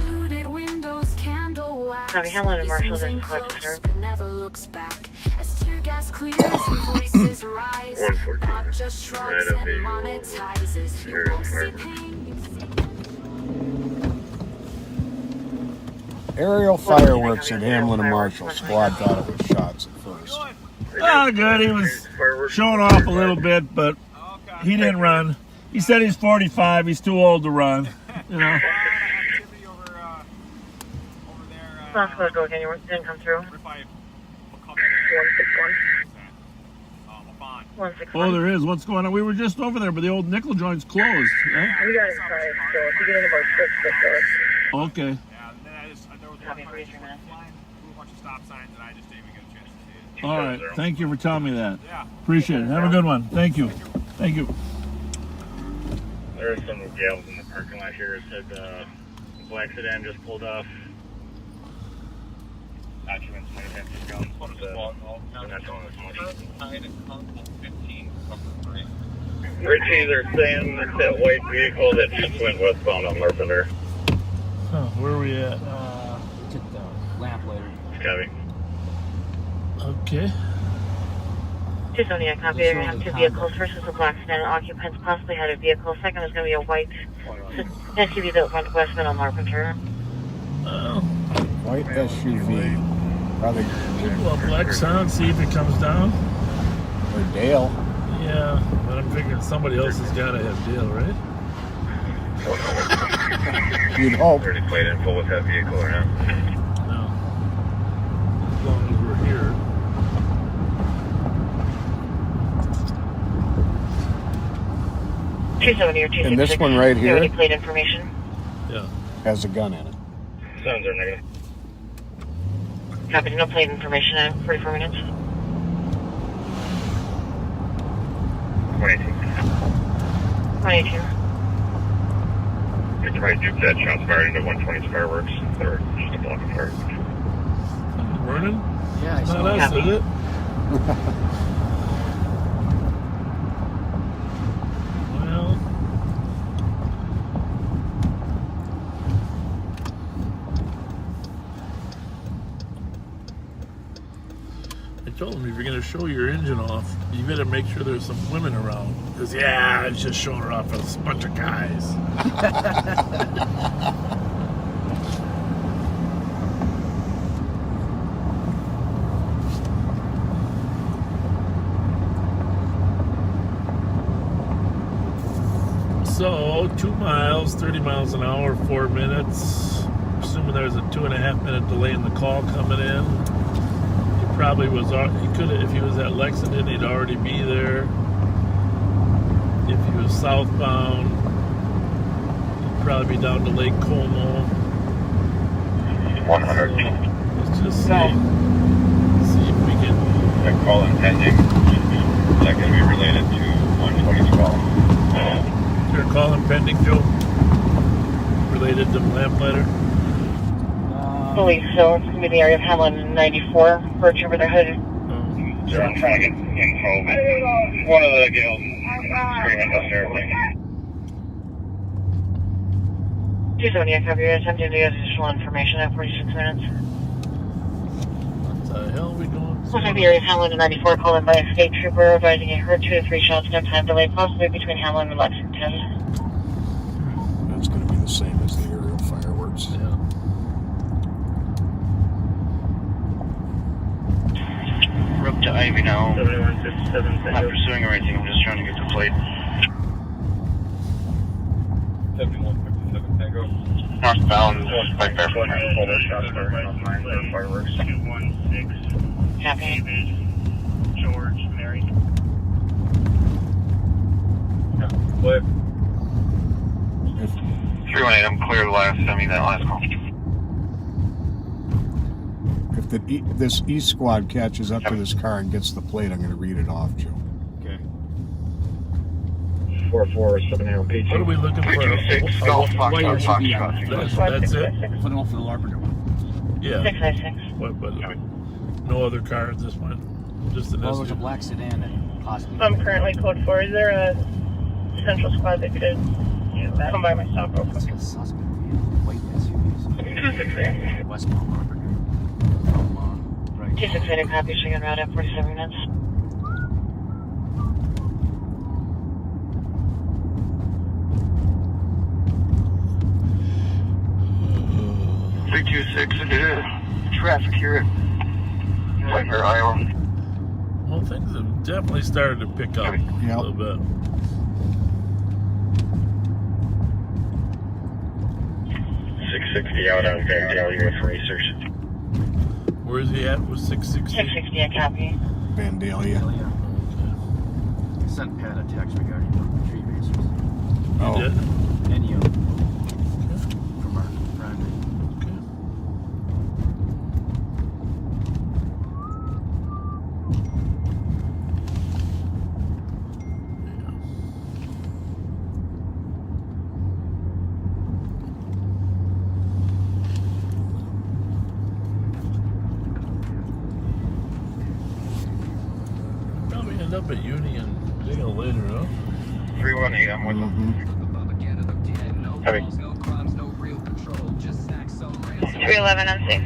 Speaker 16: Looted windows, candle wax.
Speaker 2: Copy, Hamlin and Marshall
Speaker 16: Using
Speaker 2: is close,
Speaker 16: close,
Speaker 2: sir.
Speaker 16: but never looks back. As tear gas clears and voices rise. Pop just shrugs and monetizes. You won't see pain.
Speaker 4: Aerial fireworks at Hamlin and Marshall. Squad thought it was shots at first.
Speaker 3: Oh, good. He was showing off a little bit, but he didn't run. He said he's 45. He's too old to run. You know.
Speaker 2: Last code, go again. You didn't come through. 161.
Speaker 3: Oh, there is. What's going on? We were just over there, but the old nickel joint's closed. Right?
Speaker 2: We got inside, so if you get in about 6, let's go.
Speaker 3: Okay.
Speaker 2: Copy, 43 minutes.
Speaker 3: All right. Thank you for telling me that. Appreciate it. Have a good one. Thank you. Thank you.
Speaker 17: There are some gals in the parking lot here. It said black sedan just pulled off. Occupants might have just gone. They're not telling us much. Richie, they're saying it's that white vehicle that just went westbound on Larpenter.
Speaker 3: Huh, where are we at?
Speaker 12: Took the lamp later.
Speaker 17: Copy.
Speaker 3: Okay.
Speaker 2: Just only a copy. They're going to have 2 vehicles. First was a black sedan. Occupants possibly had a vehicle. Second was going to be a white SUV that went westbound on Larpenter.
Speaker 4: White SUV. Probably.
Speaker 3: Well, Black Sound, see if it comes down.
Speaker 4: Or Dale.
Speaker 3: Yeah, but I'm figuring somebody else has got to have Dale, right?
Speaker 4: You'd hope.
Speaker 17: Is there any plate info with that vehicle or not?
Speaker 3: No. As long as we're here.
Speaker 4: And this one right here
Speaker 2: any plate information?
Speaker 3: Yeah.
Speaker 4: has a gun in it.
Speaker 17: Sounds are negative.
Speaker 2: Copy, no plate information in 44 minutes.
Speaker 17: 22.
Speaker 2: 22.
Speaker 17: You can probably dupe that shots fired into 120's fireworks, or just a block of fire.
Speaker 3: Burning?
Speaker 12: Yeah, I saw
Speaker 3: Not us, is it? Well, I told him if you're going to show your engine off, you better make sure there's some women around. Because, yeah, it's just showing her off as a bunch of guys. So, 2 miles, 30 miles an hour, 4 minutes. Assuming there's a 2.5 minute delay in the call coming in. He probably was, he could have, if he was at Lexington, he'd already be there. If he was southbound, he'd probably be down to Lake Como.
Speaker 17: 100.
Speaker 3: Let's just see if we can.
Speaker 17: That call impending. Is that going to be related to 120's call?
Speaker 3: Your call impending, Joe? Related to Lamplighter?
Speaker 2: Believe so. It's going to be the area of Hamlin and 94. Birch over there headed.
Speaker 17: Sure, I'm trying to get info, but one of the gals screaming hysterically.
Speaker 2: 270, I copy. You're attempting to get additional information at 46 minutes.
Speaker 3: What the hell are we doing?
Speaker 2: Looks like the area of Hamlin and 94 called in by a state trooper advising he heard 2 to 3 shots, no time delay, possibly between Hamlin and Lexington.
Speaker 4: That's going to be the same as the aerial fireworks.
Speaker 3: Yeah.
Speaker 11: We're up to Ivy now.
Speaker 17: 7157.
Speaker 11: I'm not pursuing or anything, I'm just trying to get the plate.
Speaker 17: 7157 Tango.
Speaker 11: Northbound, by Fairfield.
Speaker 17: Fireworks. 216.
Speaker 2: Copy.
Speaker 17: George, Mary. What?
Speaker 11: 318, I'm clear the last, that last call.
Speaker 4: If this East squad catches up to this car and gets the plate, I'm going to read it off, Joe.
Speaker 17: Okay. 4-4, 7 on PG.
Speaker 3: What are we looking for?
Speaker 17: 326, Golf Fox,
Speaker 12: Wire should be
Speaker 17: Fox,
Speaker 12: on
Speaker 3: That's it?
Speaker 12: For the Larpenter one.
Speaker 3: Yeah.
Speaker 2: 656.
Speaker 3: What, but no other car at this point? Just an
Speaker 12: Well, there's a
Speaker 3: SUV.
Speaker 12: black sedan and possibly.
Speaker 2: I'm currently code 4. Is there a central squad that could come by my stop real quick?
Speaker 12: It's a suspect vehicle, white SUVs.
Speaker 2: 268.
Speaker 12: Westbound Larpenter. From, right.
Speaker 2: 268, copy, shaking route at 47 minutes.
Speaker 17: Traffic here at Fletcher, Iowa.
Speaker 3: Well, things have definitely started to pick up a little bit.
Speaker 18: .660 out on Vandalia with racers.
Speaker 3: Where is he at with 660?
Speaker 2: 660, I copy.
Speaker 4: Vandalia.
Speaker 12: I sent Pat a text regarding the tree racers.
Speaker 3: You did?
Speaker 12: And you. From our friend.
Speaker 3: Okay. Probably end up at Uni and Dale later, huh?
Speaker 18: 318, I'm with them. Heavy.
Speaker 2: 311, I'm safe.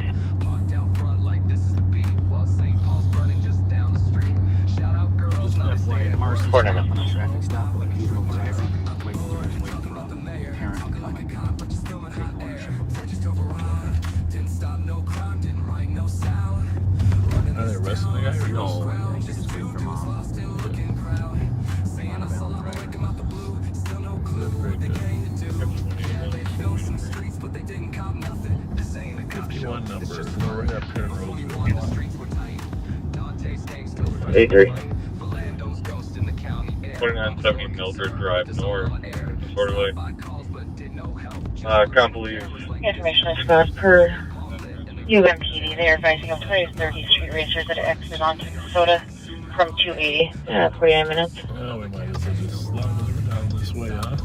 Speaker 12: Traffic stop. Usual driver. Waiting for his parent to come. Take ownership
Speaker 3: Are they arresting the guy or
Speaker 12: no? He's just waiting for mom.
Speaker 3: Very good. 51 number. We're right up here in Roseville.
Speaker 18: 83.
Speaker 11: 2970 Mildred Drive North. Sort of like. Can't believe.
Speaker 2: Information is squad per UMPD. They are advising of 2030 street racers that exit onto Minnesota from 280 at 49 minutes.
Speaker 3: Well, we might as well just slung them down this way, huh?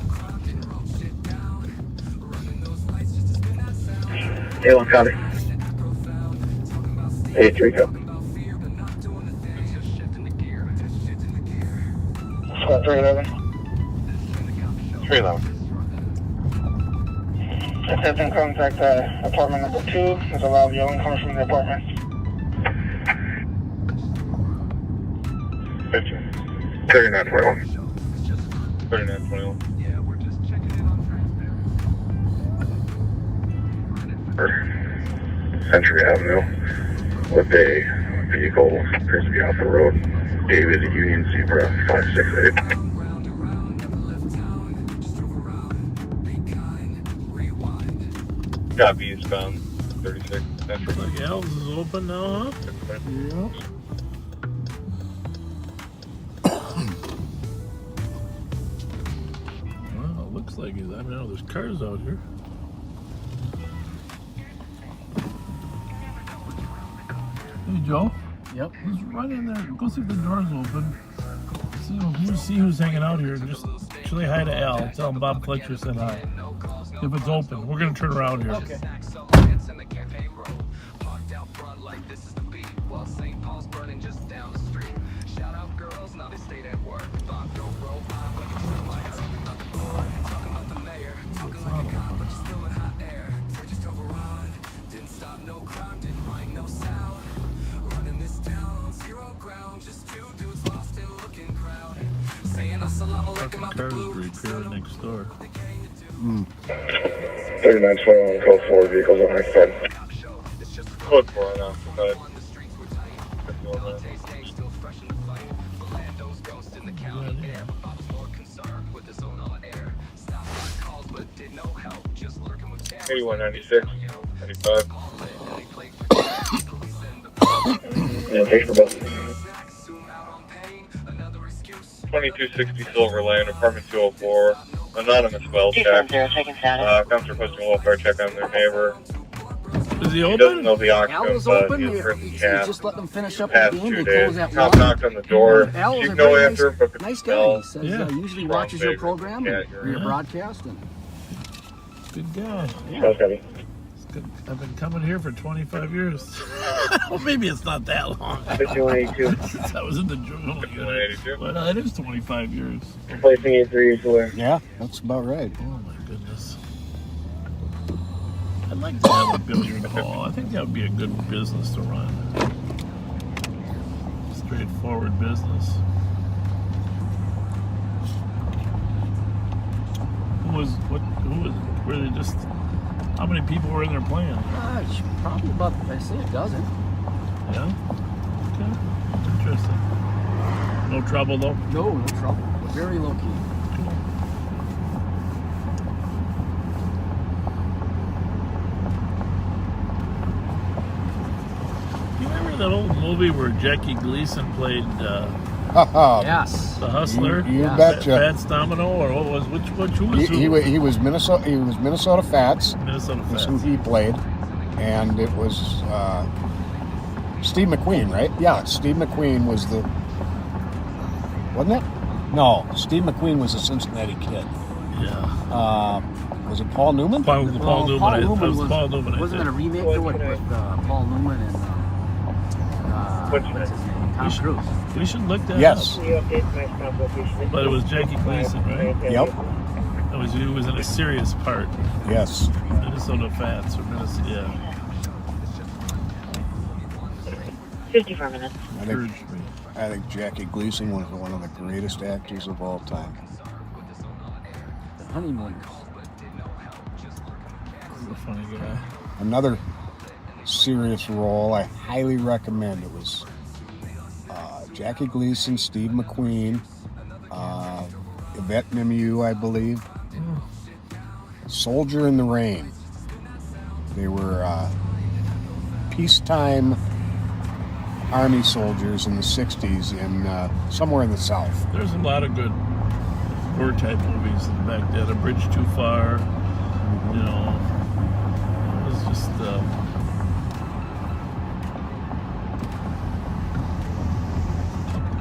Speaker 18: A1 copy. 83 copy.
Speaker 17: Squad 311.
Speaker 18: 311.
Speaker 17: If in contact apartment number 2, there's a loud yelling coming from the apartment.
Speaker 18: 3921.
Speaker 11: 3921.
Speaker 18: Century Avenue with a vehicle appears to be off the road. David Union Zebra 568.
Speaker 11: Copy eastbound 36. Central.
Speaker 3: The Gals is open now, huh?
Speaker 4: Yeah.
Speaker 3: Well, it looks like he's. I know there's cars out here. Hey, Joe.
Speaker 12: Yep.
Speaker 3: Just run in there. Go see if the door's open. See who's hanging out here. Just say hi to Al. Tell him Bob Fletcher said hi. If it's open, we're gonna turn around here.
Speaker 12: Okay.
Speaker 3: Fucking cars repaired next door.
Speaker 18: 3921 code 4 vehicles on high side.
Speaker 11: Code 4 on outside.
Speaker 18: Yeah.
Speaker 11: 8196. 95.
Speaker 18: Yeah, thanks for both.
Speaker 11: 2260 Silverland, apartment 204. Anonymous well check.
Speaker 2: 270, taking status.
Speaker 11: Comes requesting a welfare check on their neighbor.
Speaker 3: Is he
Speaker 17: He
Speaker 3: open?
Speaker 17: doesn't know the
Speaker 12: Al
Speaker 17: octave,
Speaker 12: was
Speaker 17: but
Speaker 12: open.
Speaker 17: he's heard the
Speaker 12: He's
Speaker 17: cat
Speaker 12: just letting them finish up the
Speaker 17: past
Speaker 12: game.
Speaker 17: 2
Speaker 12: They
Speaker 17: days.
Speaker 12: close at
Speaker 17: Tom
Speaker 12: 1.
Speaker 17: knocked on the door.
Speaker 12: Al is
Speaker 17: She
Speaker 12: a
Speaker 17: no
Speaker 12: very
Speaker 17: answer, but could
Speaker 12: nice guy.
Speaker 17: smell
Speaker 12: He says
Speaker 3: Yeah.
Speaker 12: usually
Speaker 17: strong
Speaker 12: watches your
Speaker 17: flavor of
Speaker 12: program
Speaker 17: cat
Speaker 12: and
Speaker 17: urine.
Speaker 12: your broadcast. And
Speaker 3: Good guy.
Speaker 12: yeah.
Speaker 3: Good. I've been coming here for 25 years. Well, maybe it's not that long.
Speaker 17: 5182.
Speaker 3: Since I was in the juvenile unit.
Speaker 17: 5182.
Speaker 3: But it is 25 years.
Speaker 17: Placing 83
Speaker 4: Yeah, that's about right.
Speaker 3: Oh my goodness. I'd like to have a billiard hall. I think that would be a good business to run. Straightforward business. Were they just, how many people were in there playing?
Speaker 12: It's probably about, I say a dozen.
Speaker 3: Yeah? Okay. Interesting. No trouble though?
Speaker 12: No trouble. Very low key.
Speaker 3: You remember that old movie where Jackie Gleason played
Speaker 12: Yes.
Speaker 3: the Hustler?
Speaker 4: You betcha.
Speaker 3: Fats Domino, or what was who was
Speaker 4: He was Minnesota Fats.
Speaker 3: Minnesota
Speaker 4: Was
Speaker 3: Fats.
Speaker 4: who he played, and it was Steve McQueen, right? Yeah, Steve McQueen was the, wasn't it? No, Steve McQueen was the Cincinnati Kid.
Speaker 3: Yeah.
Speaker 4: Was it Paul Newman?
Speaker 3: Paul Newman.
Speaker 12: Paul Newman
Speaker 3: Paul Newman.
Speaker 12: wasn't it a remake to what with Paul Newman and what's his name? Tom Cruise.
Speaker 3: We should look that
Speaker 4: Yes.
Speaker 3: up. But it was Jackie Gleason, right?
Speaker 4: Yep.
Speaker 3: He was in a serious part.
Speaker 4: Yes.
Speaker 3: Minnesota Fats, or Minnesota, yeah.
Speaker 2: 54 minutes.
Speaker 4: I think Jackie Gleason was one of the greatest actors of all time.
Speaker 12: The Honeymoon.
Speaker 3: He's a funny guy.
Speaker 4: Another serious role I highly recommend. It was Jackie Gleason, Steve McQueen, Yvette Mimieux, I believe. Soldier in the Rain. They were peacetime Army soldiers in the 60s in somewhere in the South.
Speaker 3: There's a lot of good war type movies back then. A Bridge Too Far, you know. It was just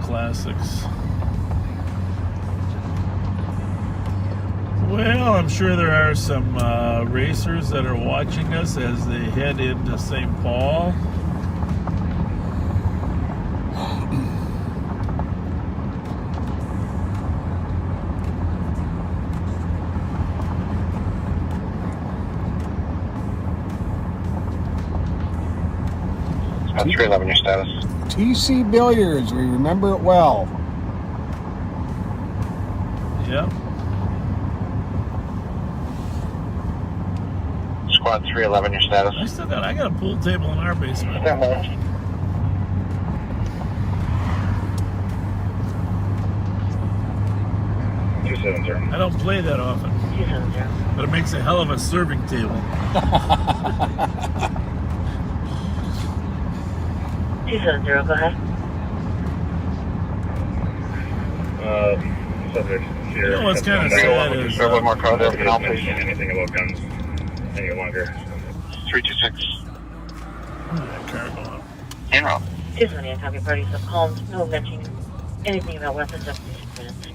Speaker 3: classics. Well, I'm sure there are some racers that are watching us as they head into St. Paul.
Speaker 11: That's 311 your status.
Speaker 4: TC Billiards, we remember it well.
Speaker 3: Yep.
Speaker 11: Squad 311 your status.
Speaker 3: I got a pool table in our basement. I don't play that often, but it makes a hell of a serving table.
Speaker 2: 270, go ahead.
Speaker 17: Subject here.
Speaker 3: You know what's kind of sad is
Speaker 11: more crowd there, can help please.
Speaker 17: Anything about guns any longer.
Speaker 11: 326.
Speaker 3: Car going.
Speaker 11: In route.
Speaker 2: 270, copy, parties have calmed. No mentioning anything about weapons up to 6 minutes.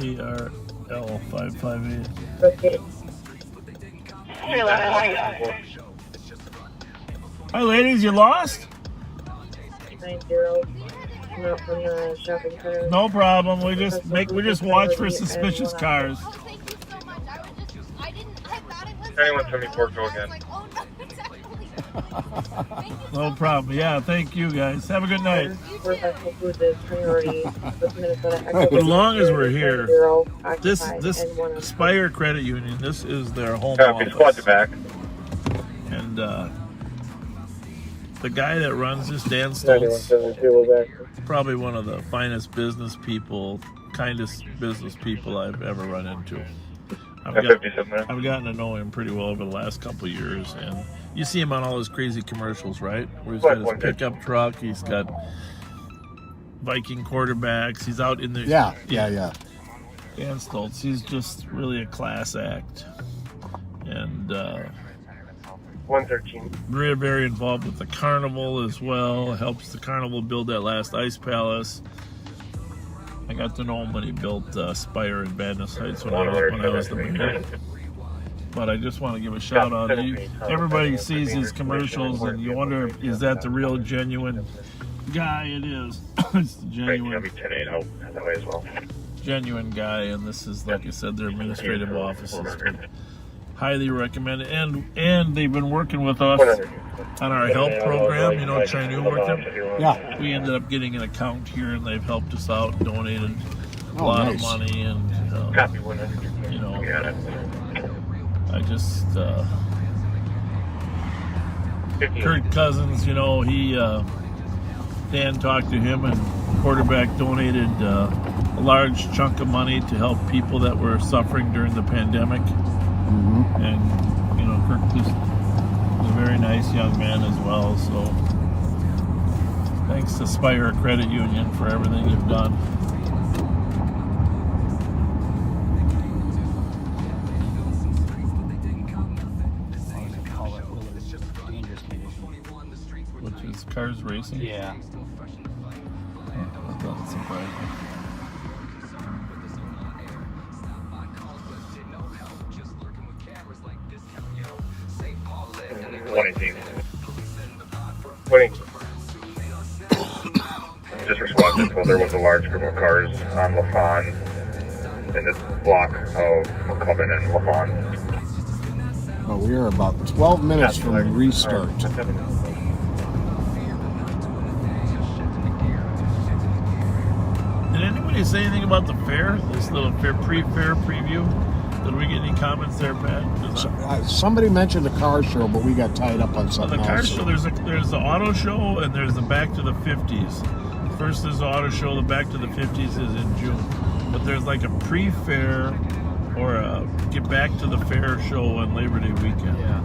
Speaker 3: ARL 558.
Speaker 2: Okay.
Speaker 3: Hi, ladies, you lost?
Speaker 2: 90, not from the shopping center.
Speaker 3: No problem. We just watch for suspicious cars.
Speaker 17: 9174, go again.
Speaker 3: No problem. Yeah, thank you guys. Have a good night. As long as we're here, this Spire Credit Union, this is their home office.
Speaker 17: Squad to back.
Speaker 3: And the guy that runs this, Dan Stoltz, probably one of the finest business people, kindest business people I've ever run into. I've gotten to know him pretty well over the last couple of years, and you see him on all his crazy commercials, right? Where he's got his pickup truck, he's got Viking quarterbacks, he's out in the...
Speaker 4: Yeah.
Speaker 3: Dan Stoltz, he's just really a class act. And
Speaker 17: 113.
Speaker 3: Very, very involved with the carnival as well. Helps the carnival build that last ice palace. I got to know him when he built Spire and Badness Heights when I was the mayor. But I just want to give a shout out. Everybody sees these commercials and you wonder, is that the real genuine guy? It is. It's the genuine.
Speaker 17: That way as well.
Speaker 3: Genuine guy, and this is, like I said, their administrative offices. Highly recommend it. And they've been working with us on our help program. You know, Chinu worked it.
Speaker 4: Yeah.
Speaker 3: We ended up getting an account here, and they've helped us out, donated a lot of money, and you know, I just Kirk Cousins, you know, he Dan talked to him, and quarterback donated a large chunk of money to help people that were suffering during the pandemic. And you know, Kirk was a very nice young man as well. So thanks to Spire Credit Union for everything you've done. Which is cars racing?
Speaker 12: Yeah.
Speaker 3: That doesn't surprise me.
Speaker 17: Just responded. Well, there was a large group of cars on LaFawn in this block of McCubbin and LaFawn.
Speaker 4: Well, we are about 12 minutes from the restart.
Speaker 3: Did anybody say anything about the fair? This little pre-fair preview? Did we get any comments there, Pat?
Speaker 4: Somebody mentioned the car show, but we got tied up on something
Speaker 3: the car
Speaker 4: else.
Speaker 3: show, there's the auto show, and there's the Back to the 50s. First is the auto show, the Back to the 50s is in June. But there's like a pre-fair or a get back to the fair show on Labor Day weekend.
Speaker 12: Yeah.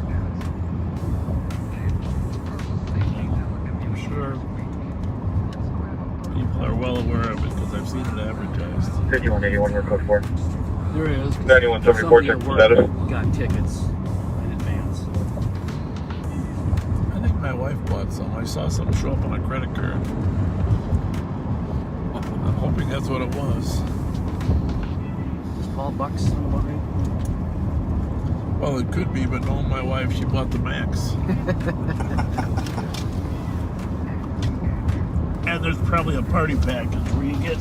Speaker 3: I'm sure people are well aware of it because I've seen it advertised.
Speaker 17: 5181, we're code 4.
Speaker 12: There is.
Speaker 17: 9174, check the status.
Speaker 12: Got tickets in advance.
Speaker 3: I think my wife bought some. I saw something show up on a credit card. I'm hoping that's what it was.
Speaker 12: $12 on the button.
Speaker 3: Well, it could be, but knowing my wife, she bought the Max. And there's probably a party package where you get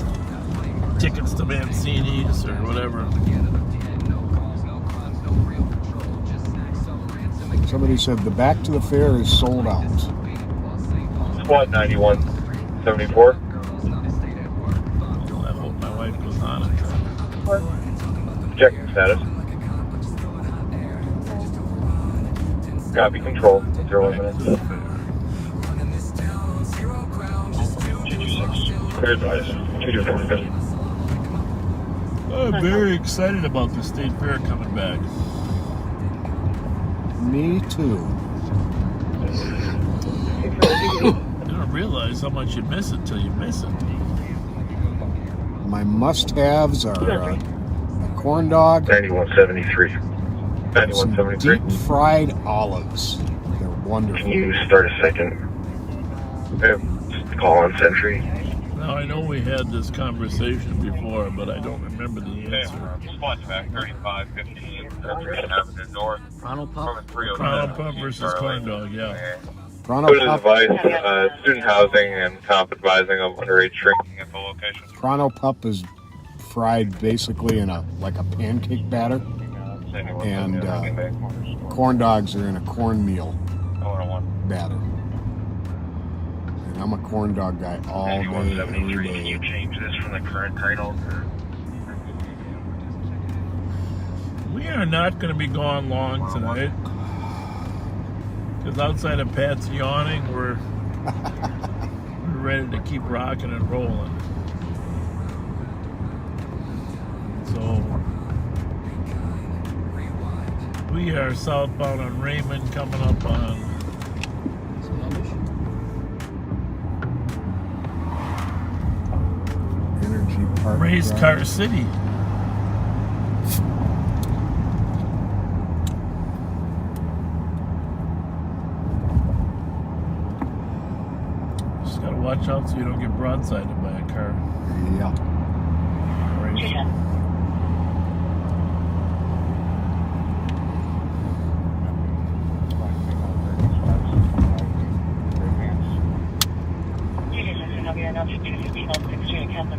Speaker 3: tickets to Mancini's or whatever.
Speaker 4: Somebody said the Back to the Fair is sold out.
Speaker 17: Squad 9174.
Speaker 3: I hope my wife goes on it.
Speaker 17: Checking status. Copy control. 0 minutes. 226. Clear advice. 224.
Speaker 3: I'm very excited about the state fair coming back.
Speaker 4: Me too.
Speaker 3: You don't realize how much you miss it till you miss it.
Speaker 4: My must-haves are a corn dog,
Speaker 17: 9173.
Speaker 4: some
Speaker 17: 9173.
Speaker 4: deep fried olives. They're wonderful.
Speaker 17: Can you start a second? Call on Sentry.
Speaker 3: Now, I know we had this conversation before, but I don't remember the answer.
Speaker 11: Squad back 3515, Avenue North.
Speaker 12: Chrono Pup?
Speaker 3: Chrono Pup versus Corn Dog, yeah.
Speaker 17: Good advice, student housing and comp advising of underage drinking at the location.
Speaker 4: Chrono Pup is fried basically in a pancake batter, and corn dogs are in a cornmeal batter. And I'm a corn dog guy all day, every day.
Speaker 17: Can you change this from the current title?
Speaker 3: We are not going to be gone long tonight. Because outside of Pat's yawning, we're ready to keep rocking and rolling. So we are southbound on Raymond, coming up on
Speaker 4: Energy Park
Speaker 3: Race
Speaker 4: Drive.
Speaker 3: Car City. watch out so you don't get broadsided by a car.
Speaker 4: Yeah.
Speaker 3: Right.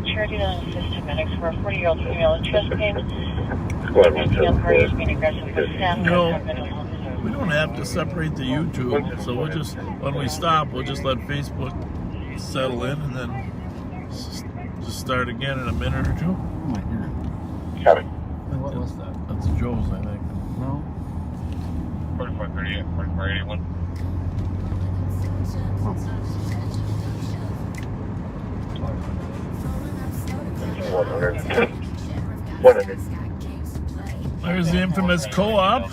Speaker 2: Charity to assist medics for a 40-year-old female with chest pain.
Speaker 18: Squad
Speaker 2: Party is being aggressive with staff.
Speaker 3: We don't have to separate the YouTube, so we'll just, when we stop, we'll just let Facebook settle in and then just start again in a minute or two.
Speaker 4: Oh, my hearing.
Speaker 18: Copy.
Speaker 3: What was that? That's Joe's, I think.
Speaker 4: No.
Speaker 18: 4438, 4481.
Speaker 3: There's the infamous co-op.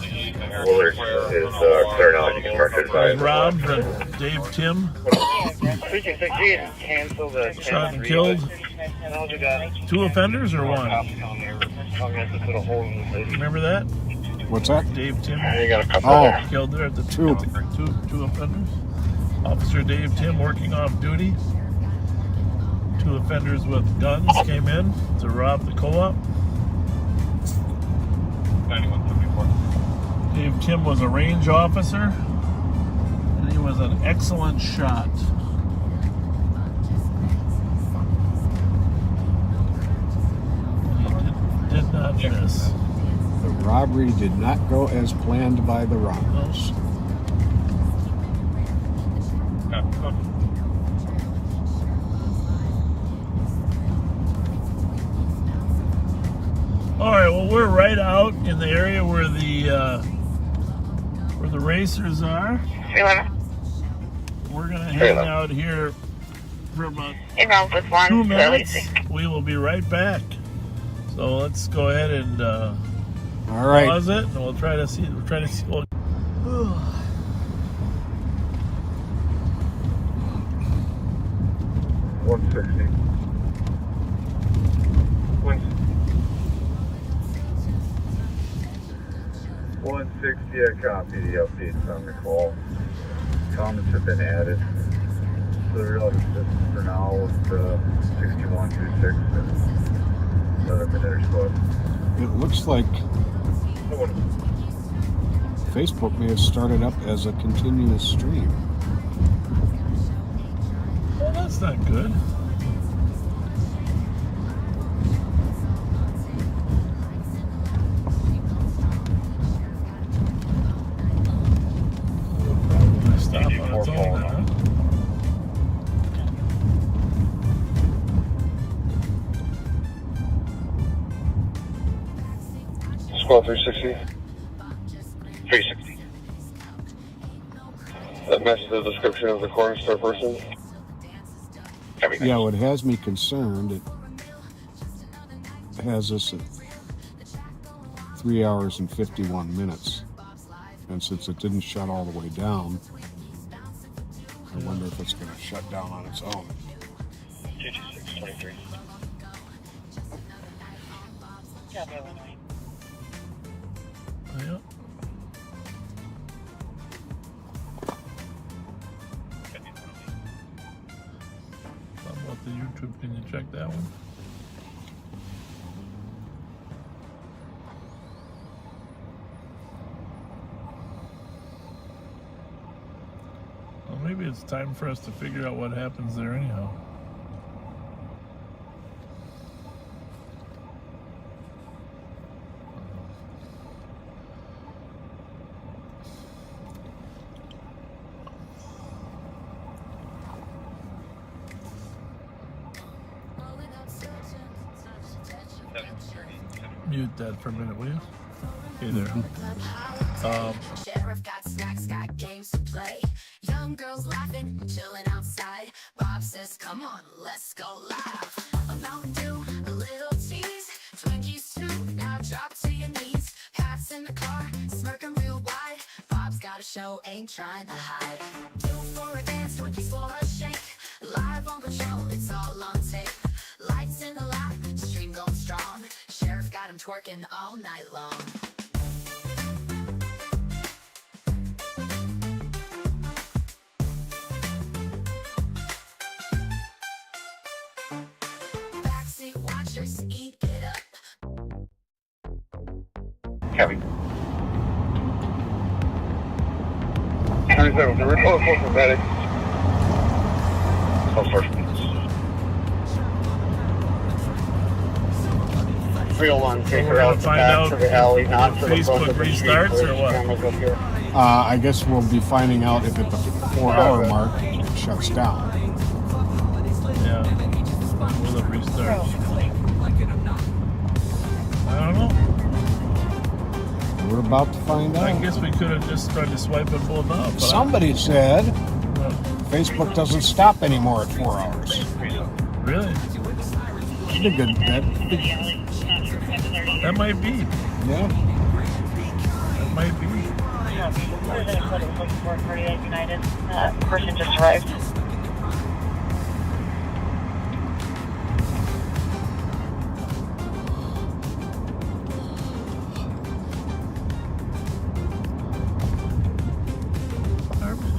Speaker 18: Willard is Chronology construction advisor.
Speaker 3: Rob and Dave Tim. Shot and killed. 2 offenders or 1? Remember that?
Speaker 4: What's that?
Speaker 3: Dave Tim.
Speaker 4: Oh,
Speaker 3: Killed there at the
Speaker 4: 2.
Speaker 3: Two offenders. Officer Dave Tim working off duty. 2 offenders with guns came in to rob the co-op.
Speaker 18: 9174.
Speaker 3: Dave Tim was a range officer, and he was an excellent shot. He did not miss.
Speaker 4: The robbery did not go as planned by the robbers.
Speaker 3: All right, well, we're right out in the area where the racers are. We're gonna hang out here for about 2 minutes. We will be right back. So let's go ahead and
Speaker 4: all right.
Speaker 3: pause it, and we'll try to see. We're trying to see. Well,
Speaker 17: 160. 160, I copy the updates on the call. Comments have been added. So the real assistance for now is 6126 and another minute squad.
Speaker 4: It looks like Facebook may have started up as a continuous stream.
Speaker 3: well, that's not good. Stop on its own, huh?
Speaker 18: Squad 360. 360. That matches the description of the corner store person.
Speaker 4: Yeah, what has me concerned, it has us at 3 hours and 51 minutes. And since it didn't shut all the way down, I wonder if it's going to shut down on its own.
Speaker 18: 22623.
Speaker 3: Yep. How about the YouTube? Can you check that one? Well, maybe it's time for us to figure out what happens there anyhow. Mute that for a minute, will you? Hey there.
Speaker 5: Sheriff got snacks, got games to play. Young girls laughing, chilling outside. Bob says, come on, let's go live. A Mountain Dew, a little tease. Twinkies too, now drop to your knees. Pat's in the car, smirking real wide. Bob's got a show, ain't trying to hide. Two for a dance, Twinkies for a shake. Live on patrol, it's all on tape. Lights in the lot, stream going strong. Sheriff got him twerking all night long.
Speaker 18: Copy. 37, the report for medic. Oh, sorry.
Speaker 17: 301,
Speaker 3: So we're gonna find out if Facebook restarts or what?
Speaker 4: I guess we'll be finding out if at the 4-hour mark it shuts down.
Speaker 3: Yeah. Will it restart? I don't know.
Speaker 4: We're about to find out.
Speaker 3: I guess we could have just tried to swipe it both off.
Speaker 4: Somebody said Facebook doesn't stop anymore at 4 hours.
Speaker 3: Really?
Speaker 4: That'd be good.
Speaker 3: That might be.
Speaker 4: Yeah.
Speaker 3: That might be.
Speaker 2: United. Person just arrived.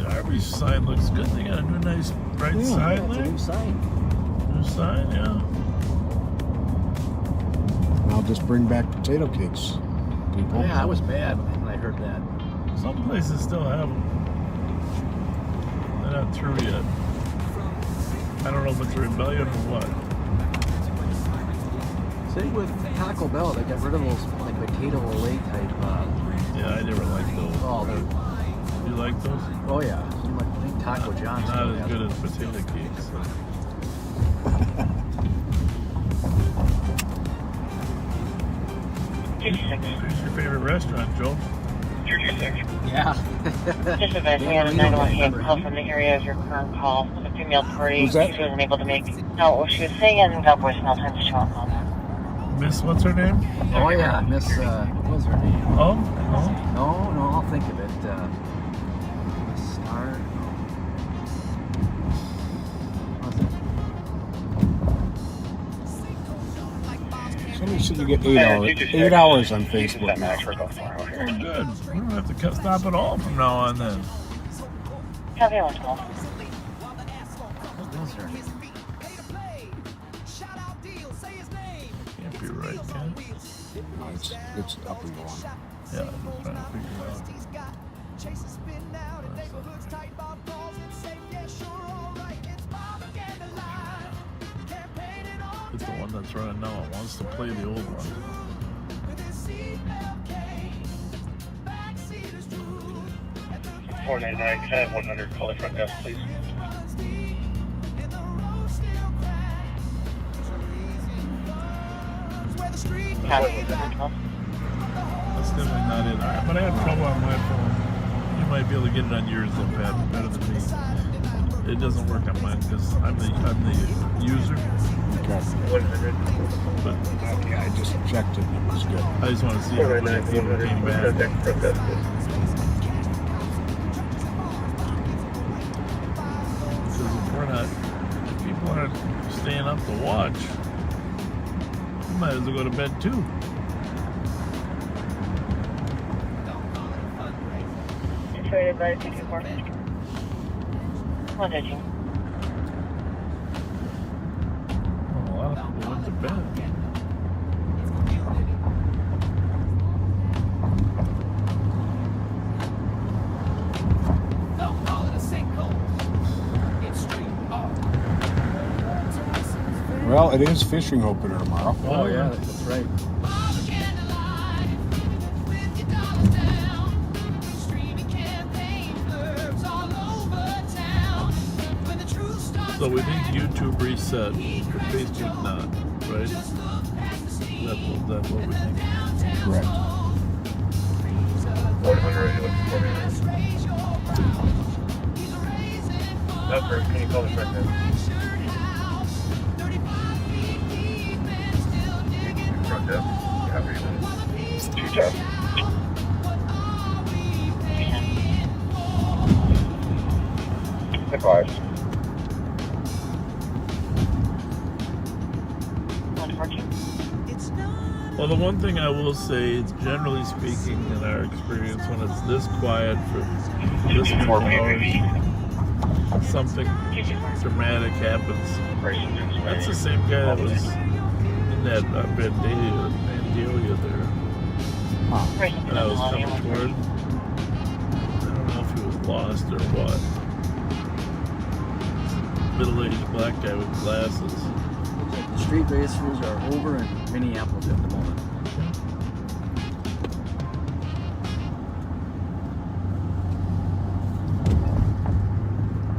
Speaker 3: Arby's sign looks good. They got a new nice bright sign there.
Speaker 12: New sign.
Speaker 3: New sign, yeah.
Speaker 4: I'll just bring back potato cakes, people.
Speaker 12: Yeah, that was bad when I heard that.
Speaker 3: Some places still have them. They're not through yet. I don't know if it's a rebellion or what.
Speaker 12: Same with Taco Bell. They got rid of those like potato Olay type.
Speaker 3: Yeah, I never liked those.
Speaker 12: Oh, they're.
Speaker 3: You like those?
Speaker 12: Oh yeah. Some like Taco John's.
Speaker 3: Not as good as potato cakes. So. Where's your favorite restaurant, Joe?
Speaker 18: 226.
Speaker 12: Yeah.
Speaker 2: Just advising you on a 911 call from the area of your current call. The female party
Speaker 4: Who's that?
Speaker 2: she wasn't able to make out what she was saying and got voicemail times 2 on call.
Speaker 3: Miss, what's her name?
Speaker 12: Oh yeah, Miss. What was her name?
Speaker 3: Oh?
Speaker 12: No, I'll think of it. Miss Star.
Speaker 4: Somebody said you get 8 hours on Facebook now.
Speaker 3: Oh, good. We don't have to stop at all from now on then.
Speaker 2: Copy on 12.
Speaker 3: Can't be right, can it?
Speaker 4: No, it's up and going.
Speaker 3: Yeah, I'm just trying to figure it out. It's the one that's running now. It wants to play the old one.
Speaker 18: 499, can I have 100 call the front desk, please?
Speaker 3: That's definitely not it. But I have trouble on my phone. You might be able to get it on yours though, Pat, better than me. It doesn't work on mine because I'm the user.
Speaker 4: Okay.
Speaker 18: 100.
Speaker 3: But
Speaker 4: yeah, I just checked it and it was good.
Speaker 3: I just want to see if it came back. Because if people aren't staying up to watch, you might as well go to bed too.
Speaker 2: Situated by 64. What did you?
Speaker 3: A lot of people went to bed.
Speaker 4: Well, it is fishing opener tomorrow.
Speaker 12: Oh yeah, that's right.
Speaker 3: So we think YouTube reset, but Facebook not, right? That's what we think.
Speaker 4: Correct.
Speaker 18: 100, Doctor, can you call the front desk? Front desk. Copy. 210. Advised.
Speaker 2: 114.
Speaker 3: Well, the one thing I will say is, generally speaking, in our experience, when it's this quiet for this many hours, something dramatic happens. That's the same guy that was in that Vandalia there. that I was coming toward. I don't know if he was lost or what. Middle-aged black guy with glasses.
Speaker 12: The street racers are over in Minneapolis at the moment.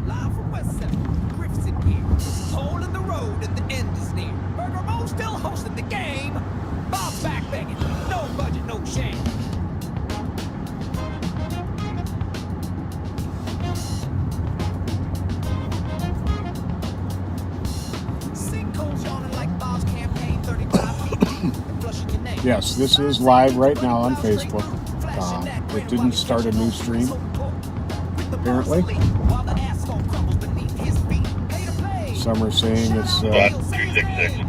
Speaker 9: Live from West 7, Griff's in here. This is hole in the road and the end is near. Burger Mo still hosting the game. Bob's back begging. No budget, no shame. Sinkholes yawning like Bob's campaign 35 feet deep. Flushing your name.
Speaker 4: Yes, this is live right now on Facebook. It didn't start a new stream, apparently. Some are saying it's...
Speaker 15: 366.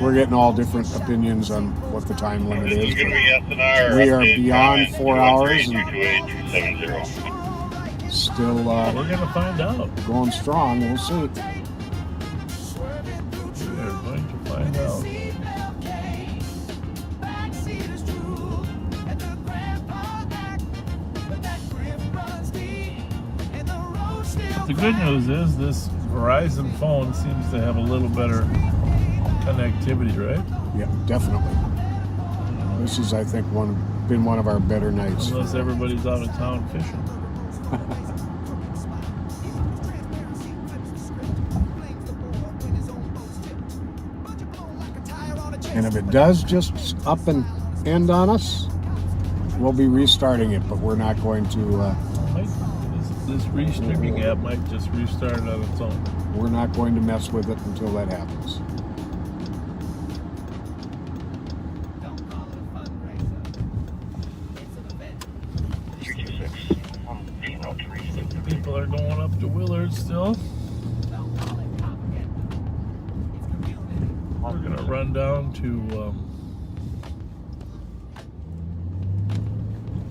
Speaker 4: We're getting all different opinions on what the time limit
Speaker 15: This
Speaker 4: is.
Speaker 15: is going to be SNR.
Speaker 4: We are beyond 4 hours and
Speaker 15: 228-270.
Speaker 4: still
Speaker 3: We're going to find out.
Speaker 4: going strong. We'll see.
Speaker 3: We're going to find out. But the good news is this Verizon phone seems to have a little better connectivity, right?
Speaker 4: Yeah, definitely. This is, I think, been one of our better nights.
Speaker 3: Unless everybody's out of town fishing.
Speaker 4: And if it does just up and end on us, we'll be restarting it, but we're not going to...
Speaker 3: This restreaming app might just restart it on its own.
Speaker 4: We're not going to mess with it until that happens.
Speaker 3: People are going up to Willard still. We're going to run down to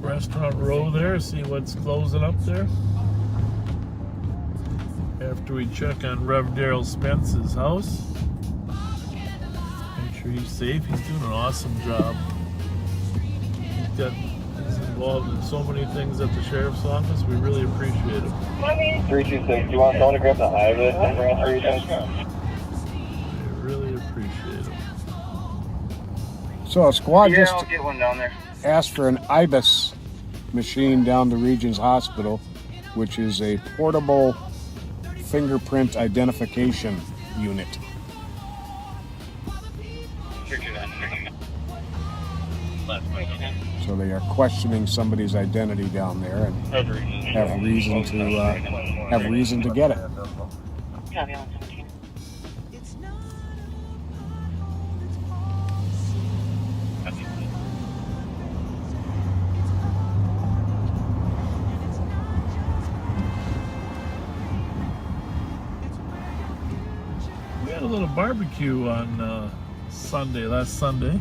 Speaker 3: Restaurant Row there, see what's closing up there. After we check on Rev Daryl Spence's house. Make sure he's safe. He's doing an awesome job. He's involved in so many things at the Sheriff's Office. We really appreciate him.
Speaker 11: 326, do you want someone to grab the high vis and bring us 326?
Speaker 3: We really appreciate him.
Speaker 4: So a squad
Speaker 11: Yeah,
Speaker 4: just
Speaker 11: I'll get one down there.
Speaker 4: asked for an IBIS machine down the Regions Hospital, which is a portable fingerprint identification unit. So they are questioning somebody's identity down there and have reason to get it.
Speaker 2: Copy on 17.
Speaker 3: We had a little barbecue on last Sunday,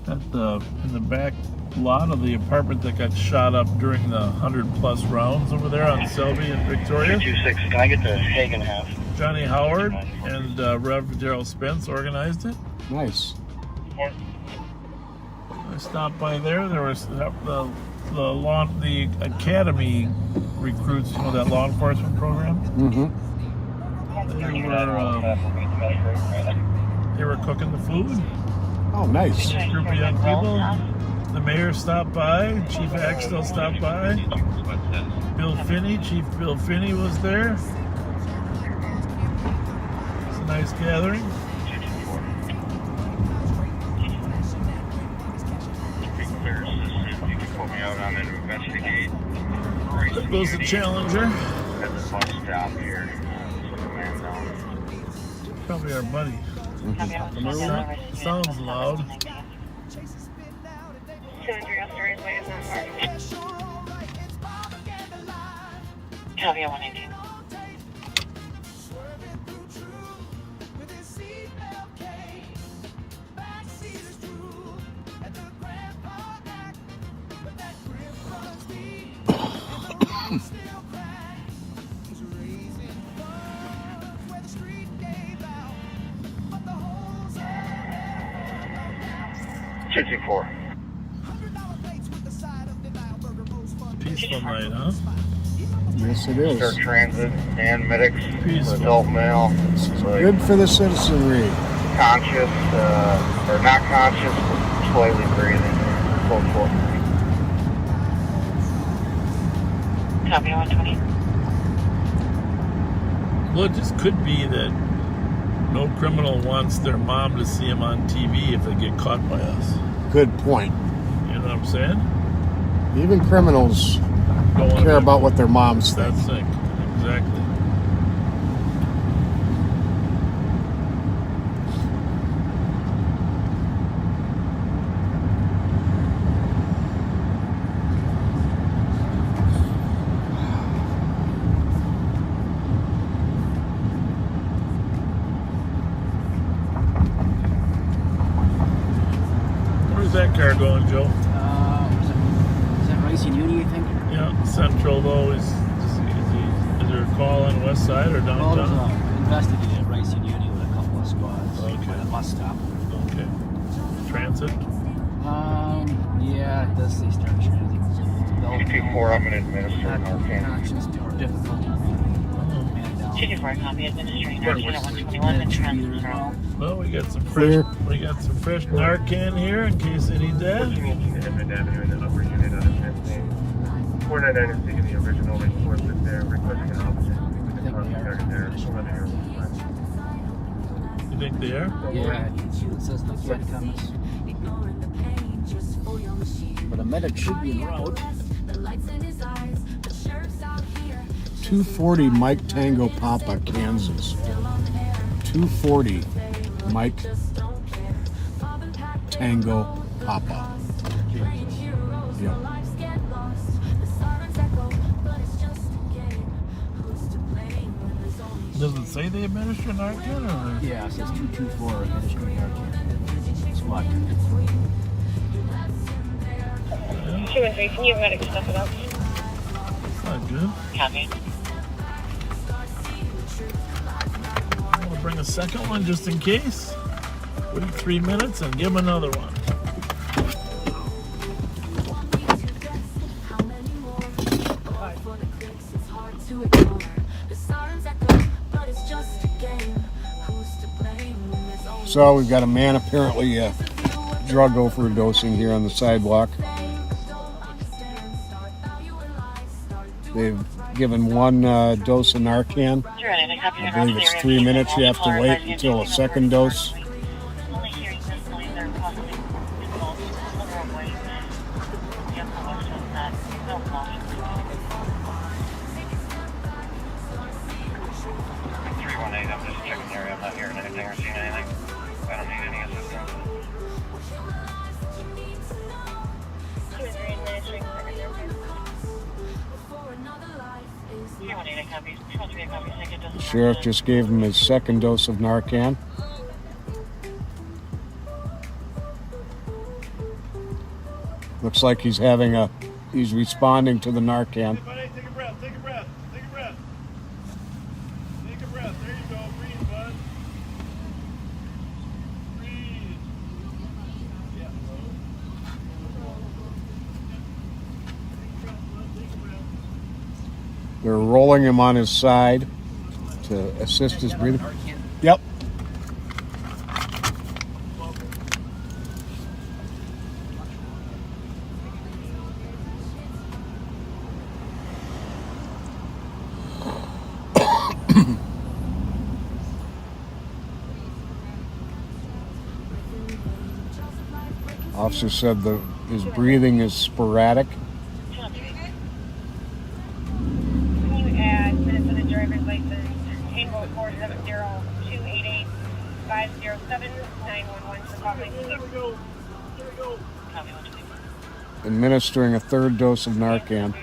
Speaker 3: in the back lot of the apartment that got shot up during the 100+ rounds over there on Selby and Victoria.
Speaker 11: 326, can I get the Hagen half?
Speaker 3: Johnny Howard and Rev Daryl Spence organized it.
Speaker 4: Nice.
Speaker 3: I stopped by there. There was the academy recruits, that law enforcement program.
Speaker 4: Mm-hmm.
Speaker 3: They were cooking the food.
Speaker 4: Oh, nice.
Speaker 3: A group of young people. The mayor stopped by. Chief Axtell stopped by. Chief Bill Finney was there. It's a nice gathering. There goes the Challenger. Probably our buddy. Sounds loud.
Speaker 2: Copy on 118.
Speaker 7: 224.
Speaker 3: Peaceful night, huh?
Speaker 4: Yes, it is.
Speaker 7: Start transit and medics.
Speaker 3: Peaceful.
Speaker 7: Adult male.
Speaker 4: Good for the citizenry.
Speaker 7: Conscious, or not conscious, but slightly breathing. Full force.
Speaker 2: Copy 120.
Speaker 3: Well, it just could be that no criminal wants their mom to see him on TV if they get caught by us.
Speaker 4: Good point.
Speaker 3: You know what I'm saying?
Speaker 4: Even criminals care about what their moms think.
Speaker 3: That's it. Exactly. Where's that car going, Joe?
Speaker 12: Is that Rice and Uni, I think?
Speaker 3: Yeah, Central though is there a call on the west side or
Speaker 12: Well,
Speaker 3: downtown?
Speaker 12: there's investigated at Rice and Uni with a couple of squads by the bus stop.
Speaker 3: Okay. Transit?
Speaker 12: Yeah, it does say start transit.
Speaker 7: 224, I'm going to administer an arcane.
Speaker 12: Conscious or difficult.
Speaker 2: 224, copy administering Narcan at 121 and transit are
Speaker 3: Well, we got some fresh Narcan here in case they need that.
Speaker 17: 499 is taking the original reinforcement there, requesting an option.
Speaker 3: You think they are?
Speaker 12: Yeah, it says the threat comes. But a medic should be en route.
Speaker 4: 240 Mike Tango Papa, Kansas. 240 Mike Tango Papa. Yep.
Speaker 3: Does it say they administer Narcan or?
Speaker 12: Yeah, it says 224 administering Narcan. Squad.
Speaker 2: 2 and 3, can you have medics stuff it up?
Speaker 3: Not good.
Speaker 2: Copy.
Speaker 3: I'm gonna bring a second one just in case. Wait 3 minutes and give him another one.
Speaker 4: So we've got a man apparently drug overdosing here on the sidewalk. They've given one dose of Narcan. I believe it's 3 minutes. You have to wait until a second dose.
Speaker 7: I'm just checking the area. I'm not hearing anything or seeing anything. I don't need any assistance.
Speaker 4: The sheriff just gave him his second dose of Narcan. Looks like he's responding to the Narcan.
Speaker 3: Take a breath, take a breath, take a breath. Take a breath, there you go, breathe, bud. Breathe. Yeah.
Speaker 4: They're rolling him on his side to assist his breathing. Yep. Officer said his breathing is sporadic.
Speaker 2: Can you add minutes of the driver's license, Tango 470-288-507-911 to the following?
Speaker 4: Administering a third dose of Narcan.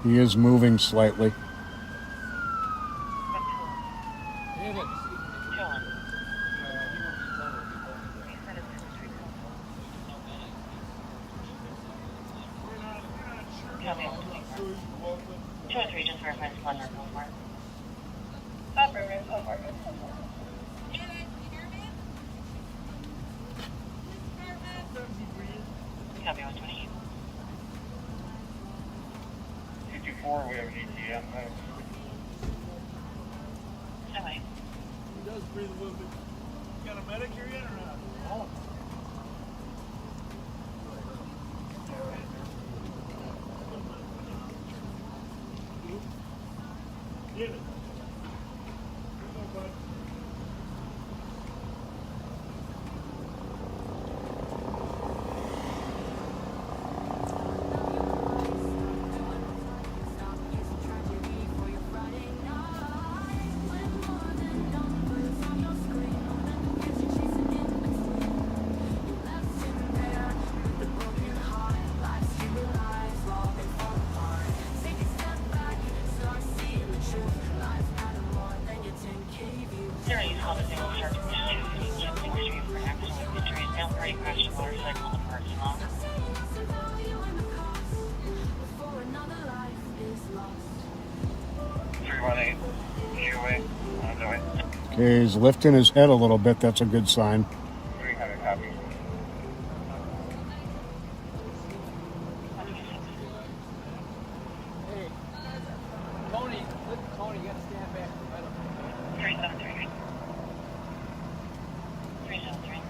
Speaker 4: He is moving slightly.
Speaker 2: Copy 124. 203, just verify the Fletcher code mark. Affirmative, code mark. Copy 128.
Speaker 18: 224, we have an ETA.
Speaker 2: Somebody.
Speaker 3: He does breathe a little bit. You got a medic here yet or not? No. Get it.
Speaker 4: Okay, he's lifting his head a little bit. That's a good sign.
Speaker 18: 300 copy.
Speaker 12: Hey, Tony, Tony, you gotta stand back.
Speaker 2: 373. 373.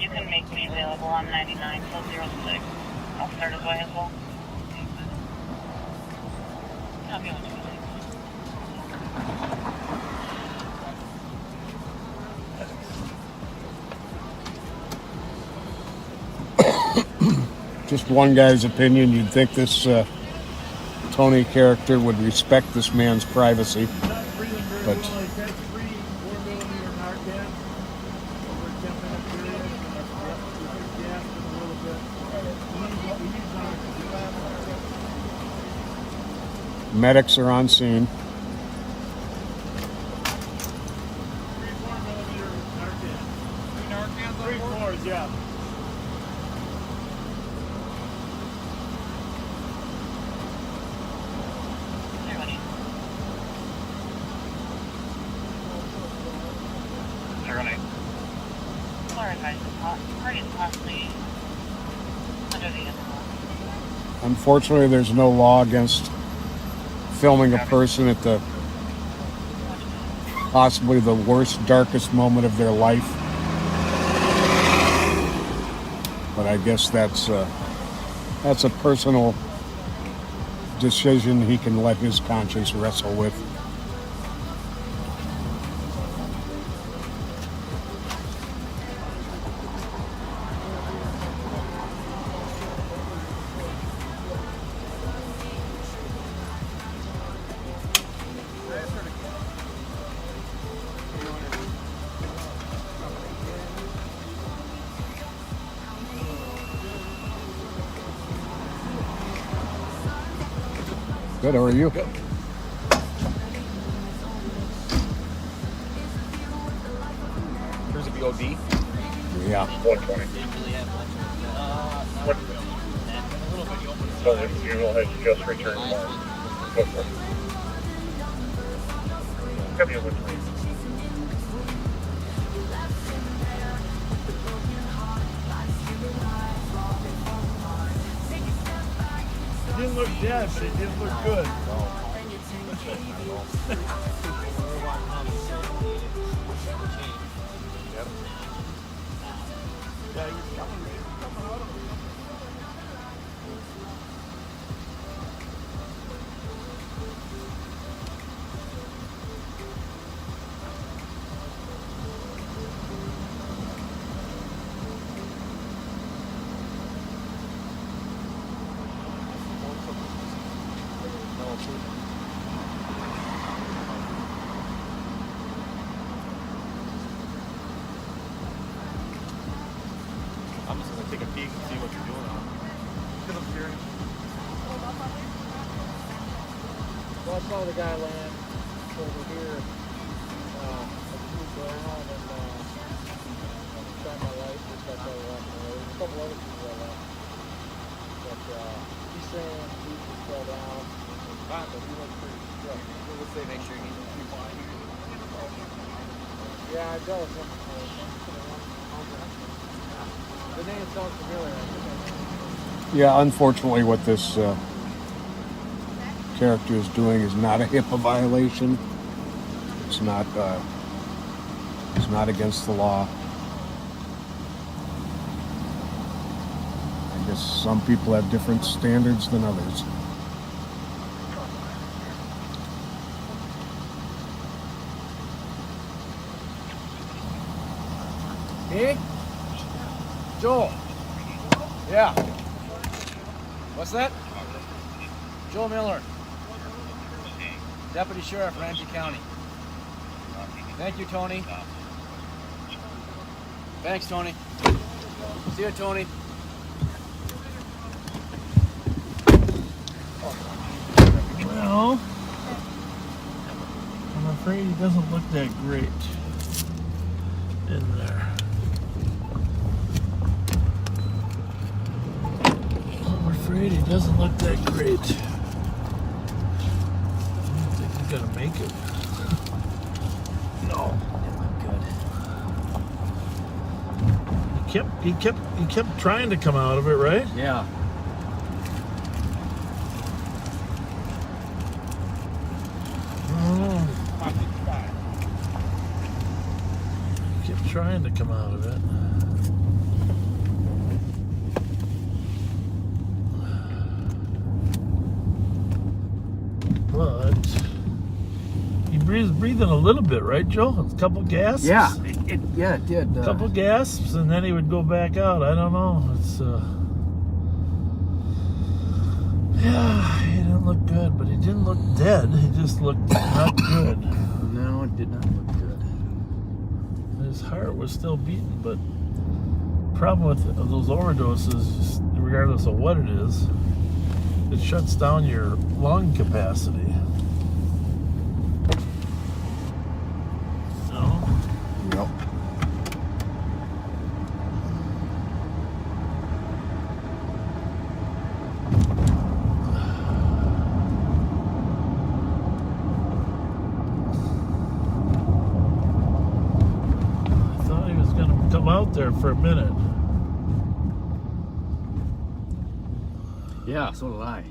Speaker 2: You can make me available on 99 till 06. I'll start his way as well. Copy 126.
Speaker 4: Just one guy's opinion, you'd think this Tony character would respect this man's privacy, but medics are on scene.
Speaker 3: 3 floors, yeah.
Speaker 4: Unfortunately, there's no law against filming a person at the possibly the worst, darkest moment of their life. But I guess that's a personal decision he can let his conscience wrestle with. Good, how are you?
Speaker 3: Good.
Speaker 6: Here's a BOD.
Speaker 4: Yeah.
Speaker 18: 120. So the funeral has just returned. Copy 120.
Speaker 3: It didn't look dead, but it didn't look good. Yeah, he was coming out of it. I'm just gonna take a peek and see what you're doing on. Because I'm curious.
Speaker 8: Well, I saw the guy land over here at the ground and shot my light, just got that walking away. There's a couple other people that left. saying he should slow down. But he looks pretty strict. We'll say make sure he's fine. Yeah, it does. The name sounds familiar.
Speaker 4: Yeah, unfortunately, what this character is doing is not a HIPAA violation. It's not against the law. I guess some people have different standards than others.
Speaker 12: Hey? Joel. Yeah. What's that? Joel Miller. Deputy Sheriff, Ramsey County. Thank you, Tony. Thanks, Tony. See you, Tony.
Speaker 3: Well, I'm afraid he doesn't look that great in there. I'm afraid he doesn't look that great. I don't think he's gonna make it. No. He kept trying to come out of it, right?
Speaker 12: Yeah.
Speaker 3: He kept trying to come out of it. But he's breathing a little bit, right, Joe? A couple gasps?
Speaker 12: Yeah, it did.
Speaker 3: A couple gasps, and then he would go back out. I don't know. It's yeah, he didn't look good, but he didn't look dead. He just looked not good.
Speaker 12: No, it did not look good.
Speaker 3: His heart was still beating, but the problem with those overdoses, regardless of what it is, it shuts down your lung capacity.
Speaker 4: Yep.
Speaker 3: I thought he was going to come out there for a minute.
Speaker 12: Yeah, so did I.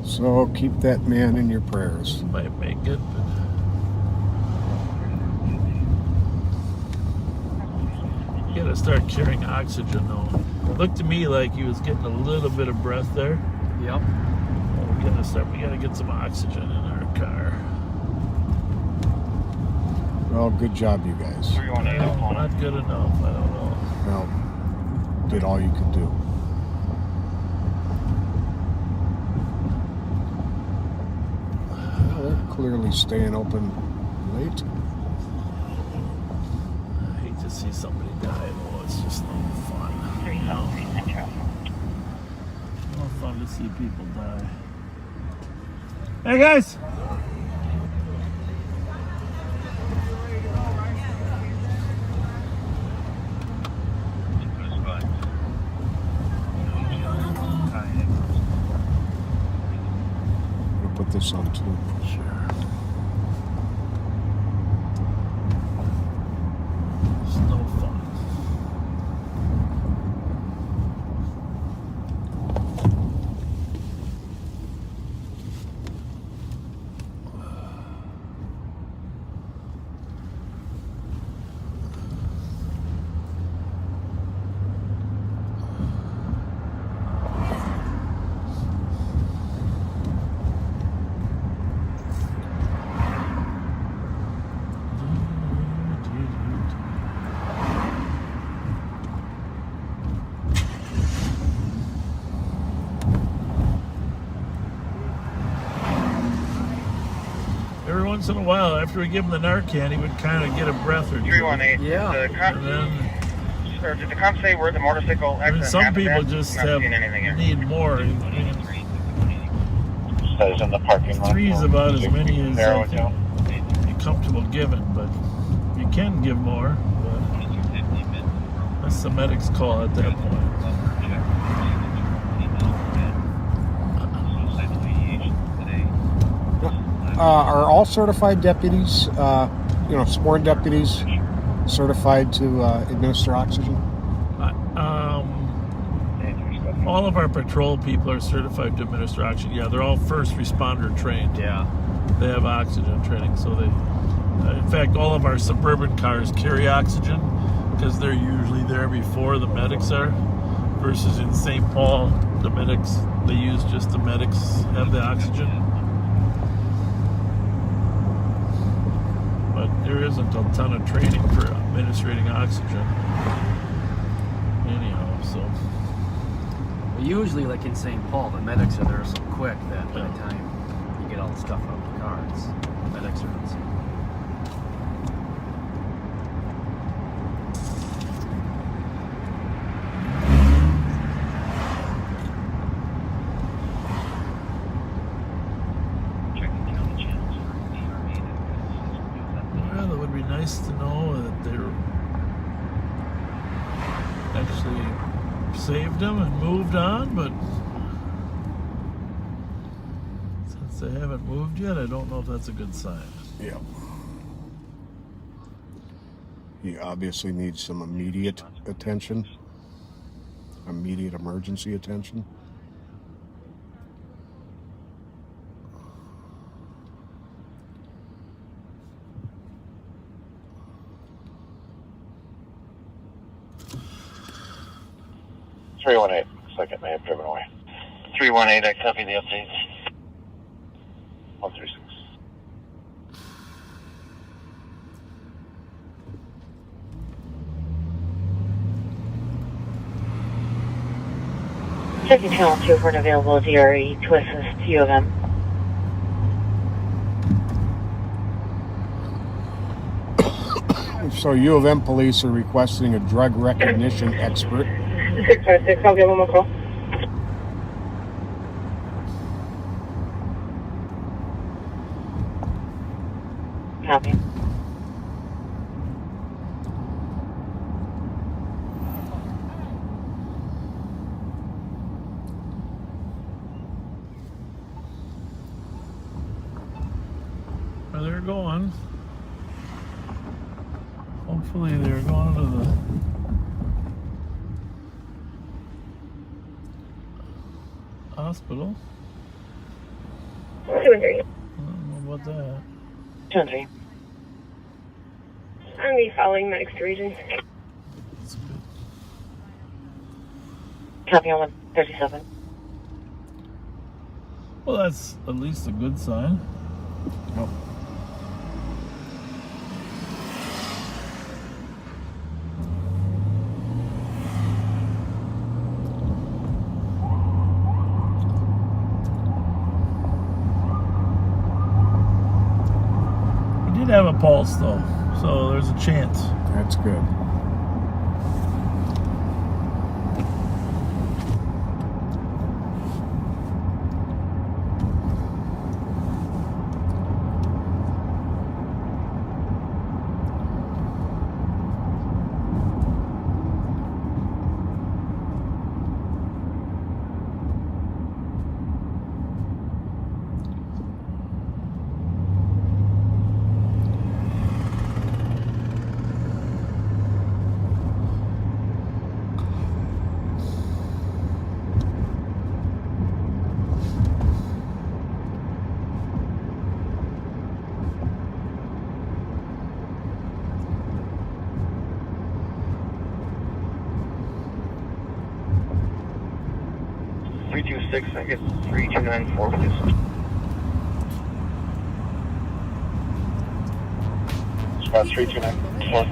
Speaker 4: So keep that man in your prayers.
Speaker 3: Might make it, but you gotta start carrying oxygen though. It looked to me like he was getting a little bit of breath there.
Speaker 12: Yep.
Speaker 3: We gotta get some oxygen in our car.
Speaker 4: Well, good job, you guys.
Speaker 3: Not good enough, I don't know.
Speaker 4: Well, did all you could do. Clearly staying open late.
Speaker 3: I hate to see somebody die though. It's just no fun. You know? No fun to see people die. Hey guys!
Speaker 4: I'll put this on too.
Speaker 3: Sure. It's no fun. Once in a while, after we give him the Narcan, he would kind of get a breath or two.
Speaker 7: 318.
Speaker 12: Yeah.
Speaker 7: And then, did the cops say where the motorcycle accident
Speaker 3: some
Speaker 7: happened
Speaker 3: people
Speaker 7: at?
Speaker 3: just
Speaker 7: Not
Speaker 3: have
Speaker 7: seeing anything here.
Speaker 3: need more.
Speaker 11: Says in the parking lot.
Speaker 3: Three is about as many as
Speaker 11: Narrow
Speaker 3: I
Speaker 11: it down.
Speaker 3: think you're comfortable giving, but you can give more. But That's the medic's call at that point.
Speaker 4: Are all certified deputies, sworn deputies, certified to administer oxygen?
Speaker 3: All of our patrol people are certified to administer oxygen. Yeah, they're all first responder trained.
Speaker 12: Yeah.
Speaker 3: They have oxygen training, so they... in fact, all of our suburban cars carry oxygen because they're usually there before the medics are, versus in St. Paul, the medics, they use just the medics have the oxygen. But there isn't a ton of training for administrating oxygen. Anyhow, so...
Speaker 12: Usually, like in St. Paul, the medics are there so quick that by the time you get all the stuff out of the cars, the medics are on scene.
Speaker 3: Well, it would be nice to know that they're actually saved them and moved on, but since they haven't moved yet, I don't know if that's a good sign.
Speaker 4: Yeah. He obviously needs some immediate attention, immediate emergency attention.
Speaker 11: Second may have driven away. 318, I copy the update. 136.
Speaker 2: Checking channel 2 for an available DRE to assist U of M.
Speaker 4: So U of M police are requesting a drug recognition expert.
Speaker 2: 656, I'll give them a call. Copy.
Speaker 3: Where they're going. Hopefully they're going to the hospital.
Speaker 2: 2 and 3.
Speaker 3: I don't know about that.
Speaker 2: 2 and 3.
Speaker 21: I'm be following medics to region.
Speaker 2: Copy on 137.
Speaker 3: Well, that's at least a good sign.
Speaker 4: Nope.
Speaker 3: Have a pulse though, so there's a chance.
Speaker 4: That's good.
Speaker 11: I guess 3294, please. Spot 3294.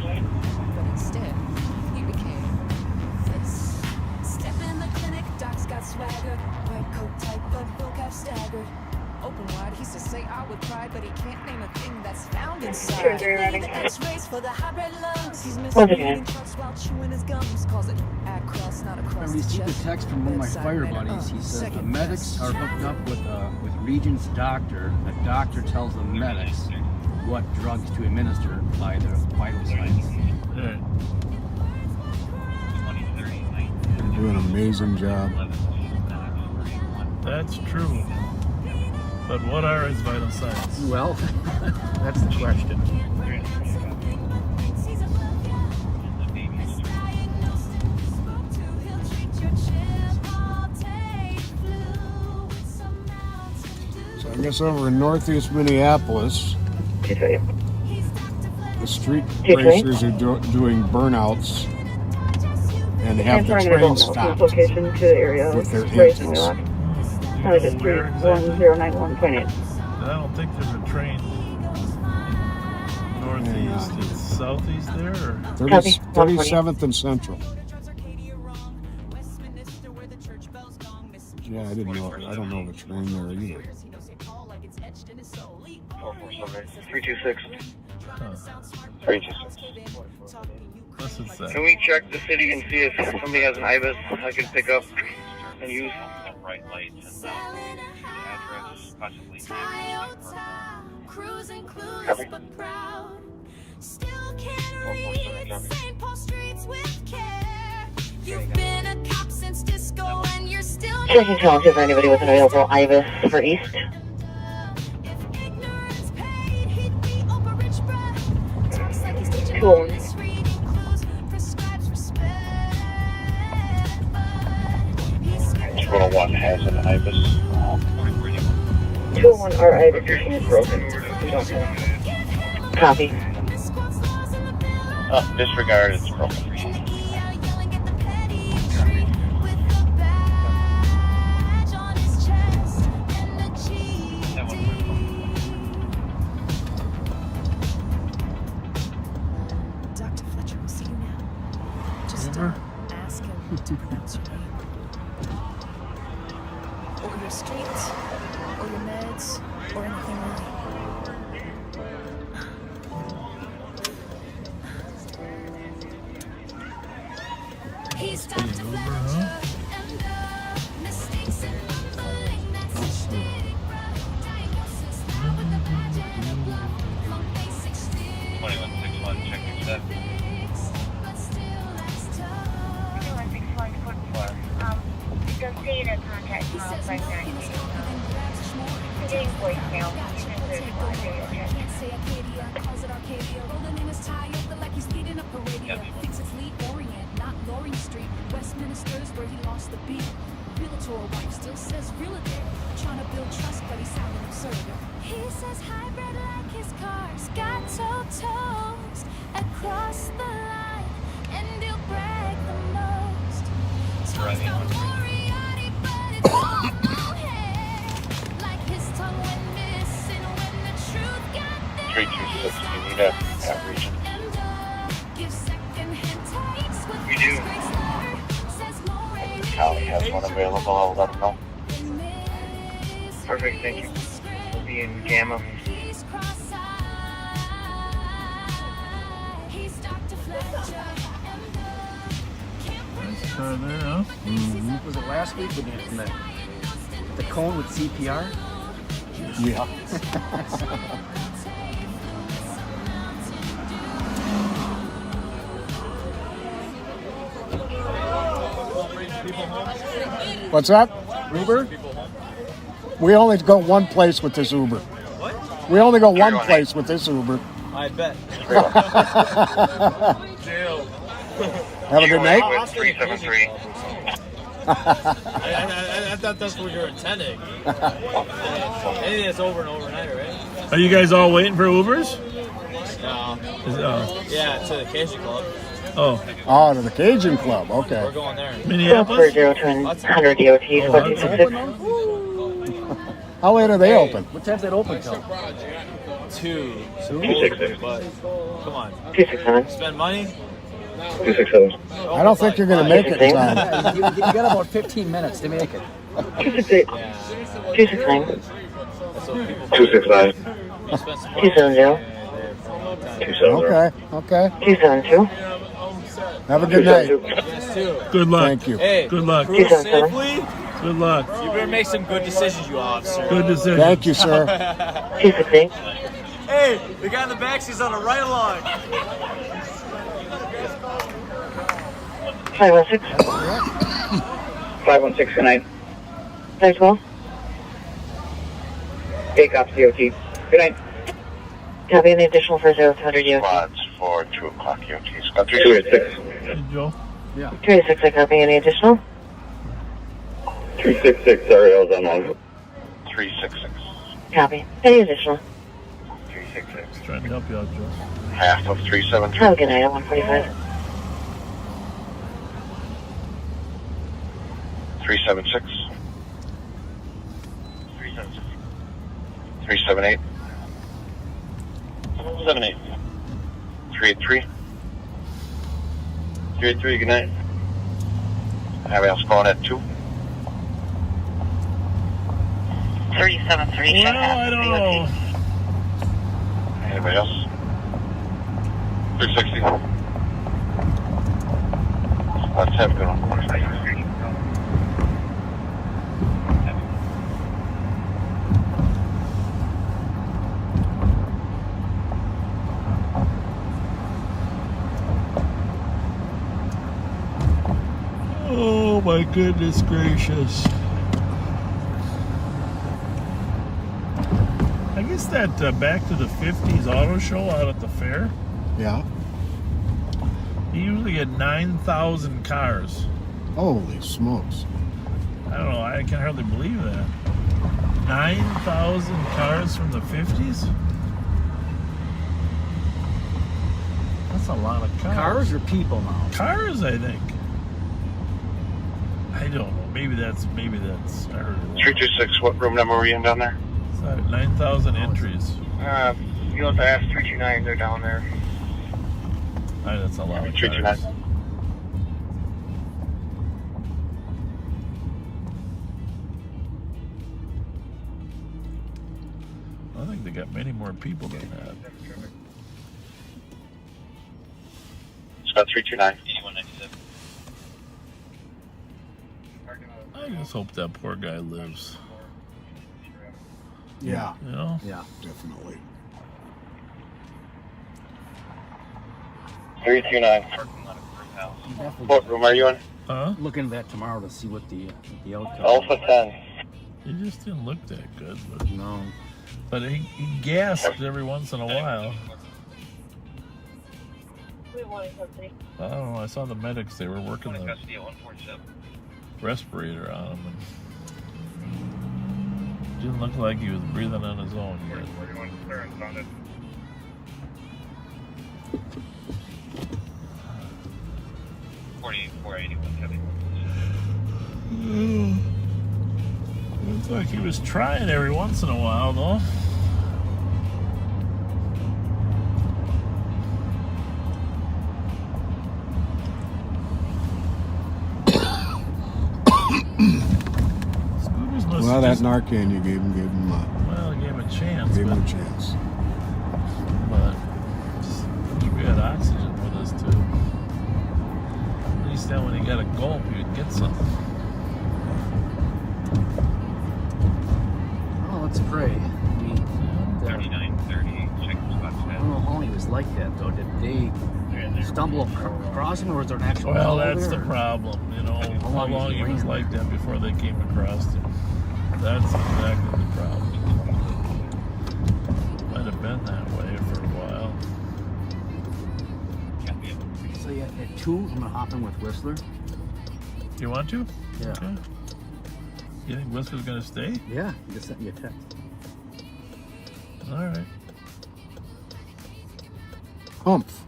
Speaker 16: But instead, he became this. Step in the clinic, doc's got swagger. White coat type, but vocab staggered. Open wide, he says say I would cry, but he can't name a thing that's found inside. The X-rays for the high-bred lungs. He's missing trucks while chewing his gums. Calls it across, not across.
Speaker 12: I received a text from one of my fire buddies. He says the medics are hooked up with Regent's doctor. The doctor tells the medics what drugs to administer by their vital signs.
Speaker 4: do an amazing job.
Speaker 3: That's true. But what are his vital signs?
Speaker 12: Well, that's the question.
Speaker 4: So I guess over in northeast Minneapolis, the street racers are doing burnouts and have the train stopped
Speaker 21: location to the area
Speaker 4: with their
Speaker 21: racing
Speaker 4: engines.
Speaker 21: lot. Target 31091.8.
Speaker 3: I don't think there's a train northeast. It's southeast there, or
Speaker 4: 37th and Central. Yeah, I didn't know. I don't know of a train there either.
Speaker 17: 326.
Speaker 3: 326.
Speaker 17: Can we check the city and see if somebody has an IBIS I can pick up and use?
Speaker 7: Bright lights and address possibly.
Speaker 5: Cruising clueless but proud. Still can't read the St. Paul streets with care. You've been a cop since disco and you're still
Speaker 2: Checking tell if anybody with an available IBIS for East. 201.
Speaker 7: 201 has an IBIS.
Speaker 2: 201 our IBIS is broken. We don't know. Copy.
Speaker 7: Disregard, it's broken.
Speaker 16: Dr. Fletcher will see you now. Just ask him to pronounce your name. Or your street, or your meds, or anything really.
Speaker 5: He's Dr. Fletcher, and mistakes and mumbling, that's a stigma. Diagnosis now with the badge and the blood. From basic still.
Speaker 7: 2161, check your step.
Speaker 5: But still that's tough.
Speaker 21: 2161. It does say in a contact call by 9. I'm getting voicemail.
Speaker 16: Thinks it's Lee Orient, not Loring Street. Westminster's where he lost the beat. Realtor wife still says realtor. Trying to build trust, but he's sounding absurd.
Speaker 5: He says hybrid like his car's got toes across the line, and he'll brag the most. Talks the Moriarty, but it's all mohair. Like his tongue went missing when the truth got there.
Speaker 7: 326, you need a region.
Speaker 17: We do.
Speaker 7: The county has one available, I'll let them know.
Speaker 17: Perfect, thank you. We'll be in Gamma.
Speaker 3: Nice car there, huh?
Speaker 12: Mm-hmm. Was it last week when the cone with CPR?
Speaker 4: Yeah. What's that?
Speaker 12: Uber?
Speaker 4: We only go one place with this Uber.
Speaker 6: What?
Speaker 4: We only go one place with this Uber.
Speaker 6: I bet. Jail.
Speaker 4: Have a good night.
Speaker 7: 373.
Speaker 6: I thought that's what you were intending. Anything that's over and overnight, right?
Speaker 3: Are you guys all waiting for Ubers?
Speaker 6: No. Yeah, to the Cajun Club.
Speaker 3: Oh,
Speaker 4: to the Cajun Club. Okay.
Speaker 6: We're going there.
Speaker 3: Minneapolis?
Speaker 2: 100 DOT, 1466.
Speaker 4: How late are they open?
Speaker 12: What time's that open till?
Speaker 6: 2.
Speaker 7: 266.
Speaker 6: But come on.
Speaker 2: 267.
Speaker 6: Spend money.
Speaker 7: 267.
Speaker 4: I don't think you're going to make it in time.
Speaker 12: You got about 15 minutes to make it.
Speaker 2: 268. 269.
Speaker 7: 269.
Speaker 2: 270.
Speaker 7: 270.
Speaker 4: Okay.
Speaker 2: 272.
Speaker 4: Have a good night.
Speaker 6: Yes, too.
Speaker 3: Good luck.
Speaker 4: Thank you.
Speaker 6: Hey,
Speaker 3: Good luck.
Speaker 6: cruise safely.
Speaker 3: Good luck.
Speaker 6: You better make some good decisions, you officer.
Speaker 3: Good decision.
Speaker 4: Thank you, sir.
Speaker 2: 268.
Speaker 6: Hey, the guy in the back seat's on a right along.
Speaker 2: 516.
Speaker 18: 516, good night.
Speaker 2: 512.
Speaker 18: 8 cops, DOT. Good night.
Speaker 2: Copy, any additional for 0200 DOT.
Speaker 11: Quads for 2 o'clock EOT. Scott
Speaker 18: 386.
Speaker 3: Hey, Joe.
Speaker 12: Yeah.
Speaker 2: 386, I copy, any additional?
Speaker 18: 366, sorry, I was on line.
Speaker 11: 366.
Speaker 2: Copy, any additional?
Speaker 11: 366.
Speaker 3: Just trying to help you out, Joe.
Speaker 11: Half of 373.
Speaker 2: Have a good night at 145.
Speaker 11: 376. 376. 378. 78. 383. 383, good night. Anybody else calling at 2?
Speaker 2: 373.
Speaker 3: Well, I don't know.
Speaker 11: Anybody else? 360. Let's have a good one.
Speaker 3: Oh my goodness gracious. I guess that Back to the 50s auto show out at the fair,
Speaker 4: Yeah.
Speaker 3: you usually get 9,000 cars.
Speaker 4: Holy smokes.
Speaker 3: I don't know, I can hardly believe that. 9,000 cars from the 50s? That's a lot of cars.
Speaker 12: Cars or people now?
Speaker 3: Cars, I think. I don't know. Maybe that's. I heard it.
Speaker 11: 326, what room number were you in down there?
Speaker 3: 9,000 entries.
Speaker 17: You'll have to ask 329, they're down there.
Speaker 3: That's a lot of
Speaker 11: 329.
Speaker 3: cars. I think they got many more people than that.
Speaker 11: Scott 329.
Speaker 3: I just hope that poor guy lives.
Speaker 4: Yeah.
Speaker 3: You know?
Speaker 12: Yeah.
Speaker 4: Definitely.
Speaker 11: 329. What room are you in?
Speaker 3: Huh?
Speaker 12: Looking at that tomorrow to see what the outcome.
Speaker 11: Alpha 10.
Speaker 3: He just didn't look that good. But,
Speaker 12: No.
Speaker 3: but he gasped every once in a while. I don't know. I saw the medics. They were working the respirator on him. And didn't look like he was breathing on his own yet.
Speaker 11: 481.
Speaker 3: Looks like he was trying every once in a while, though.
Speaker 4: Well, that Narcan you gave him
Speaker 3: Well, I gave him a chance.
Speaker 4: Gave him a chance.
Speaker 3: But we had oxygen with us too. At least then when he got a gulp, he would get something.
Speaker 12: Oh, let's pray.
Speaker 11: 3930. Check the spots.
Speaker 12: I don't know how he was like that though. Did they stumble across him, or was there an actual?
Speaker 3: Well, that's the problem. You know, how long he was like that before they came across him. That's exactly the problem. Might have been that way for a while.
Speaker 12: So yeah, at 2, I'm gonna hop in with Whistler.
Speaker 3: You want to?
Speaker 12: Yeah.
Speaker 3: Okay. You think Whistler's gonna stay?
Speaker 12: Yeah, he just sent me a text.
Speaker 3: All right.
Speaker 4: Humph.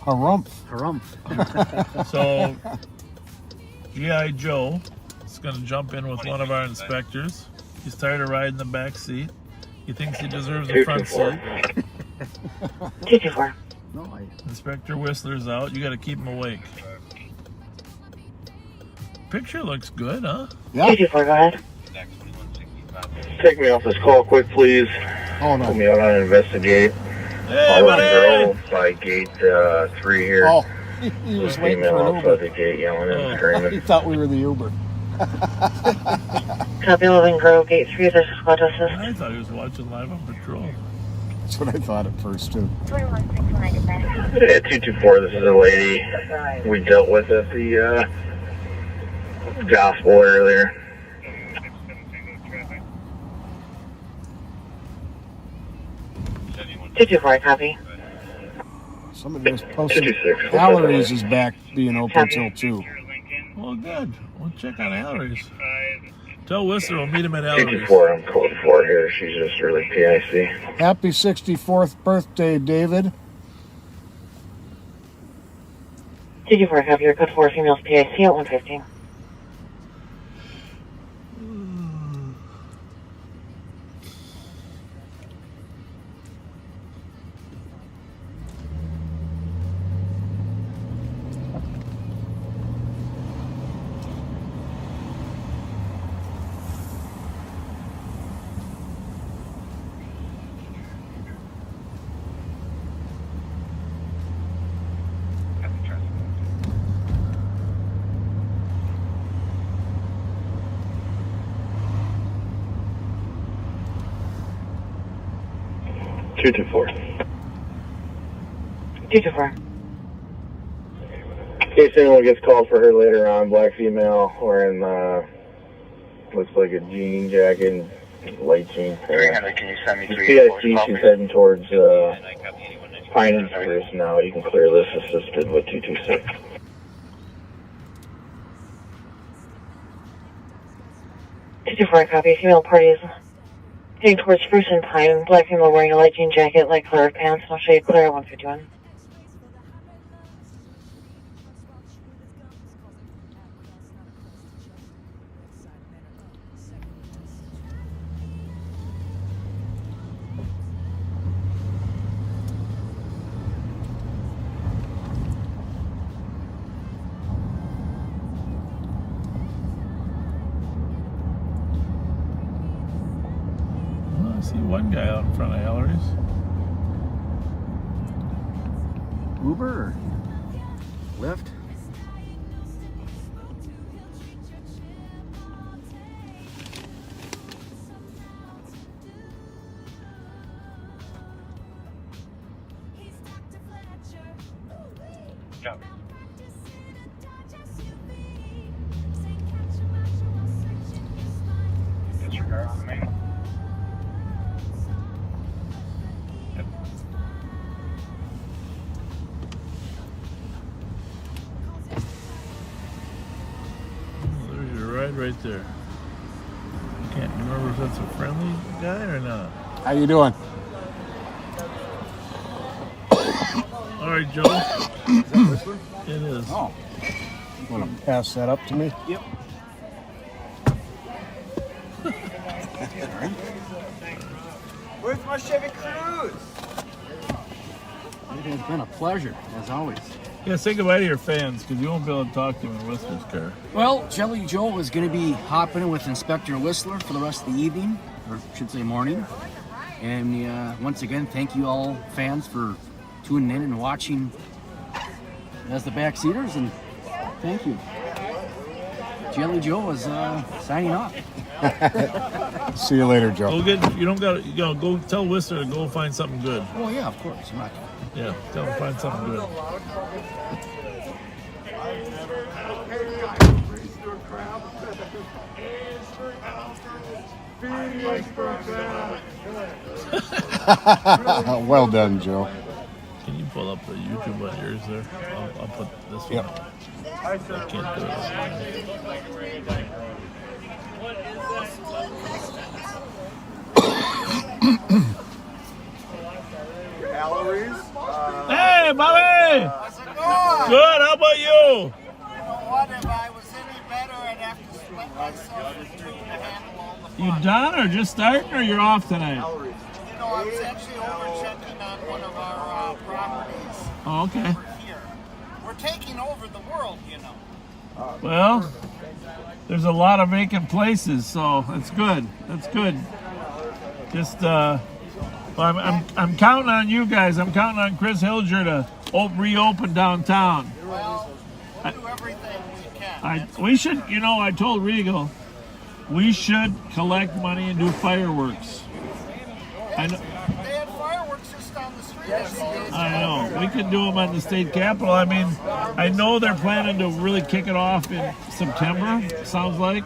Speaker 4: Harumph.
Speaker 12: Harumph.
Speaker 3: So, G.I. Joe is going to jump in with one of our inspectors. He's tired of riding the back seat. He thinks he deserves a front seat.
Speaker 2: 224.
Speaker 12: No,
Speaker 3: Inspector Whistler's out. You got to keep him awake. Picture looks good, huh?
Speaker 4: Yeah.
Speaker 2: 224, go ahead.
Speaker 18: Take me off this call quick, please.
Speaker 4: Oh, no.
Speaker 18: Put me out on investigate.
Speaker 3: Hey,
Speaker 18: All
Speaker 3: buddy.
Speaker 18: girl by gate 3 here.
Speaker 4: Oh, he was waiting for an
Speaker 18: Female outside the
Speaker 4: Uber.
Speaker 18: gate yelling and
Speaker 4: He
Speaker 18: screaming.
Speaker 4: thought we were the Uber.
Speaker 2: Copy 11 Grove, gate 3, there's a squad to assist.
Speaker 3: I thought he was watching live on patrol.
Speaker 4: That's what I thought at first, too.
Speaker 21: 316 back.
Speaker 18: Yeah, 224, this is a lady we dealt with at the
Speaker 17: gospel earlier.
Speaker 2: 224, copy.
Speaker 4: Somebody just posted Allery's is back being open till 2.
Speaker 3: Well, good. We'll check on Allery's. Tell Whistler we'll meet him at Allery's.
Speaker 17: 224, I'm code 4 here. She's just really PIC.
Speaker 4: Happy 64th birthday, David.
Speaker 2: 224, copy. Your code 4 females PIC at 115.
Speaker 17: Two two four.
Speaker 2: 224.
Speaker 17: In case anyone gets called for her later on, black female wearing looks like a jean jacket and light jeans.
Speaker 11: 300, can you send me 3
Speaker 17: PIC, she's heading towards Pine and Spruce now. You can clear this assisted with 226.
Speaker 2: Copy. Female party is heading towards Spruce and Pine. Black female wearing a light jean jacket, light colored pants. I'll show you clear at 151.
Speaker 3: I see one guy out in front of Allery's.
Speaker 12: Uber or Lyft?
Speaker 11: Disregard on the main.
Speaker 3: There's your ride right there. I can't remember if that's a friendly guy or not.
Speaker 4: How you doing?
Speaker 3: All right, Joe. Is that Whistler? It is.
Speaker 4: Oh. You want to pass that up to me?
Speaker 12: Yep.
Speaker 19: Where's my Chevy Cruze?
Speaker 12: It has been a pleasure, as always.
Speaker 3: Yeah, say goodbye to your fans, because you won't be able to talk to them in Whistler's car.
Speaker 12: Well, Jelly Joe is going to be hopping in with Inspector Whistler for the rest of the evening, or I should say morning. And once again, thank you all fans for tuning in and watching as the backseaters, and thank you. Jelly Joe is signing off.
Speaker 4: See you later, Joe.
Speaker 3: Go tell Whistler to go find something good.
Speaker 12: Oh yeah, of course. I'm not.
Speaker 3: Yeah, tell him to find something good.
Speaker 4: Well done, Joe.
Speaker 3: Can you pull up the YouTube on yours there? I'll put this one.
Speaker 4: Yep.
Speaker 3: I can't do it.
Speaker 19: Allery's.
Speaker 3: Hey, Bobby!
Speaker 19: How's it going?
Speaker 3: Good, how about you?
Speaker 19: You know what? If I was any better, I'd have to split myself in two to handle all the fun.
Speaker 3: You done or just starting or you're off tonight?
Speaker 19: You know, I was actually over checking on one of our properties.
Speaker 3: Oh, okay.
Speaker 19: Over here. We're taking over the world, you know.
Speaker 3: Well, there's a lot of vacant places, so that's good. That's good. Just, I'm counting on you guys. I'm counting on Chris Hilger to reopen downtown.
Speaker 19: Well, we'll do everything we can.
Speaker 3: We should, I told Regal, we should collect money and do fireworks. I know.
Speaker 19: They had fireworks just down the street.
Speaker 3: I know. We could do them on the state capitol. I mean, I know they're planning to really kick it off in September, sounds like.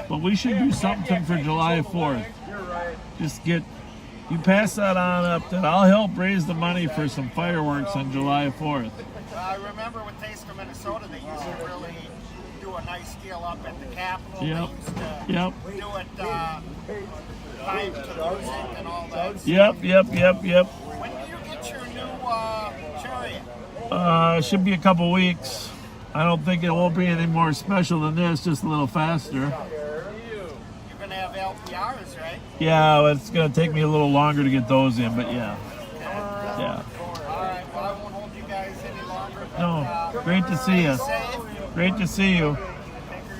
Speaker 3: But we should do something for July 4th. Just you pass that on up, that I'll help raise the money for some fireworks on July 4th.
Speaker 19: I remember with Taste of Minnesota, they used to really do a nice deal up at the Capitol.
Speaker 3: Yep.
Speaker 19: They used to do it timed to the music and all that.
Speaker 3: Yep.
Speaker 19: When do you get your new chariot?
Speaker 3: Should be a couple weeks. I don't think it won't be any more special than this, just a little faster.
Speaker 19: You're going to have LPRs, right?
Speaker 3: Yeah, it's going to take me a little longer to get those in, but yeah. Yeah.
Speaker 19: All right, well, I won't hold you guys any longer. But,
Speaker 3: No, great to see you. Great to see you.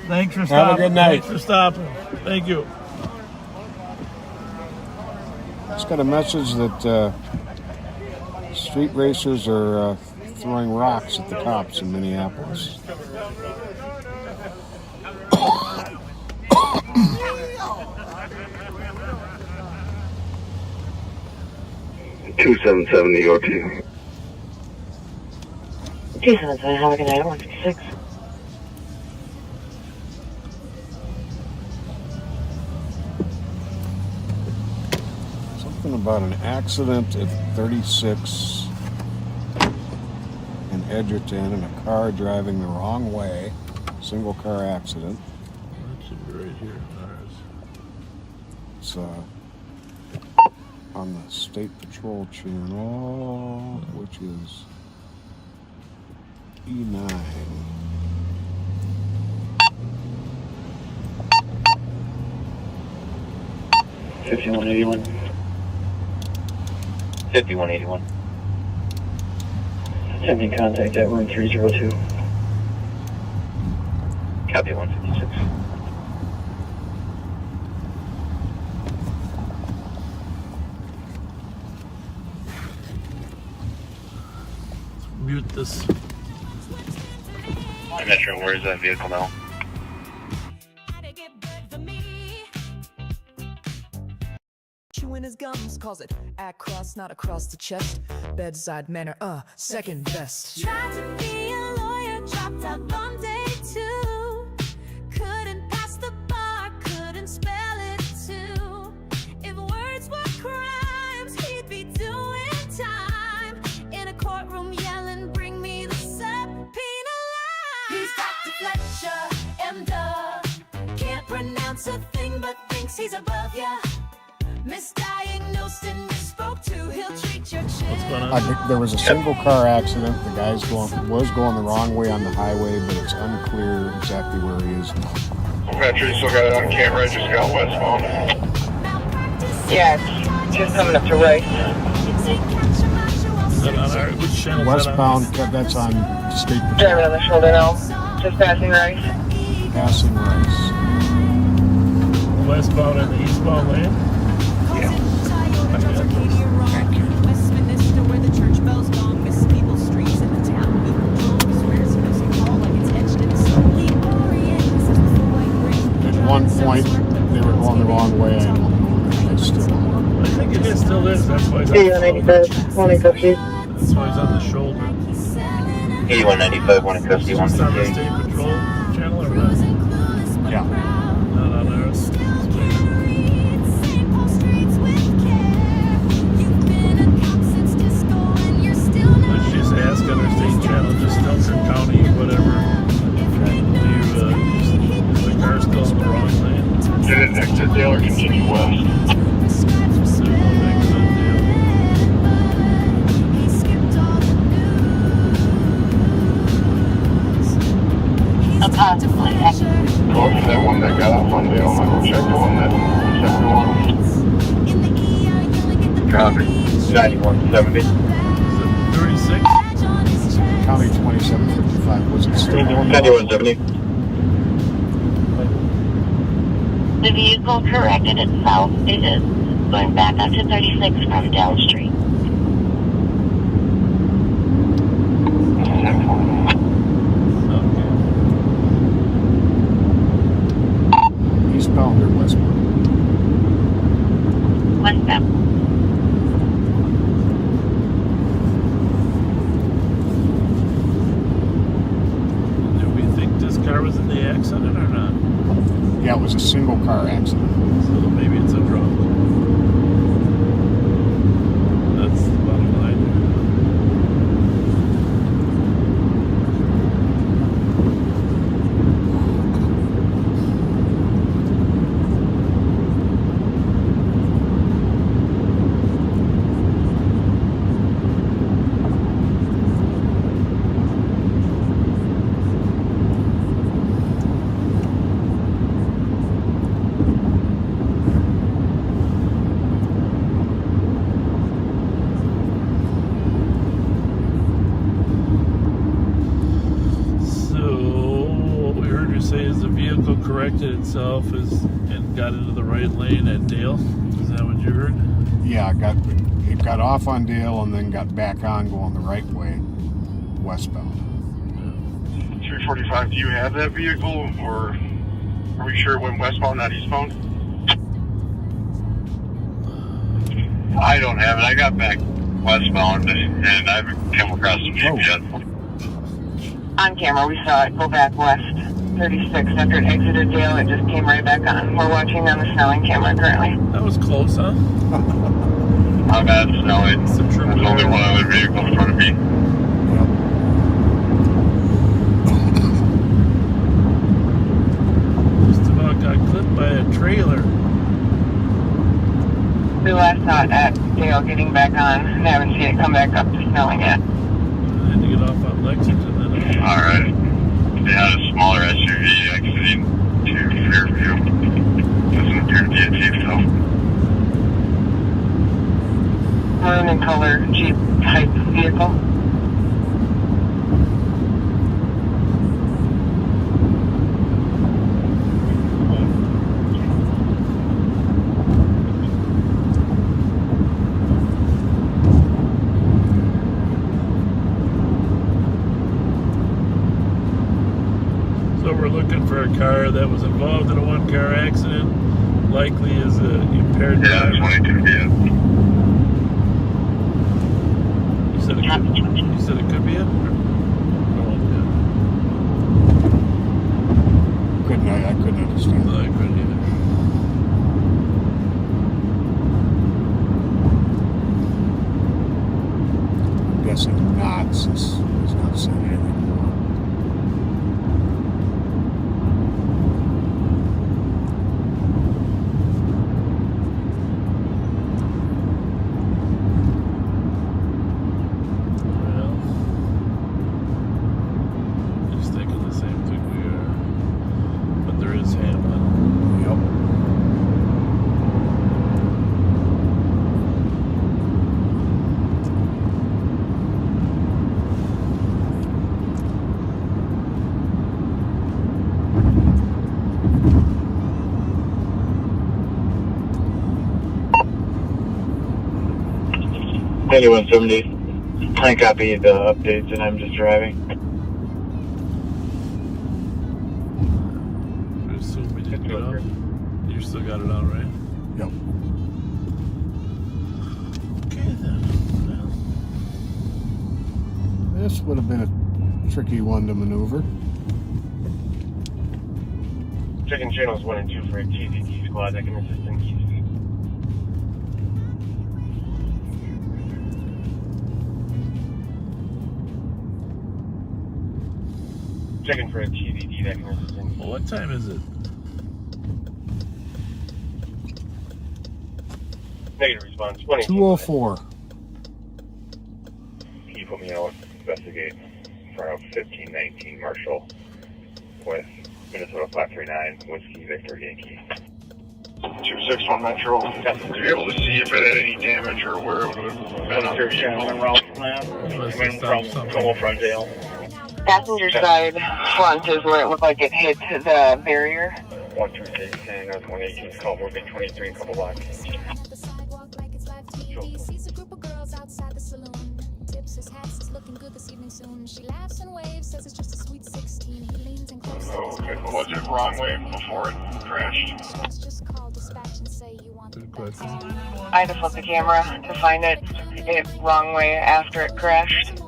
Speaker 3: Thanks for
Speaker 4: Have
Speaker 3: stopping.
Speaker 4: a good night.
Speaker 3: Thanks for stopping. Thank you.
Speaker 4: Just got a message that street racers are throwing rocks at the cops in Minneapolis.
Speaker 18: Two 770 York 2.
Speaker 2: 277, have a good night, 156.
Speaker 4: Something about an accident at 36 in Edgerton and a car driving the wrong way. Single car accident.
Speaker 3: That should be right here.
Speaker 4: It's on the State Patrol channel, which is E9.
Speaker 11: $51.81. $51.81.
Speaker 2: Send me contact at room 302.
Speaker 11: Copy 156.
Speaker 3: Mute this.
Speaker 11: I'm not sure where's that vehicle now.
Speaker 9: Chewing his gums, calls it across, not across the chest. Bedside manner, second best.
Speaker 5: Tried to be a lawyer, dropped out on day 2. Couldn't pass the bar, couldn't spell it too. If words were crimes, he'd be doing time. In a courtroom yelling, bring me the subpoena line. He's Dr. Fletcher, M-Dub. Can't pronounce a thing but thinks he's above ya. Misdiagnosed and misspoke to, he'll treat your chin.
Speaker 4: There was a single car accident. The guy was going the wrong way on the highway, but it's unclear exactly where he is now.
Speaker 18: Fletcher, you still got it on camera, just got westbound.
Speaker 2: Yeah, it's just coming up to Rice.
Speaker 4: Westbound, that's on State Patrol.
Speaker 2: Driving on the shoulder now. Just passing Rice.
Speaker 4: Passing Rice.
Speaker 3: Westbound and the eastbound lane?
Speaker 9: Westminster, where the church bells gong, miss people streets in the town. Swears music hall like it's etched in stone.
Speaker 4: At one point, they were going the wrong way. I don't know if it's still on.
Speaker 3: I think it still is. That's why he's on the shoulder.
Speaker 11: 8195, 1 in custody,
Speaker 3: It's on the
Speaker 11: 158.
Speaker 3: State Patrol channel or not?
Speaker 4: Yeah.
Speaker 3: Not on ours. Let's just ask on our state channel, just Stelter County, whatever. Is the car still in the wrong lane?
Speaker 18: Did it exit Dale or continue west?
Speaker 3: There's no exit deal.
Speaker 18: Close to that one that got off on Dale. I'm going to check the one that
Speaker 11: Copy. 9170.
Speaker 3: 36?
Speaker 4: County 2755. Was it still going?
Speaker 11: 9170.
Speaker 21: The vehicle corrected itself. It is going back onto 36 from Dell Street.
Speaker 4: Eastbound or westbound?
Speaker 21: Westbound.
Speaker 4: was a single car accident.
Speaker 3: So maybe it's a drunk. That's the bottom line. Corrected itself and got into the right lane at Dale. Is that what you heard?
Speaker 4: Yeah, it got off on Dale and then got back on going the right way, westbound.
Speaker 13: 345, do you have that vehicle, or are we sure it went westbound, not eastbound?
Speaker 11: I don't have it. I got back westbound and I haven't come across the Jeep yet.
Speaker 2: On camera, we saw it go back west. 36 after it exited Dale, it just came right back on. We're watching on the Snelling camera currently.
Speaker 3: That was close, huh?
Speaker 11: How bad Snelling? There's only one other vehicle in front of me.
Speaker 3: Just about got clipped by a trailer.
Speaker 2: We last saw it at Dale getting back on. I haven't seen it come back up to Snelling yet.
Speaker 3: I had to get off on Lexington then.
Speaker 11: Alright. They had a smaller SUV exiting to Fairview. Doesn't appear to be a Jeep though.
Speaker 2: Maroon in color Jeep type vehicle.
Speaker 3: For a car that was involved in a one-car accident, likely is a impaired driver.
Speaker 11: Yeah, 22, yeah.
Speaker 3: You said it could be it?
Speaker 4: I couldn't understand.
Speaker 3: No, I couldn't either.
Speaker 4: I'm guessing not, since he's not saying anything.
Speaker 18: Anyone 70, I copy the updates and I'm just driving.
Speaker 3: I assume we didn't get up. You still got it on, right?
Speaker 4: Yep.
Speaker 3: Okay then. Well.
Speaker 4: This would have been a tricky one to maneuver.
Speaker 13: Checking channels 1 and 2 for a TZT squad that can assist in east. Checking for a TVD that can assist in.
Speaker 3: Well, what time is it?
Speaker 13: Negative response.
Speaker 4: 204.
Speaker 13: Can you put me out? Investigate for 1519 Marshall with Minnesota 539 Whiskey Victor Yankee. 261 Metro. To be able to see if it had any damage or where it would have been on the vehicle. Coming from Como Frontale.
Speaker 2: Passenger side front is where it looked like it hit the barrier.
Speaker 13: 126 and 118 call moving 23 couple blocks. Oh, okay. Was it wrong way before it crashed?
Speaker 3: Good question.
Speaker 2: I had to flip the camera to find it wrong way after it crashed.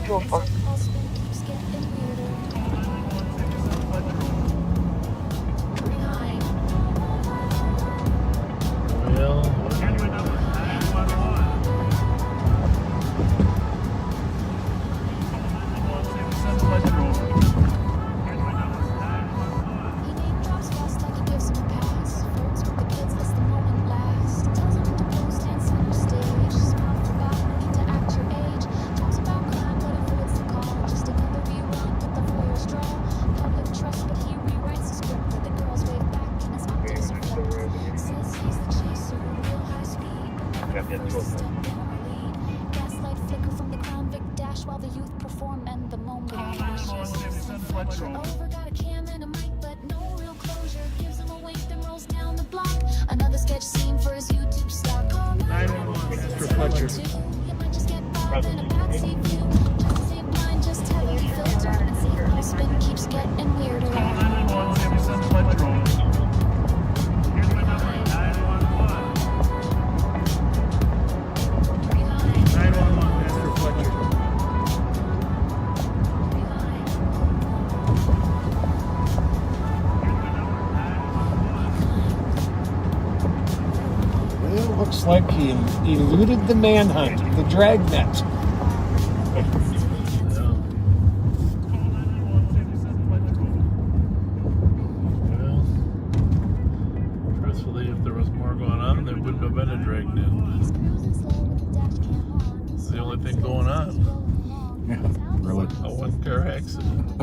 Speaker 2: 204.
Speaker 16: Gaslight flicker from the Crown Vic dash while the youth perform and the moment Fletcher over, got a cam and a mic, but no real closure. Gives him a wink, then rolls down the block. Another sketch scene for his YouTube star. Call 911 for Fletcher. You might just get bobbed in a backseat view. Just stay blind, just heavily filtered, and see how spin keeps getting weirder. Call 911 for Fletcher.
Speaker 4: Looks like he eluded the manhunt, the dragnet.
Speaker 3: Truthfully, if there was more going on, there wouldn't have been a dragnet. It's the only thing going on.
Speaker 4: Yeah, really.
Speaker 3: A one-car accident.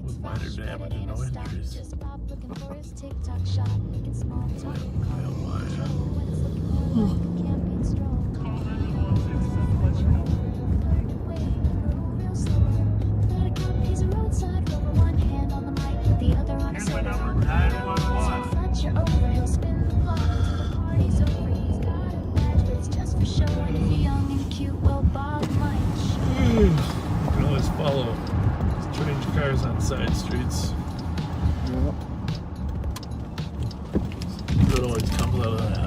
Speaker 3: With minor damage and no injuries. You can always follow strange cars on side streets.
Speaker 4: Yep.
Speaker 3: Good always comes out of that.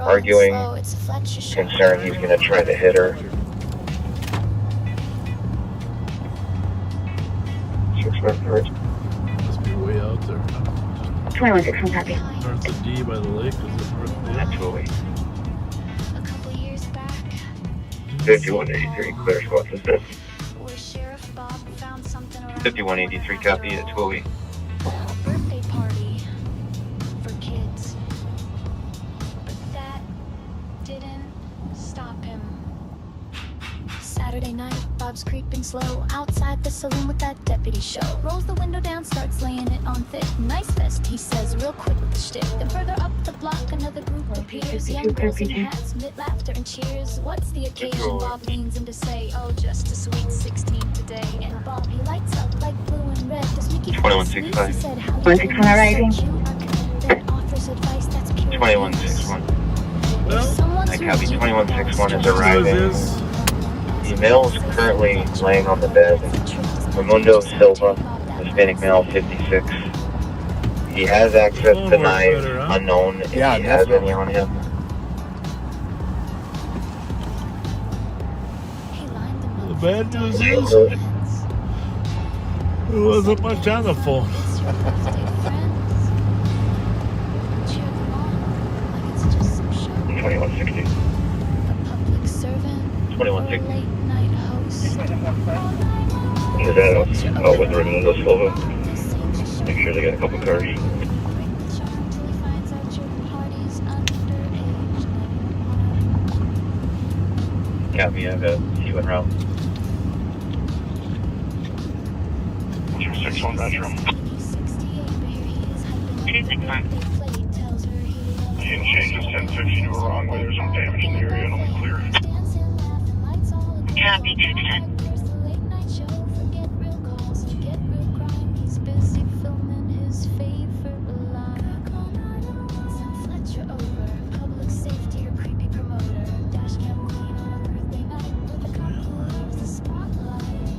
Speaker 18: Arguing, concerned he's going to try to hit her.
Speaker 3: Must be way out there.
Speaker 2: 21-6, copy.
Speaker 3: North of D by the lake. Is it north of D?
Speaker 18: Absolutely. 5183, clear squad system. 5183, copy at 208.
Speaker 16: Birthday party for kids. But that didn't stop him. Saturday night, Bob's creeping slow outside the saloon with that deputy show. Rolls the window down, starts laying it on thick. Nice vest, he says, real quick with the shtick. Then further up the block, another group appears. Young girls in hats, mid laughter and cheers. What's the occasion? Bob leans in to say, oh, just a sweet 16 today. And Bob, he lights up like blue and red. Does Mickey
Speaker 18: 2165.
Speaker 2: 161 arriving.
Speaker 18: 2161. I copy. 2161 is arriving. The male is currently laying on the bed. Raimundo Silva, Hispanic male, 56. He has access to knives, unknown if he has any on him.
Speaker 3: The bad news is, there wasn't much on the phone.
Speaker 18: 2160. 2160. Is that with Raimundo Silva? Make sure they got a couple cars. Copy, I've got you en route.
Speaker 13: 261 Metro. Main changes 1050 to a wrong way. There's some damage in the area and only clear.
Speaker 2: Copy 210.
Speaker 16: He's busy filming his favorite line. Send Fletcher over, public safety or creepy promoter. Dash cam queen on a birthday night with a couple of the spotlight.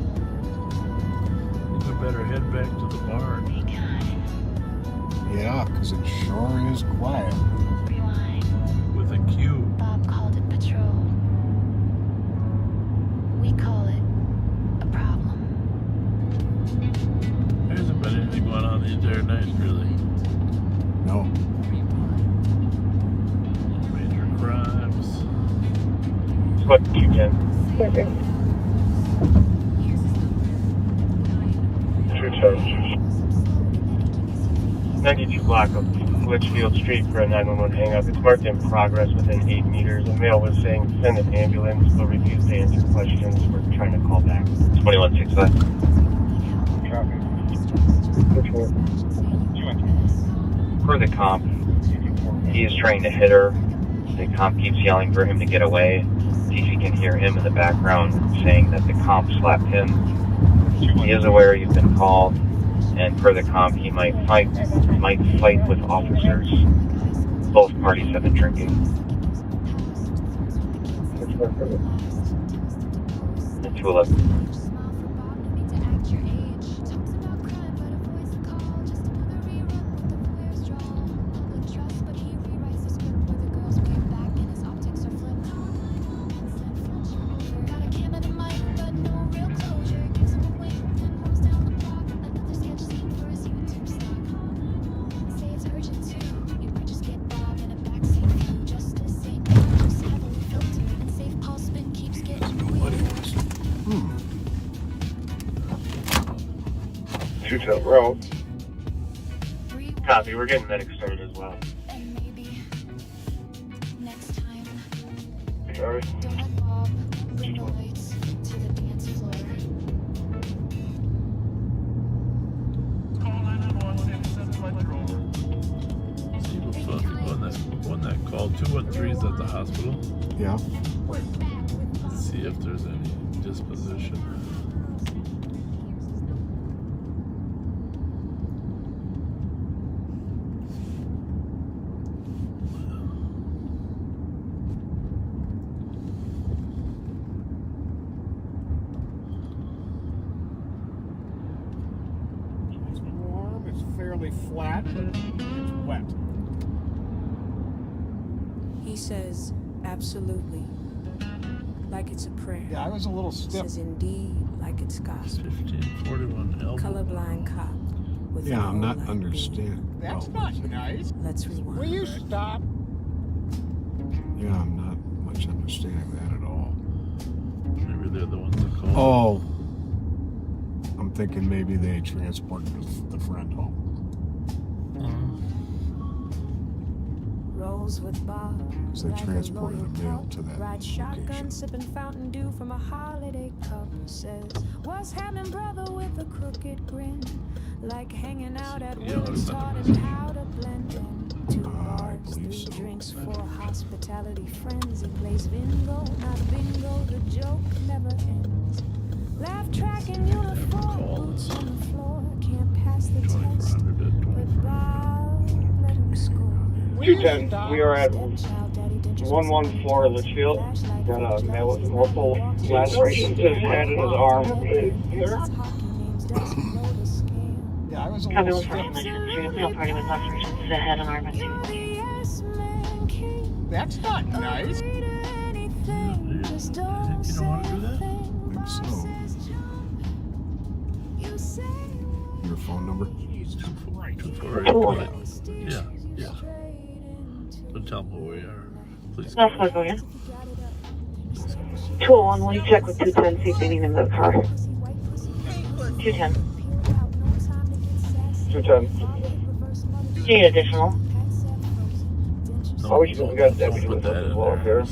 Speaker 3: We better head back to the barn.
Speaker 4: Yeah, because it sure is quiet.
Speaker 3: With a Q.
Speaker 16: Bob called it patrol. We call it a problem.
Speaker 3: There hasn't been anything going on the entire night, really.
Speaker 4: No.
Speaker 3: Major crimes.
Speaker 18: What, 210?
Speaker 13: 210.
Speaker 18: 92 block of Litchfield Street for a 911 hang-up. It's marked in progress within 8 meters. A male was saying send an ambulance, but refused to answer questions. We're trying to call back. 2165.
Speaker 17: Copy. Which one?
Speaker 18: Per the comp, he is trying to hit her. The comp keeps yelling for him to get away. See if he can hear him in the background saying that the comp slapped him. He is aware he's been called, and per the comp, he might fight with officers. Both parties have been drinking.
Speaker 17: Which one for this?
Speaker 18: And 211.
Speaker 13: Shootout route.
Speaker 18: Copy, we're getting medics started as well.
Speaker 13: Sorry.
Speaker 3: One that called 213 is at the hospital.
Speaker 4: Yeah.
Speaker 3: See if there's any disposition.
Speaker 19: It's warm, it's fairly flat, but it's wet.
Speaker 10: He says, absolutely, like it's a prayer.
Speaker 20: Yeah, I was a little stiff.
Speaker 10: Says indeed, like it's gospel.
Speaker 3: 1541 elbow.
Speaker 10: Colorblind cop. With
Speaker 4: Yeah, I'm not
Speaker 10: light
Speaker 4: understanding.
Speaker 19: That's not nice.
Speaker 10: Let's rewind.
Speaker 19: Will you stop?
Speaker 4: Yeah, I'm not much understanding that at all.
Speaker 3: Maybe they're the ones that called.
Speaker 4: Oh. I'm thinking maybe they transported the friend home.
Speaker 10: Rolls with Bob.
Speaker 4: Because they transported the mail to that
Speaker 10: Ride shotgun,
Speaker 4: location.
Speaker 10: sipping Fountain Dew from a holiday cup. Says, what's happening, brother, with a crooked grin? Like hanging out at Willie's, taught him how to blend in. 2 bars, 3 drinks, 4 hospitality friends. He plays bingo, not bingo. The joke never ends. Laugh track in uniform, boots on the floor. Can't pass the test, but Bob let him score.
Speaker 17: 210, we are at 114 Litchfield. Got a male with multiple lacerations in his head and his arm.
Speaker 20: Yeah, I was a
Speaker 2: Copy
Speaker 20: little
Speaker 2: 114
Speaker 20: stiff.
Speaker 2: Litchfield Street. Male party with lacerations to the head and arm at 2.
Speaker 19: That's not nice.
Speaker 3: You don't want to do that?
Speaker 4: I think so. Your phone number?
Speaker 19: Jesus Christ.
Speaker 3: 248. Yeah, yeah. Don't tell them who we are. Please.
Speaker 2: That's what go again. 201, will you check with 210, see if they need him to the car? 210.
Speaker 17: 210.
Speaker 2: Do you need additional?
Speaker 3: No,
Speaker 17: Oh, we got deputy
Speaker 3: put
Speaker 17: with
Speaker 3: that
Speaker 17: us as
Speaker 3: in
Speaker 17: well
Speaker 3: there.
Speaker 17: here.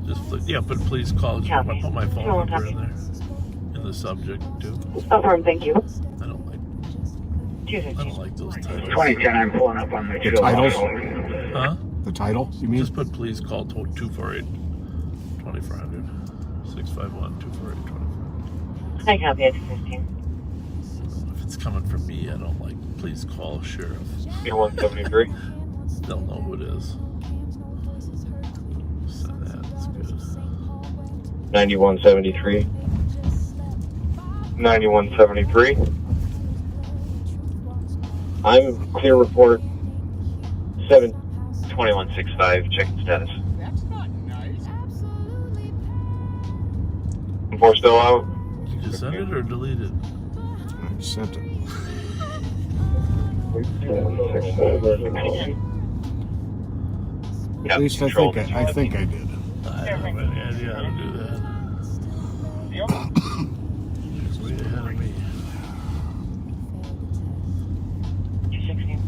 Speaker 3: Just yeah, but please call.
Speaker 2: Copy.
Speaker 3: Put my phone
Speaker 2: Sure,
Speaker 3: number
Speaker 2: copy.
Speaker 3: in there. In the subject too.
Speaker 2: Affirm, thank you.
Speaker 3: I don't like I don't like those titles.
Speaker 17: 2010, I'm pulling up on my
Speaker 4: The
Speaker 17: chill.
Speaker 4: titles?
Speaker 3: Huh?
Speaker 4: The title, you mean?
Speaker 3: Just put please call 248 2400 651 248 2400.
Speaker 2: I copy it, 15.
Speaker 3: If it's coming from me, I don't like please call Sheriff.
Speaker 18: 173.
Speaker 3: They'll know who it is. Send that, it's good.
Speaker 18: 9173. 9173. I'm clear report 72165. Checking status.
Speaker 19: That's not nice.
Speaker 18: 4 still out.
Speaker 3: Did you send it or delete it?
Speaker 4: I sent it. At least I think I did.
Speaker 3: I don't have any idea how to do that. He's way ahead of me.
Speaker 2: 216.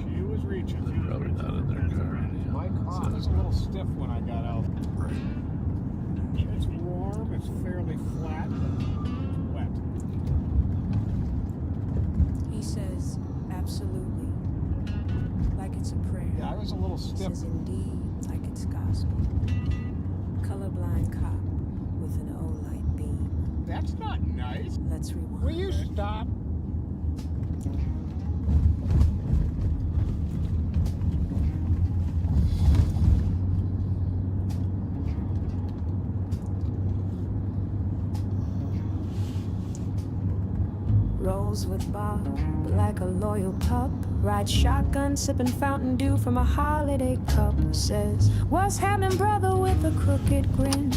Speaker 19: She was reaching.
Speaker 3: They're probably not in their car.
Speaker 19: My car was a little stiff when I got out. It's warm, it's fairly flat, but wet.
Speaker 10: He says, absolutely, like it's a prayer.
Speaker 19: Yeah, I was a little stiff.
Speaker 10: Says indeed, like it's gospel. Colorblind cop with an O-light beam.
Speaker 19: That's not nice.
Speaker 10: Let's rewind.
Speaker 19: Will you stop?
Speaker 10: Rolls with Bob like a loyal pup. Rides shotgun, sipping Fountain Dew from a holiday cup. Says, what's happening, brother, with a crooked grin?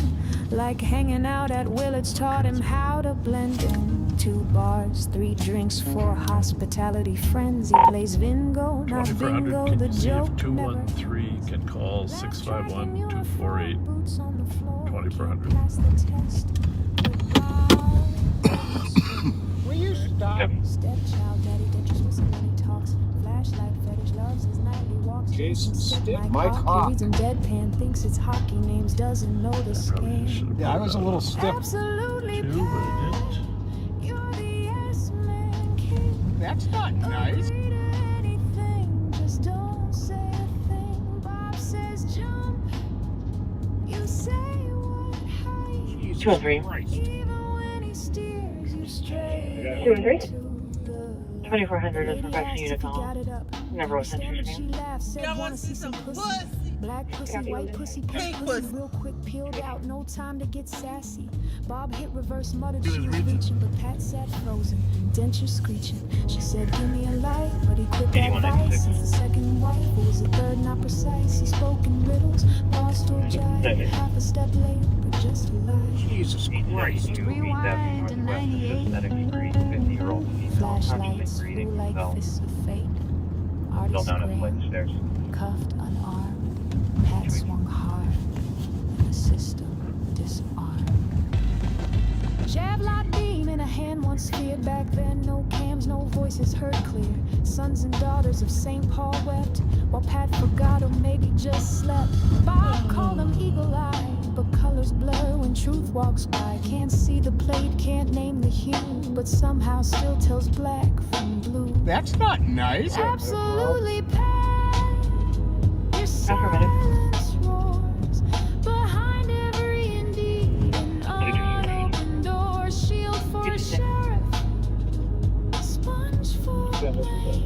Speaker 10: Like hanging out at Willard's taught him how to blend in. 2 bars, 3 drinks, 4 hospitality friends. He plays bingo, not
Speaker 3: 2400.
Speaker 10: bingo.
Speaker 3: Can
Speaker 10: The
Speaker 3: you see if
Speaker 10: joke
Speaker 3: 213 can call 651 248 2400?
Speaker 19: Will you stop?
Speaker 10: Stepchild, daddy, dentures with some money talks. Flashlight fetish, loves his nightly walks.
Speaker 19: Jason Stick.
Speaker 10: Mike Hawk. Reads in deadpan, thinks it's hockey names, doesn't know the scam.
Speaker 19: Yeah, I was a little stiff.
Speaker 10: Absolutely.
Speaker 3: Two, but I didn't.
Speaker 10: You're the yes man king.
Speaker 19: That's not nice.
Speaker 10: Anything, just don't say a thing. Bob says jump. You say what height.
Speaker 2: 213.
Speaker 10: Even when he steers you straight.
Speaker 2: 213. 2400 is perfection unit call. Never was interesting.
Speaker 10: Y'all want to see some pussy? Black pussy, white pussy, pink pussy. Real quick, peeled out, no time to get sassy. Bob hit reverse, muttered she was reaching, but Pat sat frozen, denture screeching. She said, give me a light, but he quit that vice. Since the second wife, who was the third not precise. He spoke in riddles, paused to a jive. Half a step later, but just a lie.
Speaker 19: Jesus Christ.
Speaker 10: Rewind to 98. Flashlights flew like fists of fate. Artist grand, cuffed, unarmed. Pat swung hard, and the system disarmed. Javelot beam in a hand once feared. Back then, no cams, no voices heard clear. Sons and daughters of St. Paul wept, while Pat forgot or maybe just slept. Bob called him eagle-eyed, but colors blur when truth walks by. Can't see the plate, can't name the hue, but somehow still tells black from blue.
Speaker 19: That's not nice.
Speaker 10: Absolutely, Pat. Your silence roars behind every indeed an unopened door. Shield for a sheriff, sponge for a blade.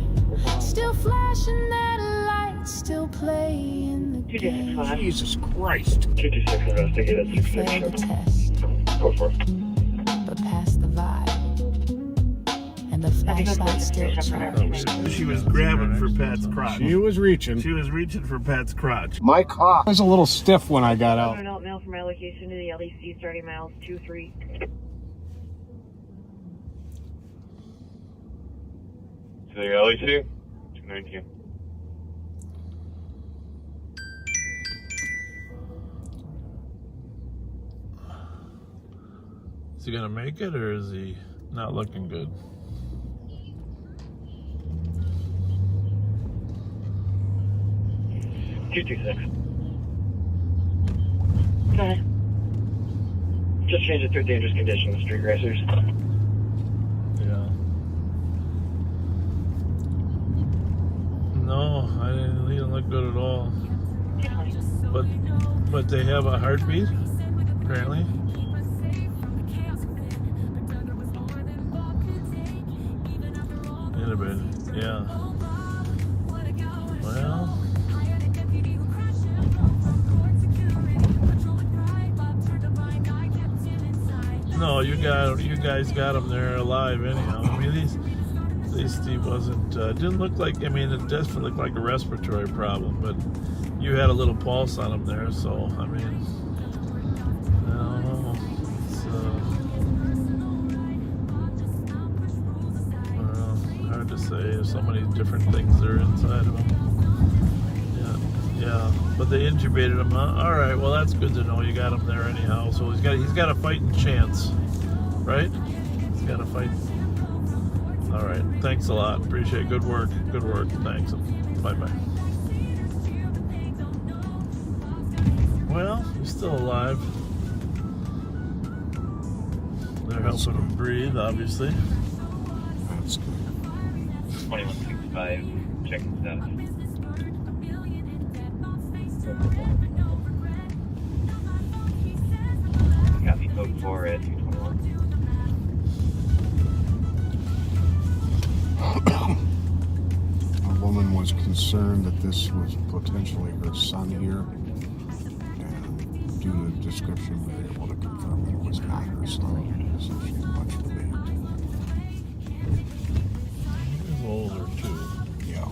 Speaker 10: Still flashing that light, still playing the game.
Speaker 19: Jesus Christ.
Speaker 18: 226 investigated.
Speaker 10: You failed the test,
Speaker 18: Go for it.
Speaker 10: but passed the vibe. And the flashlight still charged.
Speaker 3: She was grabbing for Pat's crotch.
Speaker 19: She was reaching.
Speaker 3: She was reaching for Pat's crotch.
Speaker 19: My car was a little stiff when I got out.
Speaker 2: Out mail from my location to the LEC starting miles 23.
Speaker 18: To the LEC? 219.
Speaker 3: Is he gonna make it, or is he not looking good?
Speaker 2: Go ahead.
Speaker 18: Just changed it to a dangerous condition, street racers.
Speaker 3: Yeah. No, he didn't look good at all. But they have a heartbeat, apparently. Yeah. Well. No, you guys got them there alive anyhow. I mean, at least he wasn't. Didn't look like. I mean, it definitely looked like a respiratory problem, but you had a little pulse on him there. So I mean, I don't know. It's hard to say. There's so many different things that are inside of him. Yeah, but they intubated him, huh? All right, well that's good to know. You got him there anyhow, so he's got a fighting chance, right? He's got a fight. All right, thanks a lot. Appreciate it. Good work. Thanks. Bye. Well, he's still alive. They're helping him breathe, obviously.
Speaker 4: That's good.
Speaker 18: 2165, checking status. Copy code 4 at 221.
Speaker 4: A woman was concerned that this was potentially her son here, and due to the description, we were able to confirm that it was not her son, so she's much relieved.
Speaker 3: He's older too.
Speaker 4: Yeah.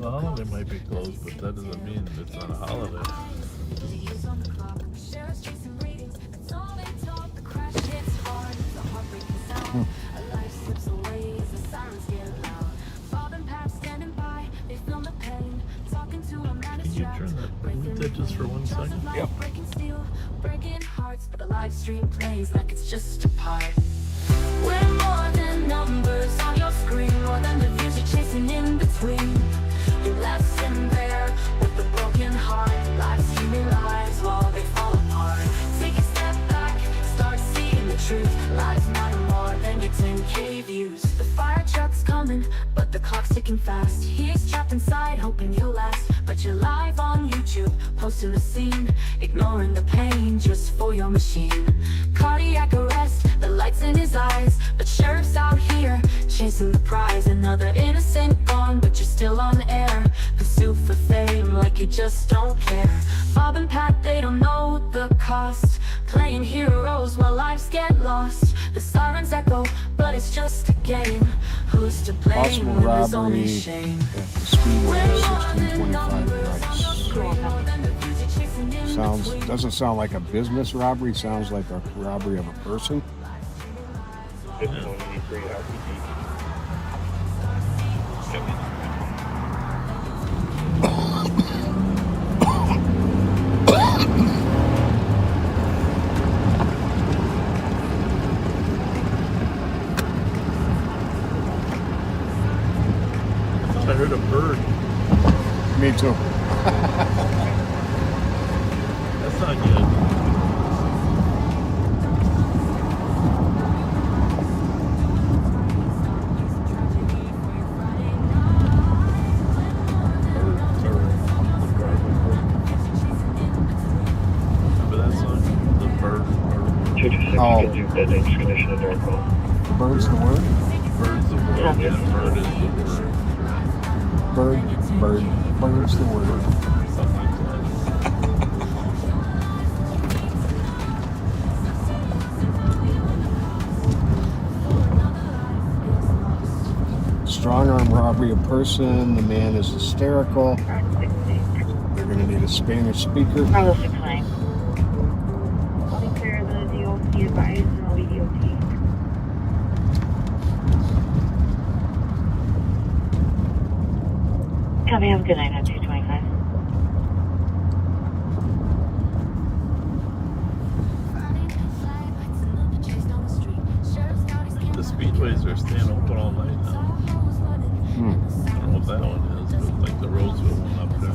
Speaker 3: The holiday might be closed, but that doesn't mean it's not a holiday. Can you turn that just for 1 second?
Speaker 4: Yep.
Speaker 5: Breaking hearts, but the live stream plays like it's just a part. We're more than numbers on your screen, more than the views you're chasing in between. You're left sitting there with a broken heart, live streaming lives while they fall apart. Take a step back, start seeing the truth. Lives matter more than your 10K views. The fire truck's coming, but the clock's ticking fast. He's trapped inside, hoping you'll last. But you're live on YouTube, posting the scene, ignoring the pain just for your machine. Cardiac arrest, the lights in his eyes, but Sheriff's out here chasing the prize. Another innocent gone, but you're still on air. Pursuit for fame like you just don't care. Bob and Pat, they don't know the cost. Playing heroes while lives get lost. The sirens echo, but it's just a game. Who's to blame
Speaker 4: Possible
Speaker 5: when there's only
Speaker 4: robbery
Speaker 5: shame?
Speaker 4: at the Speedway, 1625 doesn't sound like a business robbery, sounds like a robbery of a person.
Speaker 13: 5183 RPD.
Speaker 3: I heard a bird.
Speaker 4: Me too.
Speaker 3: That's not good. Remember that song? The bird.
Speaker 13: 226
Speaker 4: Oh.
Speaker 13: gives you that dangerous condition in their call.
Speaker 4: Bird's the word?
Speaker 3: Bird's the word. Yeah, bird is the word.
Speaker 4: Bird's the word.
Speaker 3: Something like that.
Speaker 4: robbery of person. The man is hysterical. They're going to need a Spanish speaker.
Speaker 2: Bravo 69. I'll be clear the DOT advised and I'll be DOT. Copy, have a good night at 225.
Speaker 3: The speedways are staying open all night now. I don't know what that one is, but like the Roseville one up there.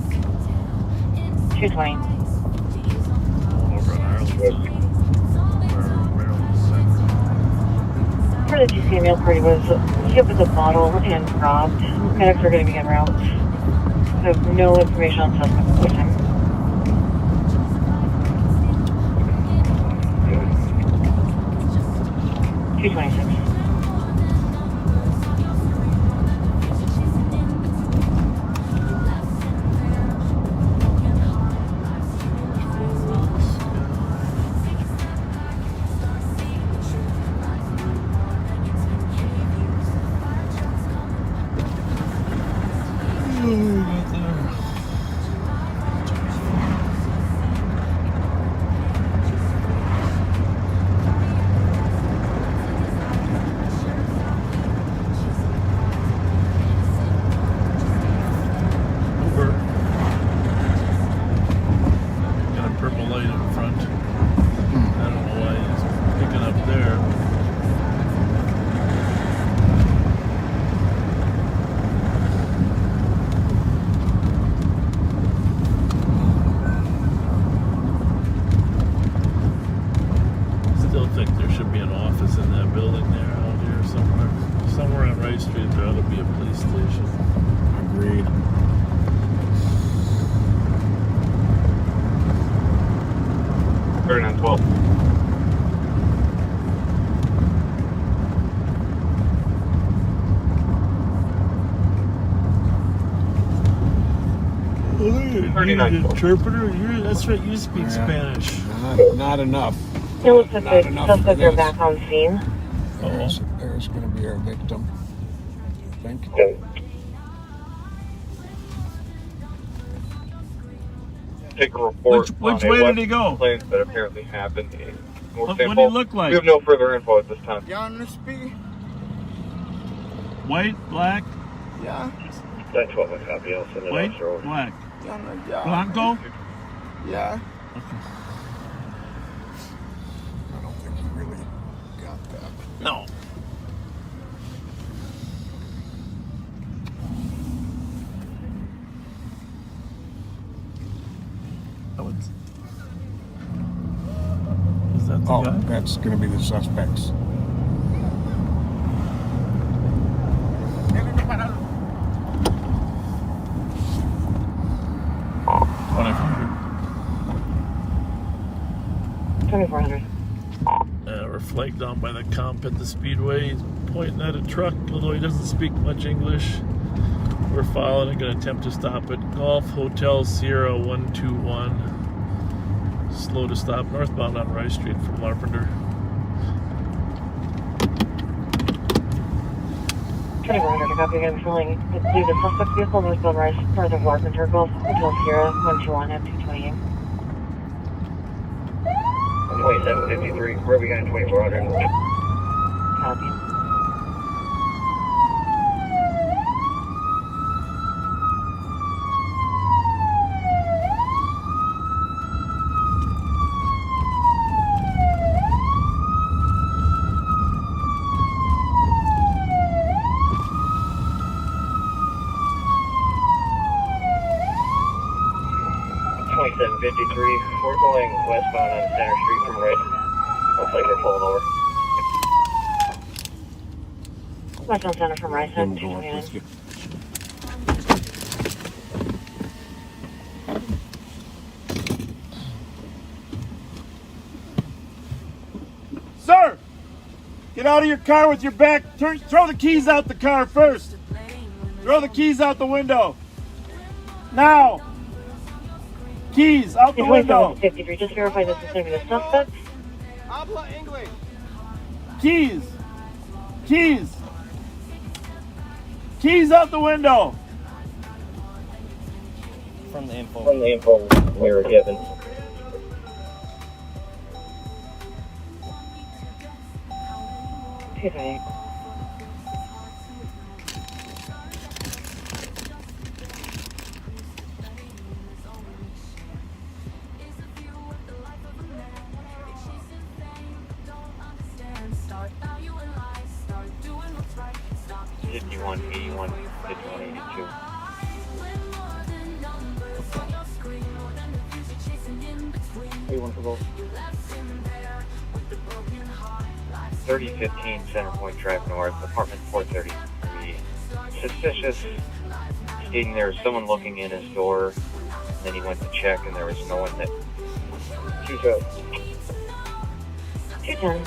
Speaker 2: 220.
Speaker 3: Over in Arlington.
Speaker 2: Part of the GCA mail party was hit with a bottle and robbed. Medics are going to be en route. I have no information on suspect at this time. $226.
Speaker 13: Ferdinand 12.
Speaker 3: Interpreter? That's right, you speak Spanish.
Speaker 20: Not enough.
Speaker 2: It looks like the suspects are back on scene.
Speaker 20: There's going to be our victim, I think.
Speaker 13: Take a report.
Speaker 3: Which way did he go?
Speaker 13: That apparently happened.
Speaker 3: What did he look like?
Speaker 13: We have no further info at this time.
Speaker 3: White, black?
Speaker 20: Yeah.
Speaker 13: 912, I copy. I'll send it
Speaker 3: White,
Speaker 13: over.
Speaker 3: black.
Speaker 20: Yeah.
Speaker 3: Blanco?
Speaker 20: Yeah.
Speaker 3: Okay.
Speaker 20: I don't think he really got that.
Speaker 3: No. Is that the guy?
Speaker 20: That's going to be the suspects. We're flagged down by the comp at the speedway. He's pointing at a truck, although he doesn't speak much English. We're following and going to attempt to stop it. Golf Hotel Sierra 121. Slow to stop northbound on Rice Street from Larpenter.
Speaker 2: 2400 to copy. Again, filling. Leave the suspect vehicle northbound Rice, north of Larpenter. Golf Hotel Sierra 121 at 228.
Speaker 18: 2753, where are we going? 2400.
Speaker 2: Copy.
Speaker 18: We're going westbound on Center Street from right. Looks like we're pulling over.
Speaker 2: Westbound Center from Rice at 229.
Speaker 3: Sir! Get out of your car with your back. Throw the keys out the car first. Throw the keys out the window. Now! Keys out the window.
Speaker 2: 53. Just verify this is going to be the suspect.
Speaker 19: Habla English.
Speaker 3: Keys. Keys.
Speaker 20: Keys out the window.
Speaker 6: From the info.
Speaker 18: From the info we were given.
Speaker 2: Okay.
Speaker 18: Fifty-one, 81, 51, 82. For both. 3015 Center Point Drive North, apartment 433. Suspicious, stating there was someone looking in his door. Then he went to check and there was no one that.
Speaker 2: 210.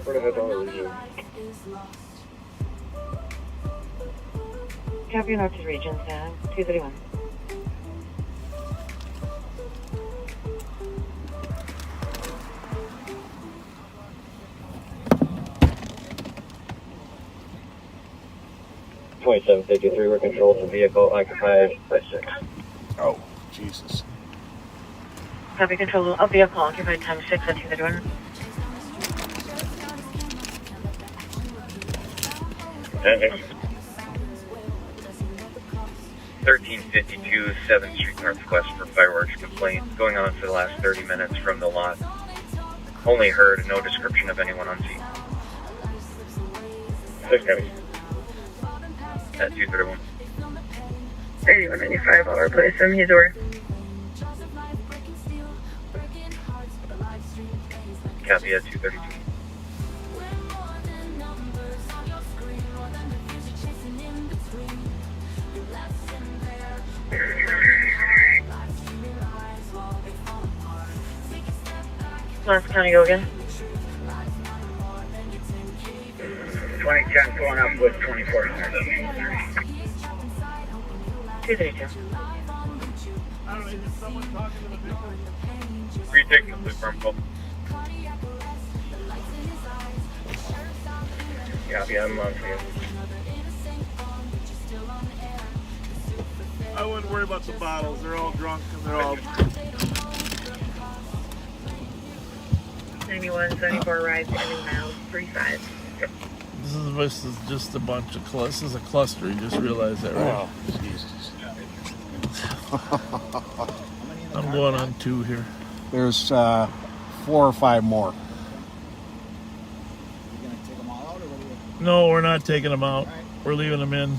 Speaker 18: Where the heck are you?
Speaker 2: Copy north to Regions, 231.
Speaker 18: .2753, we're controlled the vehicle occupied by 6.
Speaker 4: Oh, Jesus.
Speaker 2: Copy control of vehicle occupied times 6 at 231.
Speaker 18: Okay. 1352 7th Street Northwest for fireworks complaint going on for the last 30 minutes from the lot. Only heard, no description of anyone on scene. 6 County. At 231.
Speaker 2: 3195, I'll replace him, he's over.
Speaker 18: Copy at 232.
Speaker 2: Last county, go again.
Speaker 17: 2010 going up with 2400.
Speaker 2: 232.
Speaker 18: Retake the blue firm call. Copy, I'm on for you.
Speaker 20: I wouldn't worry about the bottles. They're all drunk and they're all.
Speaker 2: 91, 74 rides, ending miles, 35.
Speaker 20: This is just a bunch of this is a cluster. You just realized that, right?
Speaker 4: Oh, Jesus.
Speaker 20: I'm going on 2 here.
Speaker 4: There's 4 or 5 more.
Speaker 20: No, we're not taking them out. We're leaving them in.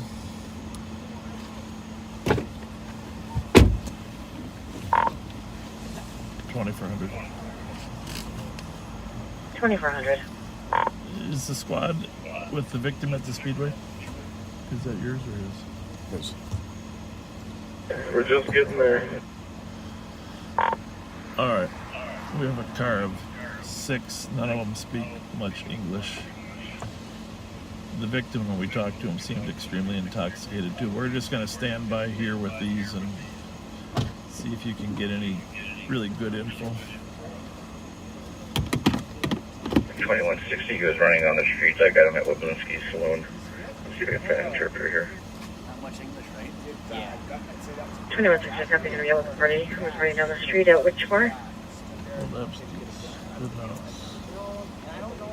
Speaker 20: $2,400.
Speaker 2: 2400.
Speaker 20: Is the squad with the victim at the speedway? Is that yours or his?
Speaker 18: We're just getting there.
Speaker 20: All right. We have a car of 6. None of them speak much English. The victim, when we talked to him, seemed extremely intoxicated too. We're just going to stand by here with these and see if you can get any really good info.
Speaker 13: 2160, he was running on the streets. I got him at Wiblinski's saloon. Let's see if I can find an interpreter here.
Speaker 12: Not much English, right? Yeah.
Speaker 2: 2160, copy to the yellow party who was running down the street at which bar?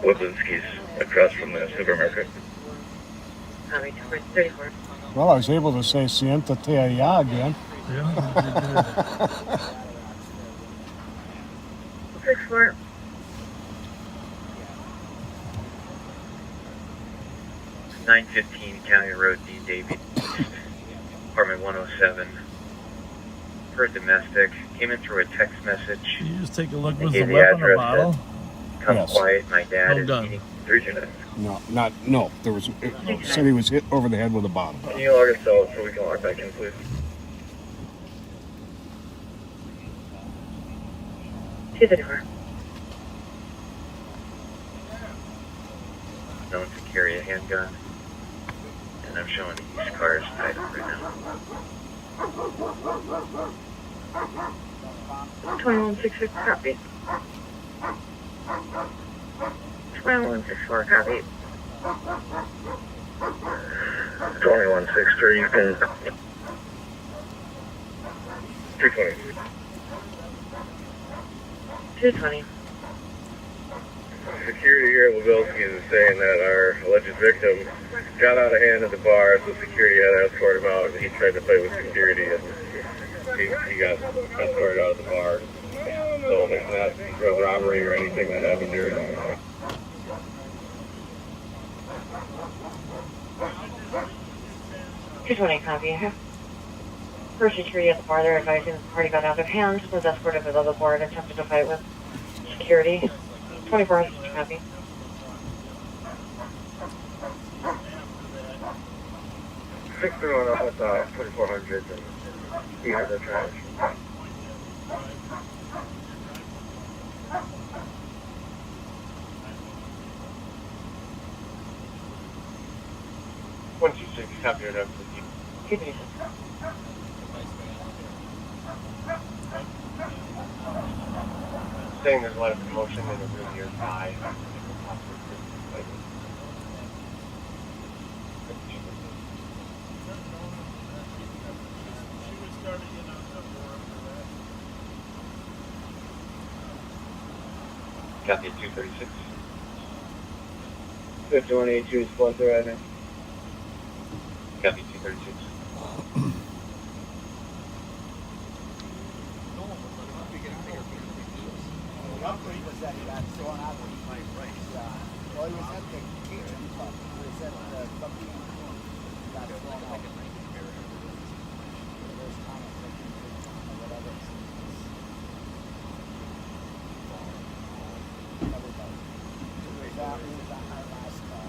Speaker 13: Wiblinski's, across from the supermarket.
Speaker 2: Copy, 34.
Speaker 4: Well, I was able to say Sienta Te Ya again.
Speaker 20: Yeah.
Speaker 2: 64.
Speaker 18: .915 County Road, D. Davy, apartment 107. For a domestic, came in through a text message.
Speaker 20: Can you just take a look? Was
Speaker 18: Gave
Speaker 20: the
Speaker 18: the
Speaker 20: weapon a
Speaker 18: address
Speaker 20: bottle?
Speaker 18: Come
Speaker 4: Yes.
Speaker 18: quiet, my dad
Speaker 20: No
Speaker 18: is
Speaker 20: gun.
Speaker 18: eating 329.
Speaker 4: No. There was. It said he was hit over the head with a bottle.
Speaker 18: Can you log us out so we can log back in, please?
Speaker 2: 234.
Speaker 18: Known to carry a handgun. And I'm showing these cars tied up right now.
Speaker 2: 2166, copy. 2164, copy.
Speaker 17: 2163, you can... 220.
Speaker 2: 220.
Speaker 17: Security here at Lebowski's is saying that our alleged victim got out of hand at the bar, so security had to escort him out, and he tried to fight with security, and he got escorted out of the bar. So there's not a robbery or anything that happened here.
Speaker 2: 220, copy. For security at the bar, they're advising the party got out of hand, was escorted below the bar and attempted to fight with security. 2400, copy.
Speaker 17: Six went up with 2400 and he had the trash. One, 2, 6, copy it up with you.
Speaker 2: 236.
Speaker 17: Saying there's a lot of commotion in the room nearby.
Speaker 11: Copy at 236.
Speaker 17: 5182 is Fletcher right now.
Speaker 11: Copy 236.
Speaker 19: The upgrade was that he got thrown out of his race. Well, he was at the kitchen, but he was at something got thrown out. There's conflict or whatever. Everybody. He was on my last call.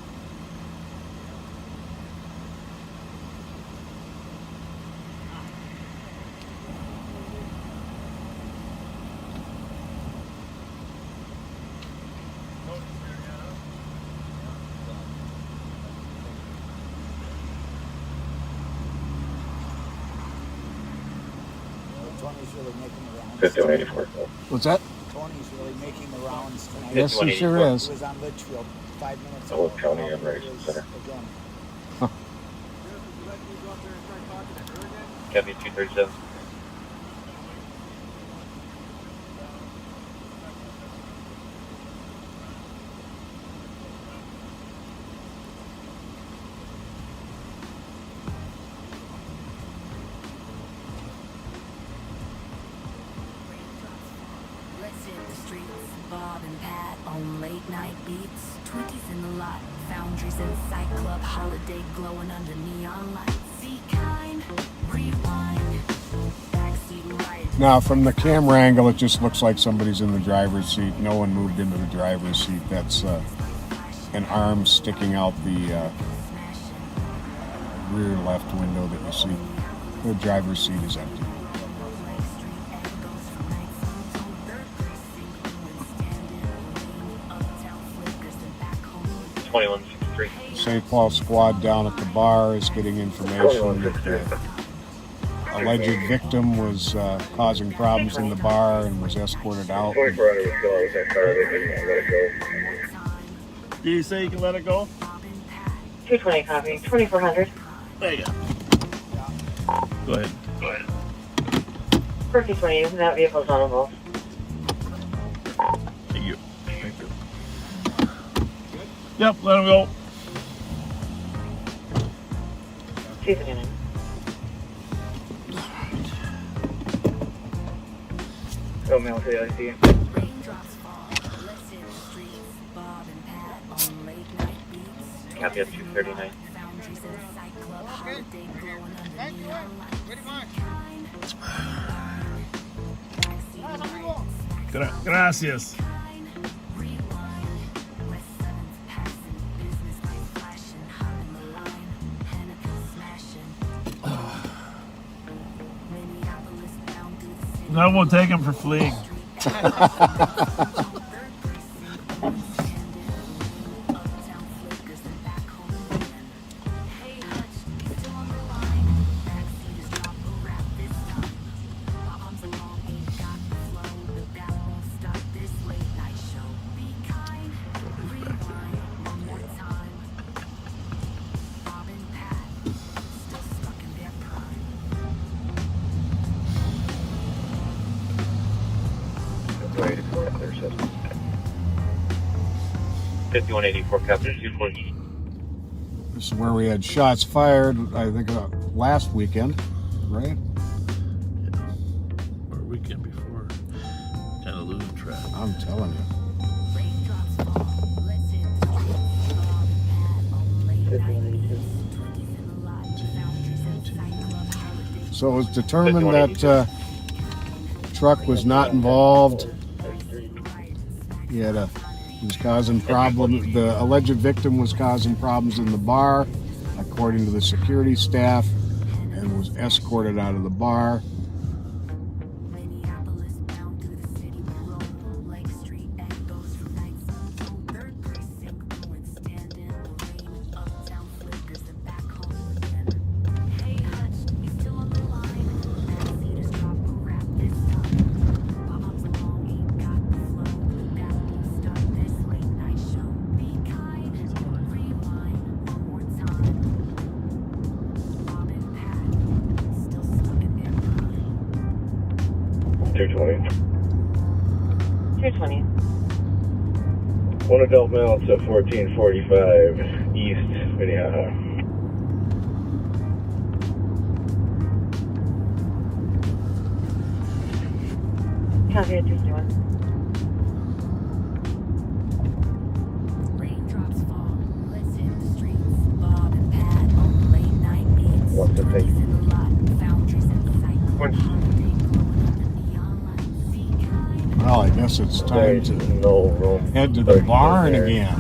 Speaker 19: Tony's really making the rounds.
Speaker 17: 5184.
Speaker 4: What's that?
Speaker 19: Tony's really making the rounds tonight.
Speaker 4: Yes, he sure is.
Speaker 19: He was on Litchfield 5 minutes ago.
Speaker 17: Old County Operation Center.
Speaker 19: Again.
Speaker 11: Copy 237.
Speaker 16: Let's hit the streets, Bob and Pat on late night beats. 20s in the lot, foundries in sight club, holiday glowing under neon lights. See kind, rewind, backseat right.
Speaker 4: Now, from the camera angle, it just looks like somebody's in the driver's seat. No one moved into the driver's seat. That's an arm sticking out the rear left window that you see. The driver's seat is empty.
Speaker 11: 2163.
Speaker 4: St. Paul squad down at the bar is getting information that the alleged victim was causing problems in the bar and was escorted out.
Speaker 17: 2400 was still out with that car. They didn't let it go.
Speaker 20: Do you say you can let it go?
Speaker 2: 220, copy. 2400.
Speaker 20: There you go. Go ahead.
Speaker 2: For 220, that vehicle's on a roll.
Speaker 20: Thank you. Thank you. Yep, let him go.
Speaker 2: 239.
Speaker 17: Go mail to the IC.
Speaker 11: Copy at 239.
Speaker 20: Gracias. No, we'll take him for fleeing.
Speaker 18: your system. 5184, copy 240.
Speaker 4: This is where we had shots fired, I think, last weekend, right?
Speaker 20: Or weekend before. Kind of losing track.
Speaker 4: I'm telling you. So it was determined that truck was not involved. He was causing problems. The alleged victim was causing problems in the bar, according to the security staff, and was escorted out of the bar.
Speaker 13: One adult male to 1445 East Minnehaha.
Speaker 2: Copy, 221.
Speaker 13: What's the thing?
Speaker 4: Well, I guess it's time to head to the barn again.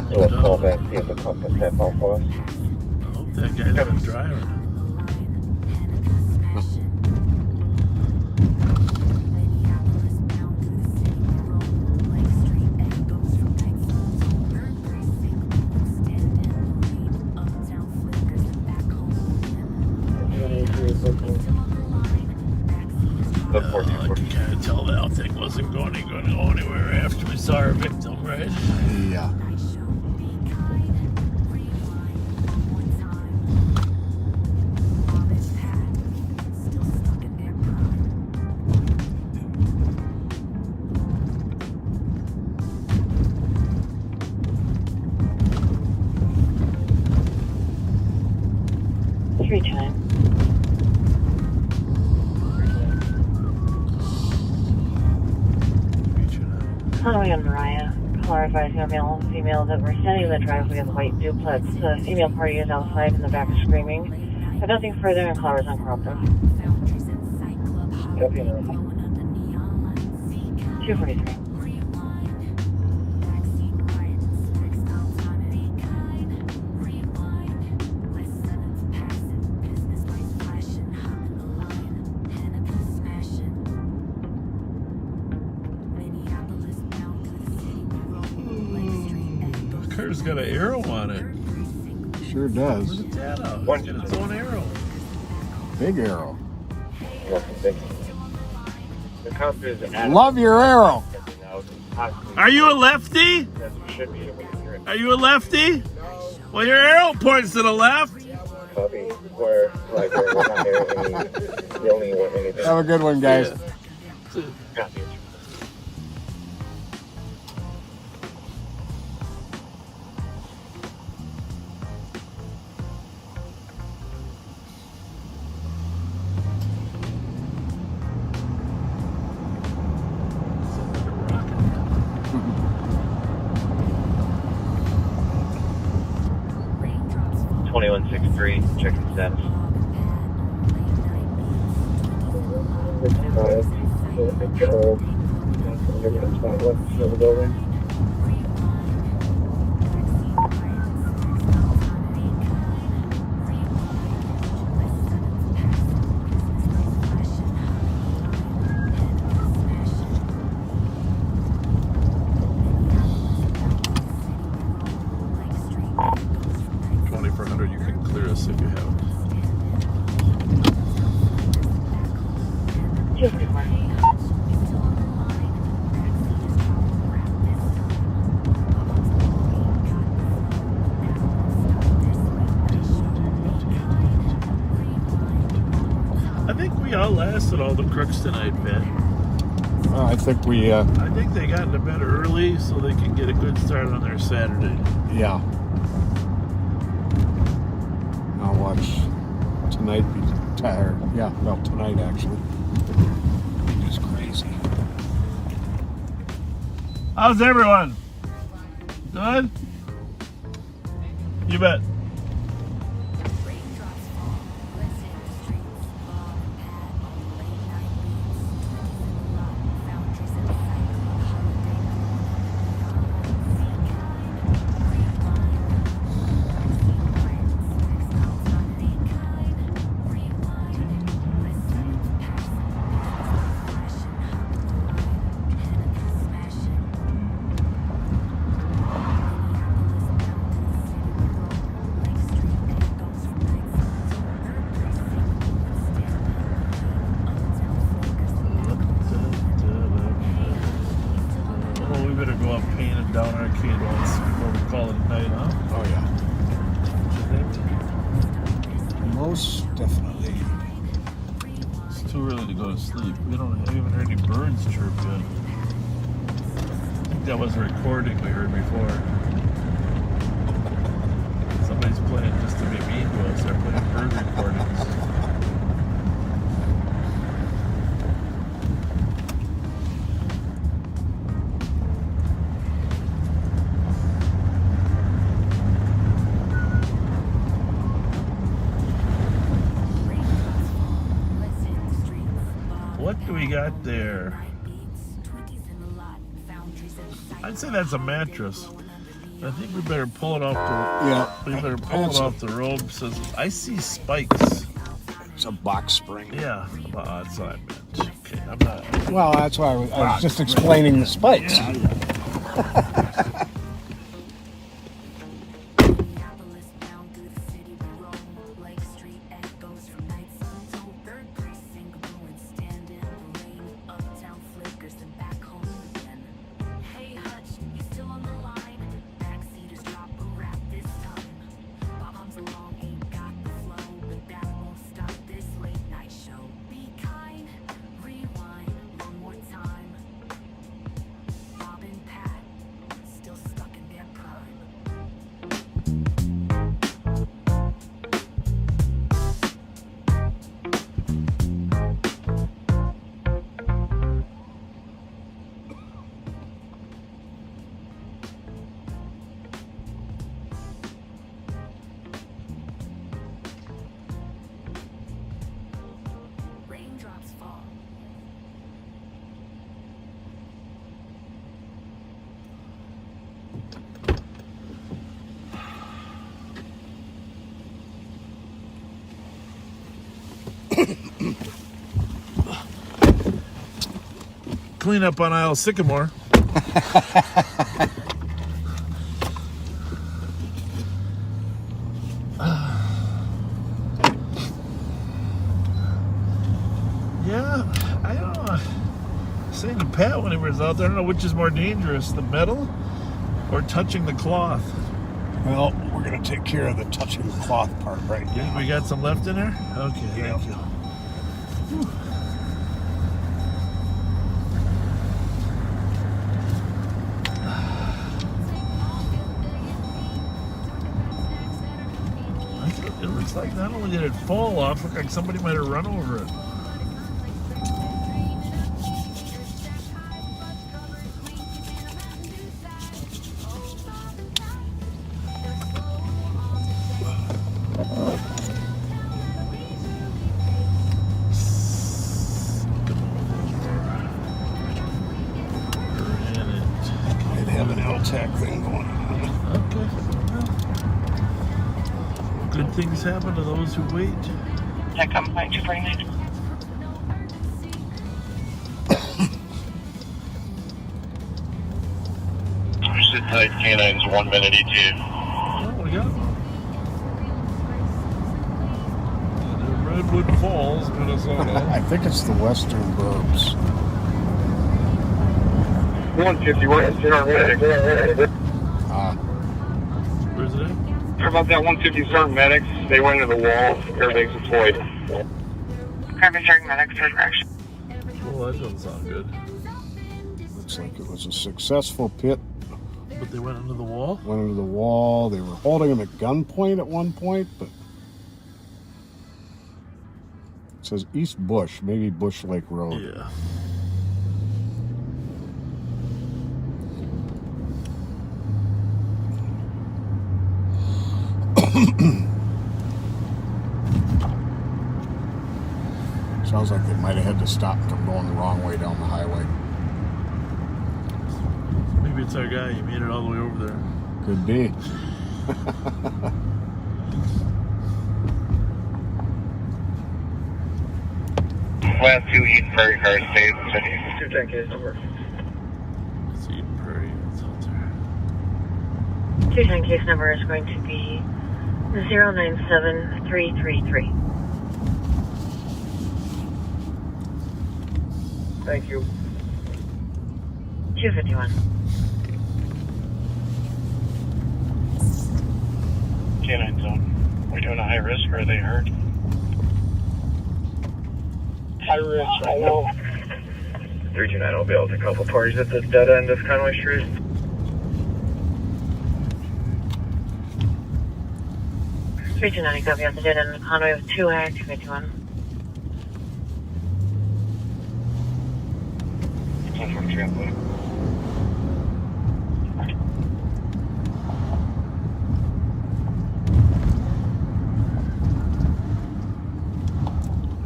Speaker 13: We'll call back, see if the pump can step off for us.
Speaker 20: I hope that guy's not driving. I can kind of tell that thing wasn't going to go anywhere after we saw our victim, right?
Speaker 4: Yeah.
Speaker 2: Three times. Conway and Mariah. Caller advising our male and female that we're standing in the driveway of the white duplex. The female party is outside in the back screaming. But nothing further, and caller is uncooperative. 243.
Speaker 20: Car's got an arrow on it.
Speaker 4: Sure does.
Speaker 20: Look at that. It's got its own arrow.
Speaker 4: Big arrow.
Speaker 13: The cop is
Speaker 4: Love your arrow.
Speaker 20: Are you a lefty? Are you a lefty? Well, your arrow points to the left.
Speaker 13: Copy. Where we're not hearing any yelling or anything.
Speaker 4: Have a good one, guys.
Speaker 20: Yeah.
Speaker 13: Copy.
Speaker 18: Checking status.
Speaker 20: You can clear us if you have it. I think we outlasted all the crooks tonight, man.
Speaker 4: I think we.
Speaker 20: I think they got into bed early so they can get a good start on their Saturday.
Speaker 4: Yeah. I'll watch tonight. Be tired. Yeah, well, tonight actually. Just crazy.
Speaker 20: How's everyone? Good? You bet. Sleep. We haven't heard any birds chirp yet. I think that was a recording we heard before. Somebody's playing just to be mean to us. They're playing bird recordings. What do we got there? I'd say that's a mattress. I think we better pull it off the.
Speaker 4: Yeah.
Speaker 20: We better pull it off the rope. Says I see spikes.
Speaker 4: It's a box spring.
Speaker 20: Yeah, well, that's what I meant. Okay, I'm not.
Speaker 4: Well, that's why I was just explaining the spikes.
Speaker 20: Yeah. Clean up on aisle Sycamore. Yeah, I don't know. Saying to Pat when he was out there, I don't know which is more dangerous, the metal or touching the cloth.
Speaker 4: Well, we're going to take care of the touching the cloth part right now.
Speaker 20: We got some left in there? Okay, thank you. Whew. It looks like not only did it fall off, it looked like somebody might have run over it. Things happen to those who wait.
Speaker 2: That come by 249.
Speaker 11: Sit tight, canines 1 minute ET.
Speaker 20: Oh, we got one. Redwood Falls, Minnesota.
Speaker 4: I think it's the Western Burbs.
Speaker 17: 150, we're in our
Speaker 20: Where's it at?
Speaker 17: How about that 150 Sergeant Medics? They went into the wall. Everything's deployed.
Speaker 2: Carbon Sergeant Medics, third correction.
Speaker 20: Well, that doesn't sound good.
Speaker 4: Looks like it was a successful pit.
Speaker 20: But they went into the wall?
Speaker 4: Went into the wall. They were holding him at gunpoint at one point, but it says East Bush, maybe Bush Lake Road.
Speaker 20: Yeah.
Speaker 4: Sounds like they might have had to stop from going the wrong way down the highway.
Speaker 20: Maybe it's our guy. He made it all the way over there.
Speaker 4: Could be.
Speaker 13: Last 2 Eden Prairie cars stayed.
Speaker 17: 210 case number.
Speaker 20: It's Eden Prairie. It's out there.
Speaker 2: 210 case number is going to be 097333.
Speaker 17: Thank you.
Speaker 2: 251.
Speaker 13: Canine zone. We doing a high risk or are they hurt?
Speaker 17: High risk right now.
Speaker 13: 329 will be able to couple parties at the dead end of Conway Street.
Speaker 2: Three 290 copy on the dead end of Conway with 2 active 51.
Speaker 13: 1043 on blue.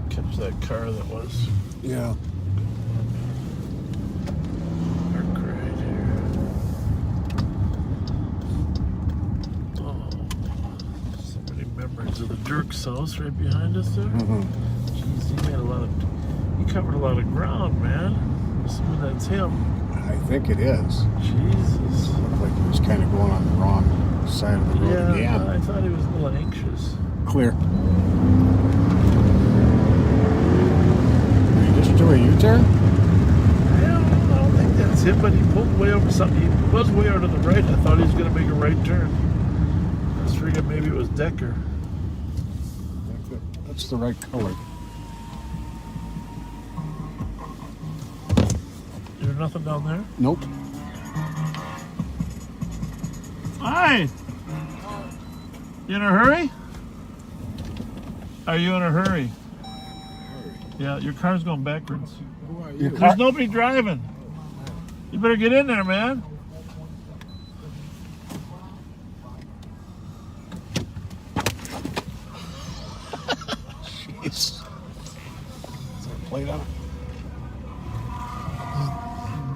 Speaker 20: Catch that car that was.
Speaker 4: Yeah.
Speaker 20: Park right here. Oh, so many memories of the Dirk's house right behind us there. Jeez, he made a lot of. He covered a lot of ground, man. Assuming that's him.
Speaker 4: I think it is.
Speaker 20: Jesus.
Speaker 4: Looked like he was kind of going on the wrong side of the road again.
Speaker 20: I thought he was a little anxious.
Speaker 4: Clear. Did he just do a U-turn?
Speaker 20: I don't think that's him, but he pulled way over something. He was way out to the right. I thought he was going to make a right turn. I was figuring maybe it was Decker.
Speaker 4: That's the right color.
Speaker 20: There's nothing down there?
Speaker 4: Nope.
Speaker 20: Hi! You in a hurry? Are you in a hurry? Yeah, your car's going backwards.
Speaker 4: Who are you?
Speaker 20: There's nobody driving. You better get in there, man.
Speaker 4: Jeez. Is that a plate on it?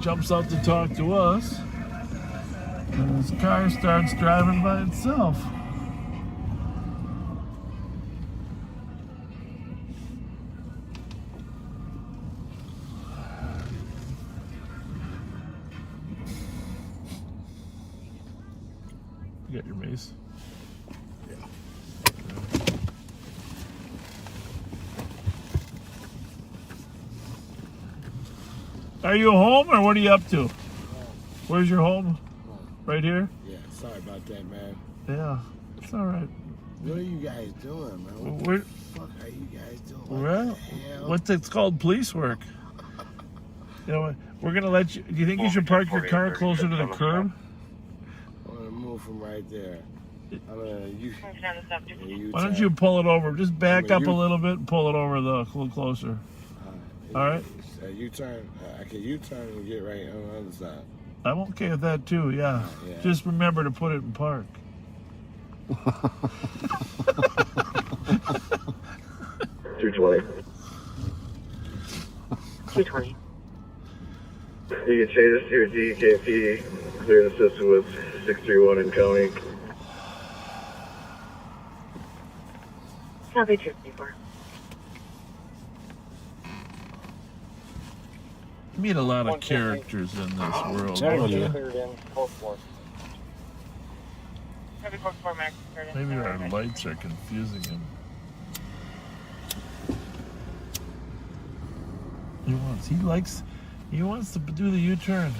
Speaker 20: Jumps out to talk to us. And his car starts driving by itself. You got your mace?
Speaker 4: Yeah.
Speaker 20: Are you home or what are you up to? Where's your home? Right here?
Speaker 14: Yeah, sorry about that, man.
Speaker 20: Yeah, it's all right.
Speaker 14: What are you guys doing, man? What
Speaker 20: We're-
Speaker 14: the fuck are you guys doing?
Speaker 20: Well, it's called police work. You know, we're gonna let you. Do you think you should park your car closer to the curb?
Speaker 14: I'm gonna move from right there. I'm gonna
Speaker 20: Why don't you pull it over? Just back up a little bit and pull it over a little closer. All right.
Speaker 14: U-turn. I can U-turn and get right on the other side.
Speaker 20: I'm okay with that too. Yeah.
Speaker 14: Yeah.
Speaker 20: Just remember to put it in park.
Speaker 13: 220.
Speaker 2: 220.
Speaker 13: You can say this to your DKP. Clear the system with 631 in county.
Speaker 2: Copy 254.
Speaker 20: You meet a lot of characters in this world. don't you? Maybe our lights are confusing him. He wants to do the U-turn.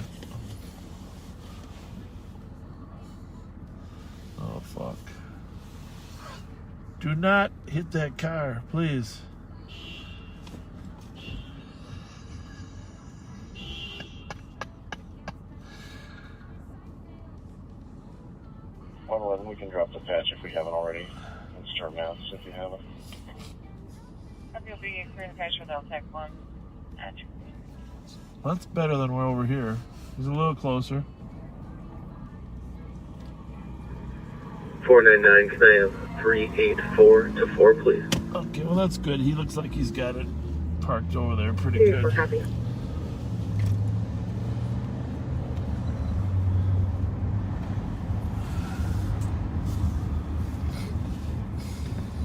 Speaker 20: Oh fuck. Do not hit that car, please.
Speaker 13: 7-11, we can drop the patch if we haven't already. And start maps if you haven't.
Speaker 2: You'll be clear the patch for the Tech 1.
Speaker 20: That's better than we're over here. He's a little closer.
Speaker 1: 499, can I have 384 to 4, please?
Speaker 20: Okay, well that's good. He looks like he's got it parked over there pretty good.
Speaker 2: Copy.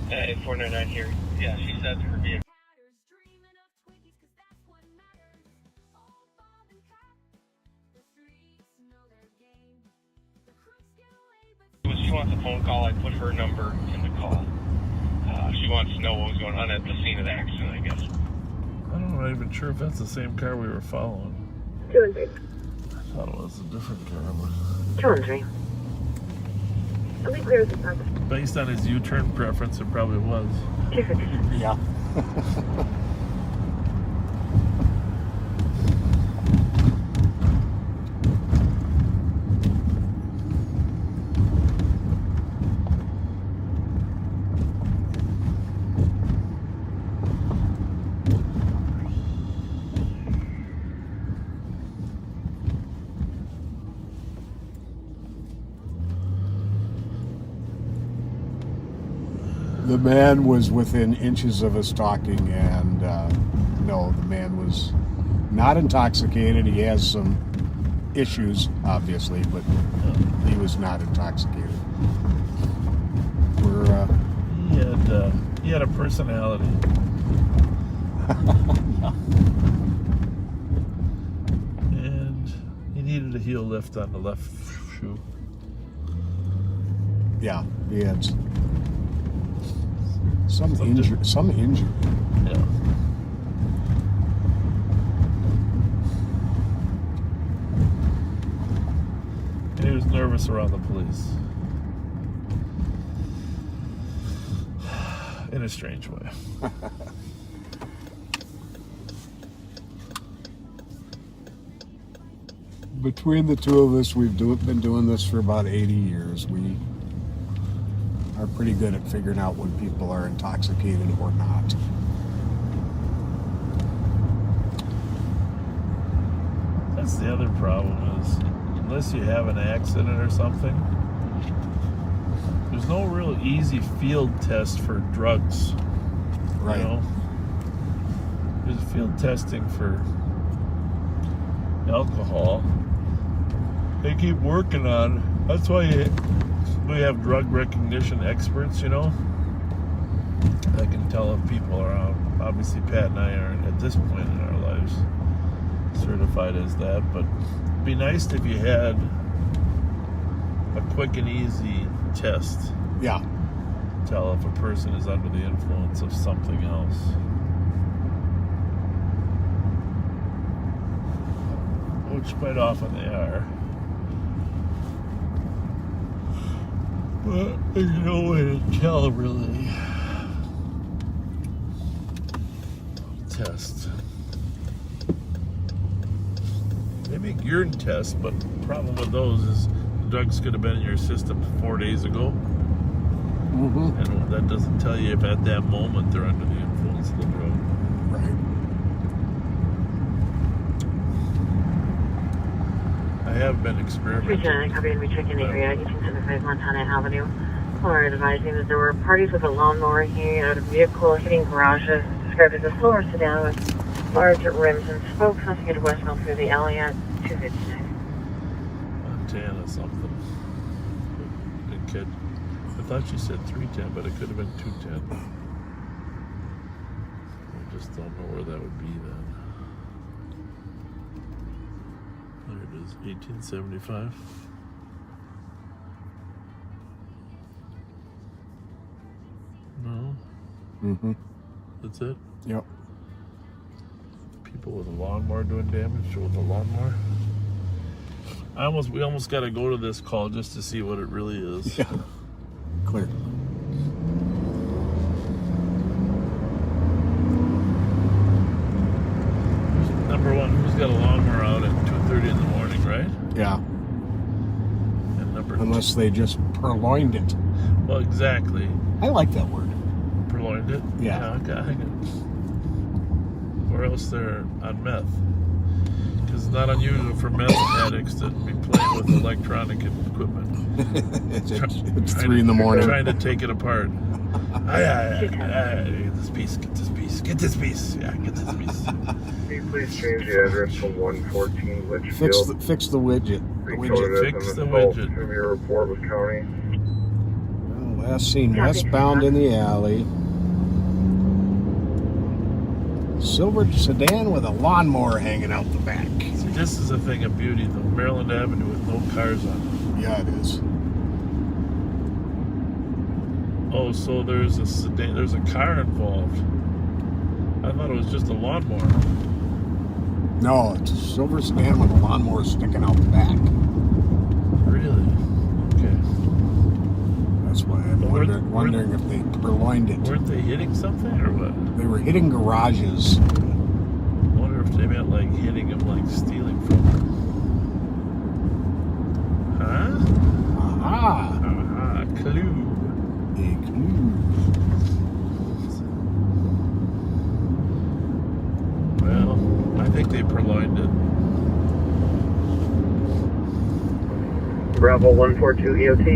Speaker 11: Hey, 499 here. Yeah, she said her vehicle. When she wants a phone call, I put her number in the call. She wants to know what was going on at the scene of the accident, I guess.
Speaker 20: I'm not even sure if that's the same car we were following.
Speaker 2: 2 and 3.
Speaker 20: I thought it was a different car.
Speaker 2: 2 and 3. I'll be clear as the front.
Speaker 20: Based on his U-turn preference, it probably was.
Speaker 2: 250.
Speaker 4: Yeah. The man was within inches of us talking, and no, the man was not intoxicated. He has some issues, obviously, but he was not intoxicated.
Speaker 20: He had a personality. And he needed a heel lift on the left shoe.
Speaker 4: Yeah, he had some injury.
Speaker 20: Yeah. And he was nervous around the police. In a strange way.
Speaker 4: Between the two of us, we've been doing this for about 80 years. We are pretty good at figuring out when people are intoxicated or not.
Speaker 20: That's the other problem is, unless you have an accident or something, there's no real easy field test for drugs.
Speaker 4: Right.
Speaker 20: You know? There's field testing for alcohol. They keep working on. That's why we have drug recognition experts, you know. I can tell if people are out. Obviously, Pat and I aren't at this point in our lives certified as that, but it'd be nice if you had a quick and easy test.
Speaker 4: Yeah.
Speaker 20: Tell if a person is under the influence of something else. Which quite often they are. But there's no way to tell really. Test. They make urine tests, but the problem with those is the drugs could have been in your system 4 days ago.
Speaker 4: Mm-hmm.
Speaker 20: And that doesn't tell you if at that moment they're under the influence of the drug.
Speaker 4: Right.
Speaker 20: I have been experimenting.
Speaker 2: Lieutenant, copy and rechecking the area, 1875 Montana Avenue. Caller advising that there were parties with a lawnmower hanging out of a vehicle hitting garages, described as a silver sedan with large rims and spokes, nothing at westbound through the alley at 259.
Speaker 20: Montana something. Good kid. I thought she said 310, but it could have been 210. I just don't know where that would be then. There it is, 1875. No?
Speaker 4: Mm-hmm.
Speaker 20: That's it?
Speaker 4: Yep.
Speaker 20: People with a lawnmower doing damage with a lawnmower. We almost got to go to this call just to see what it really is.
Speaker 4: Yeah. Clear.
Speaker 20: Number one, who's got a lawnmower out at 2:30 in the morning, right?
Speaker 4: Yeah.
Speaker 20: And number
Speaker 4: Unless they just purloined it.
Speaker 20: Well, exactly.
Speaker 4: I like that word.
Speaker 20: Purloined it?
Speaker 4: Yeah.
Speaker 20: Okay. Or else they're on meth. Because it's not unusual for meth addicts to be playing with electronic equipment.
Speaker 4: It's 3 in the morning.
Speaker 20: Trying to take it apart. Get this piece. Get this piece. Yeah, get this piece.
Speaker 13: Can you please change the address to 114 Litchfield?
Speaker 4: Fix the widget.
Speaker 20: Fix the widget.
Speaker 13: From your report with county.
Speaker 4: Well, last seen westbound in the alley. Silver sedan with a lawnmower hanging out the back.
Speaker 20: See, this is a thing of beauty, though. Maryland Avenue with no cars on it.
Speaker 4: Yeah, it is.
Speaker 20: Oh, so there's a sedan. There's a car involved. I thought it was just a lawnmower.
Speaker 4: No, it's a silver sedan with a lawnmower sticking out the back.
Speaker 20: Really? Okay.
Speaker 4: That's why I'm wondering if they purloined it.
Speaker 20: Weren't they hitting something or what?
Speaker 4: They were hitting garages.
Speaker 20: I wonder if they meant like hitting them, like stealing from them. Huh? Aha, clue.
Speaker 4: A clue.
Speaker 20: Well, I think they purloined it.
Speaker 1: Bravo 142 EOT.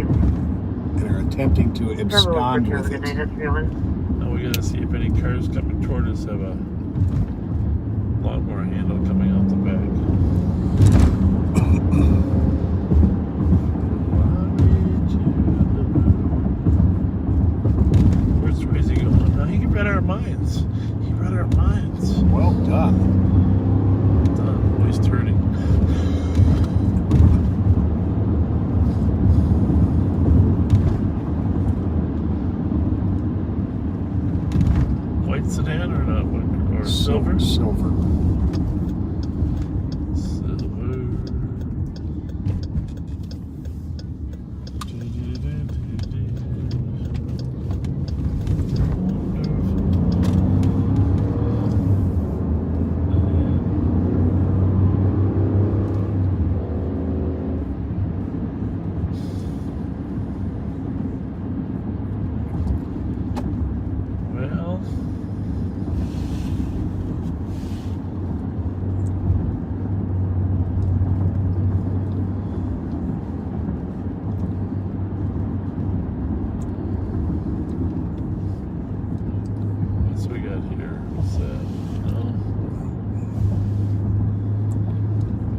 Speaker 4: And are attempting to abscond with it.
Speaker 20: Now we gotta see if any cars coming toward us have a lawnmower handle coming out the back. Where's he going? Now he read our minds. He read our minds.
Speaker 4: Well done.
Speaker 20: Well done. Oh, he's turning. White sedan or not? Or silver?
Speaker 4: Silver.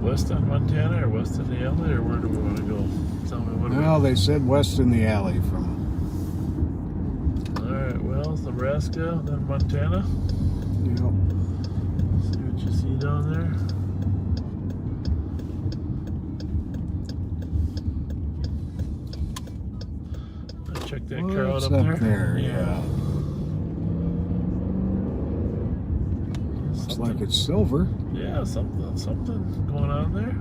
Speaker 20: West on Montana or west in the alley, or where do we want to go? Tell me what.
Speaker 4: Well, they said west in the alley from.
Speaker 20: All right. Well, it's Nebraska, then Montana.
Speaker 4: Yep.
Speaker 20: See what you see down there. I'll check that car out up there.
Speaker 4: Yeah. Looks like it's silver.
Speaker 20: Yeah, something going on there.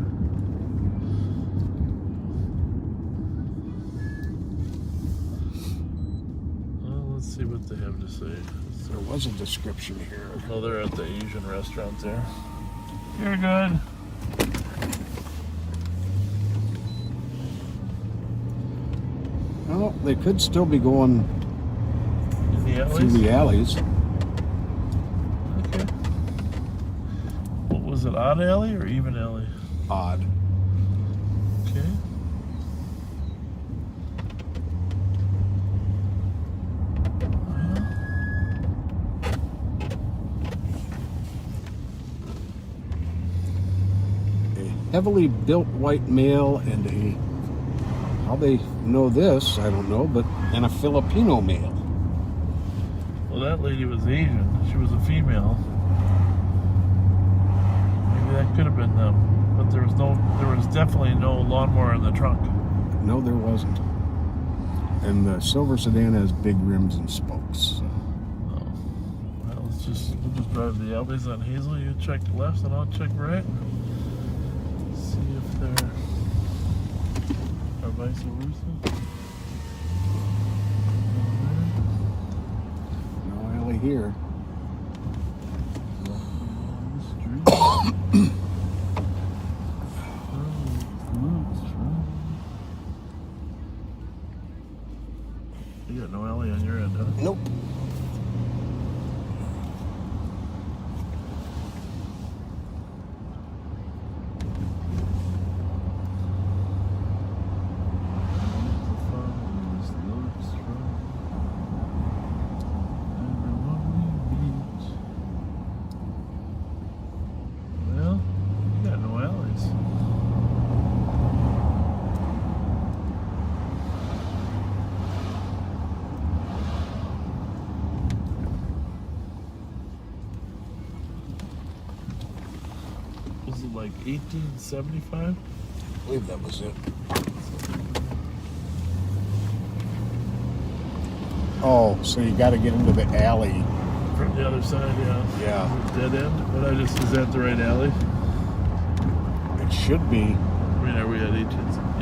Speaker 20: Well, let's see what they have to say.
Speaker 4: There was a description here.
Speaker 20: Oh, they're at the Asian restaurant there. You're good.
Speaker 4: Well, they could still be going through the alleys.
Speaker 20: Okay. What was it, odd alley or even alley?
Speaker 4: Odd.
Speaker 20: Okay.
Speaker 4: A heavily built white male and a, how they know this, I don't know, and a Filipino male.
Speaker 20: Well, that lady was Asian. She was a female. Maybe that could have been them. But there was definitely no lawnmower in the trunk.
Speaker 4: No, there wasn't. And the silver sedan has big rims and spokes. So.
Speaker 20: Oh. Well, we'll just drive the alleys on Hazel. You check left and I'll check right. See if they're, or vice versa.
Speaker 4: No alley here.
Speaker 20: was it like 1875?
Speaker 4: I believe that was it. Oh, so you got to get into the alley.
Speaker 20: From the other side, yeah.
Speaker 4: Yeah.
Speaker 20: Dead end? But is that the right alley?
Speaker 4: It should be.
Speaker 20: I mean, are we at 18?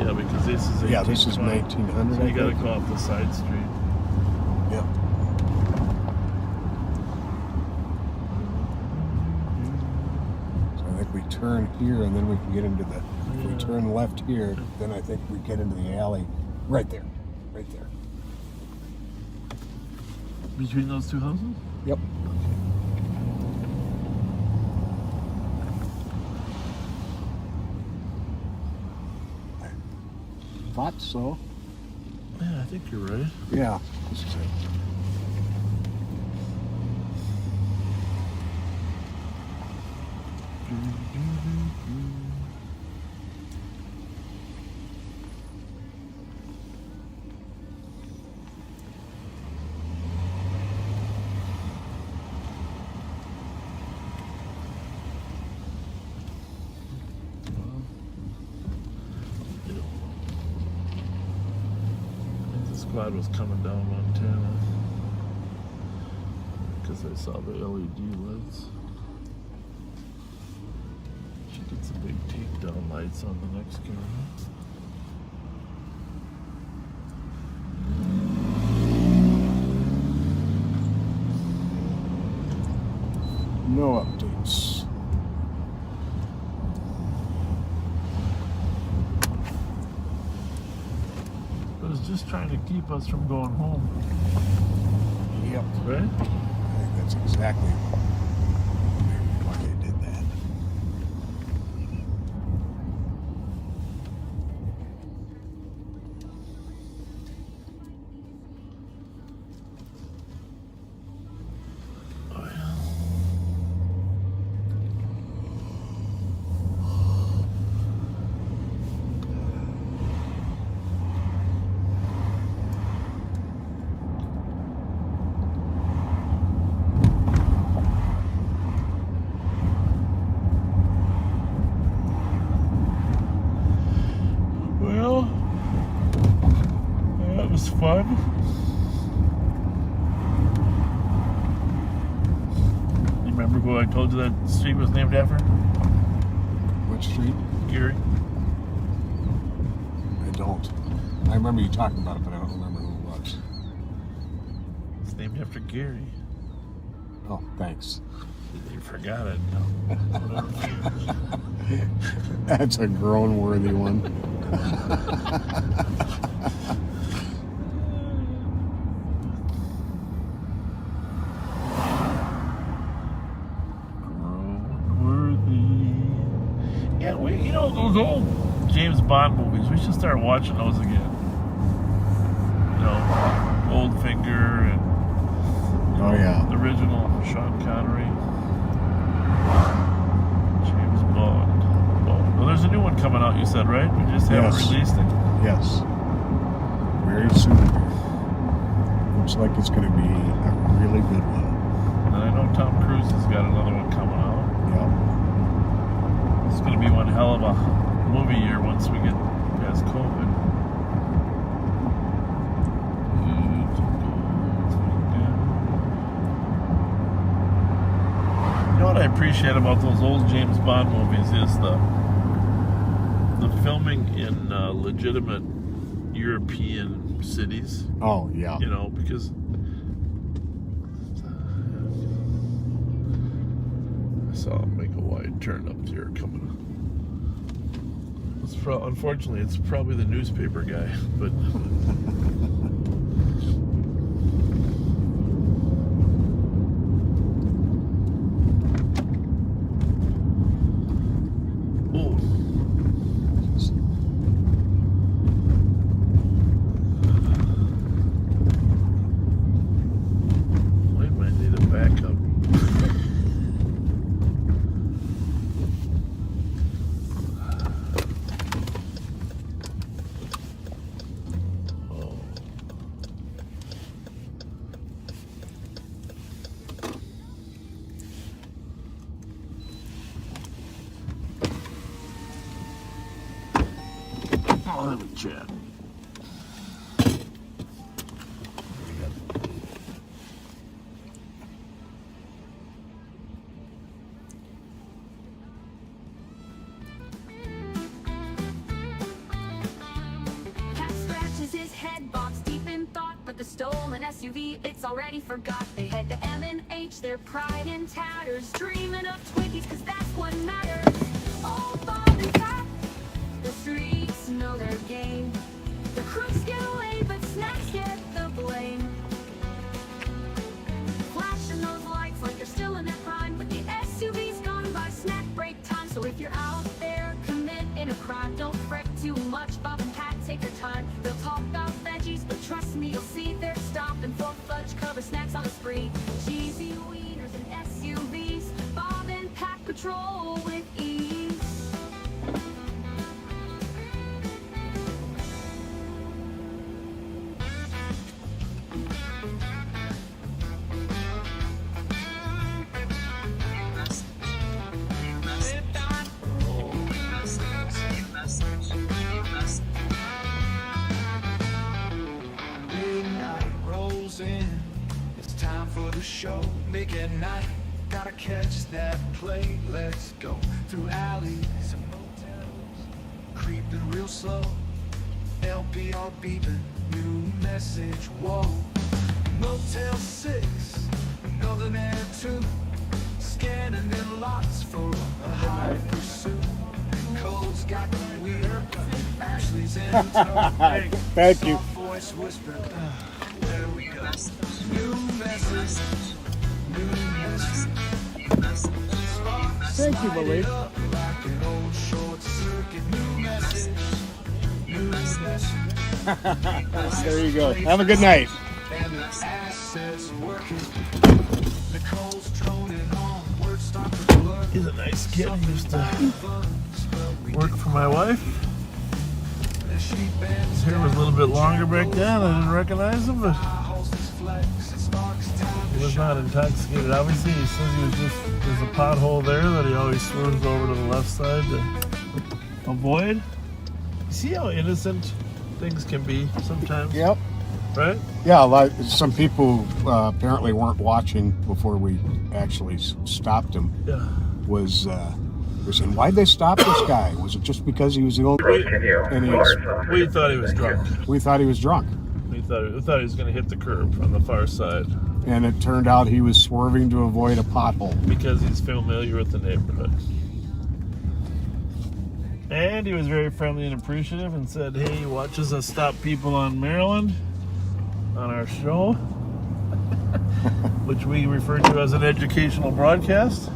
Speaker 20: Yeah, because this is 18.
Speaker 4: Yeah, this is 1900.
Speaker 20: So you got to go off the side street.
Speaker 4: Yep. So I think we turn here and then we can get into the... If we turn left here, then I think we get into the alley. Right there. Right there.
Speaker 20: Between those two houses?
Speaker 4: Yep. Thought so.
Speaker 20: Yeah, I think you're right.
Speaker 4: Yeah, this is it.
Speaker 20: Squad was coming down Montana because I saw the LED lights. Should get some big takedown lights on the next camera.
Speaker 4: No updates.
Speaker 20: Just trying to keep us from going home.
Speaker 4: Yep.
Speaker 20: Right?
Speaker 4: I think that's exactly why they did that.
Speaker 20: Oh, yeah. Fun. You remember who I told you that street was named after?
Speaker 4: Which street?
Speaker 20: Gary.
Speaker 4: I don't. I remember you talking about it, but I don't remember who it was.
Speaker 20: It's named after Gary.
Speaker 4: Oh, thanks.
Speaker 20: You forgot it.
Speaker 4: That's a groan-worthy one.
Speaker 20: Those old James Bond movies, we should start watching those again. You know, Goldfinger and the original Sean Connery. James Bond. Well, there's a new one coming out, you said, right? We just haven't released it.
Speaker 4: Yes. Very soon. Looks like it's going to be a really good one.
Speaker 20: And I know Tom Cruise has got another one coming out. It's going to be one hell of a movie year once we get past COVID. You know what I appreciate about those old James Bond movies is the filming in legitimate European cities.
Speaker 4: Oh, yeah.
Speaker 20: You know, because I saw him make a wide turn up here coming up. Unfortunately, it's probably the newspaper guy, but we might need a backup. I'll have a chat.
Speaker 16: His head box deep in thought, but the stolen SUV, it's already forgot. They head to M&H, their pride in tatters, dreaming of Twinkies, cause that's what matters. All Bob and Pat, the streets know their game. The crooks get away, but snacks get the blame. Flashing those lights like they're still in their prime, but the SUV's gone by snack break time. So if you're out there committing a crime, don't fret too much. Bob and Pat take their time. They'll talk about veggies, but trust me, you'll see they're stopping for fudge cover snacks on the spree. Cheesy wieners and SUVs, Bob and Pat patrol with ease.
Speaker 9: It's time for the show, make it night. Gotta catch that play, let's go through alleys and motels, creeping real slow. LPR beeping, new message, whoa. Motel 6, Northern Air 2, scanning in lots for a high pursuit. Codes got weird, Ashley's in tow.
Speaker 4: Thank you.
Speaker 9: Soft voice whisper. There we go. New message. New message.
Speaker 4: Thank you, Malik.
Speaker 9: Like an old short circuit. New message. New message.
Speaker 4: There you go. Have a good night.
Speaker 9: And the assets working. Nicole's droning on. Words start to blur.
Speaker 20: He's a nice kid. He used to work for my wife. His hair was a little bit longer back then. I didn't recognize him, but he was not intoxicated. Obviously, he says he was just, there's a pothole there that he always swerves over to the left side to avoid. You see how innocent things can be sometimes?
Speaker 4: Yep.
Speaker 20: Right?
Speaker 4: Yeah, like some people apparently weren't watching before we actually stopped him.
Speaker 20: Yeah.
Speaker 4: Was saying, why'd they stop this guy? Was it just because he was the old? And
Speaker 20: we thought he was drunk.
Speaker 4: We thought he was drunk.
Speaker 20: We thought he was going to hit the curb on the far side.
Speaker 4: And it turned out he was swerving to avoid a pothole.
Speaker 20: Because he's familiar with the neighborhood. And he was very friendly and appreciative and said, hey, he watches us stop people on Maryland on our show, which we refer to as an educational broadcast.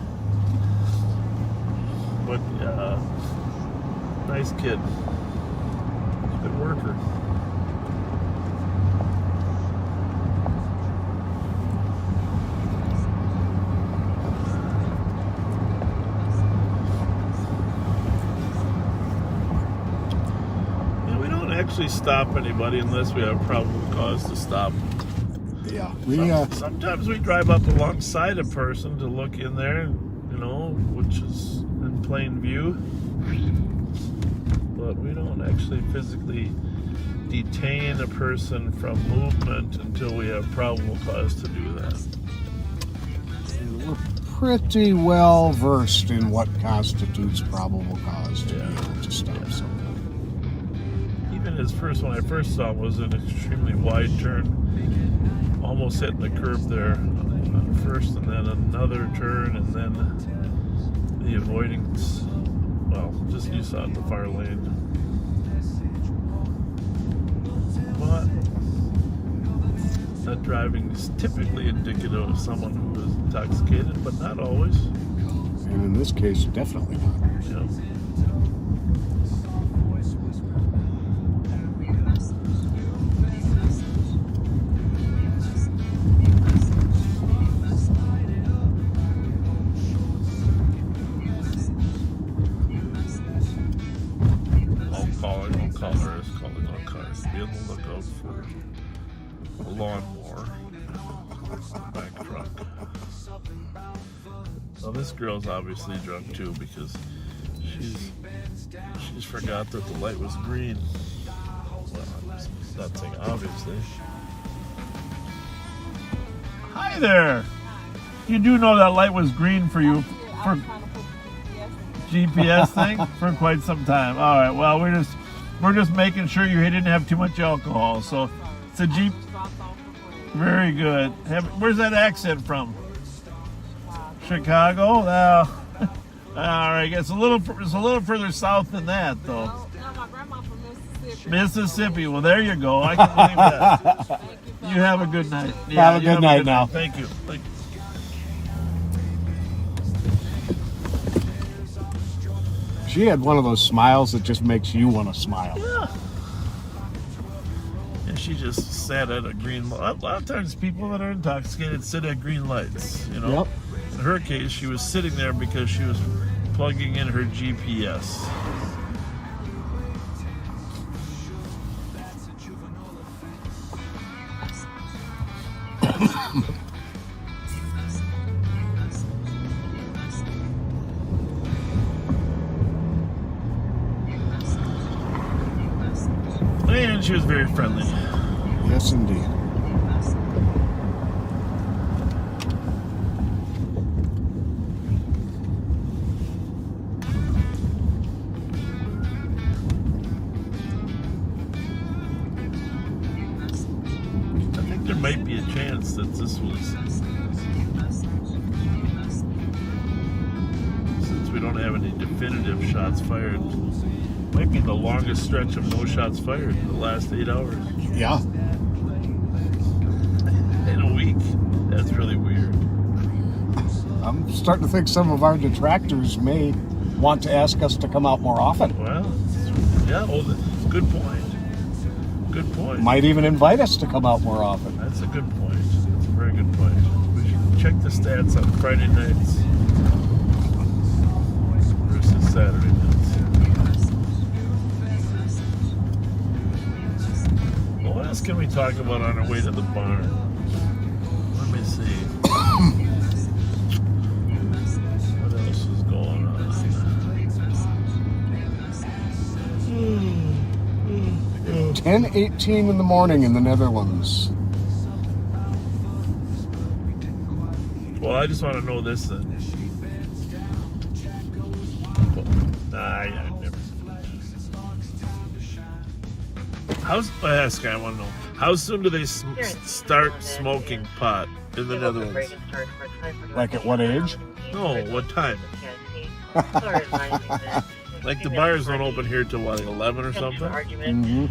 Speaker 20: But nice kid, good worker. And we don't actually stop anybody unless we have probable cause to stop.
Speaker 4: Yeah,
Speaker 20: sometimes we drive up alongside a person to look in there, which is in plain view, but we don't actually physically detain a person from movement until we have probable cause to do that.
Speaker 4: We're pretty well versed in what constitutes probable cause to be able to stop someone.
Speaker 20: Even his first, when I first saw him, was an extremely wide turn, almost hitting the curb there on first, and then another turn, and then the avoidance, well, just you saw it in the far lane. But that driving is typically indicative of someone who is intoxicated, but not always.
Speaker 4: And in this case, definitely not.
Speaker 20: Yeah. Be on the lookout for a lawnmower, back truck. Well, this girl's obviously drunk too because she's forgot that the light was green. Well, I'm not saying obviously. Hi there. You do know that light was green for you for GPS thing for quite some time. All right. Well, we're just making sure you didn't have too much alcohol. So it's a Jeep. Very good. Where's that accent from? Chicago. Well, all right. It's a little further south than that, though.
Speaker 15: No, my grandma from Mississippi.
Speaker 20: Mississippi. Well, there you go. I can believe that. You have a good night. Yeah,
Speaker 4: have a good night now.
Speaker 20: Thank you. Thank you.
Speaker 4: She had one of those smiles that just makes you want to smile.
Speaker 20: Yeah. And she just sat at a green light. A lot of times people that are intoxicated sit at green lights, you know.
Speaker 4: Yep.
Speaker 20: In her case, she was sitting there because she was plugging in her GPS. And she was very friendly.
Speaker 4: Yes, indeed.
Speaker 20: I think there might be a chance that this was, since we don't have any definitive shots fired, might be the longest stretch of no shots fired in the last 8 hours.
Speaker 4: Yeah.
Speaker 20: In a week. That's really weird.
Speaker 4: I'm starting to think some of our detractors may want to ask us to come out more often.
Speaker 20: Well, yeah, good point. Good point.
Speaker 4: Might even invite us to come out more often.
Speaker 20: That's a good point. That's a very good point. We should check the stats on Friday nights versus Saturday nights. What else can we talk about on our way to the barn? Let me see. What else is going on?
Speaker 4: 10:18 in the morning in the Netherlands.
Speaker 20: Well, I just want to know this then. I never. I want to know. How soon do they start smoking pot in the Netherlands?
Speaker 4: Like at what age?
Speaker 20: No, what time? Like the bars don't open here till what, 11 or something?
Speaker 4: Mm-hmm.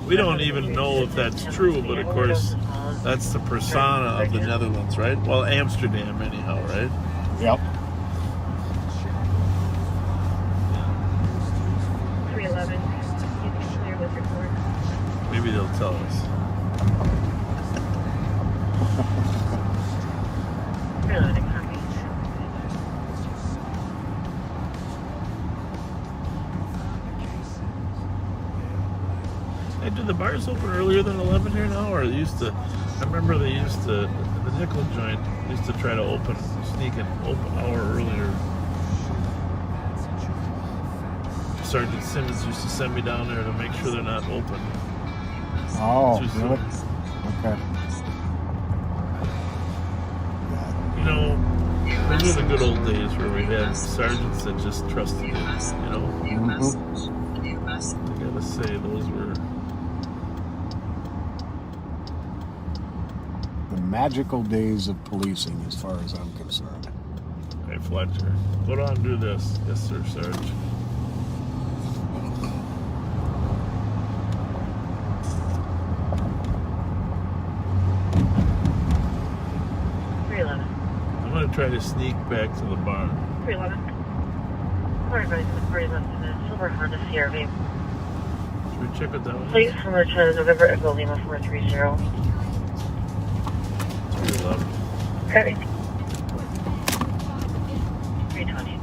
Speaker 20: We don't even know if that's true, but of course, that's the persona of the Netherlands, right? Well, Amsterdam, anyhow, right?
Speaker 4: Yep.
Speaker 2: 311. You can clear with report.
Speaker 20: Maybe they'll tell us. Hey, do the bars open earlier than 11 here now? Or they used to, I remember they used to, the nickel joint used to try to sneak an open hour earlier. Sergeant Simmons used to send me down there to make sure they're not open.
Speaker 4: Oh, really? Okay.
Speaker 20: You know, those were the good old days where we had sergeants that just trusted you, you know?
Speaker 4: Mm-hmm.
Speaker 20: I gotta say, those were...
Speaker 4: the magical days of policing, as far as I'm concerned.
Speaker 20: Hey, Fletcher, put on, do this. Yes, sir, Sarge. I'm gonna try to sneak back to the barn.
Speaker 2: 311. Sorry, guys, the party left in a silver Honda CRV.
Speaker 20: Should we check what that was?
Speaker 2: Please, similar to November Echo Lima 430.
Speaker 20: 311.
Speaker 2: Okay. 320.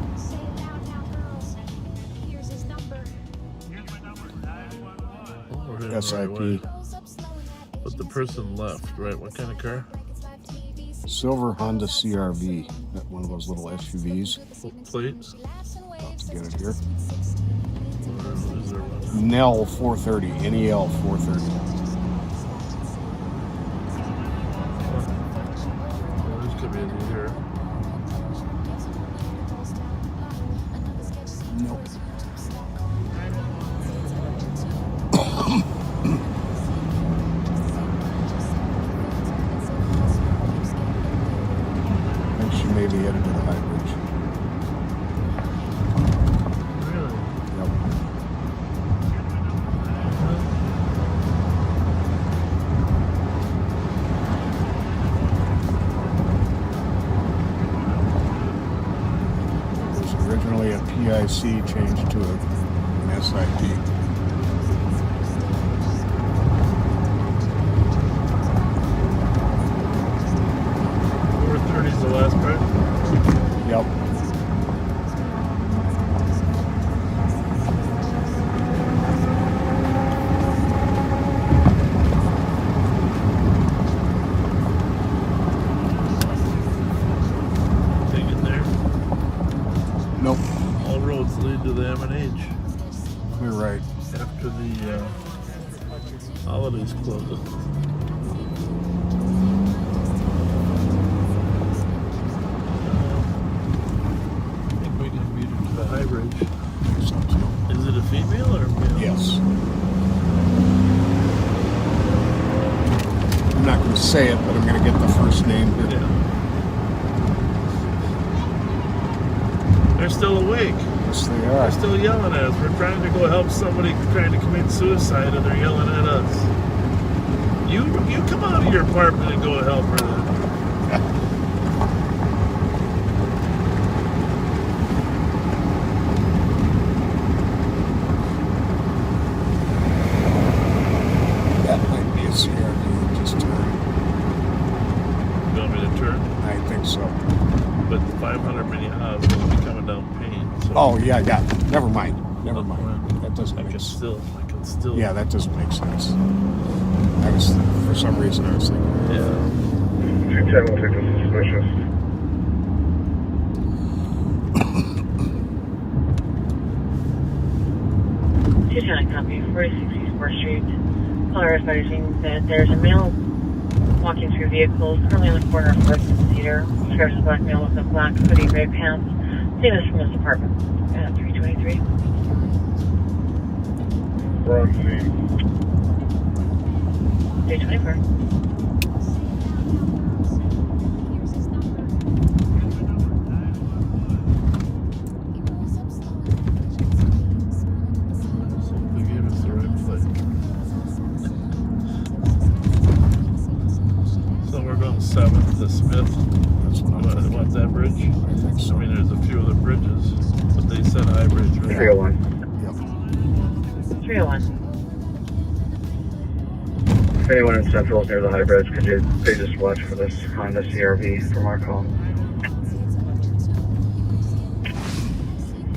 Speaker 20: Oh, we're heading the right
Speaker 4: SIP.
Speaker 20: way. But the person left, right? What kind of car?
Speaker 4: Silver Honda CRV. That one of those little SUVs.
Speaker 20: Plate.
Speaker 4: About to get it here.
Speaker 20: What is there?
Speaker 4: NEL 430. NEL 430.
Speaker 20: Oh, this could be in here.
Speaker 4: Nope. I think she may be headed to the high bridge.
Speaker 20: Really?
Speaker 4: Yep. It was originally a PIC changed to an SIP.
Speaker 20: 430 is the last part?
Speaker 4: Yep.
Speaker 20: Take it there.
Speaker 4: Nope.
Speaker 20: All roads lead to the M&H.
Speaker 4: You're right.
Speaker 20: After the holidays close. I think we can beat it to the high bridge. Is it a female or a male?
Speaker 4: Yes. I'm not going to say it, but I'm going to get the first name here.
Speaker 20: Yeah. They're still awake.
Speaker 4: Yes, they
Speaker 20: They're
Speaker 4: are.
Speaker 20: still yelling at us. We're trying to go help somebody trying to commit suicide, and they're yelling at us. You come out of your apartment and go help her.
Speaker 4: That might be a CRV. Just turn.
Speaker 20: You want me to turn?
Speaker 4: I think so.
Speaker 20: But 500 Minnehaha is going to be coming down Payne. So
Speaker 4: Oh, yeah. Never mind. Never mind. That doesn't
Speaker 20: I
Speaker 4: make
Speaker 20: can
Speaker 4: sense.
Speaker 20: still.
Speaker 4: Yeah, that doesn't make sense. For some reason, I was thinking.
Speaker 20: Yeah.
Speaker 17: 210 will take this suspicious.
Speaker 2: Copy, 46 East 4th Street. Caller advising that there's a male walking through vehicles, currently on the corner of 4th and Cedar. Describes a black male with a black hoodie, gray pants. Seen this from his apartment at 323.
Speaker 17: We're on scene.
Speaker 2: 324.
Speaker 20: They gave us the right place. So we're going 7th to Smith.
Speaker 4: That's what I'm thinking.
Speaker 20: Want that bridge?
Speaker 4: I think so.
Speaker 20: I mean, there's a few other bridges, but they said high bridge. Right?
Speaker 17: 301.
Speaker 4: Yep.
Speaker 2: 301.
Speaker 17: If anyone in Central is near the high bridge, could they just watch for this Honda CRV from our call?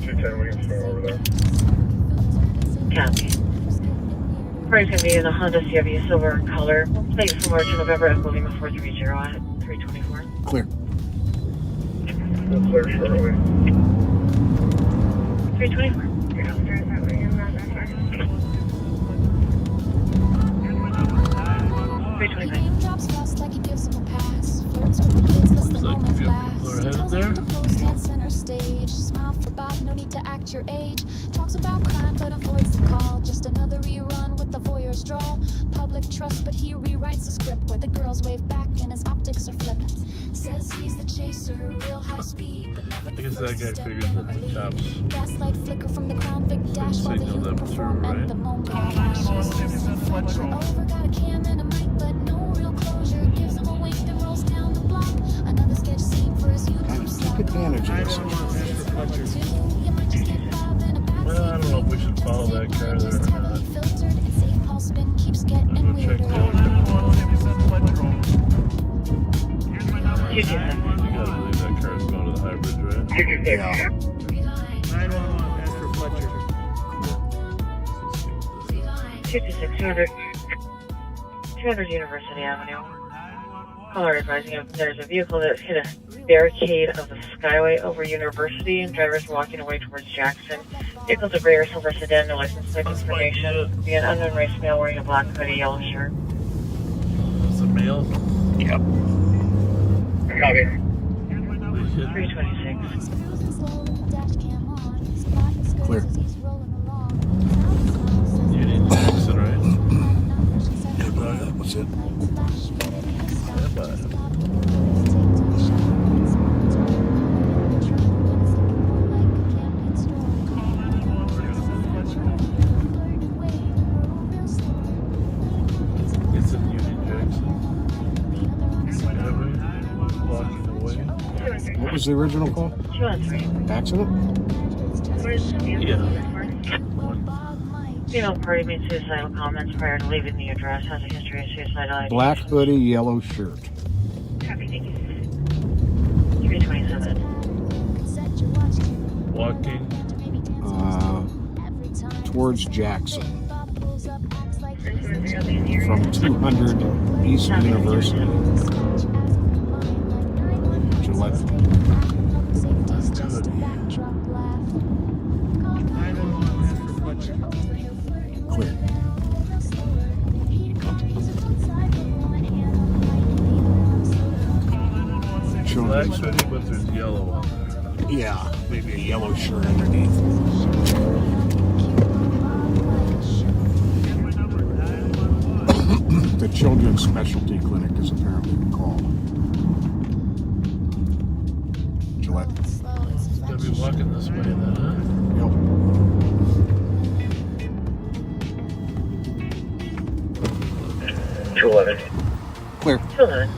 Speaker 17: 210, we can swing over there.
Speaker 2: Copy. Price going to be in a Honda CRV, silver in color. Plate from March, November, Echo Lima 430 at 324.
Speaker 4: Clear.
Speaker 17: We'll clear shortly.
Speaker 2: 324.
Speaker 16: Drops fast like he gives him a pass. Flirts with the kids, lets the moment last.
Speaker 20: People are headed
Speaker 16: Tells
Speaker 20: there?
Speaker 16: him to propose, stand center stage. Smile for Bob, no need to act your age. Talks about crime, but avoids the call. Just another rerun with the voyeur's drawl. Public trust, but he rewrites the script where the girls wave back and his optics are flippant. Says he's the chaser, real high speed, but never
Speaker 20: I guess that guy figures that the cops
Speaker 16: gaslight flicker from the Crown Vic dash while the
Speaker 20: signal
Speaker 16: youth
Speaker 20: them
Speaker 16: perform
Speaker 20: through,
Speaker 16: at
Speaker 20: right?
Speaker 16: the moment. Fletcher over, got a cam and a mic, but no real closure. Gives him a wink, then rolls down the block. Another sketch scene for his YouTube slot.
Speaker 4: Take advantage of this situation.
Speaker 16: You might just get Bob in a backseat.
Speaker 20: Well, I don't know if we should follow that car there or not.
Speaker 16: Filtered and safe Paul spin keeps getting
Speaker 20: I'll go check
Speaker 16: weirder.
Speaker 20: the other. You
Speaker 2: 227.
Speaker 20: gotta believe that car's going to the high bridge, right?
Speaker 17: 226.
Speaker 4: Yeah.
Speaker 19: 911, ask for Fletcher.
Speaker 2: 226, 200 University Avenue. Caller advising him there's a vehicle that hit a barricade of the Skyway over University and drivers walking away towards Jackson. Vehicle's a gray or silver sedan, no license plate information. Be an unknown race male wearing a black hoodie, yellow shirt.
Speaker 20: It's a male?
Speaker 4: Yep.
Speaker 17: Copy.
Speaker 2: 326.
Speaker 4: Clear.
Speaker 20: You need to fix it, right?
Speaker 4: Yeah, that was it.
Speaker 20: Stand by. It's in Union Jackson. Walking away.
Speaker 4: What was the original call?
Speaker 2: 213.
Speaker 4: Accident?
Speaker 20: Yeah.
Speaker 2: Female party made suicidal comments prior to leaving the address. Has a history of suicidal ideation.
Speaker 4: Black hoodie, yellow shirt.
Speaker 2: Copy, thank you. 327.
Speaker 20: Walking.
Speaker 4: Towards Jackson. From 200 East University. Gillette. Clear.
Speaker 20: Black hoodie, but there's yellow on there.
Speaker 4: Yeah, maybe a yellow shirt underneath. The Children's Specialty Clinic is apparently the call. Gillette.
Speaker 20: Gotta be walking this way then, huh?
Speaker 4: Yep.
Speaker 17: 211.
Speaker 4: Clear.
Speaker 2: 211.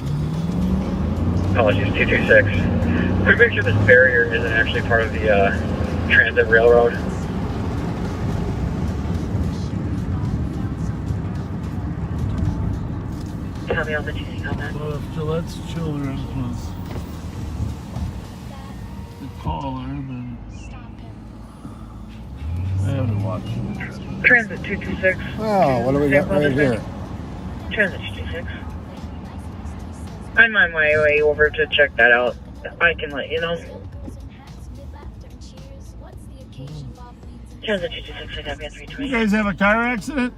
Speaker 17: Apologies, 226. Could we make sure this barrier isn't actually part of the transit railroad?
Speaker 2: Copy all the GC comment.
Speaker 20: Well, if Gillette's Children's was the caller, then I haven't watched it.
Speaker 2: Transit 226.
Speaker 4: Oh, what do we got right here?
Speaker 2: Transit 226. I'm on my way over to check that out. I can let you know. Transit 226, I copy at 320.
Speaker 20: You guys have a car accident?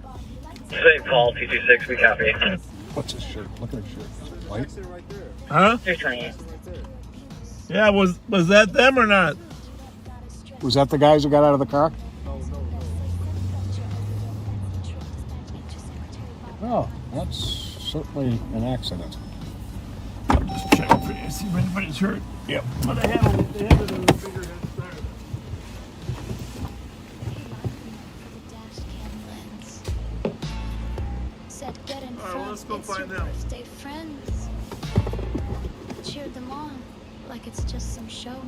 Speaker 17: St. Paul, 226, we copy.
Speaker 4: What's his shirt? Look at his shirt. Is it white?
Speaker 20: Huh?
Speaker 2: 328.
Speaker 20: Yeah, was that them or not?
Speaker 4: Was that the guys who got out of the car? Oh, that's certainly an accident.
Speaker 20: I'm just checking for you, see if anybody's hurt.
Speaker 4: Yep.
Speaker 20: But they have it in a bigger head start. Alright, let's go find them.
Speaker 10: Stay friends. Cheered them on like it's just some show.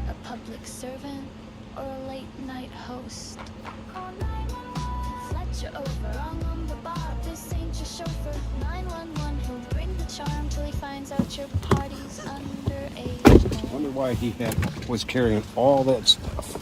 Speaker 10: A public servant or a late night host. Call 911. Fletcher over. Wrong number, Bob. This ain't your chauffeur. 911. He'll bring the charm till he finds out your party's underage.
Speaker 4: I wonder why he was carrying all that stuff.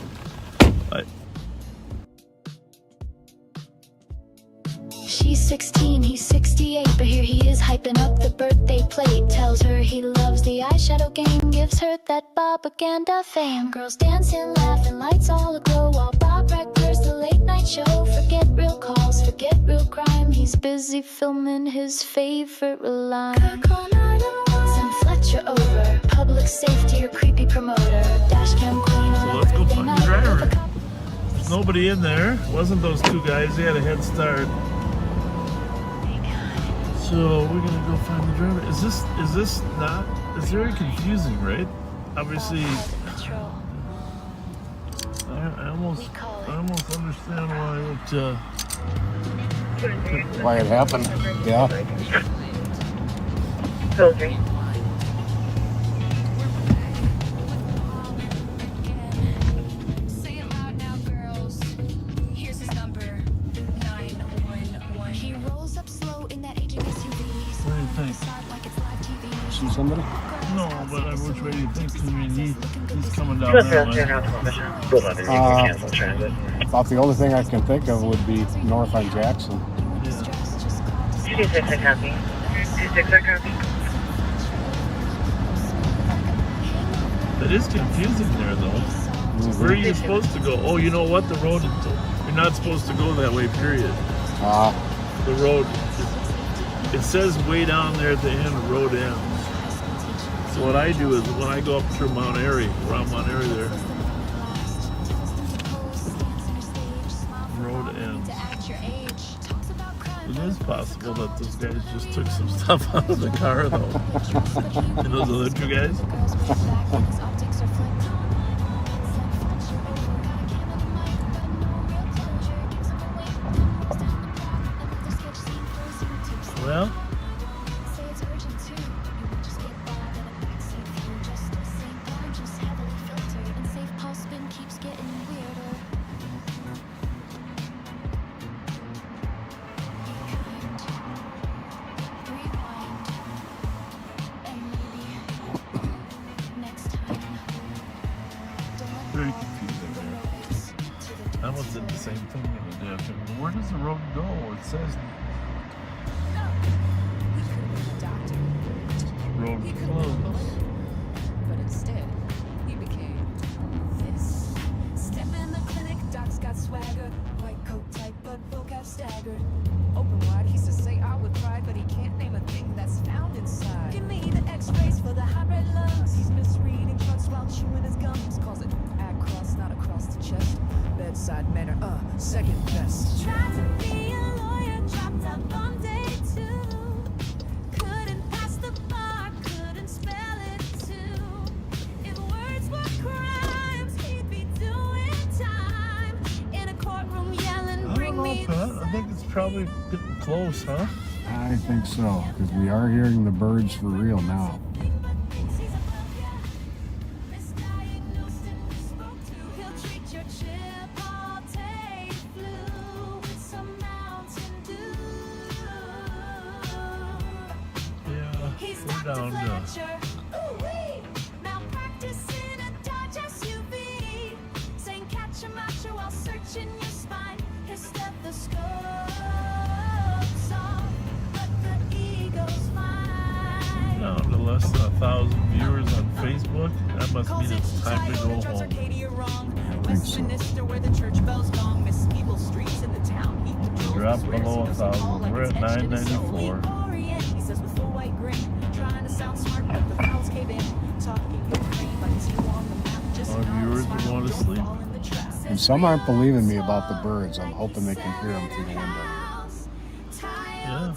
Speaker 10: She's 16, he's 68, but here he is hyping up the birthday plate. Tells her he loves the eyeshadow game, gives her that propaganda fame. Girls dancing, laughing, lights all aglow, while Bob records the late night show. Forget real calls, forget real crime, he's busy filming his favorite line. Send Fletcher over, public safety or creepy promoter, dash cam queen.
Speaker 20: So let's go find the driver. There's nobody in there. It wasn't those two guys, they had a head start. So we're gonna go find the driver. Is this not? It's very confusing, right? Obviously, I almost understand
Speaker 4: Why it happened? Yeah.
Speaker 2: Filtry.
Speaker 4: See somebody?
Speaker 20: No, but which way do you think? I mean, he's coming down that way.
Speaker 4: About the only thing I can think of would be north on Jackson.
Speaker 2: 226, I copy. 6 seconds.
Speaker 20: That is confusing there, though. Where are you supposed to go? Oh, you know what? The road, you're not supposed to go that way, period. The road, it says way down there at the end, road ends. So what I do is when I go up through Mount Airy, around Mount Airy there, road ends. It is possible that those guys just took some stuff out of the car, though. And those other two guys? Well, very confusing there. I almost did the same thing the other day. Where does the road go? It says road closed.
Speaker 16: But instead, he became this. Step in the clinic, doc's got swagger. White coat type, but vocab staggered. Open wide, he says say I would cry, but he can't name a thing that's found inside. Give me the x-rays for the hybrid lungs. He's misreading trucks while chewing his gums. Calls it across, not across the chest. Bedside manner, second best. Tried to be a lawyer, dropped up on day 2. Couldn't pass the bar, couldn't spell it too. If words were crimes, he'd be doing time. In a courtroom yelling, bring me the
Speaker 20: I think it's probably getting close, huh?
Speaker 4: I think so, because we are hearing the birds for real now.
Speaker 20: Down to less than 1,000 viewers on Facebook. That must mean it's time to go home. Drop below 1,000. We're at 994. Our viewers are going to sleep.
Speaker 4: And some aren't believing me about the birds. I'm hoping they can hear them through the window.
Speaker 20: Yeah.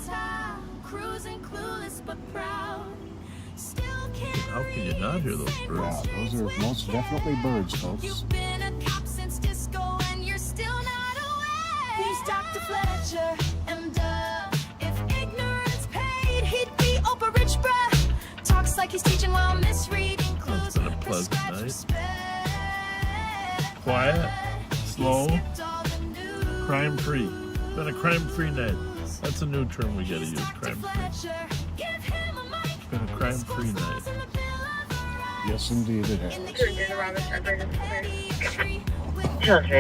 Speaker 20: How can you not hear those birds?
Speaker 4: Yeah, those are most definitely birds, folks.
Speaker 16: You've been a cop since Cisco and you're still not aware. He's Dr. Fletcher, and if ignorance paid, he'd be Oprah Rich, bruh. Talks like he's teaching while misreading clues.
Speaker 20: It's been a pleasant night. Quiet, slow, crime-free. It's been a crime-free night. That's a new term we gotta use, crime-free. It's been a crime-free night.
Speaker 4: Yes, indeed it has.
Speaker 2: 203,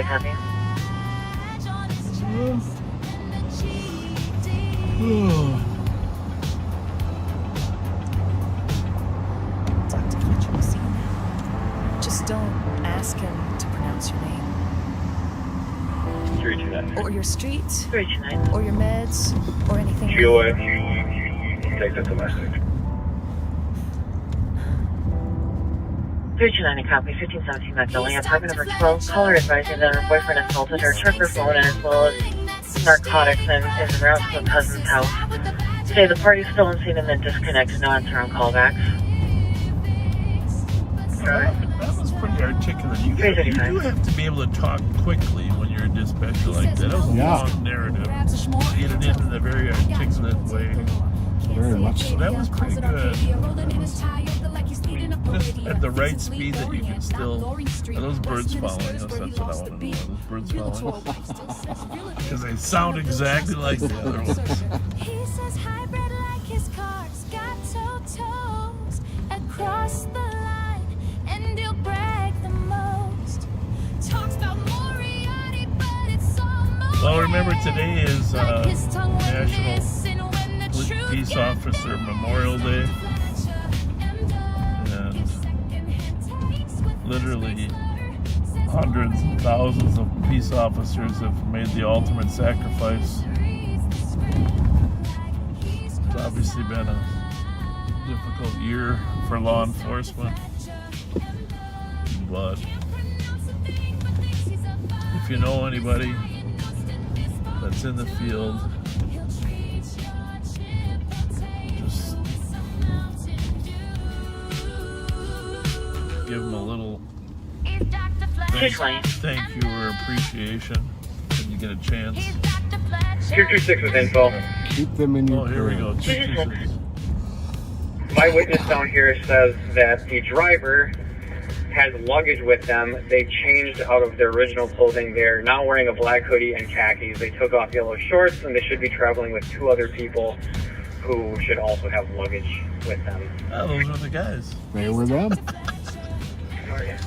Speaker 2: copy.
Speaker 16: Dr. Fletcher will see you now. Just don't ask him to pronounce your name.
Speaker 13: 329.
Speaker 16: Or your street.
Speaker 2: 329.
Speaker 16: Or your meds. Or anything.
Speaker 13: GOA. Take that domestic.
Speaker 2: 329, copy. 1517 Magnolia, apartment number 12. Caller advising that her boyfriend assaulted her, took her phone, as well as narcotics, and is en route to a cousin's house. Say the party's still on scene and then disconnected. No answer on callbacks.
Speaker 20: That was pretty articulate. You do have to be able to talk quickly when you're a dispatcher like that. That was a long narrative. Get it in a very articulate way.
Speaker 4: Very much so.
Speaker 20: That was pretty good. Just at the right speed that you can still... Are those birds following us? That's what I want to know. Are those birds following us? Because they sound exactly like the other ones.
Speaker 16: He says hybrid like his car's got toes across the line, and he'll brag the most. Talks about Moriarty, but it's almost.
Speaker 20: Well, remember today is National Peace Officer Memorial Day. And literally hundreds and thousands of peace officers have made the ultimate sacrifice. It's obviously been a difficult year for law enforcement, but if you know anybody that's in the field, just give them a little thank you or appreciation when you get a chance.
Speaker 17: 226 with info.
Speaker 4: Keep them in your
Speaker 20: here we go. 226.
Speaker 17: My witness down here says that the driver has luggage with them. They changed out of their original clothing. They're now wearing a black hoodie and khakis. They took off yellow shorts, and they should be traveling with 2 other people who should also have luggage with them.
Speaker 20: Oh, those are the guys.
Speaker 4: They were them.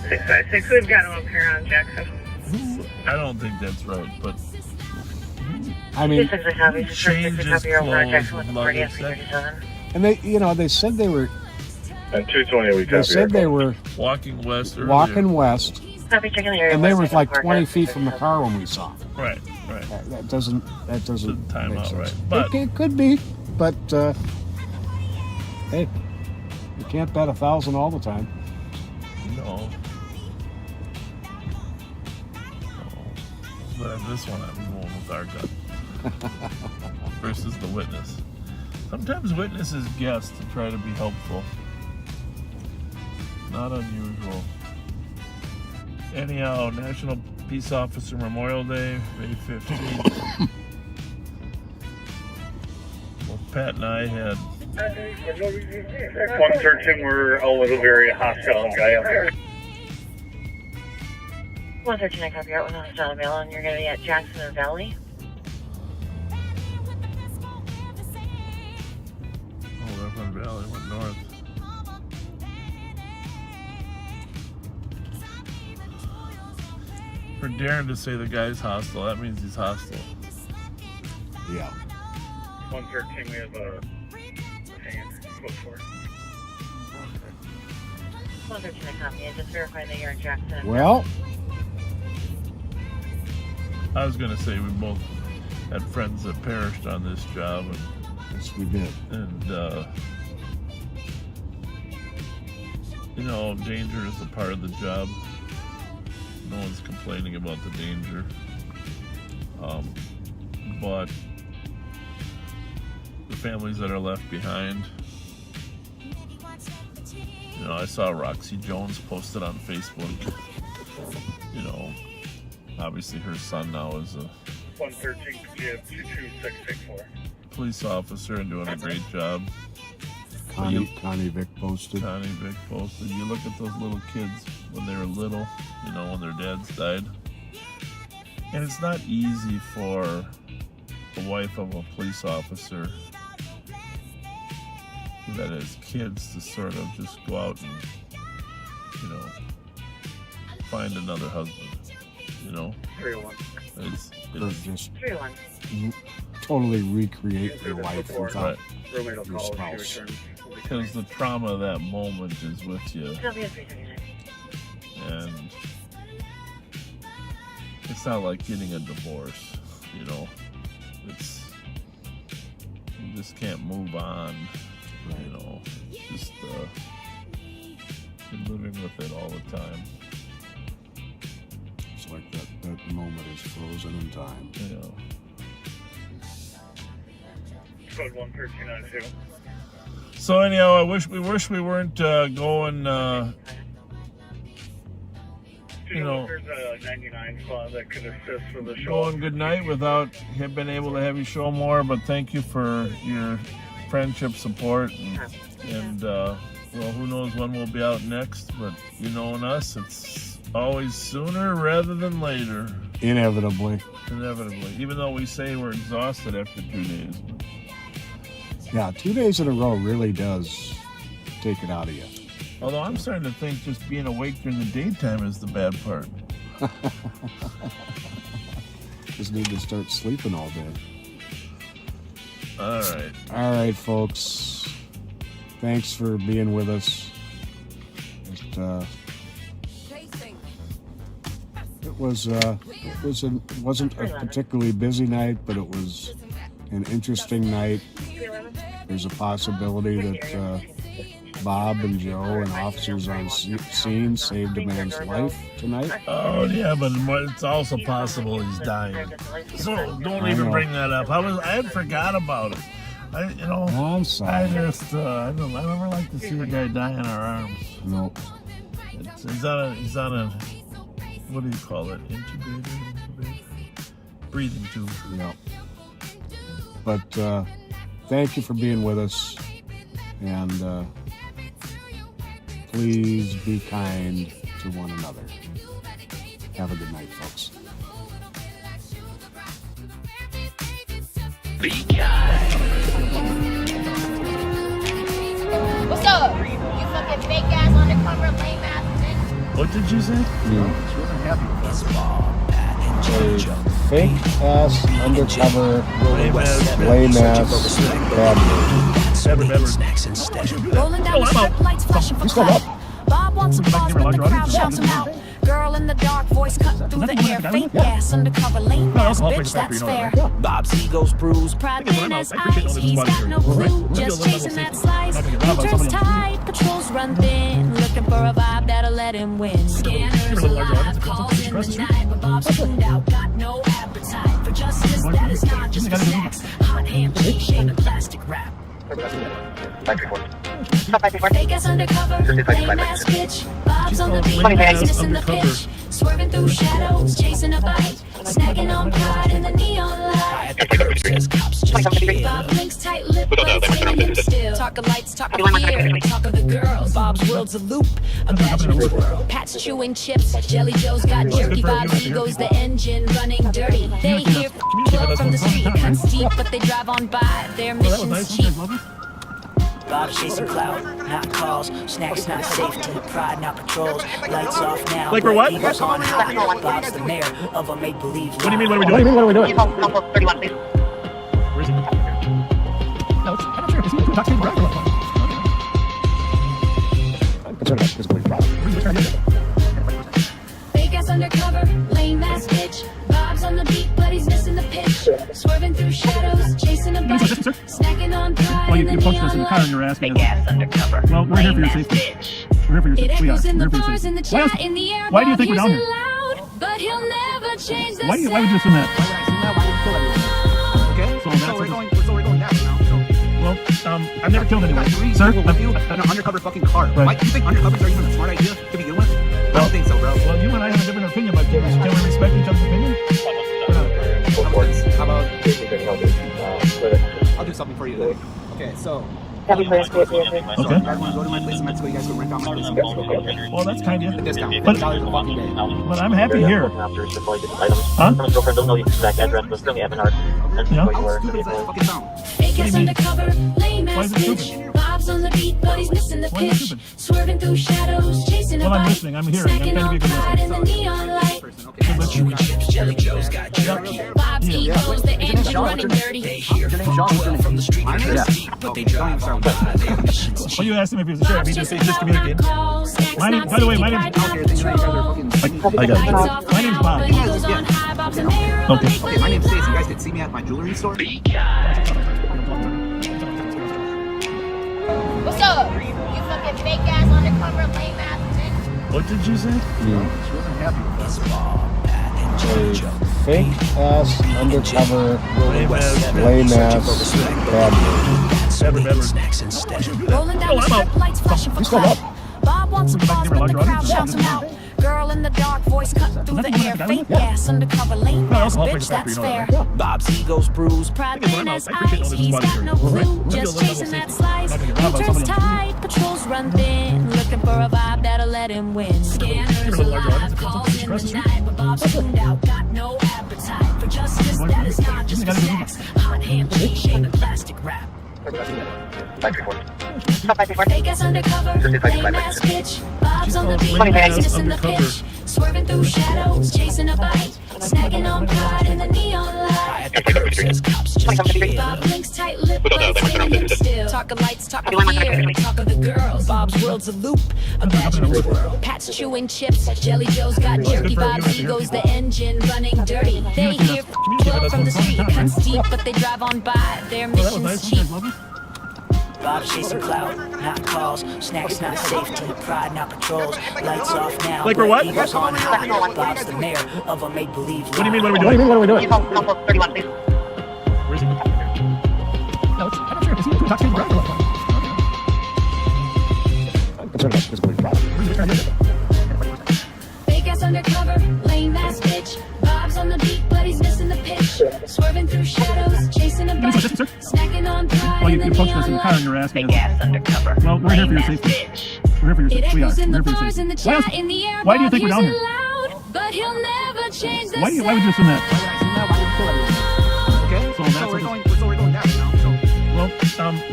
Speaker 2: 656, we've got them up here on Jackson.
Speaker 20: I don't think that's right, but
Speaker 4: I mean,
Speaker 20: changes clothes, luggage.
Speaker 4: And they, you know, they said they were.
Speaker 13: And 220, we
Speaker 4: They said they were
Speaker 20: walking west.
Speaker 4: Walking west.
Speaker 2: Copy, checking the area.
Speaker 4: And they were like 20 feet from the car when we saw them.
Speaker 20: Right.
Speaker 4: That doesn't
Speaker 20: time
Speaker 4: make
Speaker 20: out
Speaker 4: sense.
Speaker 20: right. But
Speaker 4: it could be, but hey, you can't bet 1,000 all the time.
Speaker 20: No. But this one I'm going with our gut versus the witness. Sometimes witnesses guess to try to be helpful. Not unusual. Anyhow, National Peace Officer Memorial Day, May 15th. Well, Pat and I had
Speaker 17: 113, we're a little very hostile guy up there.
Speaker 2: 113, I copy out with hostile mail, and you're going to be at Jackson and Valley.
Speaker 20: Valley went north. For Darren to say the guy's hostile, that means he's hostile.
Speaker 4: Yeah.
Speaker 17: 113, we have a hand. Go for it.
Speaker 2: 113, I copy. I just verified that you're in Jackson.
Speaker 4: Well,
Speaker 20: I was going to say we both had friends that perished on this job. And,
Speaker 4: yes, we did.
Speaker 20: And, you know, danger is a part of the job. No one's complaining about the danger. But the families that are left behind, you know, I saw Roxy Jones posted on Facebook, you know, obviously her son now is a
Speaker 17: 113, 22664.
Speaker 20: police officer and doing a great job.
Speaker 4: Connie Vick posted.
Speaker 20: You look at those little kids when they were little, you know, when their dads died. And it's not easy for the wife of a police officer that has kids to sort of just go out and, you know, find another husband, you know?
Speaker 17: 301.
Speaker 20: It's
Speaker 4: just
Speaker 2: 301.
Speaker 4: totally recreate your life without
Speaker 17: your
Speaker 4: spouse.
Speaker 20: Because the trauma of that moment is with you. And it's not like getting a divorce, you know. It's, you just can't move on, you know. Just you're living with it all the time.
Speaker 4: It's like that moment is frozen in time.
Speaker 20: Yeah.
Speaker 17: Code 11392.
Speaker 20: So anyhow, we wish we weren't going. You know,
Speaker 17: there's a 99 spot that could assist with the show.
Speaker 20: Going good night without him being able to have you show more. But thank you for your friendship, support, and well, who knows when we'll be out next. But you knowing us, it's always sooner rather than later.
Speaker 4: Inevitably.
Speaker 20: Even though we say we're exhausted after 2 days.
Speaker 4: Yeah, 2 days in a row really does take it out of you.
Speaker 20: Although I'm starting to think just being awake during the daytime is the bad part.
Speaker 4: Just need to start sleeping all day.
Speaker 3: All right.
Speaker 4: All right, folks. Thanks for being with us. It wasn't a particularly busy night, but it was an interesting night. There's a possibility that Bob and Joe and officers on scene saved a man's life tonight.
Speaker 3: Oh yeah, but it's also possible he's dying. So don't even bring that up. I had forgot about it.
Speaker 4: I'm sorry.
Speaker 3: I never like to see a guy die in our arms.
Speaker 4: Nope.
Speaker 3: He's on a what do you call it? Intubator? Breathing tube.
Speaker 4: Yeah. But thank you for being with us, and please be kind to one another. Have a good night, folks.
Speaker 5: Be kind. What's up? You fucking fake ass undercover lame ass bitch.
Speaker 3: What did you say?
Speaker 4: A fake ass undercover lame ass bad.
Speaker 16: Rolling down the strip, lights flashing for clout. Bob wants some balls, but the crowd shouts him out. Girl in the dark, voice cut through the air. Fake gas, undercover, lame ass bitch, that's fair.
Speaker 9: Bob's ego's bruised.
Speaker 16: Pride in his eyes, he's got no clue. Just chasing that slice. Turns tight, patrols run thin. Looking for a vibe that'll let him win. Scanners alive, calls in the night. But Bob's tuned out, got no appetite for justice. That is not just for sex. Hot handshake in a plastic wrap. Fake ass undercover, lame ass bitch. Bob's on the beat, missing the pitch. Swerving through shadows, chasing a bite. Snagging on pride in the neon light. Bob blinks tight lip, but it's hitting him still. Talk of lights, talk of fear, talk of the girls. Bob's world's a loop, imagine a world. Pat's chewing chips, Jelly Joe's got jerky. Bob's ego's the engine running dirty. They hear from the street, cuts deep, but they drive on by. Their mission's cheap.
Speaker 9: Bob chasing clout, not calls. Snacks not safety, pride not patrols. Lights off now.
Speaker 3: Like for what?
Speaker 9: Eagles on high. Bob's the mayor of a make-believe.
Speaker 3: What do you mean? What are we doing?
Speaker 4: What are we doing?
Speaker 3: Where is he? No, I'm not sure. Is he talking to
Speaker 16: Fake ass undercover, lame ass bitch. Bob's on the beat, but he's missing the pitch. Swerving through shadows, chasing a bite. Snacking on pride.
Speaker 20: Well, you posted us in the car and you're asking us.
Speaker 16: Undercover.
Speaker 20: Well, we're here for your safety. We're here for your safety. We are.
Speaker 16: In the
Speaker 20: We're here for your
Speaker 16: bars, in the
Speaker 20: safety.
Speaker 16: chat, in the air.
Speaker 20: Why do you think we're down here?
Speaker 16: Loud, but he'll never change the
Speaker 20: Why would you assume that?
Speaker 19: Okay,
Speaker 20: So
Speaker 19: we're going down now.
Speaker 20: Well, I've never killed anyone. Sir,
Speaker 19: with you in an undercover fucking car.
Speaker 20: Right.
Speaker 19: Why do you think undercovers are even a smart idea to begin with? I don't think so, bro.
Speaker 20: well, you and I have a different opinion, but can we respect each other's opinion?
Speaker 19: How about I'll do something for you then. Okay, so
Speaker 3: Okay.
Speaker 19: you guys want to go to my place in Mexico, you guys can rent out my place in Mexico.
Speaker 20: Well, that's kind of
Speaker 19: The discount,
Speaker 20: But-
Speaker 19: $50 a fucking day.
Speaker 20: But I'm happy here. Huh?
Speaker 1: From his girlfriend don't know the exact address, but still the Evanard.
Speaker 20: Yeah.
Speaker 19: How stupid is that fucking sound?
Speaker 16: Fake ass undercover, lame
Speaker 20: Why
Speaker 16: ass
Speaker 20: is it
Speaker 16: bitch.
Speaker 20: stupid?
Speaker 16: Bob's on the beat, but he's missing the
Speaker 20: Why is it
Speaker 16: pitch.
Speaker 20: stupid?
Speaker 16: Swerving through shadows, chasing a
Speaker 20: Well, I'm
Speaker 16: bite.
Speaker 20: listening. I'm hearing. I'm
Speaker 16: Snacking
Speaker 20: trying to
Speaker 16: on
Speaker 20: be a good
Speaker 16: pride in
Speaker 20: listener.
Speaker 16: the neon light.
Speaker 9: Jelly Joe's got jerky.
Speaker 16: Bob's ego's the engine running dirty.
Speaker 9: They hear from 12 from the street, but they drive on by. Their mission's
Speaker 20: Well,
Speaker 9: cheap.
Speaker 20: you asked him if he was a sheriff. He just communicated. By the way, my name's
Speaker 19: Okay, then you guys are fucking...
Speaker 20: I got it. My name's Bob. Okay.
Speaker 19: Okay, my name's Stacy. You guys can see me at my jewelry store.
Speaker 5: What's up? You fucking fake ass undercover lame ass bitch.
Speaker 3: What did you say?
Speaker 4: A fake ass undercover lame ass bad.
Speaker 9: Snacks instead.
Speaker 16: Rolling down the strip, lights flashing for clout. Bob wants some balls, but the crowd shouts him out. Girl in the dark, voice cut through the air. Fake gas, undercover, lame ass bitch, that's fair.
Speaker 9: Bob's ego's bruised.
Speaker 16: Pride in his eyes, he's got no clue. Just chasing that slice. Turns tight, patrols run thin. Looking for a vibe that'll let him win. Scanners alive, calls in the night. But Bob's tuned out, got no appetite for justice. That is not just for sex. Hot handshake in a plastic wrap. Fake ass undercover, lame ass bitch. Bob's on the beat, missing the pitch.
Speaker 5: Swerving through shadows, chasing a bite, snagging on pride in the neon light. At the curb says cops just chill. Bob blinks tight lip, but he's standing still. Talking lights, talking fear, talking the girls. Bob's world's a loop, imagine a twirl. Pat's chewing chips, Jelly Joe's got jerky. Bob's ego's the engine running dirty. They hear flow from the street, cuts deep, but they drive on by. Their mission's cheap.
Speaker 8: Bob's chasing clout, not calls. Snacks, not safety. Pride, not patrols. Lights off now.
Speaker 3: Like we're what?
Speaker 8: Eagles on high. Bob's the mayor of a make-believe.
Speaker 3: What do you mean, what are we doing? What are we doing?
Speaker 8: Where
Speaker 3: is he? No, I'm not sure. Is he talking to the
Speaker 5: Fake ass undercover, lame ass bitch. Bob's on the beat, but he's missing the pitch. Swerving through shadows, chasing a bite, snacking on pride.
Speaker 3: Well, you posted us in the car and you're asking us.
Speaker 5: Fake ass undercover,
Speaker 3: well, we're here for your safety. We're here for your safety. We are.
Speaker 5: in the
Speaker 3: We're here for
Speaker 5: bars,
Speaker 3: your
Speaker 5: in the
Speaker 3: safety.
Speaker 5: chat, in the air.
Speaker 3: Why do you think we're down here?
Speaker 5: Loud, but he'll never change the
Speaker 3: Why would you assume that?
Speaker 19: Okay,
Speaker 3: So
Speaker 19: we're going down now.
Speaker 3: Well,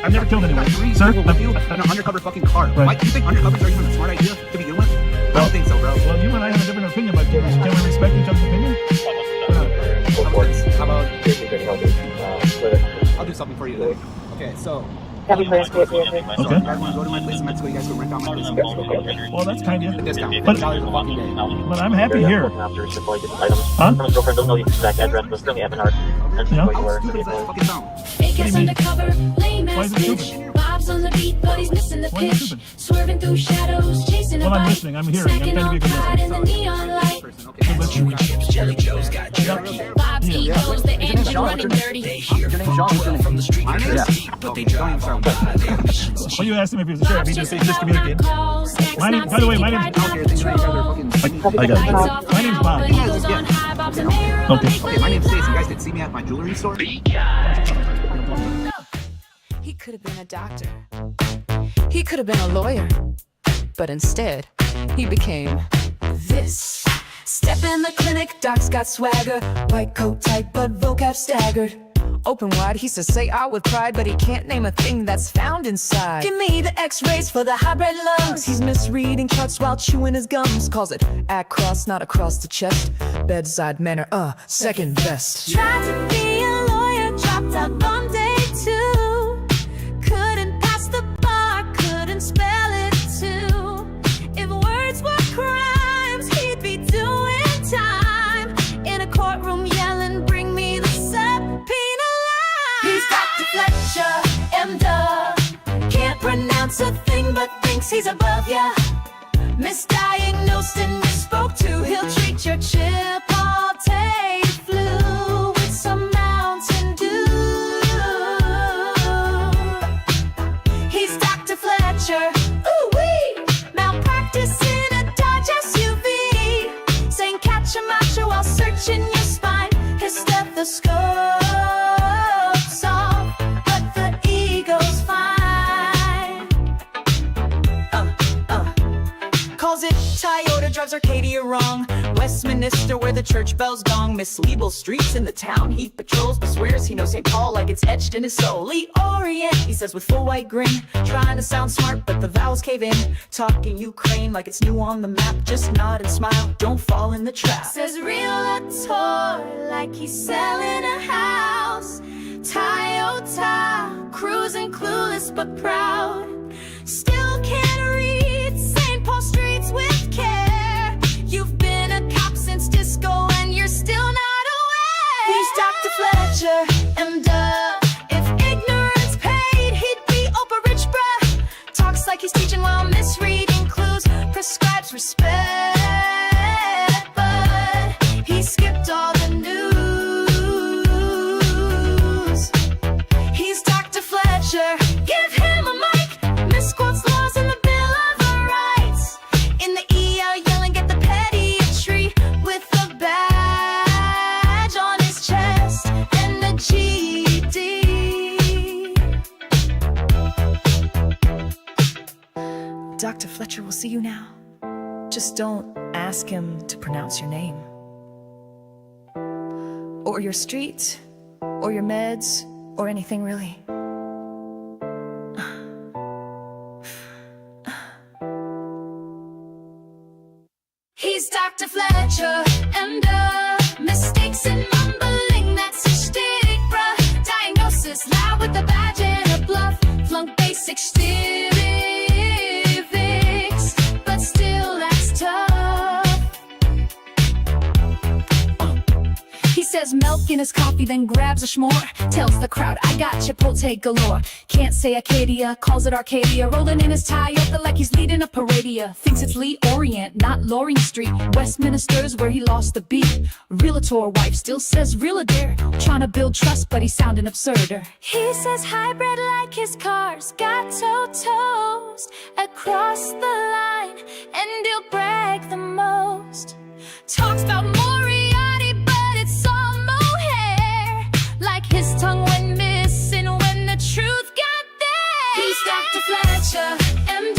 Speaker 3: I've never killed anyone. Sir,
Speaker 19: with you in an undercover fucking car.
Speaker 3: Right.
Speaker 19: Why do you think undercovers are even a smart idea to begin with? I don't think so, bro.
Speaker 3: Well, you and I have a different opinion, but can we respect each other's opinion?
Speaker 19: How about I'll do something for you then. Okay, so
Speaker 2: Have you planned to
Speaker 3: Okay.
Speaker 19: you guys want to go to my place in Mexico, you guys can rent out my place in Mexico.
Speaker 3: Well, that's kind of you.
Speaker 19: Discount.
Speaker 3: But,
Speaker 19: $50 a fucking day.
Speaker 3: but I'm happy here. Huh?
Speaker 1: From his girlfriend, don't know the exact address, but still the FNR.
Speaker 3: Yeah.
Speaker 19: How stupid does that fucking sound?
Speaker 5: Fake ass undercover, lame
Speaker 3: Why
Speaker 5: ass
Speaker 3: is it
Speaker 5: bitch.
Speaker 3: stupid?
Speaker 5: Bob's on the beat, but he's missing the
Speaker 3: Why is it
Speaker 5: pitch.
Speaker 3: stupid?
Speaker 5: Swerving through shadows, chasing a
Speaker 3: Well, I'm
Speaker 5: bite.
Speaker 3: listening. I'm hearing. I'm
Speaker 5: Snacking
Speaker 3: trying to be a
Speaker 5: on
Speaker 3: good
Speaker 5: pride in
Speaker 3: listener.
Speaker 5: the neon light.
Speaker 8: chips, Jelly Joe's got jerky.
Speaker 5: Bob's ego's the engine running dirty.
Speaker 8: They hear flow from the street, but they drive on by. Their mission's
Speaker 3: Well, you asked him if he was a sheriff. He just communicated. My name, by the way, my name's. I got it. My name's Bob. Okay.
Speaker 19: Okay, my name's Stacy. You guys did see me at my jewelry store?
Speaker 16: He could have been a doctor. He could have been a lawyer. But instead, he became this. Step in the clinic, doc's got swagger. White coat tight, but vocab staggered. Open wide, he says say out with pride, but he can't name a thing that's found inside. Give me the x-rays for the hybrid lungs. He's misreading charts while chewing his gums. Calls it across, not across the chest. Bedside manner, second best.
Speaker 5: Tried to be a lawyer, dropped out on day 2. Couldn't pass the bar, couldn't spell it too. If words were crimes, he'd be doing time. In a courtroom yelling, bring me the subpoena line. He's Dr. Fletcher, M-Dub. Can't pronounce a thing but thinks he's above ya. Misdiagnosed and misspoke to, he'll treat your Chipotle flu with some Mountain Dew. He's Dr. Fletcher, ooh-wee. Malpractice in a Dodge SUV. Saying catch a macho while searching your spine. His stethoscope's off, but the ego's fine. Calls it Toyota, drives Arcadia wrong. Westminster where the church bells gong. Misleadable streets in the town he patrols, but swears he knows St. Paul like it's etched in his soul. Lee Orient, he says with full white grin. Trying to sound smart, but the vowels cave in. Talking Ukraine like it's new on the map. Just nod and smile, don't fall in the trap. Says realtor like he's selling a house. Toyota, cruising clueless but proud. Still can't read St. Paul streets with care. You've been a cop since disco and you're still not aware. He's Dr. Fletcher, M-Dub. If ignorance paid, he'd be Oprah rich, bruh. Talks like he's teaching while misreading clues. Prescribes respect, but he skipped all the news. He's Dr. Fletcher, give him a mic. Misquotes laws in the Bill of Rights. In the ER yelling at the pediatry with a badge on his chest and a GED.
Speaker 16: Dr. Fletcher will see you now. Just don't ask him to pronounce your name. Or your street, or your meds, or anything really.
Speaker 5: He's Dr. Fletcher, and mistakes and mumbling, that's a shtick, bruh. Diagnosis, lie with a badge and a bluff. Flunk basic civics, but still that's tough. He says milk in his coffee, then grabs a s'more. Tells the crowd, I got Chipotle galore. Can't say Acadia, calls it Arcadia. Rolling in his Toyota like he's leading a paradia. Thinks it's Lee Orient, not Loring Street. Westminster's where he lost the beat. Realtor wife still says realtor. Trying to build trust, but he's sounding absurder.
Speaker 10: He says hybrid like his car's got toes across the line, and he'll brag the most.
Speaker 5: Talks about Moriarty, but it's all mohair. Like his tongue went missing when the truth got there. He's Dr. Fletcher, and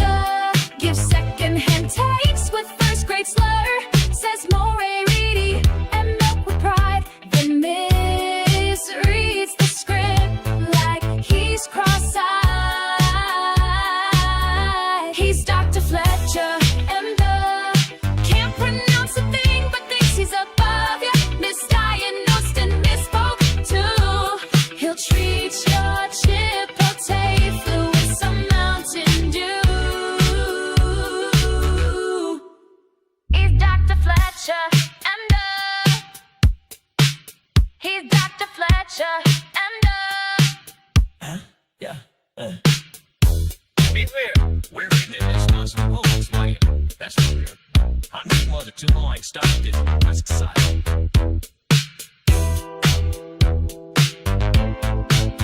Speaker 5: gives second-hand takes with first-grade slur. Says Moray Reedy and milk with pride, then misreads the script like he's cross-eyed. He's Dr. Fletcher, and can't pronounce a thing, but thinks he's above ya. Misdiagnosed and misspoke too. He'll treat your Chipotle flu with some Mountain Dew. He's Dr. Fletcher, and he's Dr. Fletcher, and
Speaker 9: Yeah. Beware, we're in it. It's not supposed like it. That's weird. I need mother too long. Stop it. That's exciting.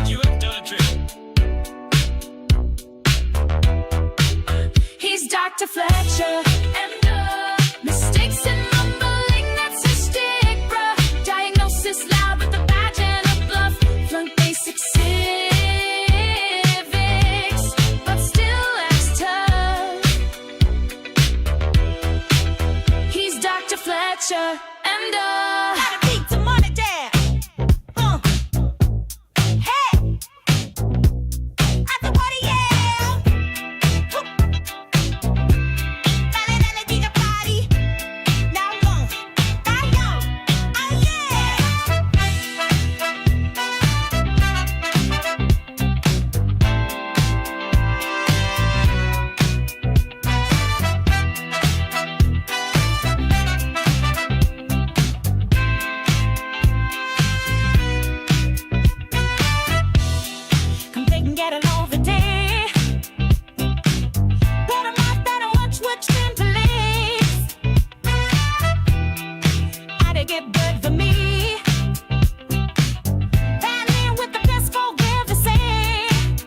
Speaker 9: You have done a trick.
Speaker 5: he's Dr. Fletcher, and mistakes and mumbling, that's his stick, bruh. Diagnosis loud with a badge and a bluff. Flunk basic civics, but still acts tough. He's Dr. Fletcher, and
Speaker 9: Gotta beat the money down. Hey. I said, what do you? Come take and get along the day. Better life, better watch what you can believe. How to get good for me. Family with the best forgive the same.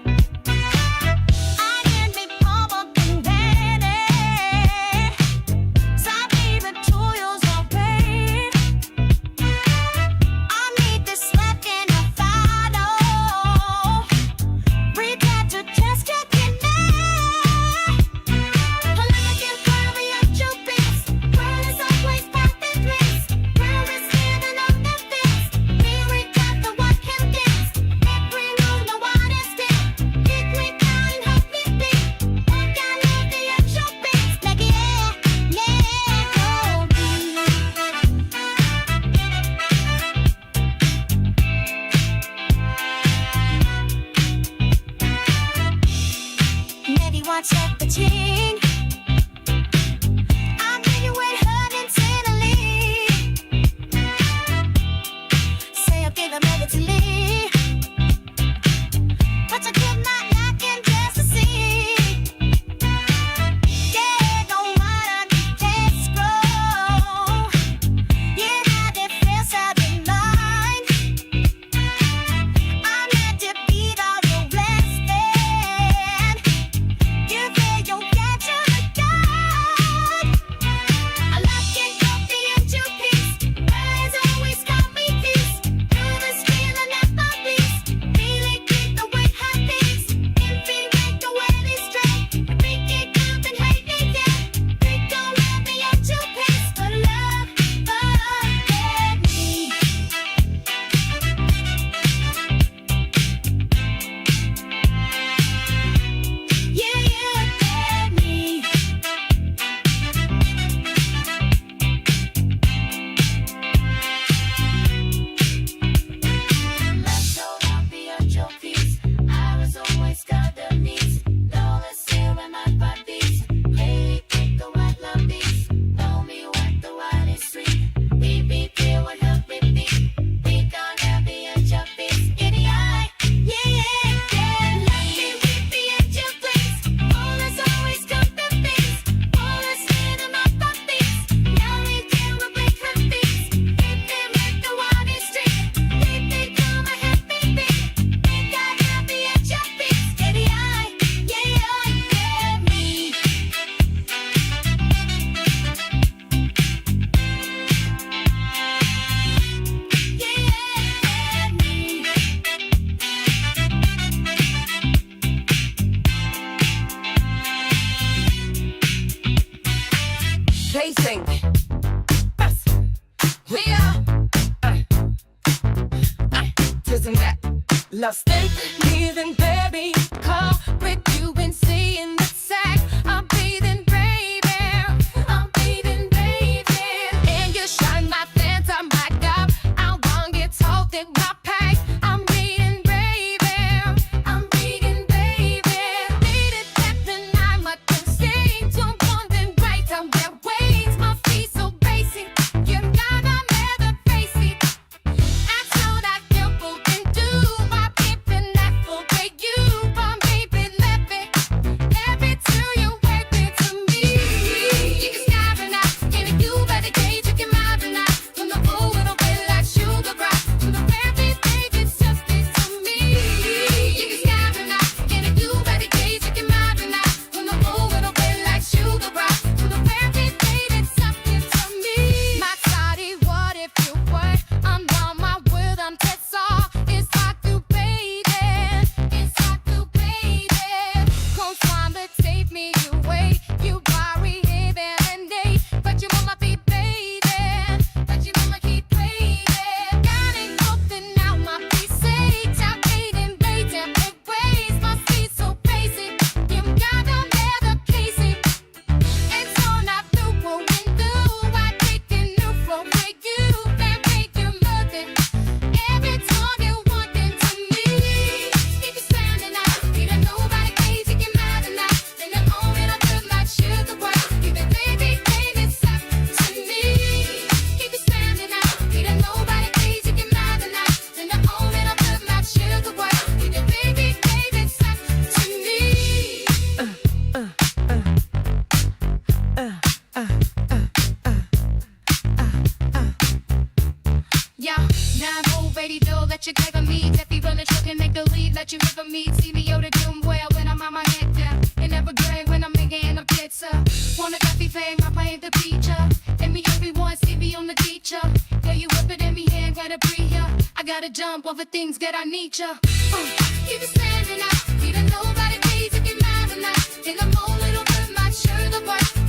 Speaker 9: I can be pumpkin daddy. Side me the toils of pain. I need this left in a final. Pretend to test your kidney. Olympic and Curry of Jupiters. Where is always perfect bliss. Where is the Lost in leaving, baby. Call with you and seeing the sack. I'm bathing, baby. I'm bathing, baby. And you shine my phantom back up. How long it's holding my pack. I'm reading, baby. I'm reading, baby. Read it every night, my thing to wondering right on their ways. My feet so basic. You gotta never face it. That's all I feel can do. My people not forget you. My baby left it. Every time you wake it to me. You can stop and out. And you better gauge you can mind and out. From the blue it'll be like sugar rock. From the very thing it's just it to me. You can stop and out. And you better gauge you can mind and out. From the blue it'll be like sugar rock. From the very thing it's something to me. My body, what if you were? I'm on my word, I'm Tessa. It's hard to beat it. It's hard to beat it. Come find but take me away. You worry even and day. But you wanna be bathing. But you wanna keep waiting. Got it open now, my feet say. Top hating, waiting, it ways. My feet so basic. You gotta never case it. It's all I do, what we do. I take it new from where you can make you love it. Every time you want it to me. Keep you standing out. You don't know about it, crazy, get mad enough. Then the moment I feel like sugar boy. You the baby, baby, stop to me. Keep you standing out. You don't know about it, crazy, get mad enough. Then the moment I feel like sugar boy. You the baby, baby, stop to me. Yeah, now I'm ready to let you cover me. If you run the truck and make the lead, let you river me. See me out doing well when I'm on my head down. And never great when I'm making a pizza. Wanna coffee fame, I paint the picture. And me everyone see me on the teacher. Yeah, you whip it in me hand, gotta breathe ya. I gotta jump over things that I need ya. Keep it standing out. You don't know about it, please, you get mad enough. In the moment, it'll hurt my shirt apart.